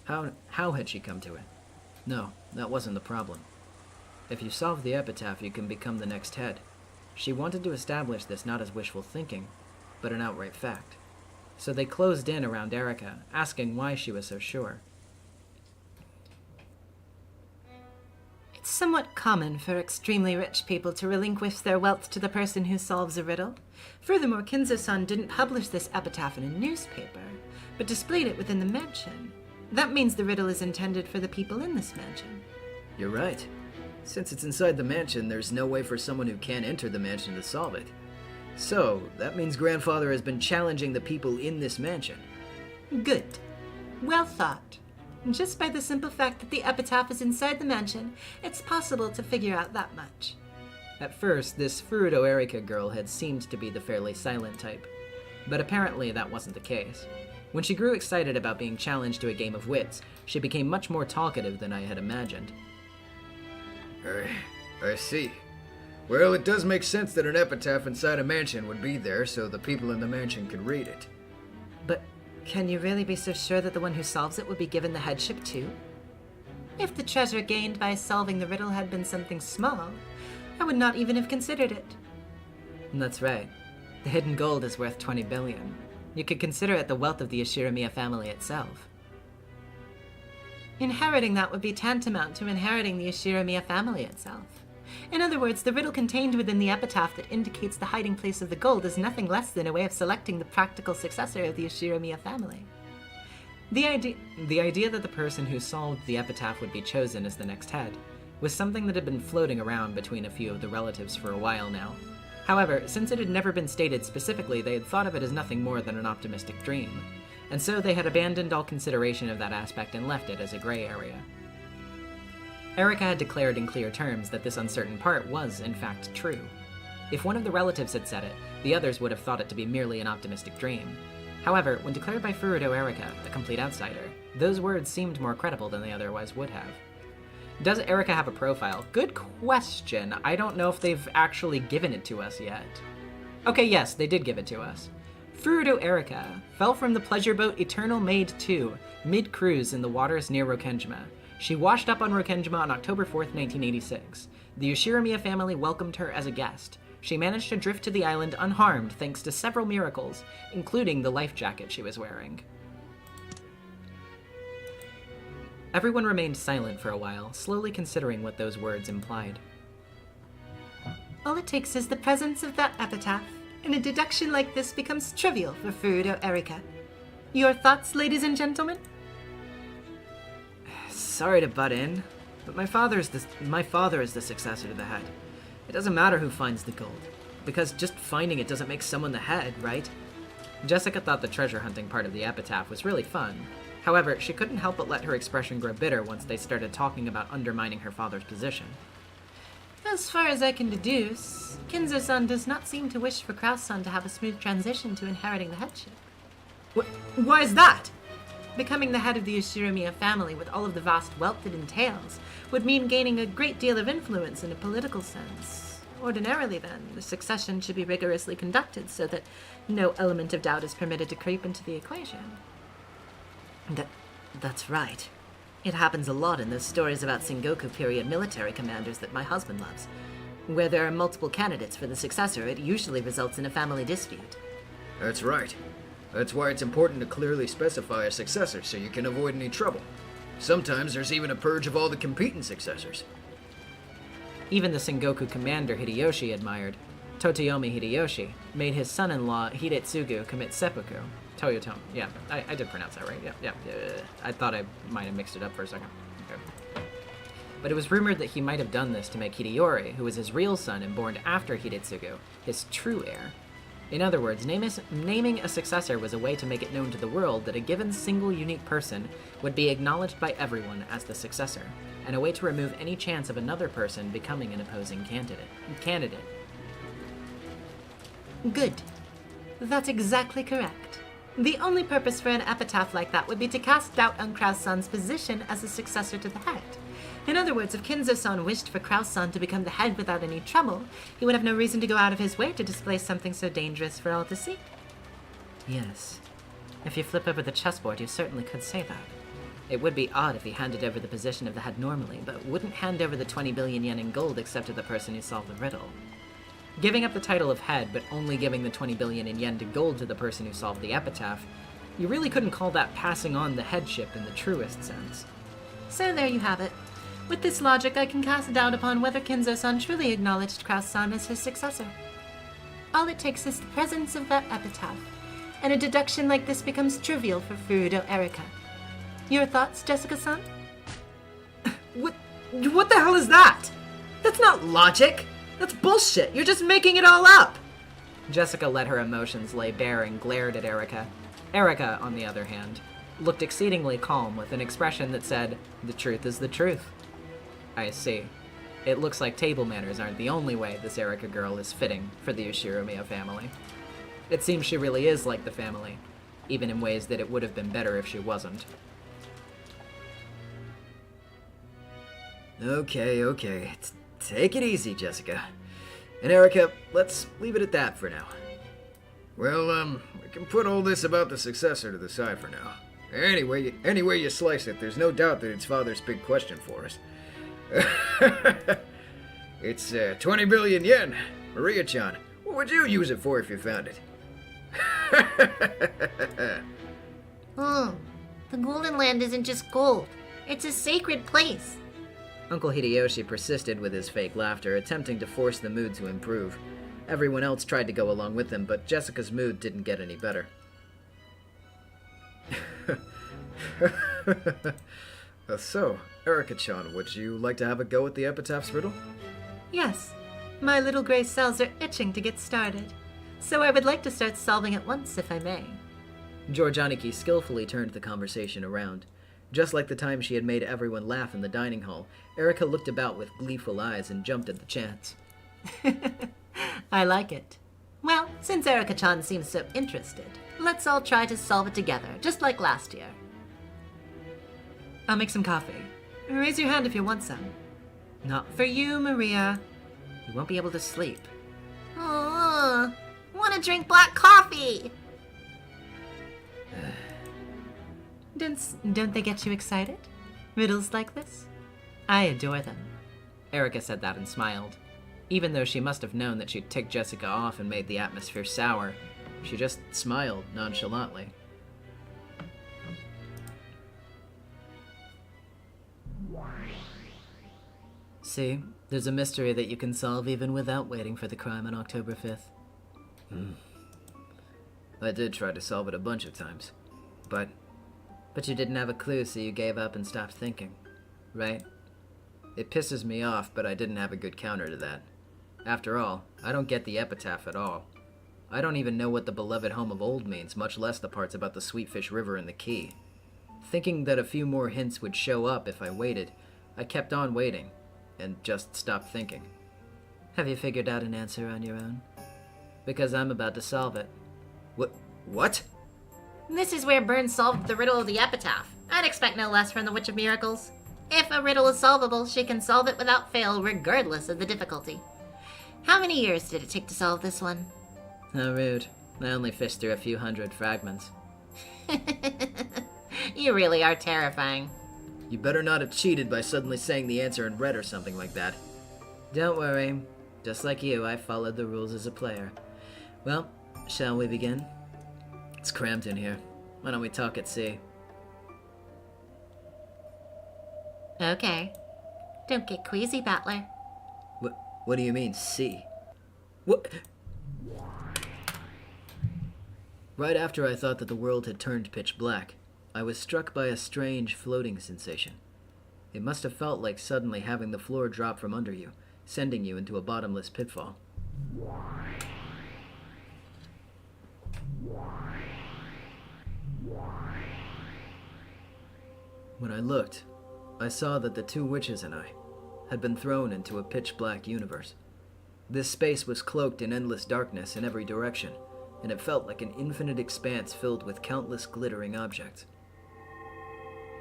How had she come to it? No, that wasn't the problem. If you solve the epitaph, you can become the next head. She wanted to establish this not as wishful thinking, but an outright fact. So they closed in around Erika, asking why she was so sure. It's somewhat common for extremely rich people to relinquish their wealth to the person who solves a riddle. Furthermore, Kinzo-san didn't publish this epitaph in a newspaper, but displayed it within the mansion. That means the riddle is intended for the people in this mansion. You're right. Since it's inside the mansion, there's no way for someone who can't enter the mansion to solve it. So, that means Grandfather has been challenging the people in this mansion. Good. Well thought. Just by the simple fact that the epitaph is inside the mansion, it's possible to figure out that much. At first, this Furudo Erika girl had seemed to be the fairly silent type, but apparently that wasn't the case. When she grew excited about being challenged to a game of wits, she became much more talkative than I had imagined. I see. Well, it does make sense that an epitaph inside a mansion would be there so the people in the mansion could read it. But can you really be so sure that the one who solves it would be given the headship too? If the treasure gained by solving the riddle had been something small, I would not even have considered it. That's right. The hidden gold is worth 20 billion. You could consider it the wealth of the Ishiramiya family itself. Inheriting that would be tantamount to inheriting the Ishiramiya family itself. In other words, the riddle contained within the epitaph that indicates the hiding place of the gold is nothing less than a way of selecting the practical successor of the Ishiramiya family. The idea that the person who solved the epitaph would be chosen as the next head was something that had been floating around between a few of the relatives for a while now. However, since it had never been stated specifically, they had thought of it as nothing more than an optimistic dream, and so they had abandoned all consideration of that aspect and left it as a gray area. Erika had declared in clear terms that this uncertain part was, in fact, true. If one of the relatives had said it, the others would have thought it to be merely an optimistic dream. However, when declared by Furudo Erika, a complete outsider, those words seemed more credible than they otherwise would have. Does Erika have a profile? Good question. I don't know if they've actually given it to us yet. Okay, yes, they did give it to us. Furudo Erika fell from the pleasure boat Eternal Maid 2, mid-cruise in the waters near Rokenjima. She washed up on Rokenjima on October 4th, 1986. The Yoshirimiya family welcomed her as a guest. She managed to drift to the island unharmed thanks to several miracles, including the life jacket she was wearing. Everyone remained silent for a while, slowly considering what those words implied. All it takes is the presence of that epitaph, and a deduction like this becomes trivial for Furudo Erika. Your thoughts, ladies and gentlemen? Sorry to butt in, but my father is the successor to the head. It doesn't matter who finds the gold, because just finding it doesn't make someone the head, right? Jessica thought the treasure hunting part of the epitaph was really fun. However, she couldn't help but let her expression grow bitter once they started talking about undermining her father's position. As far as I can deduce, Kinzo-san does not seem to wish for Kraus-san to have a smooth transition to inheriting the headship. Why is that? Becoming the head of the Yoshirimiya family with all of the vast wealth it entails would mean gaining a great deal of influence in a political sense. Ordinarily, then, the succession should be rigorously conducted so that no element of doubt is permitted to creep into the equation. That's right. It happens a lot in those stories about Sengoku period military commanders that my husband loves. Where there are multiple candidates for the successor, it usually results in a family dispute. That's right. That's why it's important to clearly specify a successor so you can avoid any trouble. Sometimes there's even a purge of all the competing successors. Even the Sengoku commander Hideyoshi admired. Totoyomi Hideyoshi made his son-in-law Hidetsugu commit seppuku. Toyotomi, yeah, I did pronounce that right, yeah. I thought I might have mixed it up for a second. Okay. But it was rumored that he might have done this to make Hideyori, who was his real son and born after Hidetsugu, his true heir. In other words, naming a successor was a way to make it known to the world that a given single unique person would be acknowledged by everyone as the successor, and a way to remove any chance of another person becoming an opposing candidate. Good. That's exactly correct. The only purpose for an epitaph like that would be to cast doubt on Kraus-san's position as a successor to the head. In other words, if Kinzo-san wished for Kraus-san to become the head without any trouble, he would have no reason to go out of his way to display something so dangerous for all to see. Yes. If you flip over the chessboard, you certainly could say that. It would be odd if he handed over the position of the head normally, but wouldn't hand over the 20 billion yen in gold except to the person who solved the riddle. Giving up the title of head, but only giving the 20 billion in yen to gold to the person who solved the epitaph, you really couldn't call that passing on the headship in the truest sense. So there you have it. With this logic, I can cast doubt upon whether Kinzo-san truly acknowledged Kraus-san as his successor. All it takes is the presence of that epitaph, and a deduction like this becomes trivial for Furudo Erika. Your thoughts, Jessica-san? What the hell is that? That's not logic! That's bullshit! You're just making it all up! Jessica let her emotions lay bare and glared at Erika. Erika, on the other hand, looked exceedingly calm with an expression that said, "The truth is the truth." I see. It looks like table manners aren't the only way this Erika girl is fitting for the Yoshirimiya family. It seems she really is like the family, even in ways that it would have been better if she wasn't. Okay. Take it easy, Jessica. And Erika, let's leave it at that for now. Well, we can put all this about the successor to the side for now. Anyway you slice it, there's no doubt that it's Father's big question for us. It's 20 billion yen. Maria-chan, what would you use it for if you found it? The Golden Land isn't just gold. It's a sacred place. Uncle Hideyoshi persisted with his fake laughter, attempting to force the mood to improve. Everyone else tried to go along with him, but Jessica's mood didn't get any better. So, Erika-chan, would you like to have a go at the epitaph's riddle? Yes. My little gray cells are itching to get started, so I would like to start solving at once if I may. George Aniki skillfully turned the conversation around. Just like the time she had made everyone laugh in the dining hall, Erika looked about with gleeful eyes and jumped at the chance. I like it. Well, since Erika-chan seems so interested, let's all try to solve it together, just like last year. I'll make some coffee. Raise your hand if you want some. Not for you, Maria. You won't be able to sleep. Want to drink black coffee? Don't they get you excited? Riddles like this? I adore them. Erika said that and smiled. Even though she must have known that she'd ticked Jessica off and made the atmosphere sour, she just smiled nonchalantly. See, there's a mystery that you can solve even without waiting for the crime on October 5th. I did try to solve it a bunch of times, but you didn't have a clue, so you gave up and stopped thinking, right? it pisses me off, but I didn't have a good counter to that. After all, I don't get the epitaph at all. I don't even know what the beloved home of old means, much less the parts about the Sweetfish River and the key. Thinking that a few more hints would show up if I waited, I kept on waiting, and just stopped thinking. Have you figured out an answer on your own? Because I'm about to solve it. What? This is where Burns solved the riddle of the epitaph. I'd expect no less from the Witch of Miracles. If a riddle is solvable, she can solve it without fail, regardless of the difficulty. How many years did it take to solve this one? How rude. I only fished through a few hundred fragments. You really are terrifying. You better not have cheated by suddenly saying the answer in red or something like that. Don't worry. Just like you, I followed the rules as a player. Well, shall we begin? It's cramped in here. Why don't we talk at sea? Okay. Don't get queasy, Battler. What do you mean, see? What? Right after I thought that the world had turned pitch black, I was struck by a strange floating sensation. It must have felt like suddenly having the floor drop from under you, sending you into a bottomless pitfall. When I looked, I saw that the two witches and I had been thrown into a pitch-black universe. This space was cloaked in endless darkness in every direction, and it felt like an infinite expanse filled with countless glittering objects.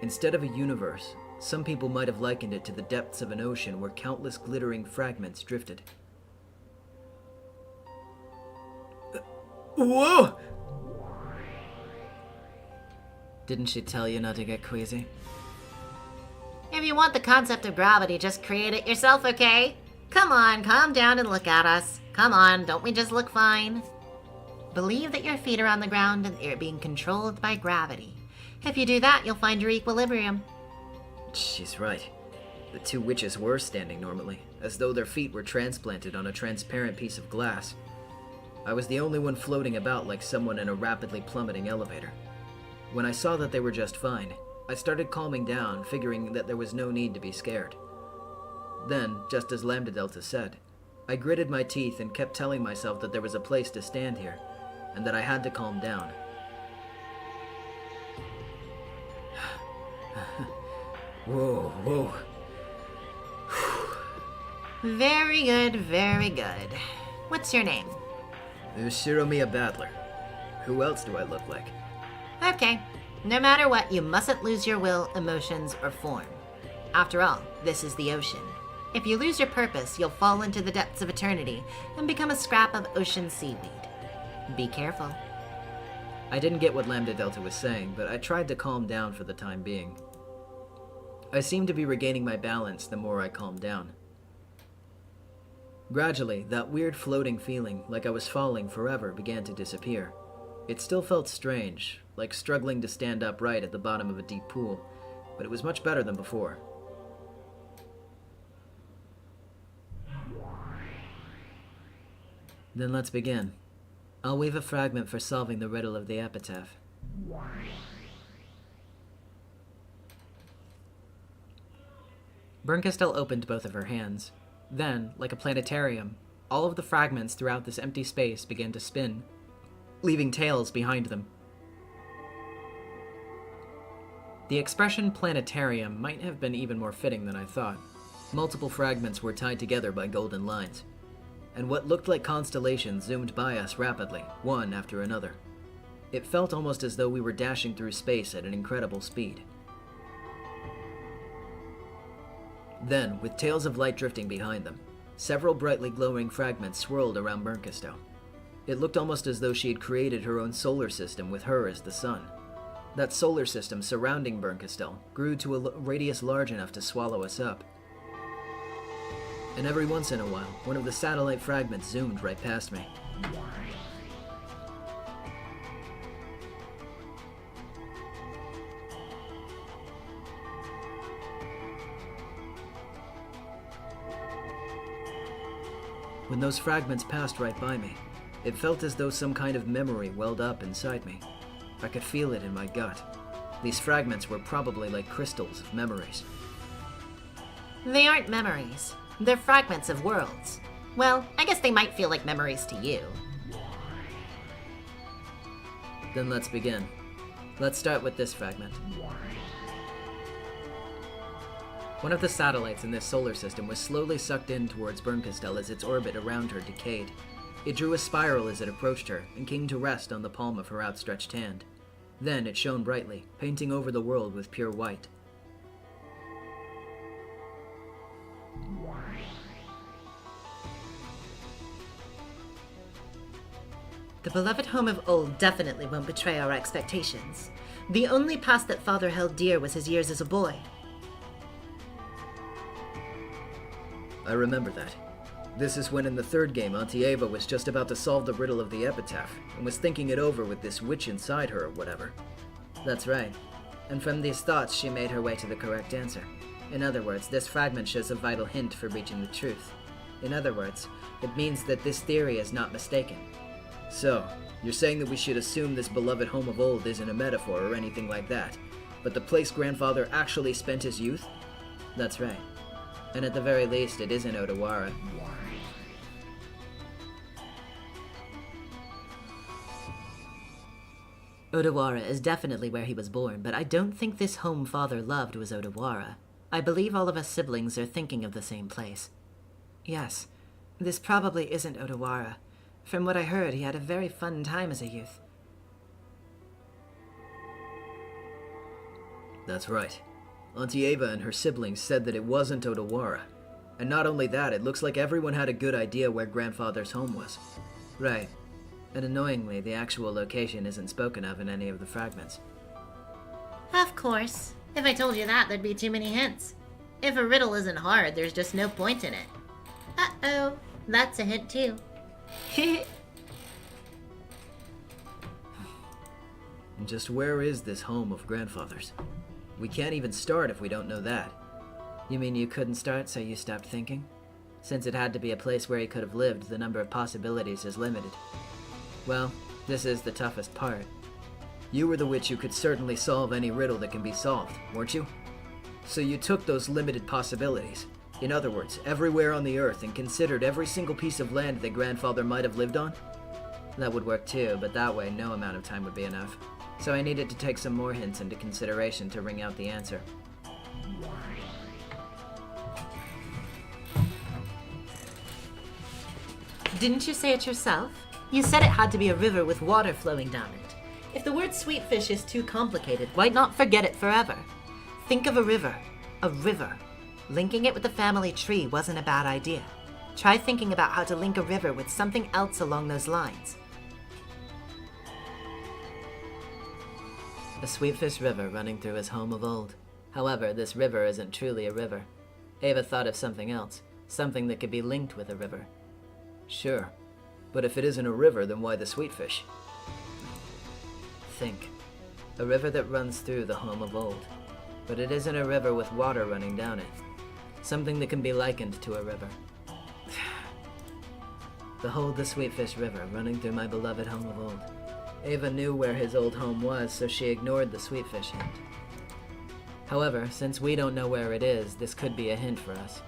Instead of a universe, some people might have likened it to the depths of an ocean where countless glittering fragments drifted. Whoa! Didn't she tell you not to get queasy? If you want the concept of gravity, just create it yourself, okay? Come on, calm down and look at us. Come on, don't we just look fine? Believe that your feet are on the ground and they're being controlled by gravity. If you do that, you'll find your equilibrium. She's right. The two witches were standing normally, as though their feet were transplanted on a transparent piece of glass. I was the only one floating about like someone in a rapidly plummeting elevator. When I saw that they were just fine, I started calming down, figuring that there was no need to be scared. Then, just as Lambda Delta said, I gritted my teeth and kept telling myself that there was a place to stand here, and that I had to calm down. Whoa. Very good, very good. What's your name? Shiromiya Battler. Who else do I look like? Okay. No matter what, you mustn't lose your will, emotions, or form. After all, this is the ocean. If you lose your purpose, you'll fall into the depths of eternity and become a scrap of ocean seaweed. Be careful. I didn't get what Lambda Delta was saying, but I tried to calm down for the time being. I seemed to be regaining my balance the more I calmed down. Gradually, that weird floating feeling, like I was falling forever, began to disappear. It still felt strange, like struggling to stand upright at the bottom of a deep pool, but it was much better than before. Then let's begin. I'll weave a fragment for solving the riddle of the epitaph. Bernkastel opened both of her hands. Then, like a planetarium, all of the fragments throughout this empty space began to spin, leaving tails behind them. The expression planetarium might have been even more fitting than I thought. Multiple fragments were tied together by golden lines. and what looked like constellations zoomed by us rapidly, one after another. It felt almost as though we were dashing through space at an incredible speed. Then, with tails of light drifting behind them, several brightly glowing fragments swirled around Bernkistow. It looked almost as though she had created her own solar system with her as the sun. That solar system surrounding Bernkistow grew to a radius large enough to swallow us up. And every once in a while, one of the satellite fragments zoomed right past me. When those fragments passed right by me, it felt as though some kind of memory welled up inside me. I could feel it in my gut. These fragments were probably like crystals of memories. They aren't memories. They're fragments of worlds. Well, I guess they might feel like memories to you. Then let's begin. Let's start with this fragment. One of the satellites in this solar system was slowly sucked in towards Bernkistow as its orbit around her decayed. It drew a spiral as it approached her and came to rest on the palm of her outstretched hand. Then it shone brightly, painting over the world with pure white. The beloved home of old definitely won't betray our expectations. The only past that Father held dear was his years as a boy. I remember that. This is when in the third game Auntie Ava was just about to solve the riddle of the epitaph and was thinking it over with this witch inside her or whatever. That's right. And from these thoughts she made her way to the correct answer. In other words, this fragment shows a vital hint for reaching the truth. In other words, it means that this theory is not mistaken. So, you're saying that we should assume this beloved home of old isn't a metaphor or anything like that, but the place Grandfather actually spent his youth? That's right. And at the very least, it isn't Odawara. Odawara is definitely where he was born, but I don't think this home Father loved was Odawara. I believe all of us siblings are thinking of the same place. Yes, this probably isn't Odawara. From what I heard, he had a very fun time as a youth. That's right. Auntie Ava and her siblings said that it wasn't Odawara. And not only that, it looks like everyone had a good idea where Grandfather's home was. Right. And annoyingly, the actual location isn't spoken of in any of the fragments. Of course. If I told you that, there'd be too many hints. If a riddle isn't hard, there's just no point in it. Uh-oh. That's a hint too. Just where is this home of Grandfather's? We can't even start if we don't know that. You mean you couldn't start, so you stopped thinking? Since it had to be a place where he could have lived, the number of possibilities is limited. Well, this is the toughest part. You were the witch who could certainly solve any riddle that can be solved, weren't you? So you took those limited possibilities, in other words, everywhere on the Earth, and considered every single piece of land that Grandfather might have lived on? That would work too, but that way no amount of time would be enough. So I needed to take some more hints into consideration to wring out the answer. Didn't you say it yourself? You said it had to be a river with water flowing down it. If the word sweetfish is too complicated, why not forget it forever? Think of a river. A river. Linking it with the family tree wasn't a bad idea. Try thinking about how to link a river with something else along those lines. A sweetfish river running through his home of old. However, this river isn't truly a river. Ava thought of something else, something that could be linked with a river. Sure. But if it isn't a river, then why the sweetfish? Think. A river that runs through the home of old. But it isn't a river with water running down it. Something that can be likened to a river. Behold the Sweetfish River running through my beloved home of old. Ava knew where his old home was, so she ignored the Sweetfish hint. However, since we don't know where it is, this could be a hint for us.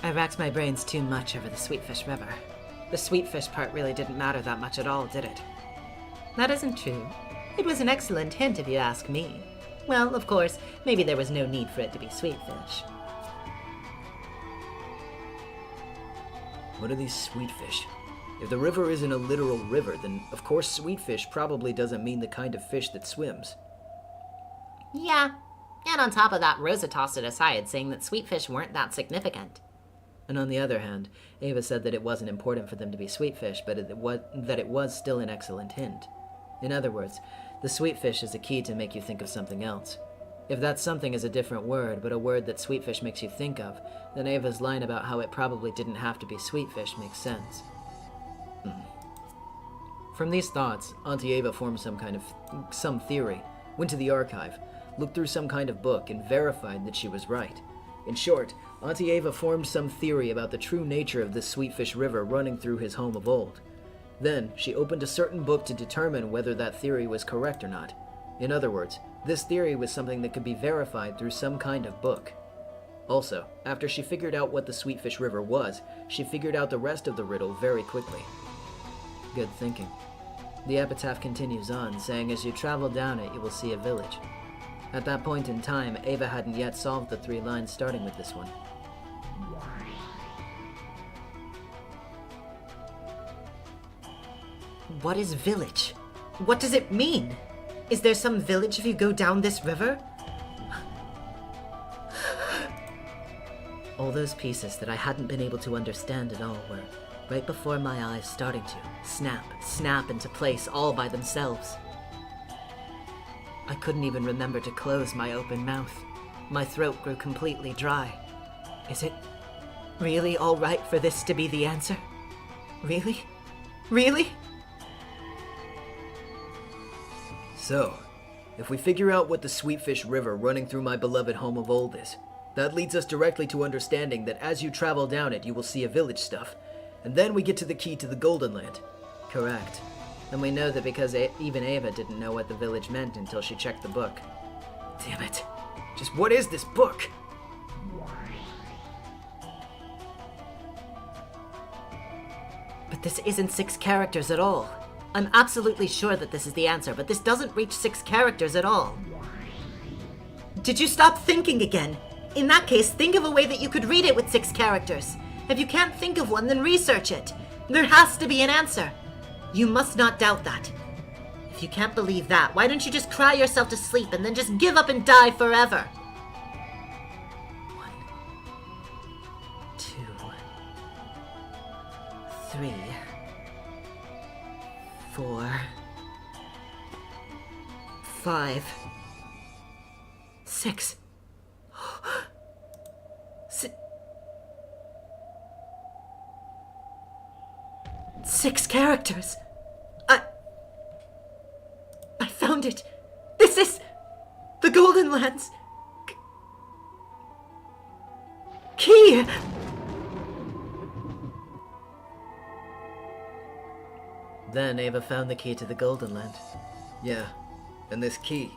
I racked my brains too much over the Sweetfish River. The Sweetfish part really didn't matter that much at all, did it? That isn't true. It was an excellent hint if you ask me. Well, of course, maybe there was no need for it to be sweet fish. What are these sweet fish? If the river isn't a literal river, then of course sweet fish probably doesn't mean the kind of fish that swims. Yeah, and on top of that, Rosa tossed it aside, saying that sweet fish weren't that significant. And on the other hand, Ava said that it wasn't important for them to be sweet fish, but that it was still an excellent hint. In other words, the sweet fish is a key to make you think of something else. If that something is a different word, but a word that sweet fish makes you think of, then Ava's line about how it probably didn't have to be sweet fish makes sense. From these thoughts, Auntie Ava formed some theory, went to the archive, looked through some kind of book, and verified that she was right. In short, Auntie Ava formed some theory about the true nature of this Sweetfish River running through his home of old. Then, she opened a certain book to determine whether that theory was correct or not. In other words, this theory was something that could be verified through some kind of book. Also, after she figured out what the Sweetfish River was, she figured out the rest of the riddle very quickly. Good thinking. The epitaph continues on, saying as you travel down it, you will see a village. At that point in time, Ava hadn't yet solved the 3 lines starting with this one. What is village? What does it mean? Is there some village if you go down this river? All those pieces that I hadn't been able to understand at all were right before my eyes starting to snap into place all by themselves. I couldn't even remember to close my open mouth. My throat grew completely dry. Is it really all right for this to be the answer? Really? Really? So, if we figure out what the Sweetfish River running through my beloved home of old is, that leads us directly to understanding that as you travel down it, you will see a village stuff. And then we get to the key to the Golden Land. Correct. And we know that because even Ava didn't know what the village meant until she checked the book. Damn it. Just what is this book? But this isn't 6 characters at all. I'm absolutely sure that this is the answer, but this doesn't reach 6 characters at all. Did you stop thinking again? In that case, think of a way that you could read it with 6 characters. If you can't think of one, then research it. There has to be an answer. You must not doubt that. If you can't believe that, why don't you just cry yourself to sleep and then just give up and die forever? 1, 2, 3, 4, 5, 6. 6 characters. I found it. This is the Golden Lands key. Then Ava found the key to the Golden Land. Yeah, and this key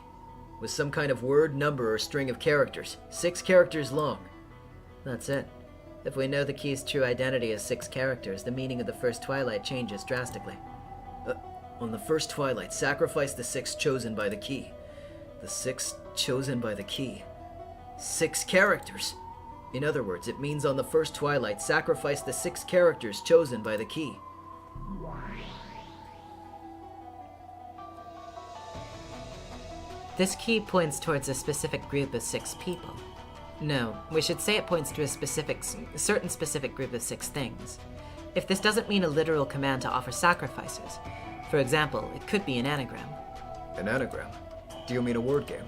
was some kind of word, number, or string of characters, 6 characters long. That's it. If we know the key's true identity is 6 characters, the meaning of the first Twilight changes drastically. On the first Twilight, sacrifice the 6 chosen by the key. The 6 chosen by the key. 6 characters! In other words, it means on the first Twilight, sacrifice the 6 characters chosen by the key. This key points towards a specific group of 6 people. No, we should say it points to a certain specific group of 6 things. If this doesn't mean a literal command to offer sacrifices, for example, it could be an anagram. An anagram? Do you mean a word game?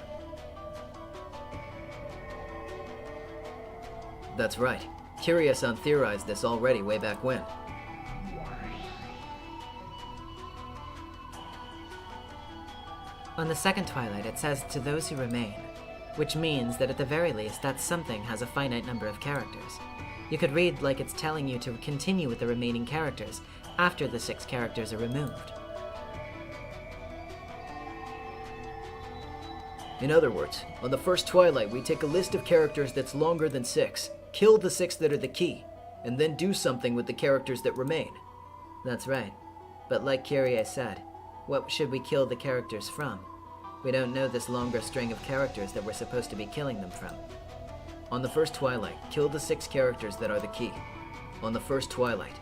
That's right. Kiryu-san theorized this already way back when. On the second Twilight, it says, "to those who remain," which means that at the very least, that something has a finite number of characters. You could read like it's telling you to continue with the remaining characters after the 6 characters are removed. In other words, on the first Twilight, we take a list of characters that's longer than 6, kill the 6 that are the key, and then do something with the characters that remain. That's right. But like Kiryu said, what should we kill the characters from? We don't know this longer string of characters that we're supposed to be killing them from. On the first twilight, kill the 6 characters that are the key. On the first twilight.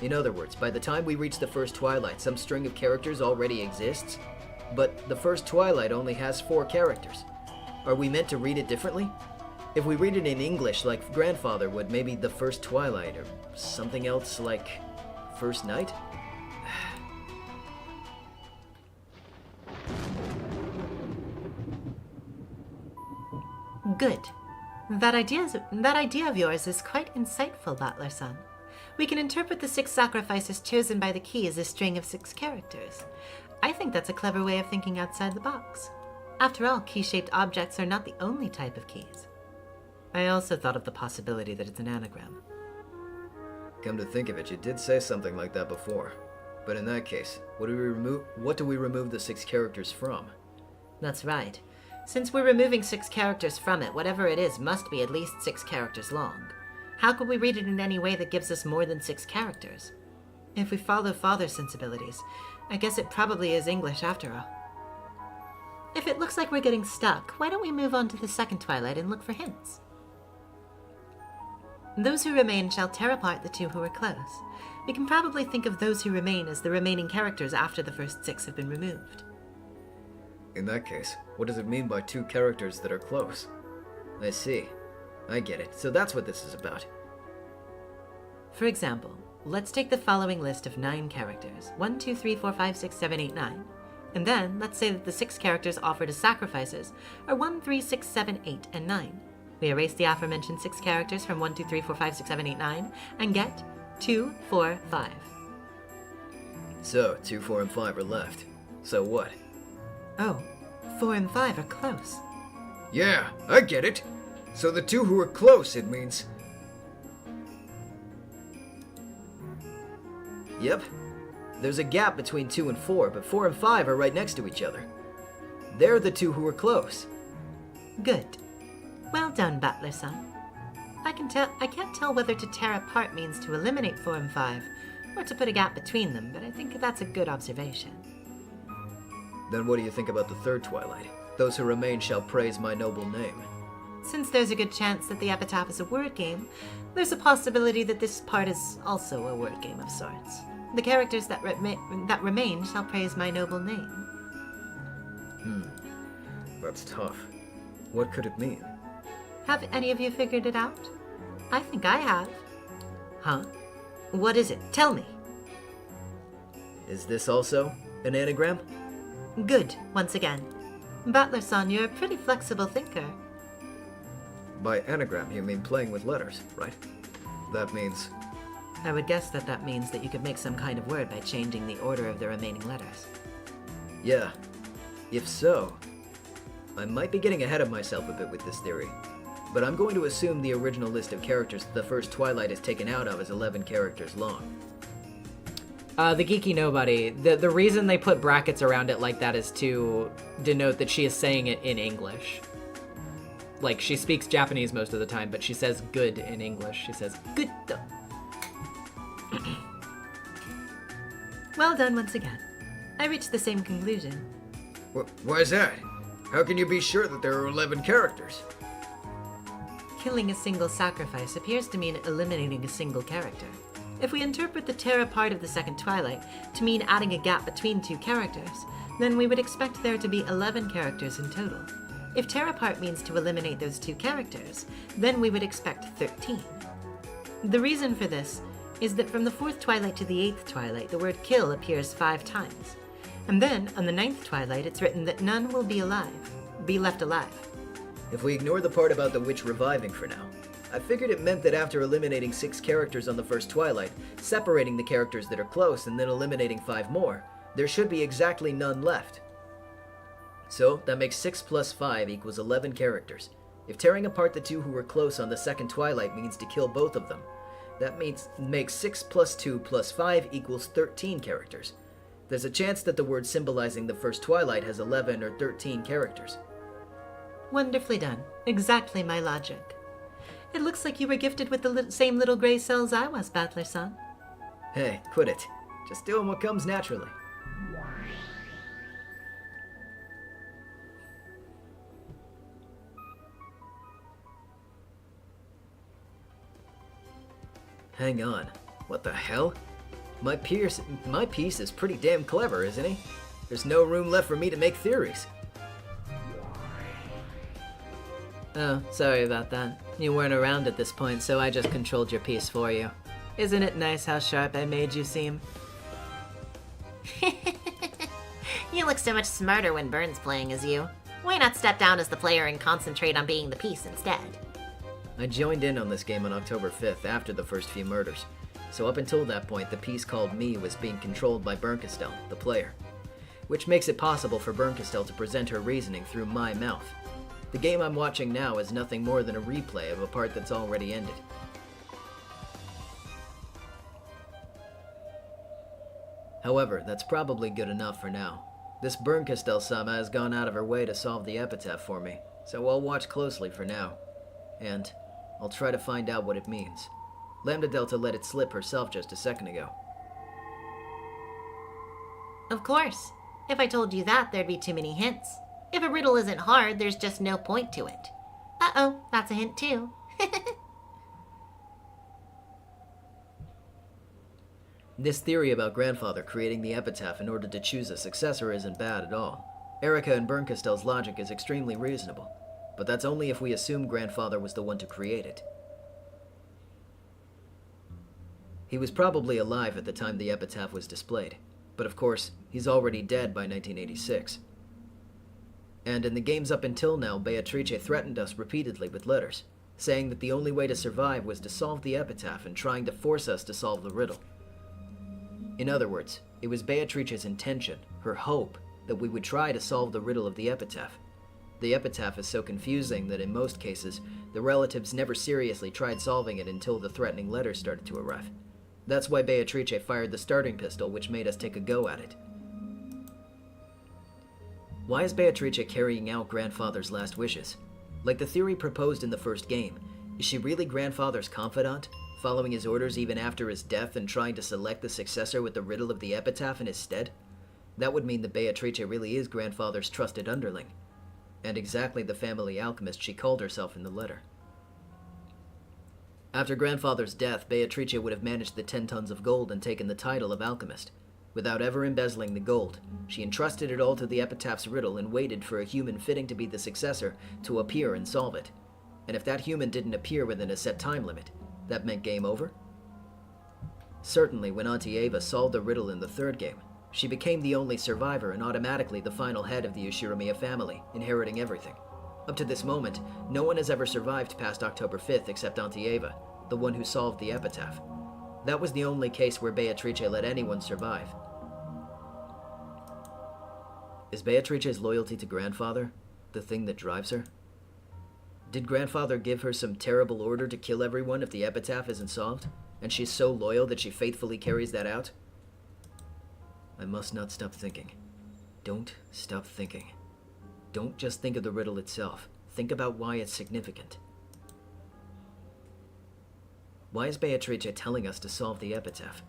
In other words, by the time we reach the first twilight, some string of characters already exists, but the first twilight only has 4 characters. Are we meant to read it differently? If we read it in English like Grandfather would, maybe the first twilight, or something else like first night? Good. That idea of yours is quite insightful, Butler-san. We can interpret the 6 sacrifices chosen by the key as a string of 6 characters. I think that's a clever way of thinking outside the box. After all, key-shaped objects are not the only type of keys. I also thought of the possibility that it's an anagram. Come to think of it, you did say something like that before. But in that case, what do we remove the 6 characters from? That's right. Since we're removing 6 characters from it, whatever it is must be at least 6 characters long. How could we read it in any way that gives us more than 6 characters? If we follow Father's sensibilities, I guess it probably is English after all. If it looks like we're getting stuck, why don't we move on to the second twilight and look for hints? Those who remain shall tear apart the 2 who are close. We can probably think of those who remain as the remaining characters after the first 6 have been removed. In that case, what does it mean by 2 characters that are close? I see. I get it. So that's what this is about. For example, let's take the following list of 9 characters. 1, 2, 3, 4, 5, 6, 7, 8, 9. And then, let's say that the 6 characters offered as sacrifices are 1, 3, 6, 7, 8, and 9. We erase the aforementioned 6 characters from 1, 2, 3, 4, 5, 6, 7, 8, 9, and get 2, 4, 5. So, 2, 4, and 5 are left. So what? Oh, 4 and 5 are close. Yeah, I get it. So the 2 who are close, it means... Yep. There's a gap between 2 and 4, but 4 and 5 are right next to each other. They're the 2 who are close. Good. Well done, Butler-san. I can't tell whether to tear apart means to eliminate 4 and 5, or to put a gap between them, but I think that's a good observation. Then what do you think about the third twilight? Those who remain shall praise my noble name. Since there's a good chance that the epitaph is a word game, there's a possibility that this part is also a word game of sorts. The characters that remain shall praise my noble name. That's tough. What could it mean? Have any of you figured it out? I think I have. Huh? What is it? Tell me. Is this also an anagram? Good, once again. Butler-san, you're a pretty flexible thinker. By anagram, you mean playing with letters, right? That means... I would guess that means that you could make some kind of word by changing the order of the remaining letters. Yeah. If so, I might be getting ahead of myself a bit with this theory. But I'm going to assume the original list of characters the first Twilight is taken out of is 11 characters long. The Geeky Nobody, the reason they put brackets around it like that is to denote that she is saying it in English. Like, she speaks Japanese most of the time, but she says good in English. She says, good. Well done once again. I reached the same conclusion. Why's that? How can you be sure that there are 11 characters? Killing a single sacrifice appears to mean eliminating a single character. If we interpret the tear apart of the second Twilight to mean adding a gap between 2 characters, then we would expect there to be 11 characters in total. If tear apart means to eliminate those 2 characters, then we would expect 13. The reason for this is that from the 4th Twilight to the 8th Twilight, the word kill appears 5 times. And then, on the 9th Twilight, it's written that none will be left alive. If we ignore the part about the witch reviving for now, I figured it meant that after eliminating 6 characters on the first Twilight, separating the characters that are close and then eliminating 5 more, there should be exactly none left. So, that makes 6 plus 5 equals 11 characters. If tearing apart the 2 who were close on the second Twilight means to kill both of them, that makes 6 plus 2 plus 5 equals 13 characters. There's a chance that the word symbolizing the first Twilight has 11 or 13 characters. Wonderfully done. Exactly my logic. It looks like you were gifted with the same little gray cells I was, Butler-san. Hey, quit it. Just doing what comes naturally. Hang on. What the hell? My piece is pretty damn clever, isn't he? There's no room left for me to make theories. Oh, sorry about that. You weren't around at this point, so I just controlled your piece for you. Isn't it nice how sharp I made you seem? You look so much smarter when Burn's playing as you. Why not step down as the player and concentrate on being the piece instead? I joined in on this game on October 5th after the first few murders. So up until that point, the piece called me was being controlled by Bernkastel, the player. Which makes it possible for Bernkastel to present her reasoning through my mouth. The game I'm watching now is nothing more than a replay of a part that's already ended. However, that's probably good enough for now. This Bernkastel-sama has gone out of her way to solve the epitaph for me, so I'll watch closely for now. And I'll try to find out what it means. Lambda Delta let it slip herself just a second ago. Of course. If I told you that, there'd be too many hints. If a riddle isn't hard, there's just no point to it. Uh-oh, that's a hint too. This theory about Grandfather creating the epitaph in order to choose a successor isn't bad at all. ERIKA and Bernkastel's logic is extremely reasonable, but that's only if we assume Grandfather was the one to create it. He was probably alive at the time the epitaph was displayed, but of course, he's already dead by 1986. And in the games up until now, Beatrice threatened us repeatedly with letters, saying that the only way to survive was to solve the epitaph and trying to force us to solve the riddle. In other words, it was Beatrice's intention, her hope, that we would try to solve the riddle of the epitaph. The epitaph is so confusing that in most cases, the relatives never seriously tried solving it until the threatening letters started to arrive. That's why Beatrice fired the starting pistol, which made us take a go at it. Why is Beatrice carrying out Grandfather's last wishes? Like the theory proposed in the first game, is she really Grandfather's confidant, following his orders even after his death and trying to select the successor with the riddle of the epitaph in his stead? That would mean that Beatrice really is Grandfather's trusted underling, and exactly the family alchemist she called herself in the letter. After Grandfather's death, Beatrice would have managed the 10 tons of gold and taken the title of alchemist. Without ever embezzling the gold, she entrusted it all to the epitaph's riddle and waited for a human fitting to be the successor to appear and solve it. And if that human didn't appear within a set time limit, that meant game over? Certainly, when Auntie Ava solved the riddle in the third game, she became the only survivor and automatically the final head of the Ushiramiya family, inheriting everything. Up to this moment, no one has ever survived past October 5th except Auntie Ava, the one who solved the epitaph. That was the only case where Beatrice let anyone survive. Is Beatrice's loyalty to Grandfather the thing that drives her? Did Grandfather give her some terrible order to kill everyone if the epitaph isn't solved, and she's so loyal that she faithfully carries that out? I must not stop thinking. Don't stop thinking. Don't just think of the riddle itself. Think about why it's significant. Why is Beatrice telling us to solve the epitaph?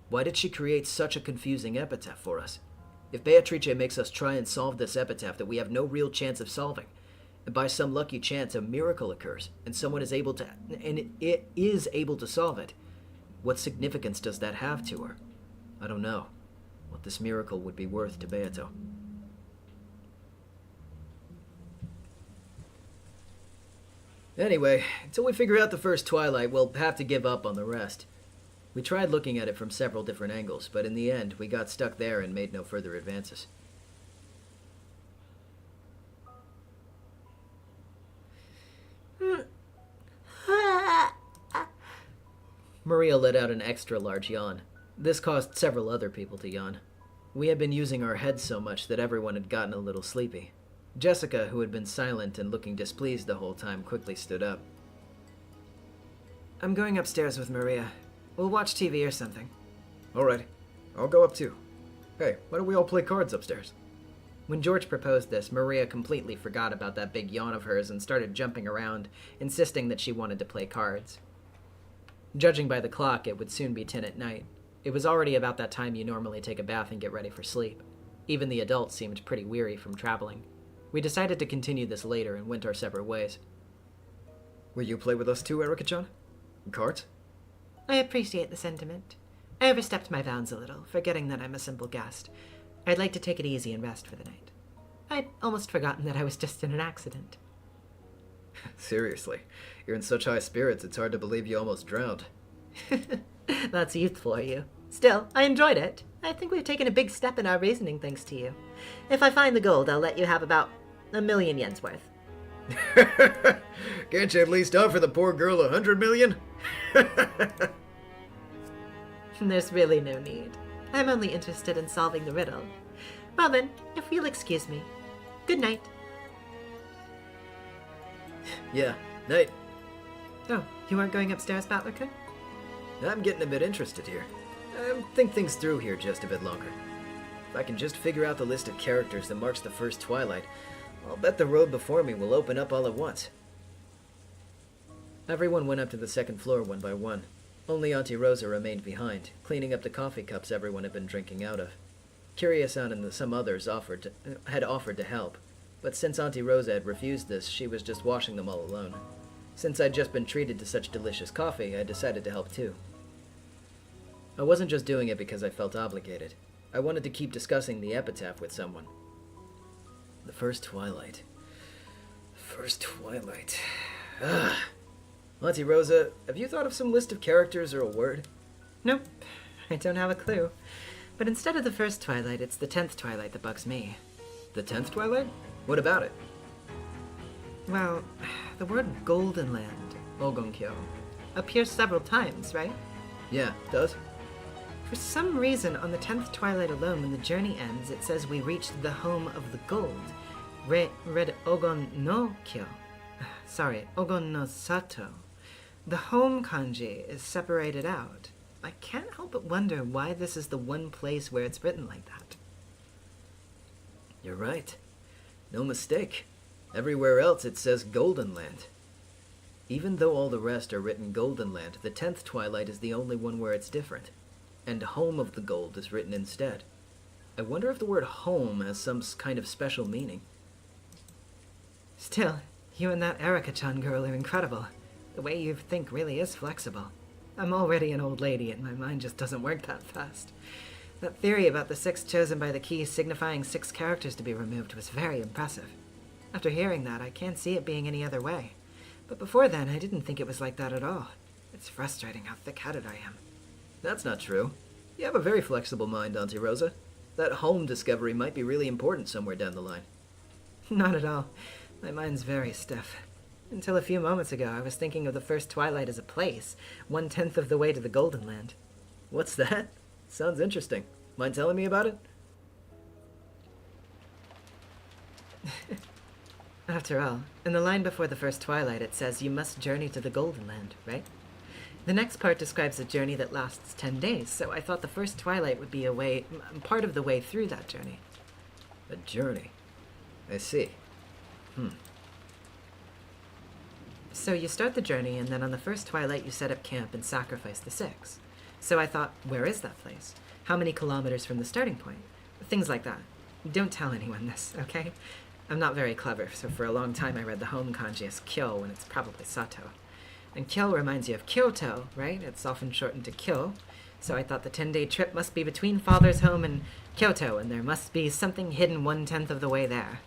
Why did she create such a confusing epitaph for us? If Beatrice makes us try and solve this epitaph that we have no real chance of solving, and by some lucky chance a miracle occurs, and someone is able to, it is able to solve it, what significance does that have to her? I don't know what this miracle would be worth to Beato. Anyway, until we figure out the first Twilight, we'll have to give up on the rest. We tried looking at it from several different angles, but in the end, we got stuck there and made no further advances. Maria let out an extra-large yawn. This caused several other people to yawn. We had been using our heads so much that everyone had gotten a little sleepy. Jessica, who had been silent and looking displeased the whole time, quickly stood up. I'm going upstairs with Maria. We'll watch TV or something. Alright, I'll go up too. Hey, why don't we all play cards upstairs? When George proposed this, Maria completely forgot about that big yawn of hers and started jumping around, insisting that she wanted to play cards. Judging by the clock, it would soon be 10 at night. It was already about that time you normally take a bath and get ready for sleep. Even the adults seemed pretty weary from traveling. We decided to continue this later and went our separate ways. Will you play with us too, Erika-chan? Cards? I appreciate the sentiment. I overstepped my bounds a little, forgetting that I'm a simple guest. I'd like to take it easy and rest for the night. I'd almost forgotten that I was just in an accident. Seriously, you're in such high spirits, it's hard to believe you almost drowned. That's youth for you. Still, I enjoyed it. I think we've taken a big step in our reasoning thanks to you. If I find the gold, I'll let you have about 1,000,000 yen's worth. Can't you at least offer the poor girl 100 million? There's really no need. I'm only interested in solving the riddle. Well then, if you'll excuse me. Good night. Yeah, night. Oh, you aren't going upstairs, Battlerkin? I'm getting a bit interested here. Think things through here just a bit longer. If I can just figure out the list of characters that marks the first twilight, I'll bet the road before me will open up all at once. Everyone went up to the second floor one by one. Only Auntie Rosa remained behind, cleaning up the coffee cups everyone had been drinking out of. Curious-san and some others had offered to help, but since Auntie Rosa had refused this, she was just washing them all alone. Since I'd just been treated to such delicious coffee, I decided to help too. I wasn't just doing it because I felt obligated. I wanted to keep discussing the epitaph with someone. The first twilight. First twilight. Ah. Auntie Rosa, have you thought of some list of characters or a word? Nope, I don't have a clue. But instead of the first twilight, it's the 10th twilight that bugs me. The 10th twilight? What about it? Well, the word Golden Land, Ogonkyo, appears several times, right? Yeah, it does. For some reason, on the 10th twilight alone, when the journey ends, it says we reached the home of the gold. Read Ogon no Kyo. Sorry, Ogon no Sato. The home kanji is separated out. I can't help but wonder why this is the one place where it's written like that. You're right. No mistake. Everywhere else it says Golden Land. Even though all the rest are written Golden Land, the 10th twilight is the only one where it's different. And Home of the Gold is written instead. I wonder if the word home has some kind of special meaning. Still, you and that Erika-chan girl are incredible. The way you think really is flexible. I'm already an old lady and my mind just doesn't work that fast. That theory about the 6 chosen by the key signifying 6 characters to be removed was very impressive. After hearing that, I can't see it being any other way. But before then, I didn't think it was like that at all. It's frustrating how thick-headed I am. That's not true. You have a very flexible mind, Auntie Rosa. That home discovery might be really important somewhere down the line. Not at all. My mind's very stiff. Until a few moments ago, I was thinking of the first twilight as a place, 1/10 of the way to the Golden Land. What's that? Sounds interesting. Mind telling me about it? After all, in the line before the first twilight, it says you must journey to the Golden Land, right? The next part describes a journey that lasts 10 days, so I thought the first twilight would be part of the way through that journey. A journey. I see. So you start the journey, and then on the first twilight you set up camp and sacrifice the 6. So I thought, where is that place? How many kilometers from the starting point? Things like that. Don't tell anyone this, okay? I'm not very clever, so for a long time I read the home kanji as Kyo when it's probably Sato. And Kyo reminds you of Kyoto, right? It's often shortened to Kyo. So I thought the 10-day trip must be between Father's home and Kyoto, and there must be something hidden 1/10 of the way there.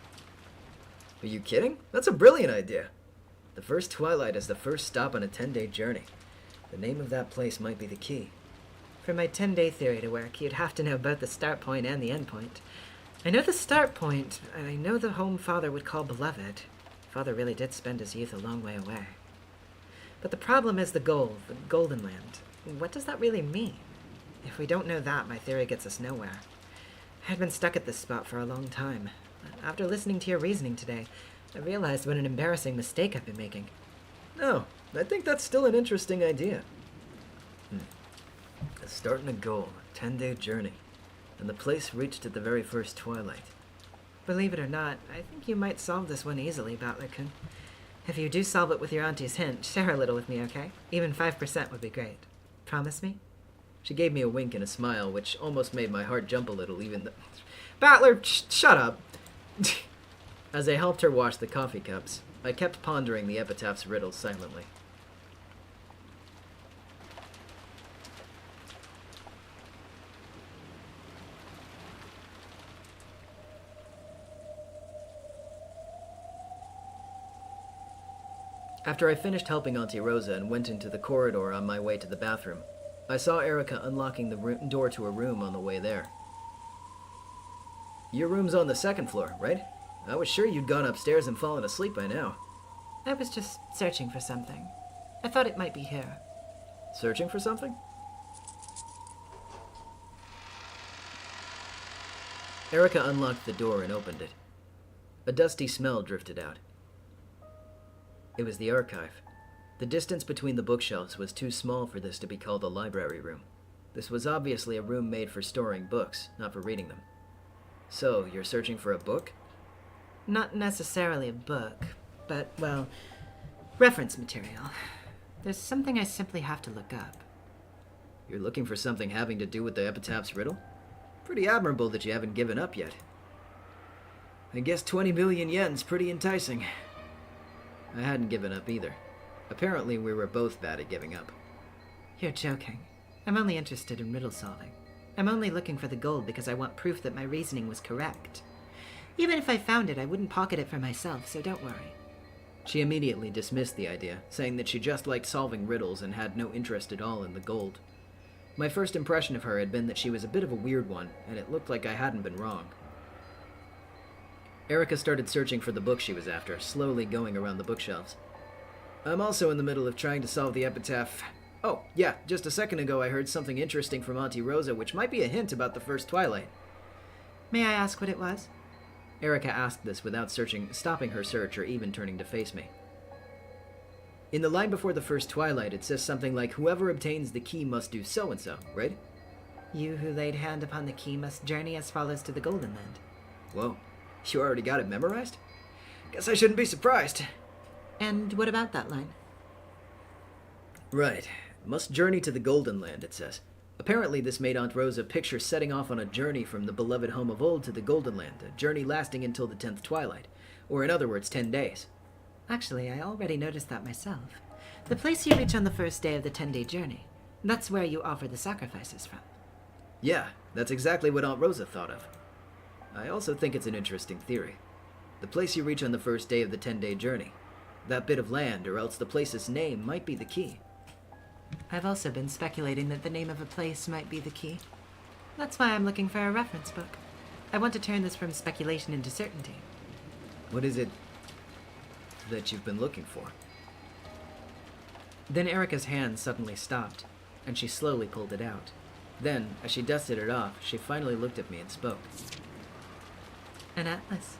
Are you kidding? That's a brilliant idea. The first twilight is the first stop on a 10-day journey. The name of that place might be the key. For my 10-day theory to work, you'd have to know both the start point and the end point. I know the start point, and I know the home Father would call beloved. Father really did spend his youth a long way away. But the problem is the goal, the Golden Land. What does that really mean? If we don't know that, my theory gets us nowhere. I had been stuck at this spot for a long time. After listening to your reasoning today, I realized what an embarrassing mistake I've been making. No, I think that's still an interesting idea. A start and a goal, a 10-day journey, and the place reached at the very first twilight. Believe it or not, I think you might solve this one easily, Battler-kun. If you do solve it with your auntie's hint, share a little with me, okay? Even 5% would be great. Promise me? She gave me a wink and a smile, which almost made my heart jump a little, even though... Battler, shut up! As I helped her wash the coffee cups, I kept pondering the epitaph's riddle silently. After I finished helping Auntie Rosa and went into the corridor on my way to the bathroom, I saw ERIKA unlocking the door to a room on the way there. Your room's on the second floor, right? I was sure you'd gone upstairs and fallen asleep by now. I was just searching for something. I thought it might be here. Searching for something? ERIKA unlocked the door and opened it. A dusty smell drifted out. It was the archive. The distance between the bookshelves was too small for this to be called a library room. This was obviously a room made for storing books, not for reading them. So, you're searching for a book? Not necessarily a book, but, well, reference material. There's something I simply have to look up. You're looking for something having to do with the epitaph's riddle? Pretty admirable that you haven't given up yet. I guess 20 billion yen's pretty enticing. I hadn't given up either. Apparently we were both bad at giving up. You're joking. I'm only interested in riddle solving. I'm only looking for the gold because I want proof that my reasoning was correct. Even if I found it, I wouldn't pocket it for myself, so don't worry. She immediately dismissed the idea, saying that she just liked solving riddles and had no interest at all in the gold. My first impression of her had been that she was a bit of a weird one, and it looked like I hadn't been wrong. ERIKA started searching for the book she was after, slowly going around the bookshelves. I'm also in the middle of trying to solve the epitaph. Oh, yeah, just a second ago I heard something interesting from Auntie Rosa, which might be a hint about the first twilight. May I ask what it was? ERIKA asked this without stopping her search or even turning to face me. In the line before the first twilight, it says something like, whoever obtains the key must do so-and-so, right? You who laid hand upon the key must journey as follows to the Golden Land. Whoa, you already got it memorized? Guess I shouldn't be surprised. And what about that line? Right. Must journey to the Golden Land, it says. Apparently this made Aunt Rosa picture setting off on a journey from the beloved home of old to the Golden Land, a journey lasting until the 10th twilight, or in other words, 10 days. Actually, I already noticed that myself. The place you reach on the first day of the 10-day journey, that's where you offer the sacrifices from. Yeah, that's exactly what Aunt Rosa thought of. I also think it's an interesting theory. The place you reach on the first day of the 10-day journey. That bit of land, or else the place's name, might be the key. I've also been speculating that the name of a place might be the key. That's why I'm looking for a reference book. I want to turn this from speculation into certainty. What is it that you've been looking for? Then ERIKA's hand suddenly stopped, and she slowly pulled it out. Then, as she dusted it off, she finally looked at me and spoke. An atlas.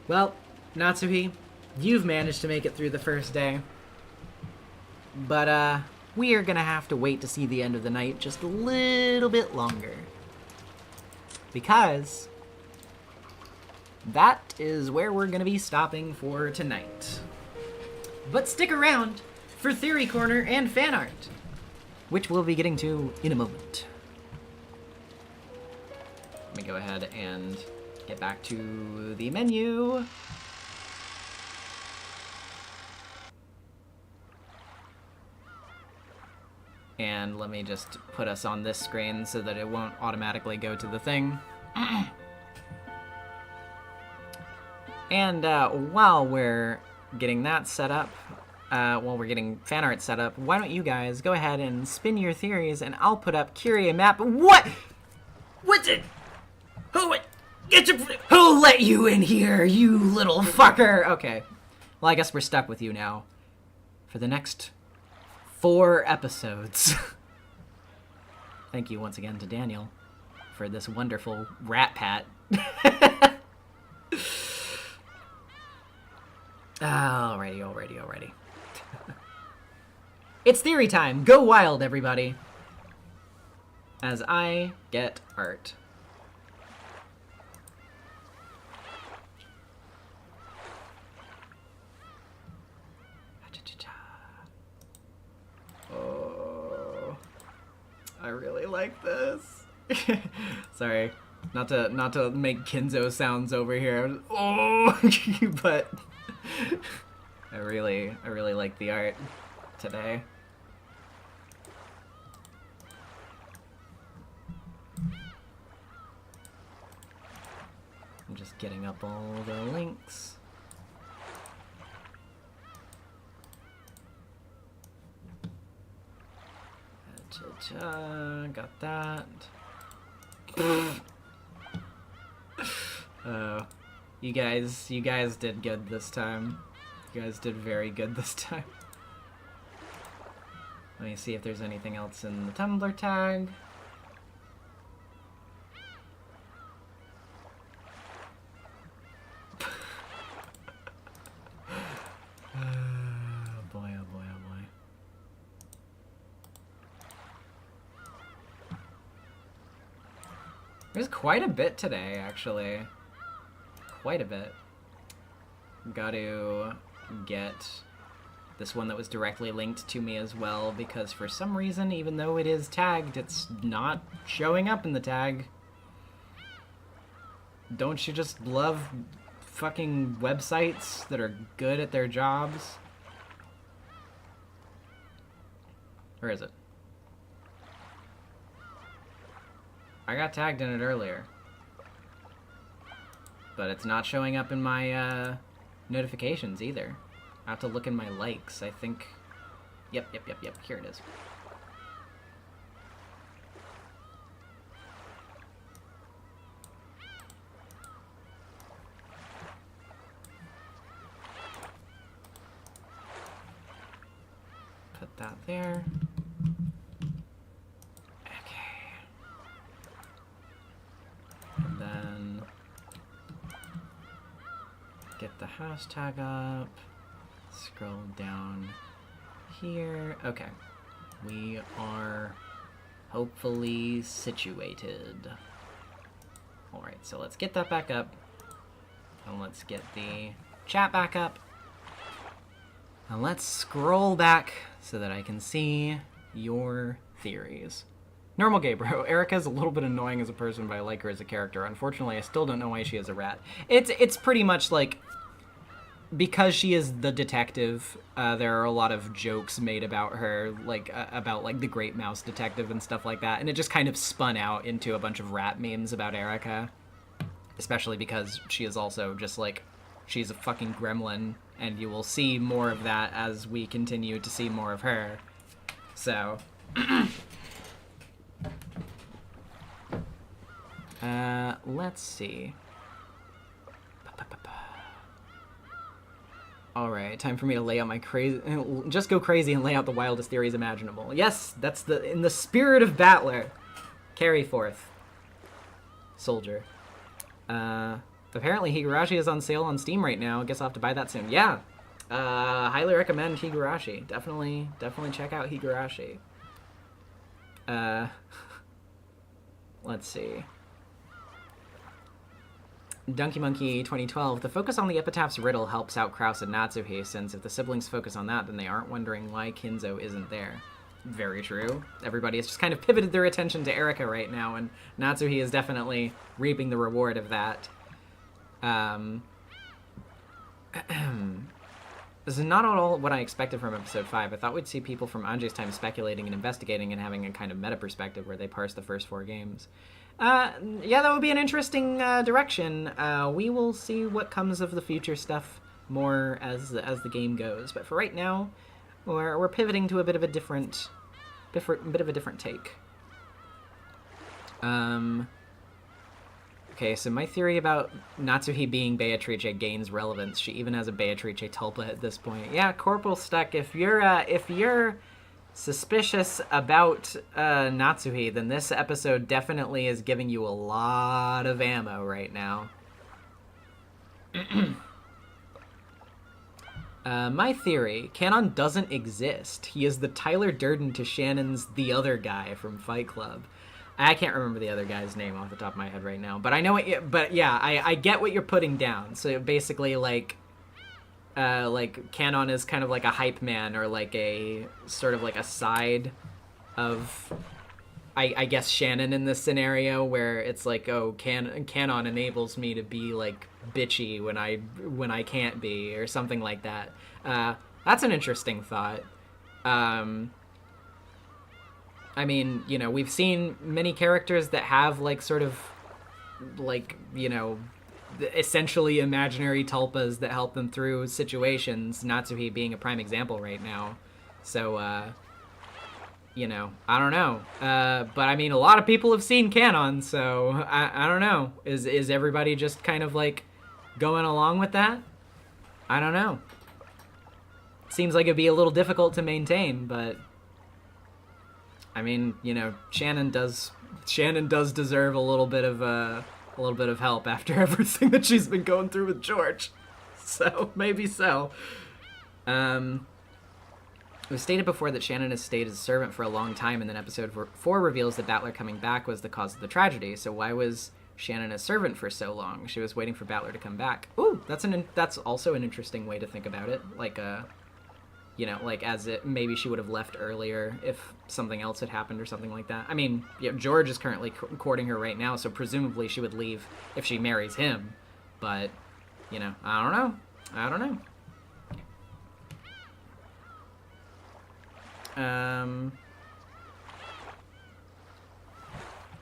Well, Natsuhi, you've managed to make it through the first day. But, we are gonna have to wait to see the end of the night just a little bit longer. Because that is where we're gonna be stopping for tonight. But stick around for Theory Corner and fan art, which we'll be getting to in a moment. Let me go ahead and get back to the menu. And let me just put us on this screen so that it won't automatically go to the thing. And while we're getting that set up, while we're getting fan art set up, why don't you guys go ahead and spin your theories and I'll put up Kyrie map. What? What's it? Who let you in here, you little fucker? Okay. Well, I guess we're stuck with you now for the next 4 episodes. Thank you once again to Daniel for this wonderful rat pat. Alrighty. It's theory time. Go wild, everybody. As I get art. really like this. Sorry, not to make Kinzo sounds over here. Oh, but I really like the art today. I'm just getting up all the links. Got that. You guys did good this time. You guys did very good this time. Let me see if there's anything else in the Tumblr tag. Oh boy, oh boy, oh boy. There's quite a bit today, actually. Quite a bit. Got to get this one that was directly linked to me as well, because for some reason, even though it is tagged, it's not showing up in the tag. Don't you just love fucking websites that are good at their jobs? Where is it? I got tagged in it earlier. But it's not showing up in my notifications either. I have to look in my likes, I think. Yep. Here it is. Put that there. Okay. And then get the hashtag up. Scroll down here. Okay. We are hopefully situated. Alright, so let's get that back up. And let's get the chat back up. And let's scroll back so that I can see your theories. Normal gay bro. Erika's a little bit annoying as a person, but I like her as a character. Unfortunately, I still don't know why she is a rat. It's pretty much like, because she is the detective, there are a lot of jokes made about her, like, about, like, the Great Mouse Detective and stuff like that, and it just kind of spun out into a bunch of rat memes about Erika. Especially because she is also just, like, she's a fucking gremlin, and you will see more of that as we continue to see more of her. So... let's see. Alright, time for me to lay out my just go crazy and lay out the wildest theories imaginable. Yes, that's in the spirit of Battler. Carry forth. Soldier. Apparently Higurashi is on sale on Steam right now. Guess I'll have to buy that soon. Yeah. Highly recommend Higurashi. Definitely check out Higurashi. Let's see. Donkey Monkey 2012. The focus on the epitaph's riddle helps out Kraus and Natsuhi, since if the siblings focus on that, then they aren't wondering why Kinzo isn't there. Very true. Everybody has just kind of pivoted their attention to Erika right now, and Natsuhi is definitely reaping the reward of that. This is not at all what I expected from episode 5. I thought we'd see people from Anjay's time speculating and investigating and having a kind of meta perspective where they parse the first 4 games. Yeah, that would be an interesting direction. We will see what comes of the future stuff more as the game goes. But for right now, we're pivoting to a bit of a different take. Okay, so my theory about Natsuhi being Beatrice gains relevance. She even has a Beatrice tulpa at this point. Yeah, Corporal Stuck, if you're suspicious about Natsuhi, then this episode definitely is giving you a lot of ammo right now. My theory, Canon doesn't exist. He is the Tyler Durden to Shannon's the other guy from Fight Club. I can't remember the other guy's name off the top of my head right now, but I know it. But yeah, I get what you're putting down. So basically, like Canon is kind of like a hype man, or like a sort of like a side of I guess Shannon in this scenario where it's like, oh, canon enables me to be like bitchy when I can't be, or something like that. That's an interesting thought. I mean, you know, we've seen many characters that have like sort of like, you know, essentially imaginary tulpas that help them through situations, Natsuhi being a prime example right now. So, you know, I don't know. But I mean, a lot of people have seen canon, so I don't know. Is everybody just kind of like going along with that? I don't know. Seems like it'd be a little difficult to maintain, but I mean, you know, Shannon does deserve a little bit of help after everything that she's been going through with George. So maybe so. It was stated before that Shannon has stayed as a servant for a long time, and then episode 4 reveals that Battler coming back was the cause of the tragedy. So why was Shannon a servant for so long? She was waiting for Battler to come back. Ooh, that's also an interesting way to think about it. Like, you know, like as it maybe she would have left earlier if something else had happened or something like that. I mean, yeah, George is currently courting her right now, so presumably she would leave if she marries him. But, you know, I don't know.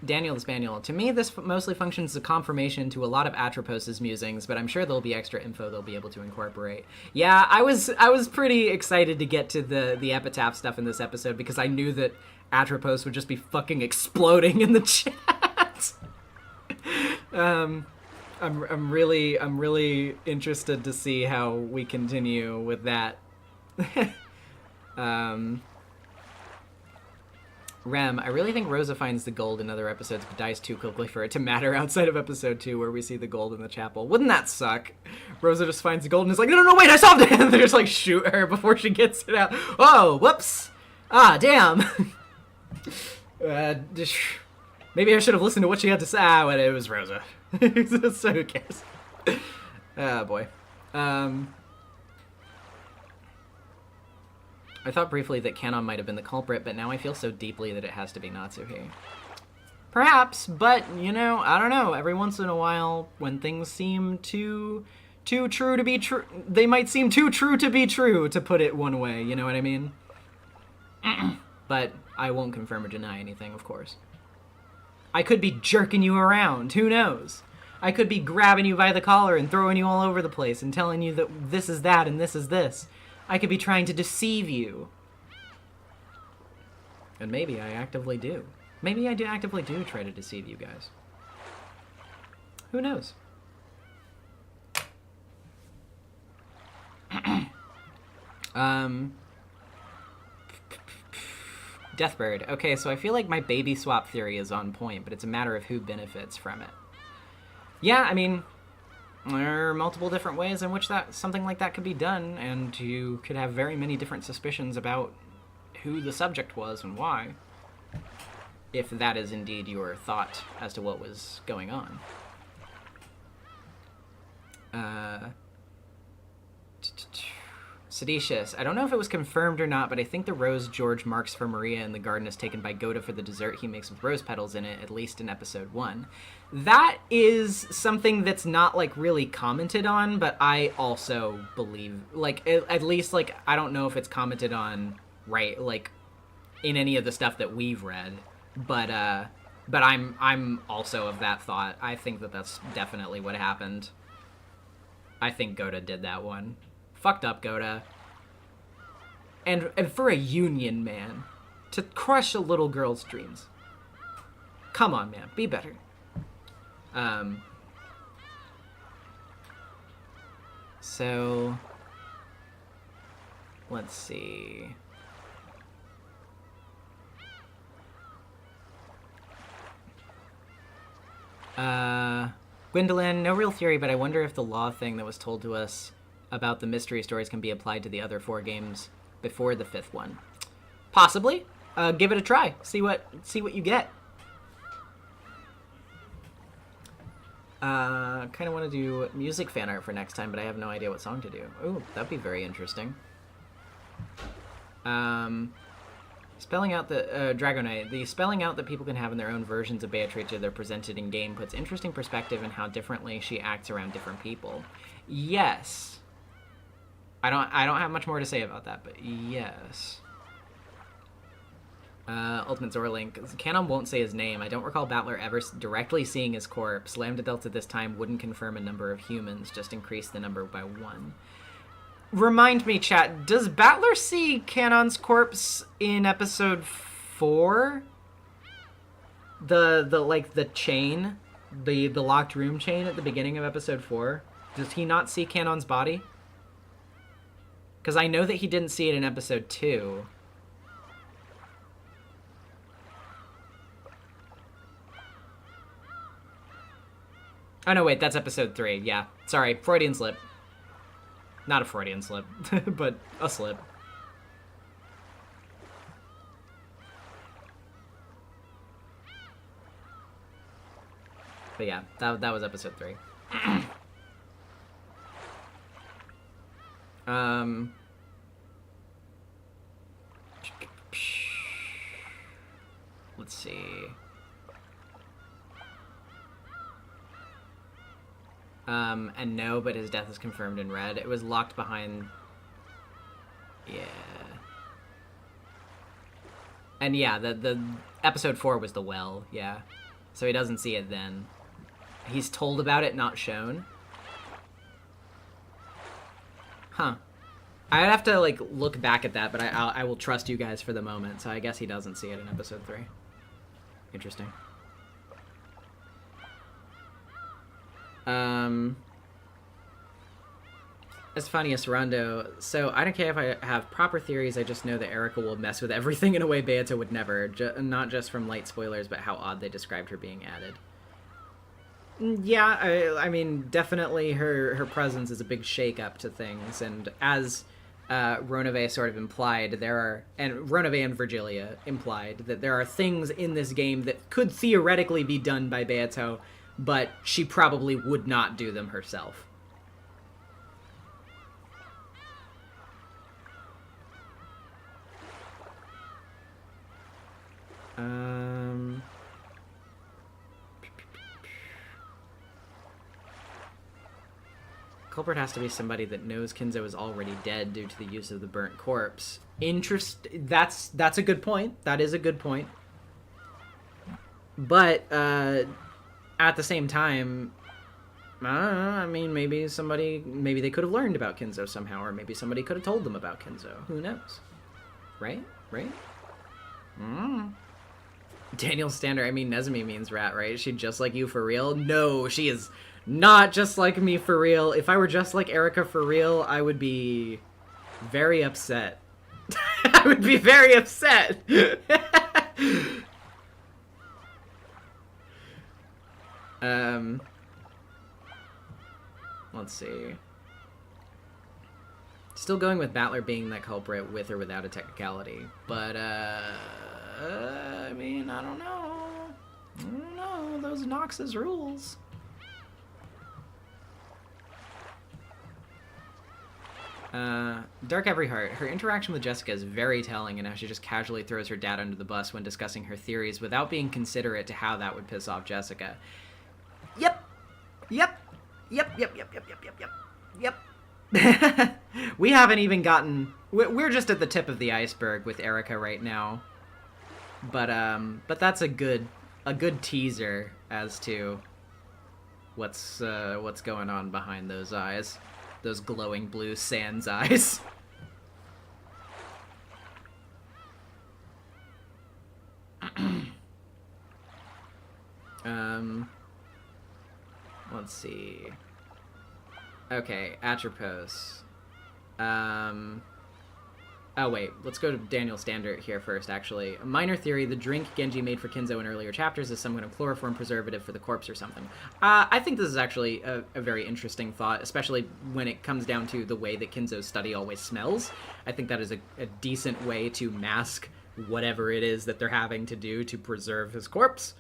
Daniel the Spaniel. To me, this mostly functions as a confirmation to a lot of Atropos' musings, but I'm sure there'll be extra info they'll be able to incorporate. Yeah, I was pretty excited to get to the epitaph stuff in this episode because I knew that Atropos would just be fucking exploding in the chat. I'm really interested to see how we continue with that. Rem, I really think Rosa finds the gold in other episodes but dies too quickly for it to matter outside of episode 2 where we see the gold in the chapel. Wouldn't that suck? Rosa just finds the gold and is like, no, wait, I solved it! And they just like shoot her before she gets it out. Oh, whoops! Ah, damn! Maybe I should have listened to what she had to say. Ah, well, it was Rosa. So who cares? Ah, boy. I thought briefly that Canon might have been the culprit, but now I feel so deeply that it has to be Natsuhi. Perhaps, but, you know, I don't know. Every once in a while, when things seem too true to be true, they might seem too true to be true, to put it one way, you know what I mean? But I won't confirm or deny anything, of course. I could be jerking you around, who knows? I could be grabbing you by the collar and throwing you all over the place and telling you that this is that and this is this. I could be trying to deceive you. And maybe I actively do. Maybe I actively do try to deceive you guys. Who knows? Deathbird. Okay, so I feel like my baby swap theory is on point, but it's a matter of who benefits from it. Yeah, I mean, there are multiple different ways in which something like that could be done, and you could have very many different suspicions about who the subject was and why, if that is indeed your thought as to what was going on. Seditious. I don't know if it was confirmed or not, but I think the rose George marks for Maria in the garden is taken by Goda for the dessert he makes with rose petals in it, at least in episode 1. That is something that's not, like, really commented on, but I also believe, like, at least, like, I don't know if it's commented on, right, like, in any of the stuff that we've read, but I'm also of that thought. I think that that's definitely what happened. I think Goda did that one. Fucked up, Goda. And for a union man to crush a little girl's dreams. Come on, man. Be better. So let's see. Gwendolyn, no real theory, but I wonder if the law thing that was told to us about the mystery stories can be applied to the other 4 games before the 5th one. Possibly. Give it a try. See what you get. Kind of want to do music fan art for next time, but I have no idea what song to do. Ooh, that'd be very interesting. Spelling out the Dragonite, the spelling out that people can have in their own versions of Beatrice they're presented in game puts interesting perspective in how differently she acts around different people. Yes. I don't have much more to say about that, but yes. Ultimate Zorlink. Canon won't say his name. I don't recall Battler ever directly seeing his corpse. Lambda Delta this time wouldn't confirm a number of humans, just increase the number by 1. Remind me, chat, does Battler see Canon's corpse in episode 4? The chain? The locked room chain at the beginning of episode 4? Does he not see Canon's body? Because I know that he didn't see it in episode 2. Oh, no, wait, that's episode 3. Yeah. Sorry, Freudian slip. Not a Freudian slip, but a slip. But yeah, that was episode 3. Let's see. And no, but his death is confirmed in red. It was locked behind... Yeah. And yeah, the episode 4 was the well, yeah. So he doesn't see it then. He's told about it, not shown. Huh. I'd have to, like, look back at that, but I will trust you guys for the moment, so I guess he doesn't see it in episode 3. Interesting. As funny as Rondo. So I don't care if I have proper theories, I just know that Erika will mess with everything in a way Beato would never. Not just from light spoilers, but how odd they described her being added. Yeah, I mean, definitely her presence is a big shake-up to things, and as Ronove sort of implied, and Ronove and Virgilia implied, that there are things in this game that could theoretically be done by Beato, but she probably would not do them herself. Culprit has to be somebody that knows Kinzo is already dead due to the use of the burnt corpse. That's a good point. That is a good point. But, at the same time, I don't know, I mean, maybe they could have learned about Kinzo somehow, or maybe somebody could have told them about Kinzo. Who knows? Right? Daniel Stander, I mean, Nezumi means rat, right? Is she just like you for real? No, she is not just like me for real. If I were just like Erika for real, I would be very upset. I would be very upset. Let's see. Still going with Battler being that culprit with or without a technicality. But, I mean, I don't know. Those Nox's rules. Dark Everyheart. Her interaction with Jessica is very telling in how she just casually throws her dad under the bus when discussing her theories without being considerate to how that would piss off Jessica. Yep. We haven't even gotten... We're just at the tip of the iceberg with Erika right now. But that's a good teaser as to what's going on behind those eyes. Those glowing blue sans eyes. Let's see. Okay, Atropos. Oh wait, let's go to Daniel Standard here first, actually. A minor theory, the drink Genji made for Kinzo in earlier chapters is some kind of chloroform preservative for the corpse or something. I think this is actually a very interesting thought, especially when it comes down to the way that Kinzo's study always smells. I think that is a decent way to mask whatever it is that they're having to do to preserve his corpse.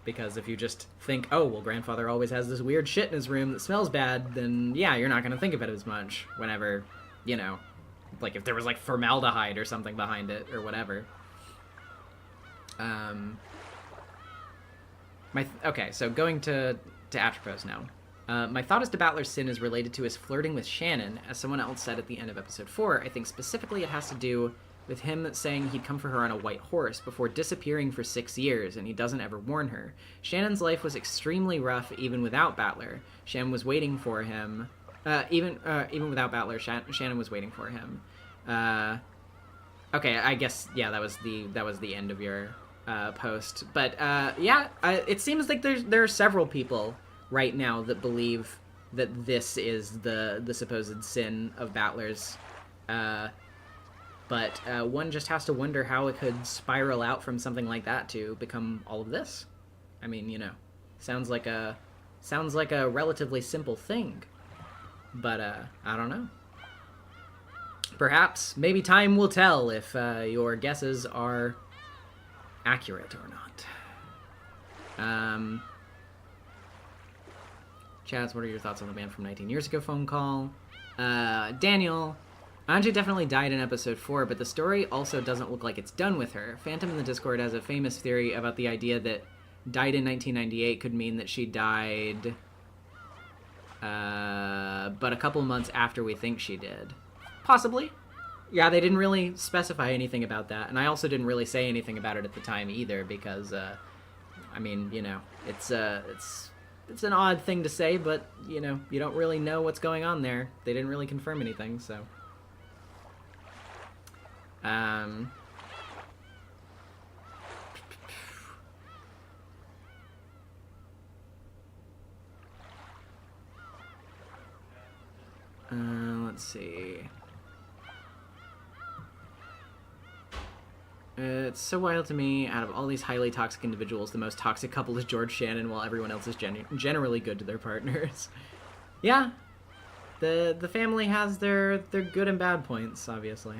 Because if you just think, oh, well, grandfather always has this weird shit in his room that smells bad, then yeah, you're not going to think of it as much whenever, you know, like if there was like formaldehyde or something behind it or whatever. Okay, so going to Atropos now. My thought as to Battler's sin is related to his flirting with Shannon, as someone else said at the end of episode 4. I think specifically it has to do with him saying he'd come for her on a white horse before disappearing for 6 years, and he doesn't ever warn her. Shannon's life was extremely rough even without Battler. Shannon was waiting for him. Even without Battler, Shannon was waiting for him. Okay, I guess, yeah, that was the end of your post. But yeah, it seems like there are several people right now that believe that this is the supposed sin of Battler's. But one just has to wonder how it could spiral out from something like that to become all of this. I mean, you know, sounds like a relatively simple thing, but I don't know. Perhaps, maybe time will tell if your guesses are accurate or not. Chaz, what are your thoughts on the Man from 19 Years Ago phone call? Daniel, Anji definitely died in episode 4, but the story also doesn't look like it's done with her. Phantom in the Discord has a famous theory about the idea that died in 1998 could mean that she died, but a couple months after we think she did. Possibly. Yeah, they didn't really specify anything about that, and I also didn't really say anything about it at the time either, because, I mean, you know, it's an odd thing to say, but, you know, you don't really know what's going on there. They didn't really confirm anything, so. Let's see. It's so wild to me, out of all these highly toxic individuals, the most toxic couple is George Shannon, while everyone else is generally good to their partners. Yeah, the family has their good and bad points, obviously.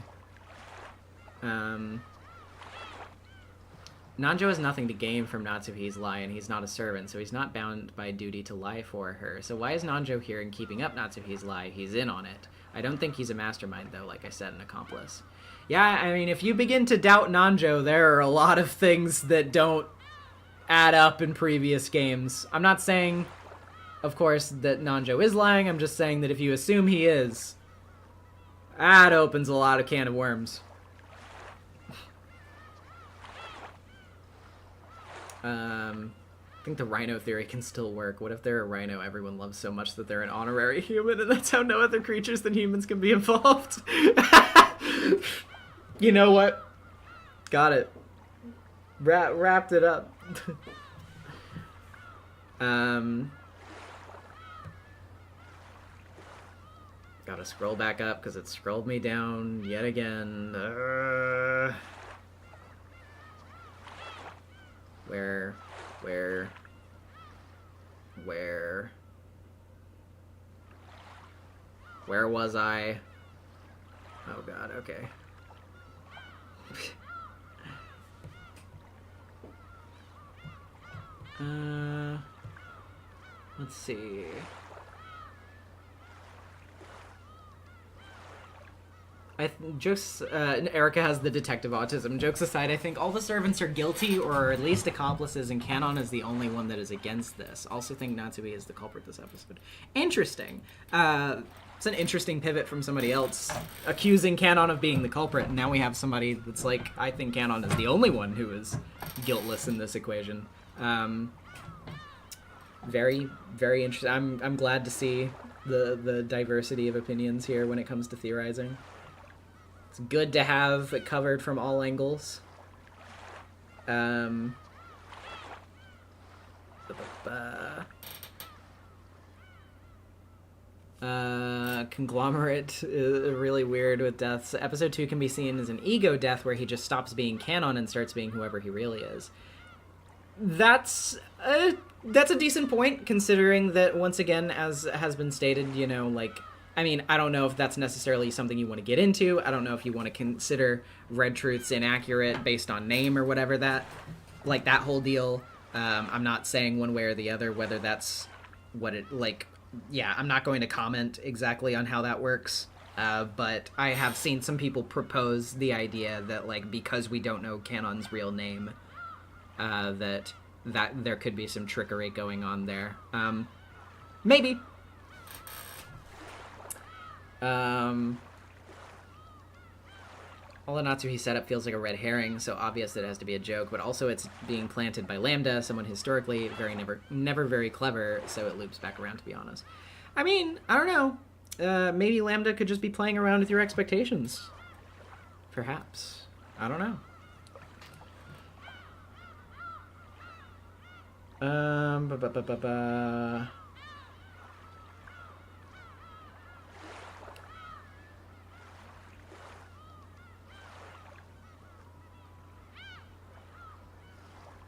Nanjo has nothing to gain from Natsuhi's lie, and he's not a servant, so he's not bound by duty to lie for her. So why is Nanjo here and keeping up Natsuhi's lie? He's in on it. I don't think he's a mastermind, though, like I said, an accomplice. Yeah, I mean, if you begin to doubt Nanjo, there are a lot of things that don't add up in previous games. I'm not saying, of course, that Nanjo is lying. I'm just saying that if you assume he is, that opens a lot of can of worms. I think the rhino theory can still work. What if they're a rhino everyone loves so much that they're an honorary human, and that's how no other creatures than humans can be involved? You know what? Got it. Wrapped it up. Gotta scroll back up because it scrolled me down yet again. Where was I? Oh god, okay. Let's see. Erika has the detective autism. Jokes aside, I think all the servants are guilty, or at least accomplices, and Canon is the only one that is against this. Also think Natsui is the culprit this episode. Interesting. It's an interesting pivot from somebody else accusing Canon of being the culprit, and now we have somebody that's like, I think Canon is the only one who is guiltless in this equation. Very, very interesting. I'm glad to see the diversity of opinions here when it comes to theorizing. It's good to have it covered from all angles. Conglomerate is really weird with deaths. Episode 2 can be seen as an ego death where he just stops being Canon and starts being whoever he really is. That's a decent point, considering that, once again, as has been stated, you know, like, I mean, I don't know if that's necessarily something you want to get into. I don't know if you want to consider Red Truths inaccurate based on name or whatever that whole deal. I'm not saying one way or the other whether that's what it, like, yeah, I'm not going to comment exactly on how that works. But I have seen some people propose the idea that, like, because we don't know Canon's real name, that there could be some trickery going on there. Maybe. All the Natsuhi setup feels like a red herring, so obvious that it has to be a joke, but also it's being planted by Lambda, someone historically never very clever, so it loops back around, to be honest. I mean, I don't know. Maybe Lambda could just be playing around with your expectations. Perhaps. I don't know.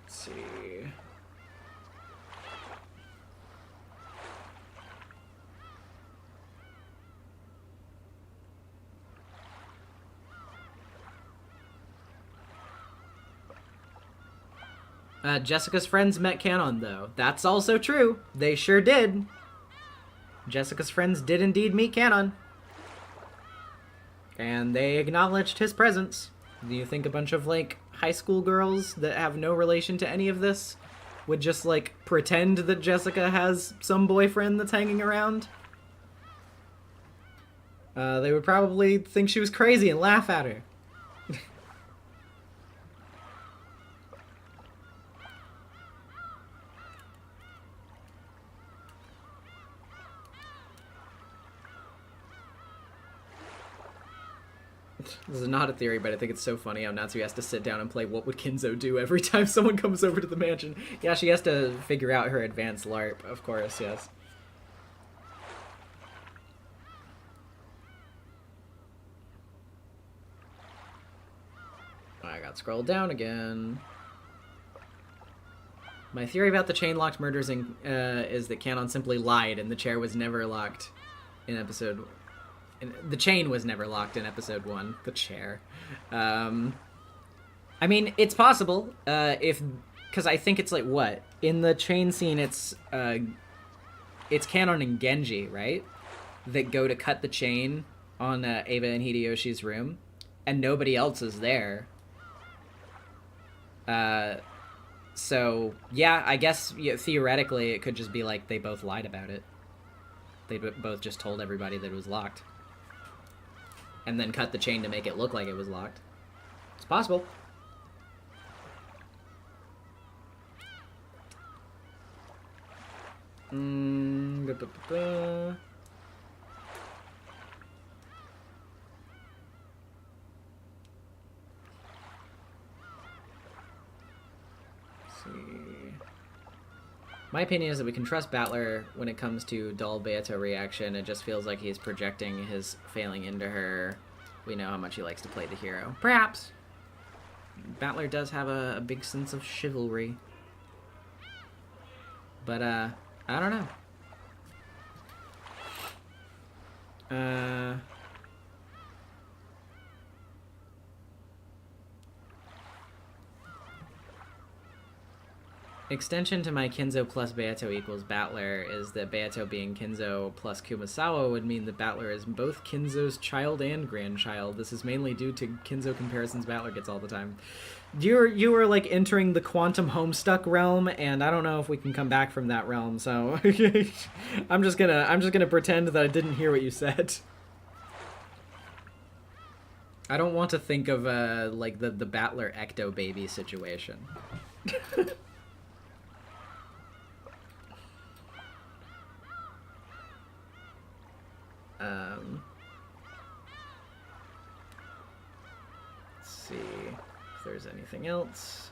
Let's see. Jessica's friends met Canon, though. That's also true. They sure did. Jessica's friends did indeed meet Canon. And they acknowledged his presence. Do you think a bunch of, like, high school girls that have no relation to any of this would just, like, pretend that Jessica has some boyfriend that's hanging around? They would probably think she was crazy and laugh at her. This is not a theory, but I think it's so funny how Natsu has to sit down and play What Would Kinzo Do every time someone comes over to the mansion. Yeah, she has to figure out her advanced LARP, of course, yes. I got scrolled down again. My theory about the chain-locked murders is that Canon simply lied and the chair was never locked in episode... The chain was never locked in episode 1. The chair. I mean, it's possible. Because I think it's like, what? In the chain scene, it's Canon and Genji, right? That go to cut the chain on Eva and Hideyoshi's room. And nobody else is there. So, yeah, I guess theoretically it could just be like they both lied about it. They both just told everybody that it was locked. And then cut the chain to make it look like it was locked. It's possible. My opinion is that we can trust Battler when it comes to dull Beato reaction. It just feels like he's projecting his failing into her. We know how much he likes to play the hero. Perhaps. Battler does have a big sense of chivalry. But, I don't know. Extension to my Kinzo plus Beato equals Battler is that Beato being Kinzo plus Kumasawa would mean that Battler is both Kinzo's child and grandchild. This is mainly due to Kinzo comparisons Battler gets all the time. You were like entering the quantum homestuck realm, and I don't know if we can come back from that realm, so I'm just gonna pretend that I didn't hear what you said. I don't want to think of like the Battler ecto baby situation. Let's see if there's anything else.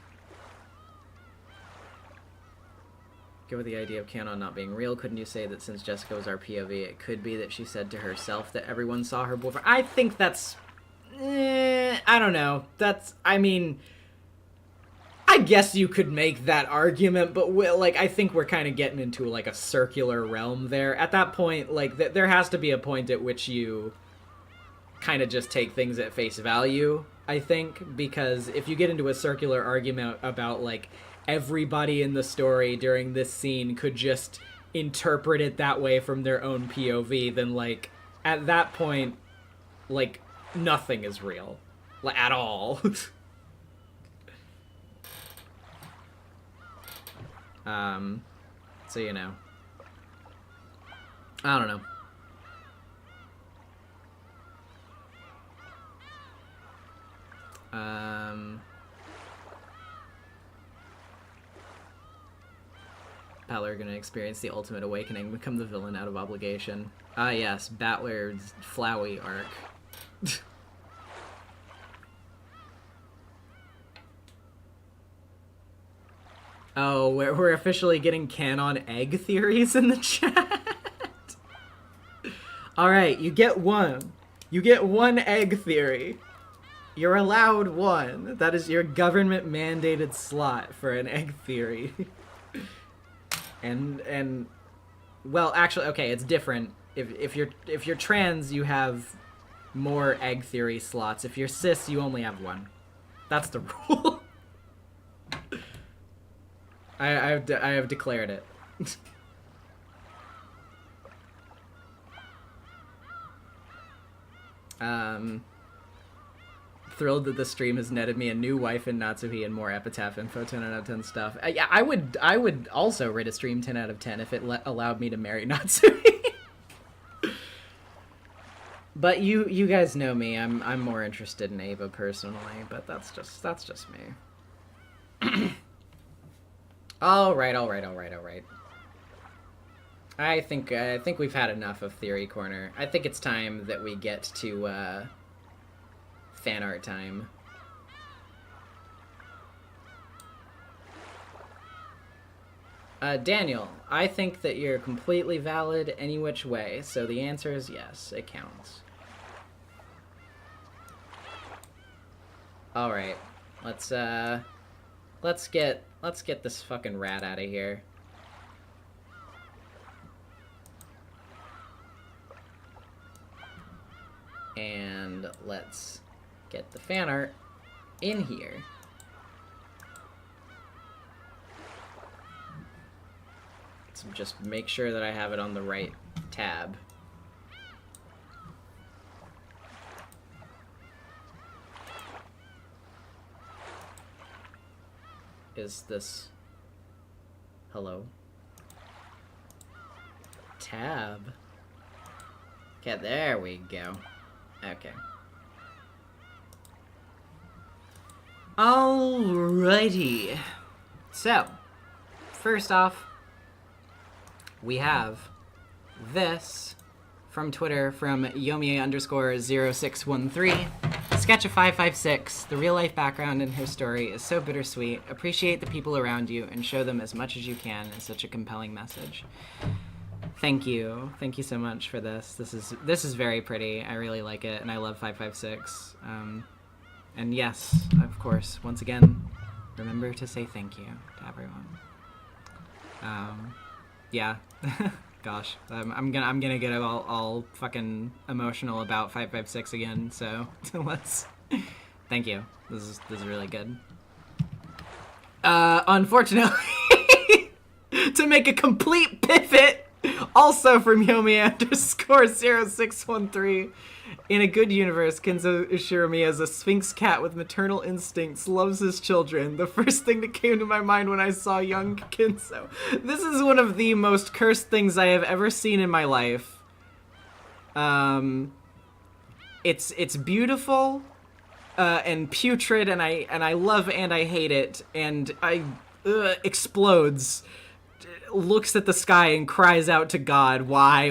Go with the idea of Canon not being real. Couldn't you say that since Jessica was our POV, it could be that she said to herself that everyone saw her boyfriend? I think that's... I don't know. I mean... I guess you could make that argument, but like I think we're kind of getting into like a circular realm there. At that point, like there has to be a point at which you kind of just take things at face value, I think, because if you get into a circular argument about like everybody in the story during this scene could just interpret it that way from their own POV, then like at that point, like nothing is real, like at all. So, you know. I don't know. Battler gonna experience the ultimate awakening, become the villain out of obligation. Ah yes, Battler's Flowey arc. Oh, we're officially getting canon egg theories in the chat. Alright, you get one. You get one egg theory. You're allowed one. That is your government mandated slot for an egg theory. and well, actually, okay, it's different. If you're trans, you have more egg theory slots. If you're cis, you only have one. That's the rule. I have declared it. Thrilled that the stream has netted me a new wife in Natsuhi and more epitaph info, 10 out of 10 stuff. Yeah, I would also rate a stream 10 out of 10 if it allowed me to marry Natsuhi. But you guys know me. I'm more interested in Ava personally, but that's just me. All right. I think we've had enough of Theory Corner. I think it's time that we get to fan art time. Daniel, I think that you're completely valid any which way, so the answer is yes, it counts. All right, let's get this fucking rat out of here. And let's get the fan art in here. Let's just make sure that I have it on the right tab. Is this... Hello? Tab. Okay, there we go. Okay. Alrighty. So, first off, we have this from Twitter from Yomi_0613. Sketch of 556. The real life background in her story is so bittersweet. Appreciate the people around you and show them as much as you can in such a compelling message. Thank you. Thank you so much for this. This is very pretty. I really like it, and I love 556. And yes, of course, once again, remember to say thank you to everyone. Yeah. Gosh, I'm gonna get all fucking emotional about 556 again. So let's. Thank you. This is really good. Unfortunately, to make a complete pivot. Also from Yomi_0613. In a good universe, Kenzo Ishirami as a Sphinx cat with maternal instincts loves his children. The first thing that came to my mind when I saw young Kenzo. This is one of the most cursed things I have ever seen in my life. It's beautiful and putrid, and I love and I hate it, and explodes. Looks at the sky and cries out to God, why?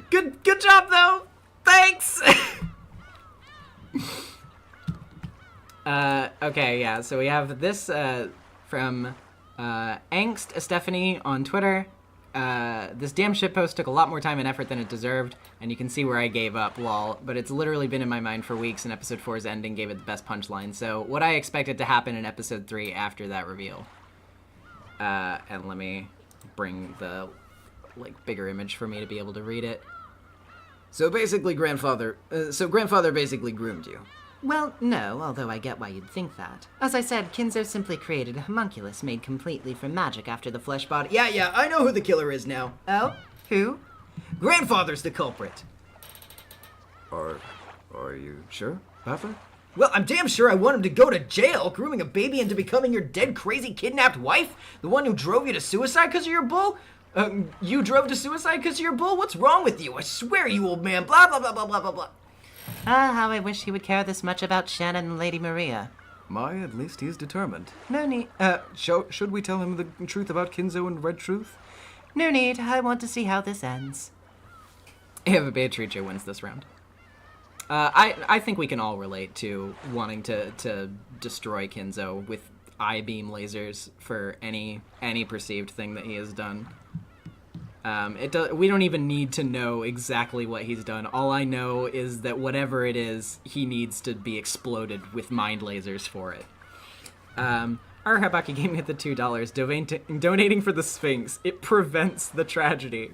Good job though. Thanks. Okay, yeah. So we have this from Angst Stephanie on Twitter. This damn shitpost took a lot more time and effort than it deserved, and you can see where I gave up, lol, but it's literally been in my mind for weeks, and episode 4's ending gave it the best punchline, so what I expected to happen in episode 3 after that reveal. And let me bring the, bigger image for me to be able to read it. So basically, Grandfather basically groomed you. Well, no, although I get why you'd think that. As I said, Kinzo simply created a homunculus made completely from magic after the flesh body— Yeah, I know who the killer is now. Oh? Who? Grandfather's the culprit. Are you sure, Puffer? Well, I'm damn sure I want him to go to jail, grooming a baby into becoming your dead, crazy, kidnapped wife? The one who drove you to suicide because of your bull? You drove to suicide because of your bull? What's wrong with you? I swear, you old man. Blah, blah, blah, blah, blah, blah, blah. Ah, how I wish he would care this much about Shannon and Lady Maria. My, at least he's determined. No need. Should we tell him the truth about Kinzo and Red Truth? No need. I want to see how this ends. If Beatrice wins this round. I think we can all relate to wanting to destroy Kinzo with I-beam lasers for any perceived thing that he has done. We don't even need to know exactly what he's done. All I know is that whatever it is, he needs to be exploded with mind lasers for it. Our Habaki gave me the $2, donating for the Sphinx. It prevents the tragedy.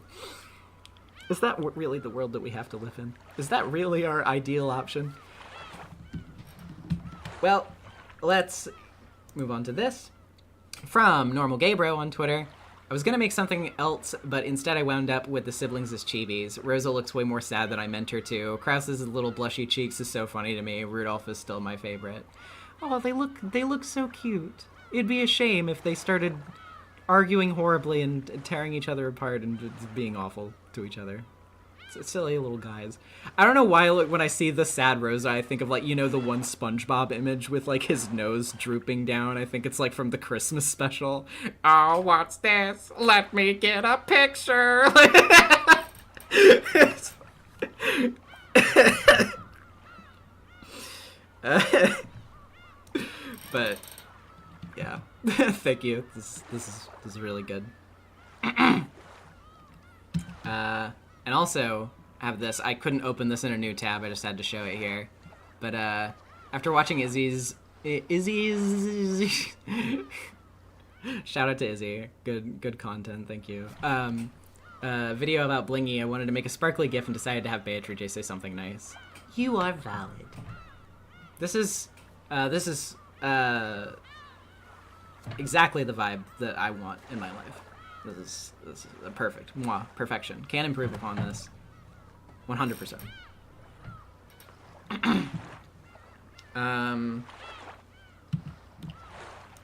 Is that really the world that we have to live in? Is that really our ideal option? Well, let's move on to this. From Normal Gaybro on Twitter. I was gonna make something else, but instead I wound up with the siblings as chibis. Rosa looks way more sad than I meant her to. Krause's little blushy cheeks is so funny to me. Rudolph is still my favorite. Oh, they look so cute. It'd be a shame if they started arguing horribly and tearing each other apart and just being awful to each other. It's silly little guys. I don't know why when I see the sad Rosa, I think of, like, you know, the one SpongeBob image with, like, his nose drooping down. I think it's, like, from the Christmas special. Oh, what's this? Let me get a picture. But yeah, thank you. This is really good. And also, I have this. I couldn't open this in a new tab. I just had to show it here. But after watching Izzy's shout out to Izzy. Good content. Thank you. Video about Blingy. I wanted to make a sparkly GIF and decided to have Beatrice say something nice. You are valid. This is exactly the vibe that I want in my life. This is a perfect. Mwah, perfection. Can't improve upon this. 100%.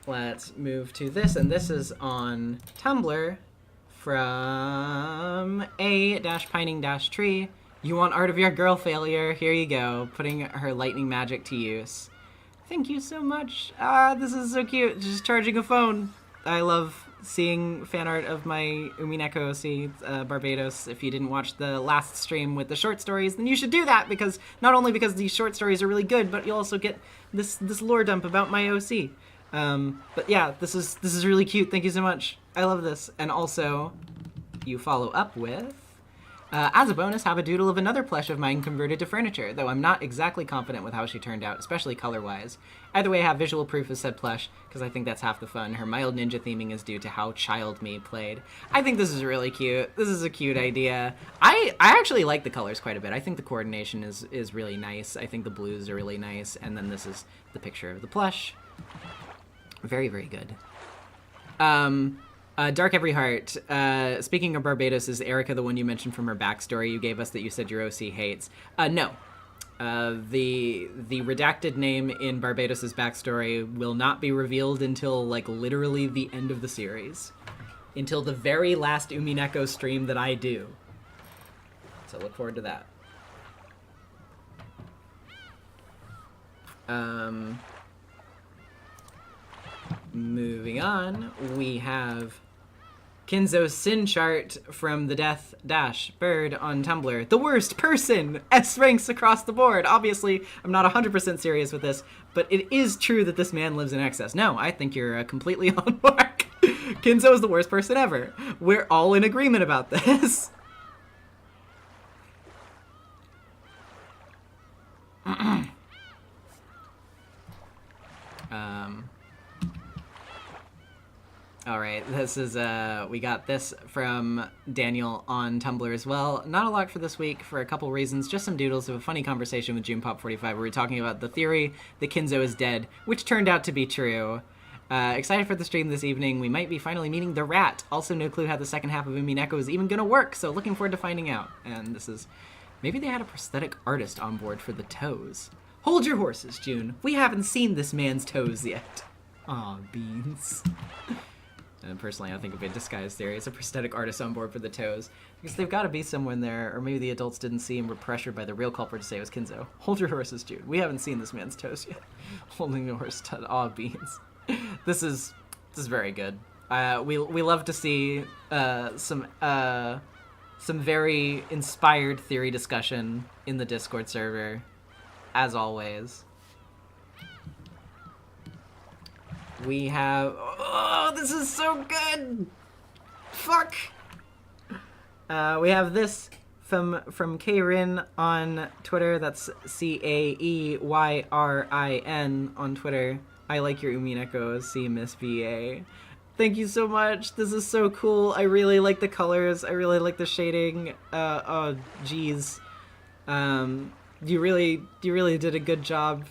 Let's move to this, and this is on Tumblr from a-pining-tree. You want art of your girl failure? Here you go. Putting her lightning magic to use. Thank you so much. This is so cute. Just charging a phone. I love seeing fan art of my Umineko Barbados. If you didn't watch the last stream with the short stories, then you should do that, because not only because these short stories are really good, but you'll also get this lore dump about my OC. But yeah, this is really cute. Thank you so much. I love this. And also, you follow up with, as a bonus, have a doodle of another plush of mine converted to furniture, though I'm not exactly confident with how she turned out, especially color-wise. Either way, I have visual proof of said plush, because I think that's half the fun. Her mild ninja theming is due to how child me played. I think this is really cute. This is a cute idea. I actually like the colors quite a bit. I think the coordination is really nice. I think the blues are really nice, and then this is the picture of the plush. Very, very good. Dark Every Heart. Speaking of Barbados, is ERIKA the one you mentioned from her backstory you gave us that you said your OC hates? No. The redacted name in Barbados's backstory will not be revealed until, like, literally the end of the series. Until the very last Umineko stream that I do. So look forward to that. Moving on, we have Kinzo's sin chart from the Death Dash Bird on Tumblr. The worst person! S ranks across the board. Obviously, I'm not 100% serious with this, but it is true that this man lives in excess. No, I think you're completely on mark. Kinzo is the worst person ever. We're all in agreement about this. Alright, this is, we got this from Daniel on Tumblr as well. Not a lot for this week for a couple reasons, just some doodles of a funny conversation with JunePop45 where we were talking about the theory that Kinzo is dead, which turned out to be true. Excited for the stream this evening. We might be finally meeting the rat. Also no clue how the second half of Umineko is even gonna work, so looking forward to finding out. And this is, maybe they had a prosthetic artist on board for the toes. Hold your horses, June. We haven't seen this man's toes yet. Aw, beans. And personally, I think of a disguise theory as a prosthetic artist on board for the toes, because they've got to be somewhere in there, or maybe the adults didn't see and were pressured by the real culprit to say it was Kinzo. Hold your horses, June. We haven't seen this man's toes yet. Holding the horse to aw, beans. This is very good. We love to see some very inspired theory discussion in the Discord server, as always. We have... Oh, this is so good! Fuck! We have this from Kayrin on Twitter. That's Caeyrin on Twitter. I like your Umineko, see Miss VA. Thank you so much. This is so cool. I really like the colors. I really like the shading. Oh, geez. You really did a good job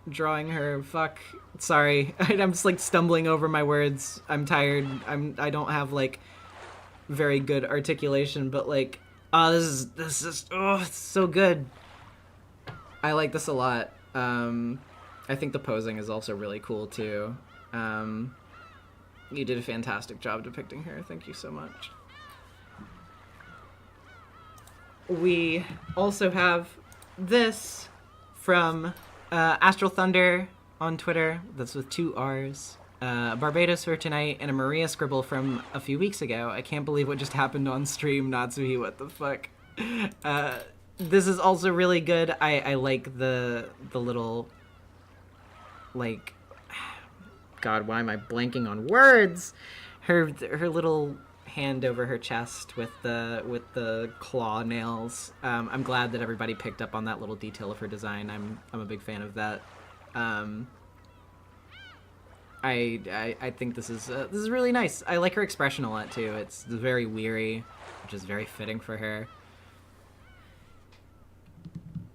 drawing her. Fuck. Sorry. I'm just like stumbling over my words. I'm tired. I don't have like very good articulation, but like, this is it's so good. I like this a lot. I think the posing is also really cool too. You did a fantastic job depicting her. Thank you so much. We also have this from Astral Thunder on Twitter. That's with 2 R's. Barbados for tonight, and a Maria scribble from a few weeks ago. I can't believe what just happened on stream, Natsuhi, what the fuck. This is also really good. I like the little, like, God, why am I blanking on words? Her little hand over her chest with the claw nails. I'm glad that everybody picked up on that little detail of her design. I'm a big fan of that. I think this is really nice. I like her expression a lot too. It's very weary, which is very fitting for her.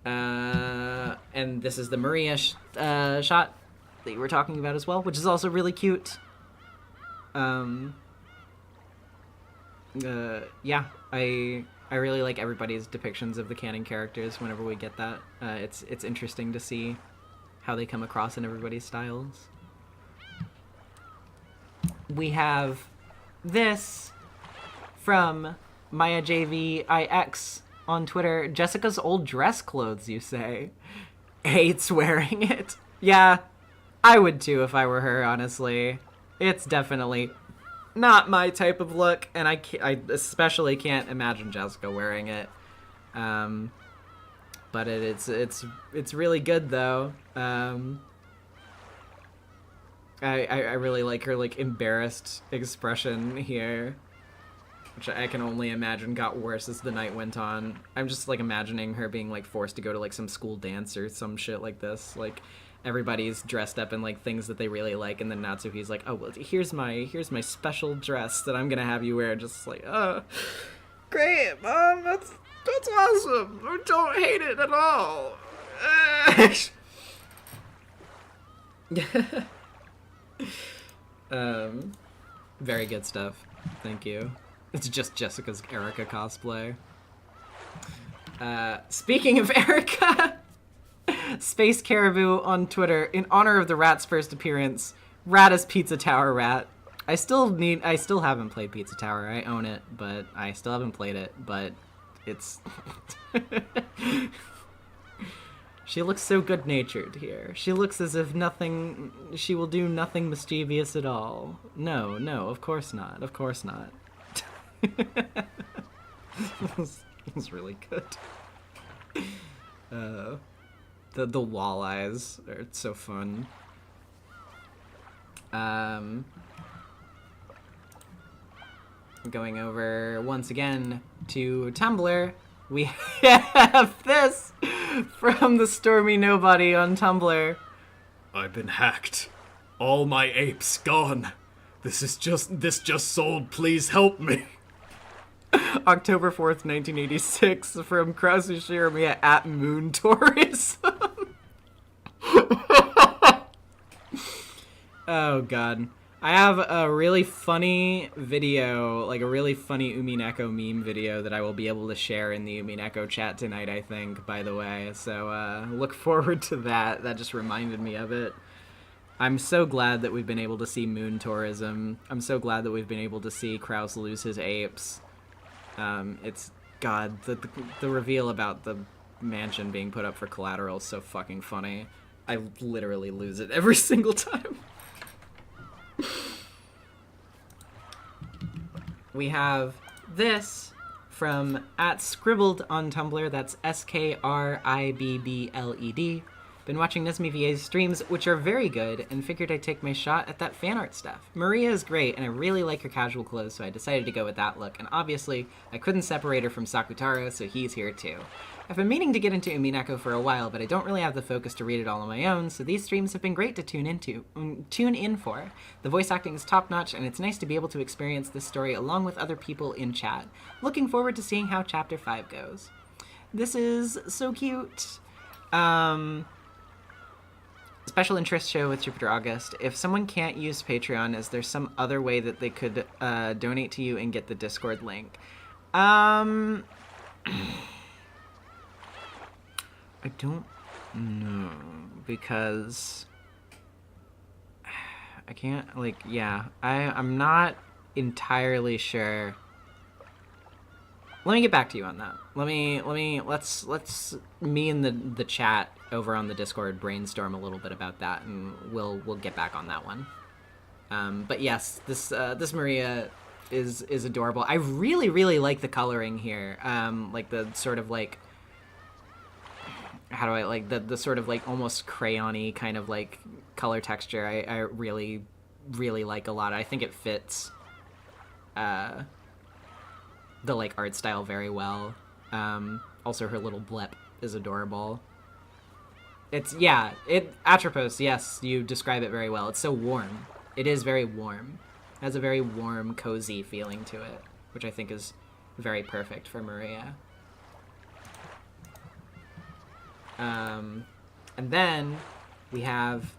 And this is the Maria shot that you were talking about as well, which is also really cute. Yeah, I really like everybody's depictions of the canon characters whenever we get that. It's interesting to see how they come across in everybody's styles. We have this from Maya JVIX on Twitter. Jessica's old dress clothes, you say? Hates wearing it. Yeah, I would too if I were her, honestly. It's definitely not my type of look, and I especially can't imagine Jessica wearing it. But it's really good though. I really like her like embarrassed expression here, which I can only imagine got worse as the night went on. I'm just like imagining her being like forced to go to like some school dance or some shit like this. Like everybody's dressed up in like things that they really like, and then Natsuhi's like, oh well, here's my special dress that I'm gonna have you wear. Just like, oh, great, Mom, that's awesome. I don't hate it at all. Very good stuff. Thank you. It's just Jessica's ERIKA cosplay. Speaking of ERIKA, Space Caribou on Twitter, in honor of the rat's first appearance, Rat as Pizza Tower Rat. I still haven't played Pizza Tower. I own it, but I still haven't played it, but it's She looks so good-natured here. She looks as if she will do nothing mischievous at all. No, of course not. Of course not. It was really good. The wall eyes are so fun. Going over once again to Tumblr, we have this from the Stormy Nobody on Tumblr. I've been hacked. All my apes gone. This just sold. Please help me. October 4th, 1986, from Krauser Shiromia at Moon Tourism. Oh, God. I have a really funny video, like a really funny Umineko meme video that I will be able to share in the Umineko chat tonight, I think, by the way. So look forward to that. That just reminded me of it. I'm so glad that we've been able to see moon tourism. I'm so glad that we've been able to see Kraus lose his apes. It's, God, the reveal about the mansion being put up for collateral is so fucking funny. I literally lose it every single time. We have this from @scribbled on Tumblr. That's SKRIBBLED. Been watching NezumiVA's streams, which are very good, and figured I'd take my shot at that fan art stuff. Maria is great, and I really like her casual clothes, so I decided to go with that look. And obviously, I couldn't separate her from Sakutaro, so he's here too. I've been meaning to get into Umineko for a while, but I don't really have the focus to read it all on my own, so these streams have been great to tune in for. The voice acting is top-notch, and it's nice to be able to experience this story along with other people in chat. Looking forward to seeing how Chapter 5 goes. This is so cute. Special interest show with Jupiter August. If someone can't use Patreon, is there some other way that they could donate to you and get the Discord link? I don't know, because I can't, like, yeah, I'm not entirely sure. Let me get back to you on that. Let's me and the chat over on the Discord brainstorm a little bit about that, and we'll get back on that one. But yes, this Maria is adorable. I really like the coloring here. Like the sort of like, how do I, like the sort of like almost crayon-y kind of like color texture. I really like a lot. I think it fits the like art style very well. Also her little blip is adorable. It's, yeah, Atropos, yes, you describe it very well. It's so warm. It is very warm. It has a very warm, cozy feeling to it, which I think is very perfect for Maria. And then we have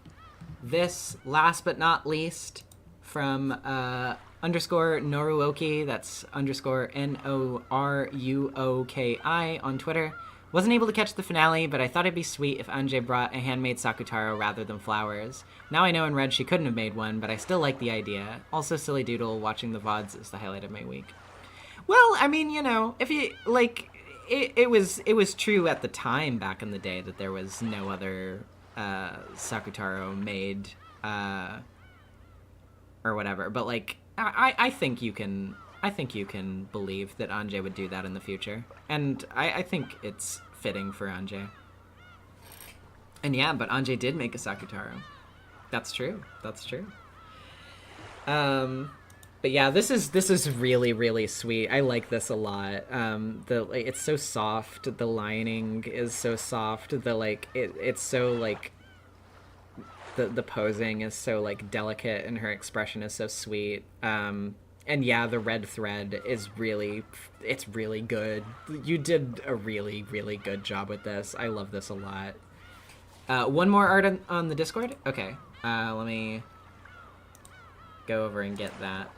this, last but not least, from underscore Noruoki, that's underscore NORUOKI on Twitter. Wasn't able to catch the finale, but I thought it'd be sweet if Anjay brought a handmade Sakutaro rather than flowers. Now I know in Red she couldn't have made one, but I still like the idea. Also, Silly Doodle watching the VODs is the highlight of my week. Well, I mean, you know, if you, like, it was true at the time back in the day that there was no other Sakutaro made, or whatever. But, like, I think you can believe that Anjay would do that in the future. And I think it's fitting for Anjay. And yeah, but Anjay did make a Sakutaro. That's true. That's true. But yeah, this is really sweet. I like this a lot. It's so soft. The lining is so soft. It's so like the posing is so like delicate, and her expression is so sweet. And yeah, the red thread is really good. You did a really good job with this. I love this a lot. One more art on the Discord? Okay. Let me go over and get that.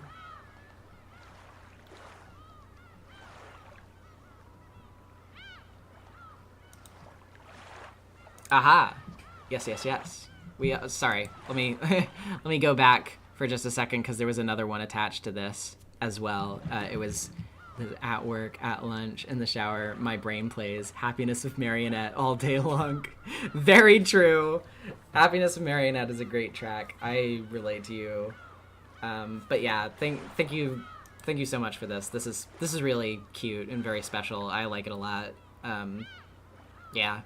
Aha! Yes. We sorry. Let me let me go back for just a second, because there was another one attached to this as well. It was at work, at lunch, in the shower. My brain plays Happiness of Marionette all day long. Very true. Happiness of Marionette is a great track. I relate to you. But yeah, thank you so much for this. This is really cute and very special. I like it a lot. Yeah.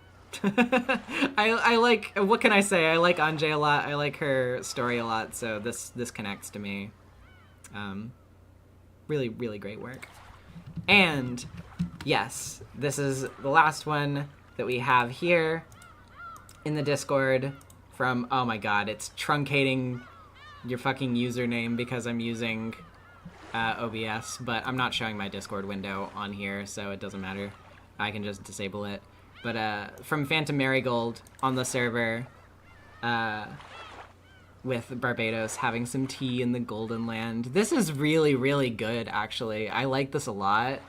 I like, what can I say? I like Anjay a lot. I like her story a lot, so this connects to me. Really great work. And yes, this is the last one that we have here in the Discord from, oh my god, it's truncating your fucking username because I'm using OBS, but I'm not showing my Discord window on here, so it doesn't matter. I can just disable it. But from Phantom Marigold on the server, with Barbados, having some tea in the Golden Land. This is really, really good, actually. I like this a lot.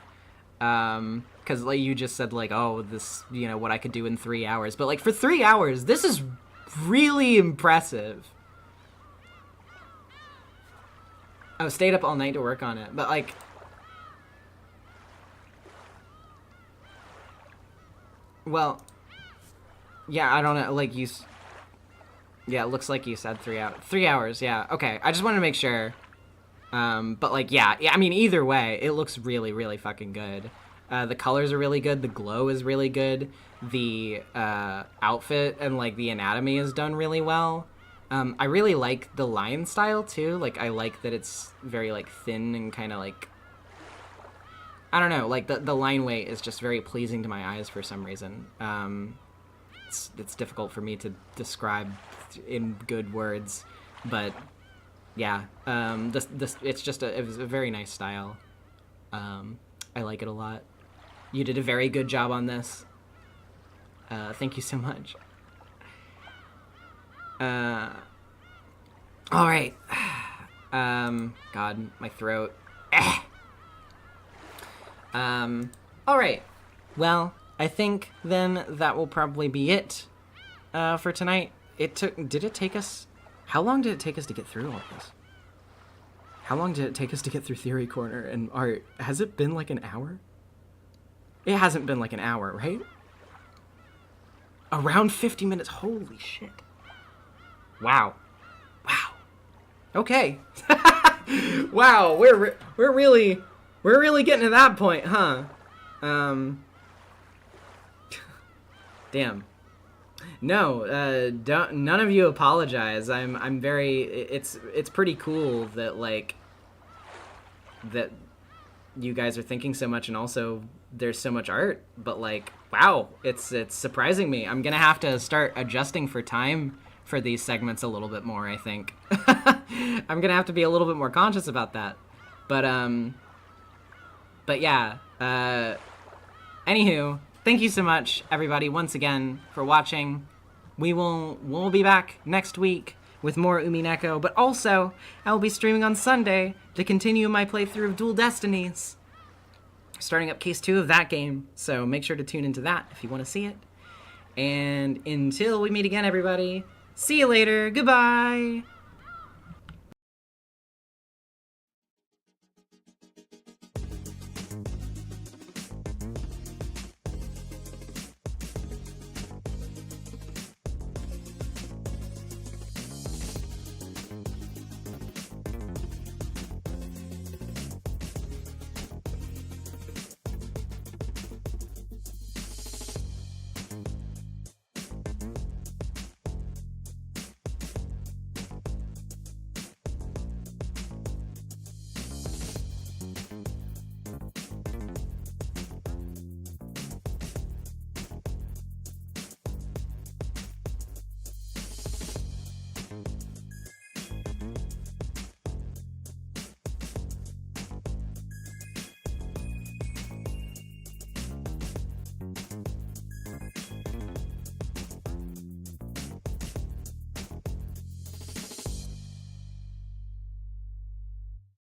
Because, like, you just said, like, oh, this, you know, what I could do in 3 hours. But, like, for 3 hours, this is really impressive. I stayed up all night to work on it. But, like... Well... Yeah, I don't know, like, yeah, it looks like you said 3 hours. 3 hours, yeah. Okay, I just wanted to make sure. But, like, yeah, I mean, either way, it looks really, really fucking good. The colors are really good. The glow is really good. The outfit and, like, the anatomy is done really well. I really like the line style, too. Like, I like that it's very, like, thin and kind of, like... I don't know, like, the line weight is just very pleasing to my eyes for some reason. It's difficult for me to describe in good words, but yeah, it's just it was a very nice style. I like it a lot. You did a very good job on this. Thank you so much. All right. God, my throat. All right. Well, I think then that will probably be it for tonight. Did it take us... How long did it take us to get through all this? How long did it take us to get through Theory Corner and art? Has it been like an hour? It hasn't been like an hour, right? Around 50 minutes. Holy shit. Wow. Wow. Okay. Wow, we're really getting to that point, huh? Damn. No, none of you apologize. I'm very... It's pretty cool that, like, that you guys are thinking so much, and also there's so much art, but, like, wow, it's surprising me. I'm gonna have to start adjusting for time for these segments a little bit more, I think. I'm gonna have to be a little bit more conscious about that. But yeah, anywho, thank you so much, everybody, once again, for watching. We'll be back next week with more Umineko, but also, I will be streaming on Sunday to continue my playthrough of Dual Destinies. Starting up Case 2 of that game, so make sure to tune into that if you want to see it. And until we meet again, everybody, see you later, goodbye!